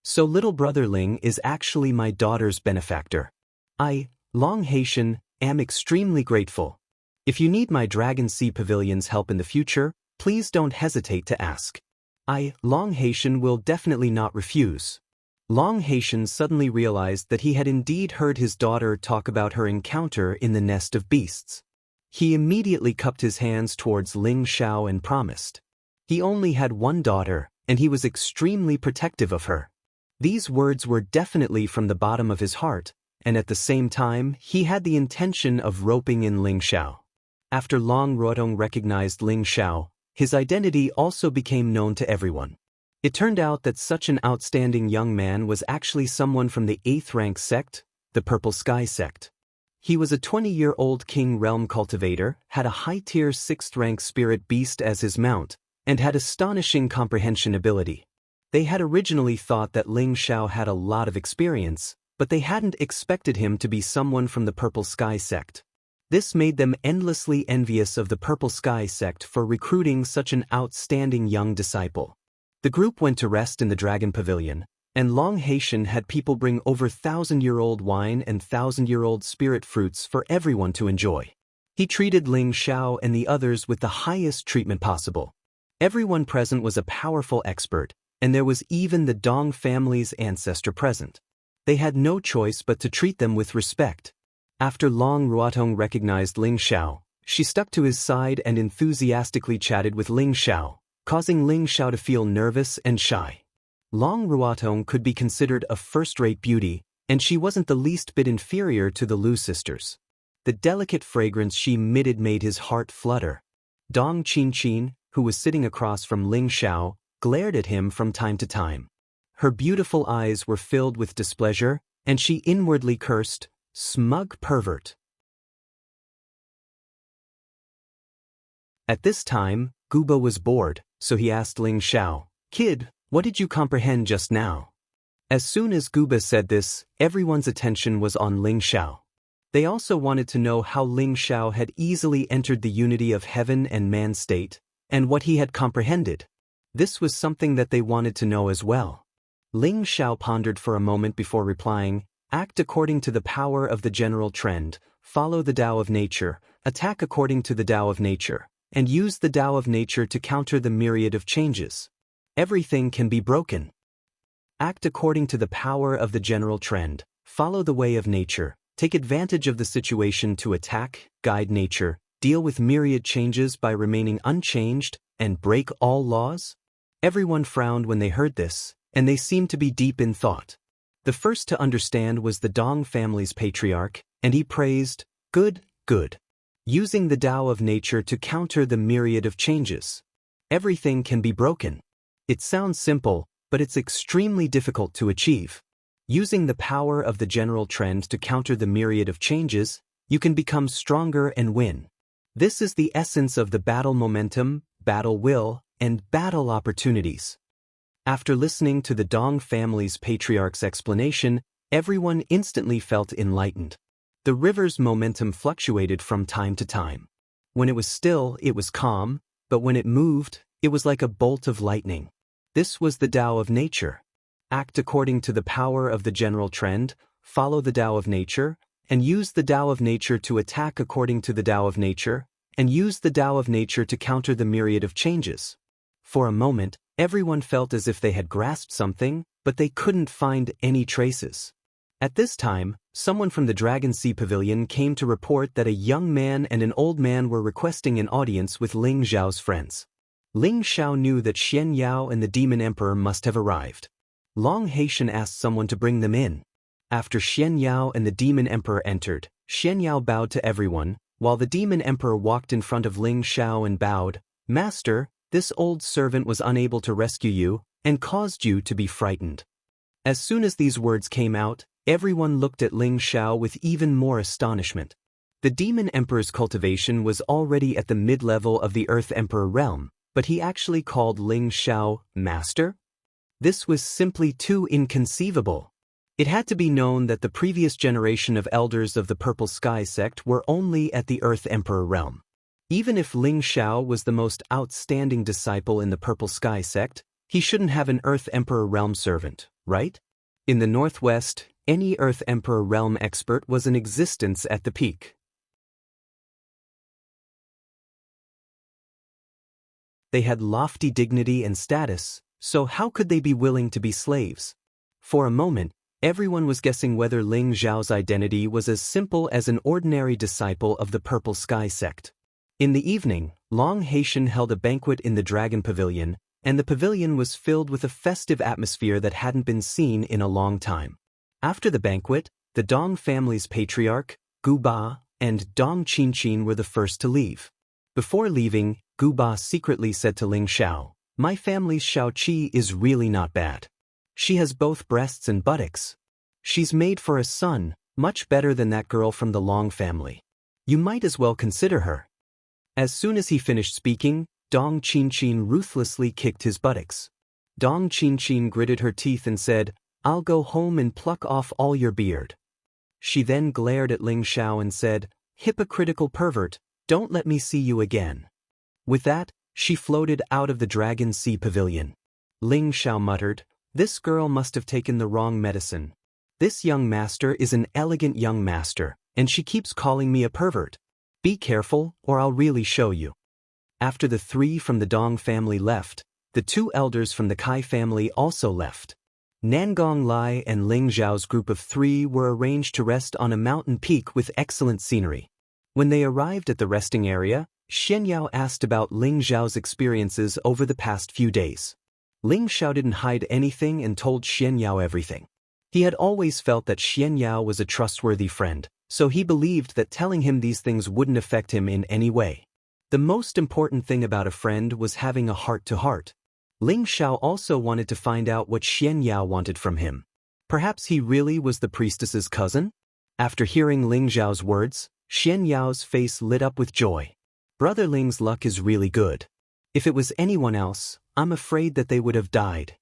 So little brother Ling is actually my daughter's benefactor. I, Long Haitian, am extremely grateful. If you need my Dragon Sea Pavilion's help in the future, please don't hesitate to ask. I, Long Haitian, will definitely not refuse." Long Haitian suddenly realized that he had indeed heard his daughter talk about her encounter in the Nest of Beasts. He immediately cupped his hands towards Ling Xiao and promised. He only had one daughter, and he was extremely protective of her. These words were definitely from the bottom of his heart, and at the same time he had the intention of roping in Ling Xiao. After Long Ruotong recognized Ling Xiao, his identity also became known to everyone. It turned out that such an outstanding young man was actually someone from the 8th rank sect, the Purple Sky sect. He was a 20-year-old king realm cultivator, had a high-tier 6th rank spirit beast as his mount, and had astonishing comprehension ability. They had originally thought that Ling Xiao had a lot of experience, but they hadn't expected him to be someone from the Purple Sky sect. This made them endlessly envious of the Purple Sky sect for recruiting such an outstanding young disciple. The group went to rest in the Dragon Pavilion, and Long Haitian had people bring over 1,000-year-old wine and 1,000-year-old spirit fruits for everyone to enjoy. He treated Ling Xiao and the others with the highest treatment possible. Everyone present was a powerful expert, and there was even the Dong family's ancestor present. They had no choice but to treat them with respect. After Long Ruotong recognized Ling Xiao, she stuck to his side and enthusiastically chatted with Ling Xiao, causing Ling Xiao to feel nervous and shy. Long Ruotong could be considered a first-rate beauty, and she wasn't the least bit inferior to the Lu sisters. The delicate fragrance she emitted made his heart flutter. Dong Qinqin, who was sitting across from Ling Xiao, glared at him from time to time. Her beautiful eyes were filled with displeasure, and she inwardly cursed, "Smug pervert." At this time, Guba was bored, so he asked Ling Xiao, "Kid, what did you comprehend just now?" As soon as Guba said this, everyone's attention was on Ling Xiao. They also wanted to know how Ling Xiao had easily entered the unity of heaven and man state, and what he had comprehended. This was something that they wanted to know as well. Ling Xiao pondered for a moment before replying, "Act according to the power of the general trend, follow the Tao of nature, attack according to the Tao of nature, and use the Tao of nature to counter the myriad of changes. Everything can be broken. Act according to the power of the general trend, follow the way of nature, take advantage of the situation to attack, guide nature, deal with myriad changes by remaining unchanged, and break all laws." Everyone frowned when they heard this, and they seemed to be deep in thought. The first to understand was the Dong family's patriarch, and he praised, "Good, good. Using the Tao of nature to counter the myriad of changes. Everything can be broken. It sounds simple, but it's extremely difficult to achieve. Using the power of the general trend to counter the myriad of changes, you can become stronger and win. This is the essence of the battle momentum, battle will, and battle opportunities." After listening to the Dong family's patriarch's explanation, everyone instantly felt enlightened. The river's momentum fluctuated from time to time. When it was still, it was calm, but when it moved, it was like a bolt of lightning. This was the Tao of nature. Act according to the power of the general trend, follow the Tao of nature, and use the Tao of nature to attack according to the Tao of nature, and use the Tao of nature to counter the myriad of changes. For a moment, everyone felt as if they had grasped something, but they couldn't find any traces. At this time, someone from the Dragon Sea Pavilion came to report that a young man and an old man were requesting an audience with Ling Xiao's friends. Ling Xiao knew that Xian Yao and the Demon Emperor must have arrived. Long Haitian asked someone to bring them in. After Xian Yao and the Demon Emperor entered, Xian Yao bowed to everyone, while the Demon Emperor walked in front of Ling Xiao and bowed, "Master, this old servant was unable to rescue you, and caused you to be frightened." As soon as these words came out, everyone looked at Ling Xiao with even more astonishment. The Demon Emperor's cultivation was already at the mid-level of the Earth Emperor realm, but he actually called Ling Xiao Master? This was simply too inconceivable. It had to be known that the previous generation of elders of the Purple Sky sect were only at the Earth Emperor realm. Even if Ling Xiao was the most outstanding disciple in the Purple Sky sect, he shouldn't have an Earth Emperor realm servant, right? In the Northwest, any Earth Emperor realm expert was in existence at the peak. They had lofty dignity and status, so how could they be willing to be slaves? For a moment, everyone was guessing whether Ling Xiao's identity was as simple as an ordinary disciple of the Purple Sky sect. In the evening, Long Haitian held a banquet in the Dragon Pavilion, and the pavilion was filled with a festive atmosphere that hadn't been seen in a long time. After the banquet, the Dong family's patriarch, Gu Ba, and Dong Qinqin were the first to leave. Before leaving, Gu Ba secretly said to Ling Xiao, "My family's Xiao Qi is really not bad. She has both breasts and buttocks. She's made for a son, much better than that girl from the Long family. You might as well consider her." As soon as he finished speaking, Dong Qinqin ruthlessly kicked his buttocks. Dong Qinqin gritted her teeth and said, "I'll go home and pluck off all your beard." She then glared at Ling Xiao and said, "Hypocritical pervert, don't let me see you again." With that, she floated out of the Dragon Sea Pavilion. Ling Xiao muttered, "This girl must have taken the wrong medicine. This young master is an elegant young master, and she keeps calling me a pervert. Be careful, or I'll really show you." After the three from the Dong family left, the two elders from the Kai family also left. Nangong Lai and Ling Xiao's group of three were arranged to rest on a mountain peak with excellent scenery. When they arrived at the resting area, Xian Yao asked about Ling Xiao's experiences over the past few days. Ling Xiao didn't hide anything and told Xian Yao everything. He had always felt that Xian Yao was a trustworthy friend, so he believed that telling him these things wouldn't affect him in any way. The most important thing about a friend was having a heart-to-heart. Ling Xiao also wanted to find out what Xian Yao wanted from him. Perhaps he really was the priestess's cousin? After hearing Ling Xiao's words, Xian Yao's face lit up with joy. Brother Ling's luck is really good. If it was anyone else, I'm afraid that they would have died.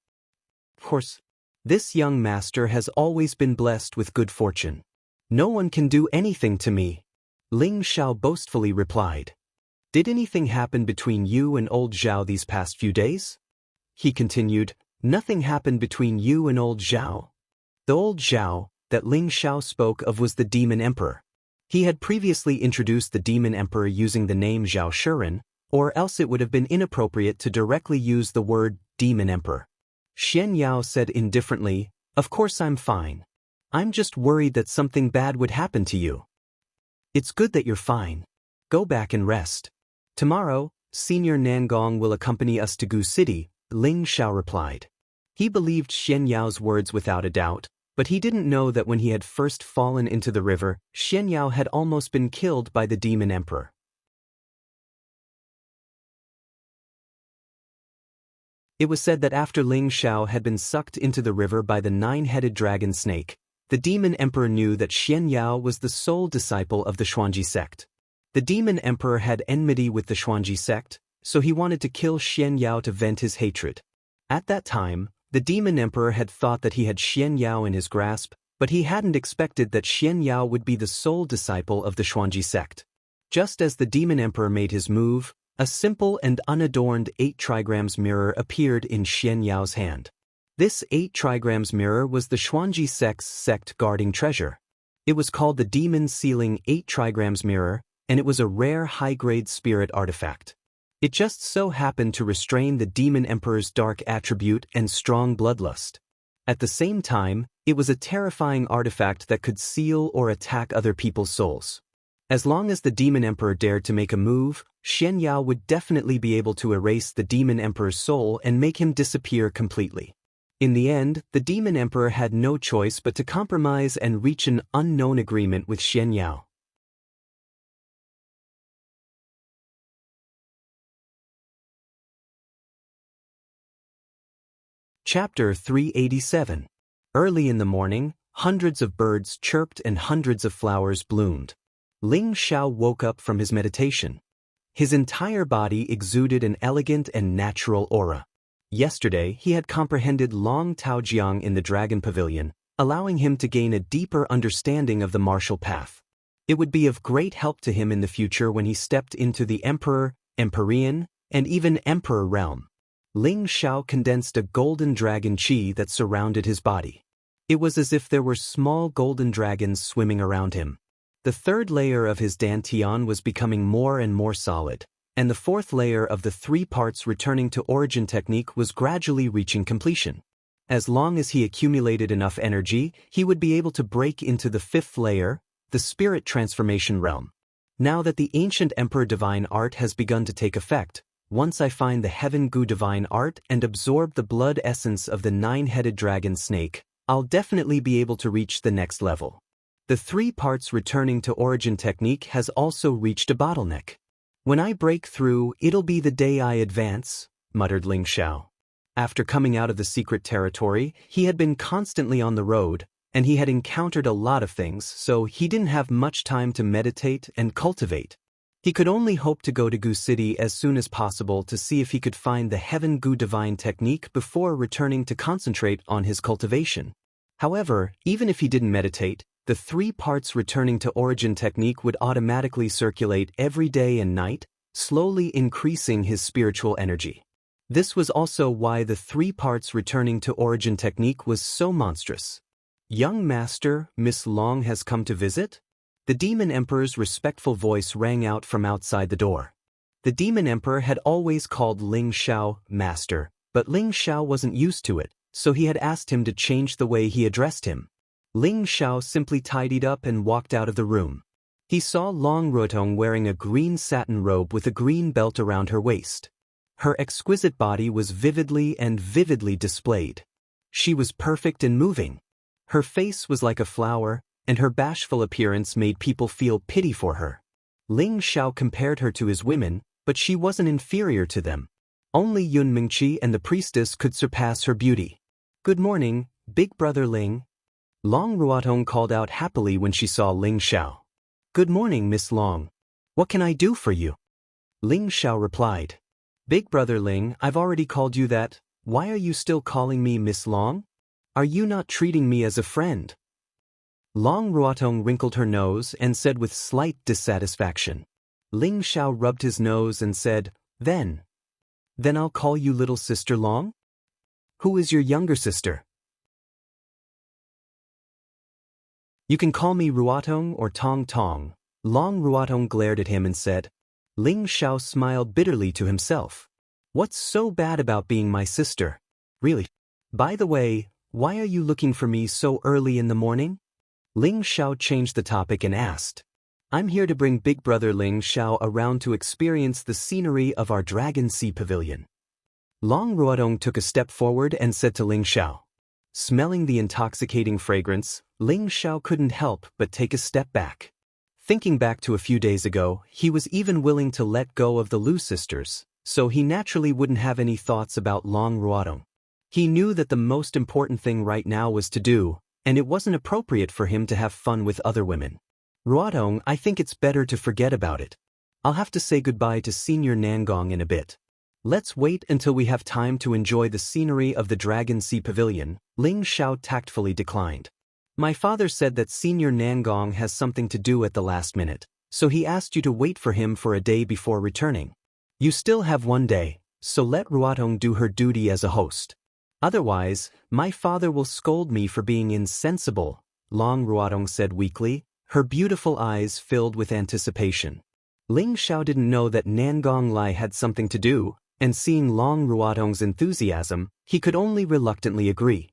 Of course, this young master has always been blessed with good fortune. No one can do anything to me, Ling Xiao boastfully replied. Did anything happen between you and old Zhao these past few days? He continued, nothing happened between you and old Zhao. The old Zhao that Ling Xiao spoke of was the Demon Emperor. He had previously introduced the Demon Emperor using the name Zhao Shiren, or else it would have been inappropriate to directly use the word Demon Emperor. Xian Yao said indifferently, of course I'm fine. I'm just worried that something bad would happen to you. It's good that you're fine. Go back and rest. Tomorrow, Senior Nangong will accompany us to Gu City, Ling Xiao replied. He believed Xian Yao's words without a doubt, but he didn't know that when he had first fallen into the river, Xian Yao had almost been killed by the Demon Emperor. It was said that after Ling Xiao had been sucked into the river by the nine-headed dragon snake, the Demon Emperor knew that Xian Yao was the sole disciple of the Xuanji sect. The Demon Emperor had enmity with the Xuanji sect, so he wanted to kill Xian Yao to vent his hatred. At that time, the Demon Emperor had thought that he had Xian Yao in his grasp, but he hadn't expected that Xian Yao would be the sole disciple of the Xuanji sect. Just as the Demon Emperor made his move, a simple and unadorned 8 trigrams mirror appeared in Xian Yao's hand. This 8 trigrams mirror was the Xuanji sect's sect-guarding treasure. It was called the Demon Sealing 8 trigrams mirror, and it was a rare high-grade spirit artifact. It just so happened to restrain the Demon Emperor's dark attribute and strong bloodlust. At the same time, it was a terrifying artifact that could seal or attack other people's souls. As long as the Demon Emperor dared to make a move, Xian Yao would definitely be able to erase the Demon Emperor's soul and make him disappear completely. In the end, the Demon Emperor had no choice but to compromise and reach an unknown agreement with Xian Yao. Chapter 387. Early in the morning, hundreds of birds chirped and hundreds of flowers bloomed. Ling Xiao woke up from his meditation. His entire body exuded an elegant and natural aura. Yesterday, he had comprehended Long Taojiang in the Dragon Pavilion, allowing him to gain a deeper understanding of the martial path. It would be of great help to him in the future when he stepped into the Emperor, Empyrean, and even Emperor realm. Ling Xiao condensed a golden dragon qi that surrounded his body. It was as if there were small golden dragons swimming around him. The third layer of his dantian was becoming more and more solid, and the fourth layer of the 3 parts returning to origin technique was gradually reaching completion. As long as he accumulated enough energy, he would be able to break into the 5th layer, the spirit transformation realm. Now that the ancient Emperor Divine Art has begun to take effect, once I find the Heaven Gu Divine Art and absorb the blood essence of the 9-headed dragon snake, I'll definitely be able to reach the next level. The 3 parts returning to origin technique has also reached a bottleneck. When I break through, it'll be the day I advance, muttered Ling Xiao. After coming out of the secret territory, he had been constantly on the road, and he had encountered a lot of things, so he didn't have much time to meditate and cultivate. He could only hope to go to Gu City as soon as possible to see if he could find the Heaven Gu Divine technique before returning to concentrate on his cultivation. However, even if he didn't meditate, the 3 parts returning to origin technique would automatically circulate every day and night, slowly increasing his spiritual energy. This was also why the 3 parts returning to origin technique was so monstrous. Young Master, Miss Long has come to visit? The Demon Emperor's respectful voice rang out from outside the door. The Demon Emperor had always called Ling Xiao Master, but Ling Xiao wasn't used to it, so he had asked him to change the way he addressed him. Ling Xiao simply tidied up and walked out of the room. He saw Long Rotong wearing a green satin robe with a green belt around her waist. Her exquisite body was vividly displayed. She was perfect and moving. Her face was like a flower, and her bashful appearance made people feel pity for her. Ling Xiao compared her to his women, but she wasn't inferior to them. Only Yun Mingqi and the priestess could surpass her beauty. "Good morning, big brother Ling." Long Ruotong called out happily when she saw Ling Xiao. "Good morning, Miss Long. What can I do for you?" Ling Xiao replied. "Big brother Ling, I've already called you that. Why are you still calling me Miss Long? Are you not treating me as a friend?" Long Ruotong wrinkled her nose and said with slight dissatisfaction. Ling Xiao rubbed his nose and said, Then I'll call you little sister Long? Who is your younger sister?" "You can call me Ruotong or Tong Tong." Long Ruotong glared at him and said. Ling Xiao smiled bitterly to himself. "What's so bad about being my sister? Really? By the way, why are you looking for me so early in the morning?" Ling Xiao changed the topic and asked. "I'm here to bring big brother Ling Xiao around to experience the scenery of our Dragon Sea Pavilion." Long Ruodong took a step forward and said to Ling Xiao. Smelling the intoxicating fragrance, Ling Xiao couldn't help but take a step back. Thinking back to a few days ago, he was even willing to let go of the Lu sisters, so he naturally wouldn't have any thoughts about Long Ruodong. He knew that the most important thing right now was to do, and it wasn't appropriate for him to have fun with other women. "Ruodong, I think it's better to forget about it. I'll have to say goodbye to Senior Nangong in a bit. Let's wait until we have time to enjoy the scenery of the Dragon Sea Pavilion," Ling Xiao tactfully declined. "My father said that Senior Nangong has something to do at the last minute, so he asked you to wait for him for a day before returning. You still have one day, so let Ruotong do her duty as a host. Otherwise, my father will scold me for being insensible," Long Ruotong said weakly, her beautiful eyes filled with anticipation. Ling Xiao didn't know that Nangong Lai had something to do, and seeing Long Ruotong's enthusiasm, he could only reluctantly agree.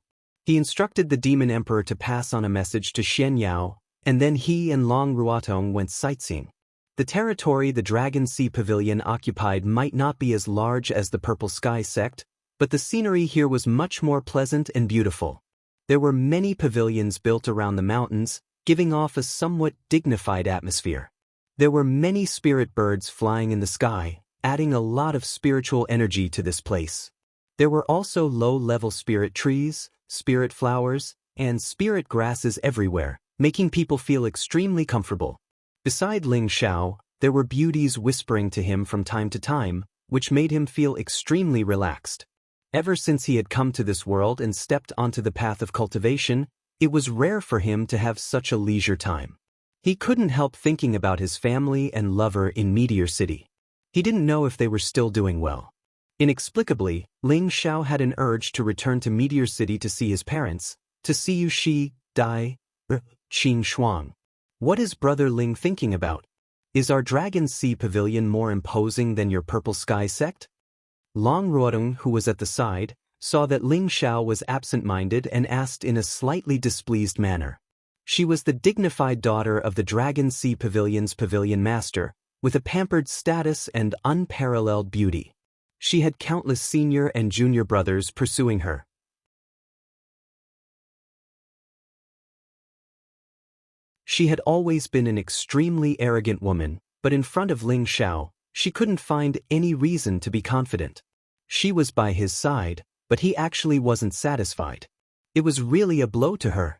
He instructed the Demon Emperor to pass on a message to Xian Yao, and then he and Long Ruotong went sightseeing. The territory the Dragon Sea Pavilion occupied might not be as large as the Purple Sky sect, but the scenery here was much more pleasant and beautiful. There were many pavilions built around the mountains, giving off a somewhat dignified atmosphere. There were many spirit birds flying in the sky, adding a lot of spiritual energy to this place. There were also low-level spirit trees, spirit flowers, and spirit grasses everywhere, making people feel extremely comfortable. Beside Ling Xiao, there were beauties whispering to him from time to time, which made him feel extremely relaxed. Ever since he had come to this world and stepped onto the path of cultivation, it was rare for him to have such a leisure time. He couldn't help thinking about his family and lover in Meteor City. He didn't know if they were still doing well. Inexplicably, Ling Xiao had an urge to return to Meteor City to see his parents, to see Yu Shi, Dai, Qin Shuang. What is Brother Ling thinking about? Is our Dragon Sea Pavilion more imposing than your Purple Sky sect? Long Ruodong, who was at the side, saw that Ling Xiao was absent-minded and asked in a slightly displeased manner. She was the dignified daughter of the Dragon Sea Pavilion's pavilion master, with a pampered status and unparalleled beauty. She had countless senior and junior brothers pursuing her. She had always been an extremely arrogant woman, but in front of Ling Xiao, she couldn't find any reason to be confident. She was by his side, but he actually wasn't satisfied. It was really a blow to her.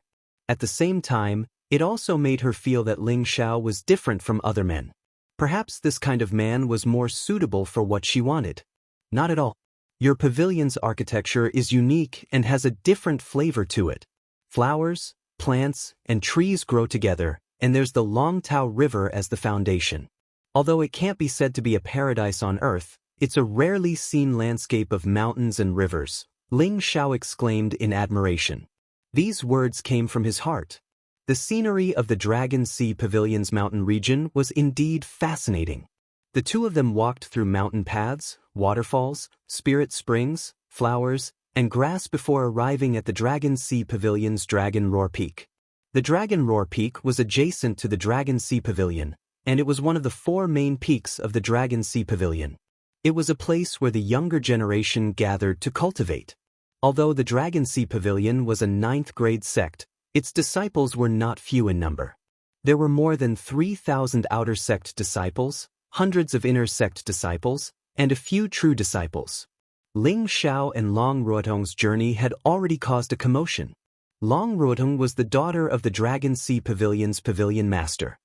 At the same time, it also made her feel that Ling Xiao was different from other men. Perhaps this kind of man was more suitable for what she wanted. Not at all. Your pavilion's architecture is unique and has a different flavor to it. Flowers, plants, and trees grow together, and there's the Long Tao River as the foundation. Although it can't be said to be a paradise on earth, it's a rarely seen landscape of mountains and rivers, Ling Xiao exclaimed in admiration. These words came from his heart. The scenery of the Dragon Sea Pavilion's mountain region was indeed fascinating. The two of them walked through mountain paths, waterfalls, spirit springs, flowers, and grass before arriving at the Dragon Sea Pavilion's Dragon Roar Peak. The Dragon Roar Peak was adjacent to the Dragon Sea Pavilion, and it was one of the 4 main peaks of the Dragon Sea Pavilion. It was a place where the younger generation gathered to cultivate. Although the Dragon Sea Pavilion was a 9th grade sect, Its disciples were not few in number. There were more than 3,000 outer sect disciples, hundreds of inner sect disciples, and a few true disciples. Ling Xiao and Long Ruotong's journey had already caused a commotion. Long Ruotong was the daughter of the Dragon Sea Pavilion's pavilion master.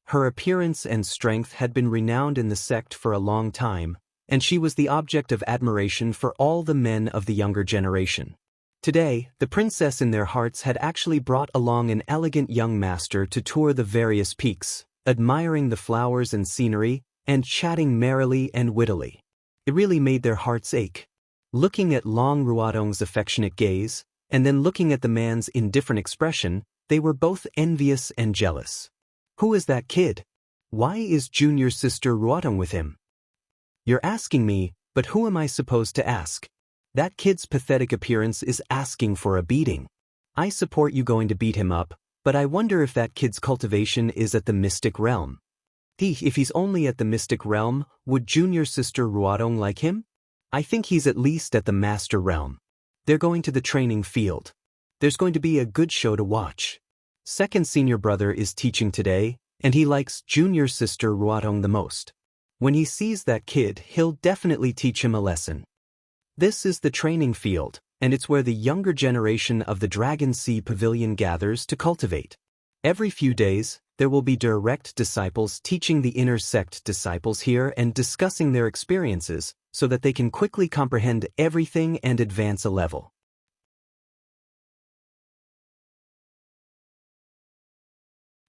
Her appearance and strength had been renowned in the sect for a long time, and she was the object of admiration for all the men of the younger generation. Today, the princess in their hearts had actually brought along an elegant young master to tour the various peaks, admiring the flowers and scenery, and chatting merrily and wittily. It really made their hearts ache. Looking at Long Ruotong's affectionate gaze, and then looking at the man's indifferent expression, they were both envious and jealous. Who is that kid? Why is junior sister Ruotong with him? You're asking me, but who am I supposed to ask? That kid's pathetic appearance is asking for a beating. I support you going to beat him up, but I wonder if that kid's cultivation is at the mystic realm. If he's only at the mystic realm, would junior sister Ruotong like him? I think he's at least at the master realm. They're going to the training field. There's going to be a good show to watch. Second senior brother is teaching today, and he likes junior sister Ruotong the most. When he sees that kid, he'll definitely teach him a lesson. This is the training field, and it's where the younger generation of the Dragon Sea Pavilion gathers to cultivate. Every few days, there will be direct disciples teaching the inner sect disciples here and discussing their experiences so that they can quickly comprehend everything and advance a level.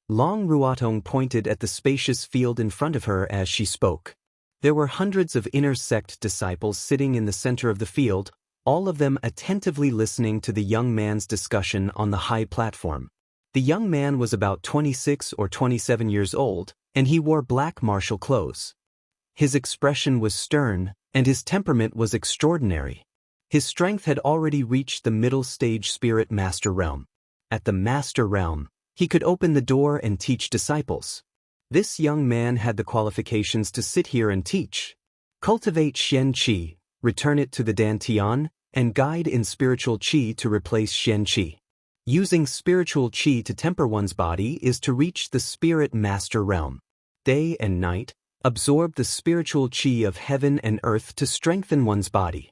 Long Ruotong pointed at the spacious field in front of her as she spoke. There were hundreds of inner sect disciples sitting in the center of the field, all of them attentively listening to the young man's discussion on the high platform. The young man was about 26 or 27 years old, and he wore black martial clothes. His expression was stern, and his temperament was extraordinary. His strength had already reached the middle stage spirit master realm. At the master realm, he could open the door and teach disciples. This young man had the qualifications to sit here and teach. Cultivate Xian Qi, return it to the Dantian, and guide in spiritual Qi to replace Xian Qi. Using spiritual Qi to temper one's body is to reach the spirit master realm. Day and night, absorb the spiritual Qi of heaven and earth to strengthen one's body.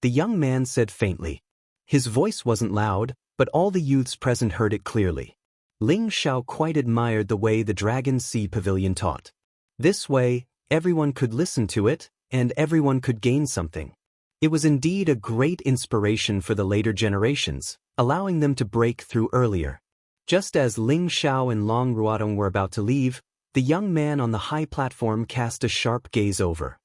The young man said faintly. His voice wasn't loud, but all the youths present heard it clearly. Ling Xiao quite admired the way the Dragon Sea Pavilion taught. This way, everyone could listen to it, and everyone could gain something. It was indeed a great inspiration for the later generations, allowing them to break through earlier. Just as Ling Xiao and Long Ruotong were about to leave, the young man on the high platform cast a sharp gaze over.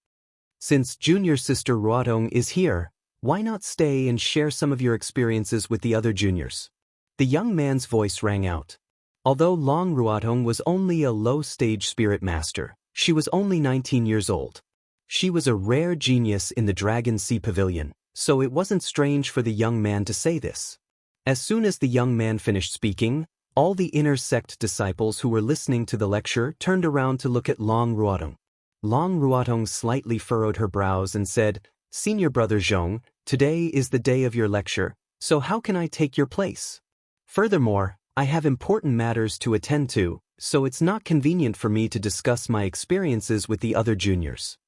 Since junior sister Ruotong is here, why not stay and share some of your experiences with the other juniors? The young man's voice rang out. Although Long Ruotong was only a low-stage spirit master, she was only 19 years old. She was a rare genius in the Dragon Sea Pavilion, so it wasn't strange for the young man to say this. As soon as the young man finished speaking, all the inner sect disciples who were listening to the lecture turned around to look at Long Ruotong. Long Ruotong slightly furrowed her brows and said, "Senior brother Zhong, today is the day of your lecture, so how can I take your place? Furthermore, I have important matters to attend to, so it's not convenient for me to discuss my experiences with the other juniors."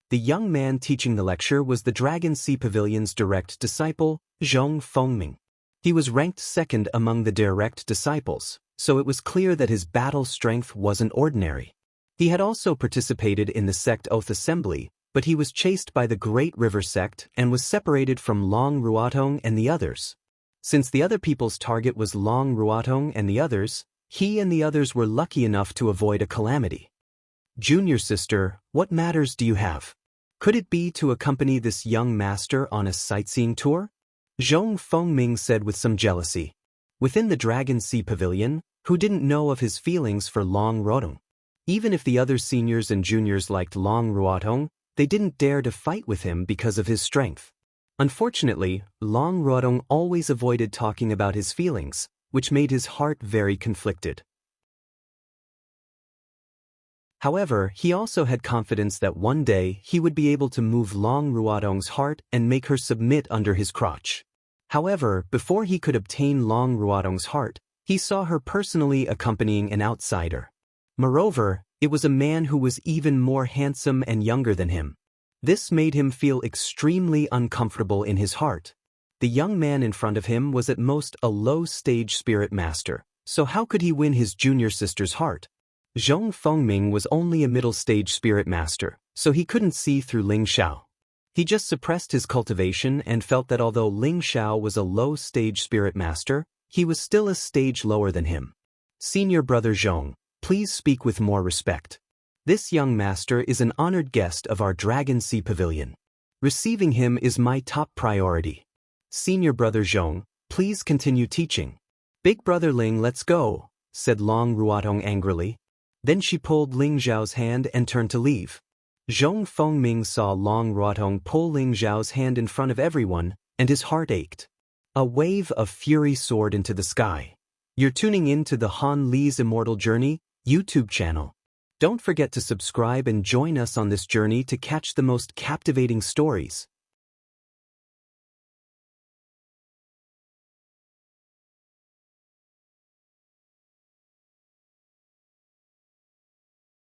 The young man teaching the lecture was the Dragon Sea Pavilion's direct disciple, Zhong Fengming. He was ranked second among the direct disciples, so it was clear that his battle strength wasn't ordinary. He had also participated in the sect Oath Assembly, but he was chased by the Great River sect and was separated from Long Ruotong and the others. Since the other people's target was Long Ruotong and the others, he and the others were lucky enough to avoid a calamity. "Junior sister, what matters do you have? Could it be to accompany this young master on a sightseeing tour?" Zhong Fengming said with some jealousy. Within the Dragon Sea Pavilion, who didn't know of his feelings for Long Ruotong? Even if the other seniors and juniors liked Long Ruotong, they didn't dare to fight with him because of his strength. Unfortunately, Long Ruotong always avoided talking about his feelings, which made his heart very conflicted. However, he also had confidence that one day he would be able to move Long Ruotong's heart and make her submit under his crotch. However, before he could obtain Long Ruotong's heart, He saw her personally accompanying an outsider. Moreover, it was a man who was even more handsome and younger than him. This made him feel extremely uncomfortable in his heart. The young man in front of him was at most a low-stage spirit master, so how could he win his junior sister's heart? Zhong Fengming was only a middle-stage spirit master, so he couldn't see through Ling Xiao. He just suppressed his cultivation and felt that although Ling Xiao was a low-stage spirit master, he was still a stage lower than him. Senior brother Zhong, please speak with more respect. This young master is an honored guest of our Dragon Sea Pavilion. Receiving him is my top priority. Senior brother Zhong, please continue teaching. Big brother Ling, let's go, said Long Ruotong angrily. Then she pulled Ling Zhao's hand and turned to leave. Zhong Fengming saw Long Ruotong pull Ling Zhao's hand in front of everyone, and his heart ached. A wave of fury soared into the sky. You're tuning in to the Han Li's Immortal Journey YouTube channel. Don't forget to subscribe and join us on this journey to catch the most captivating stories.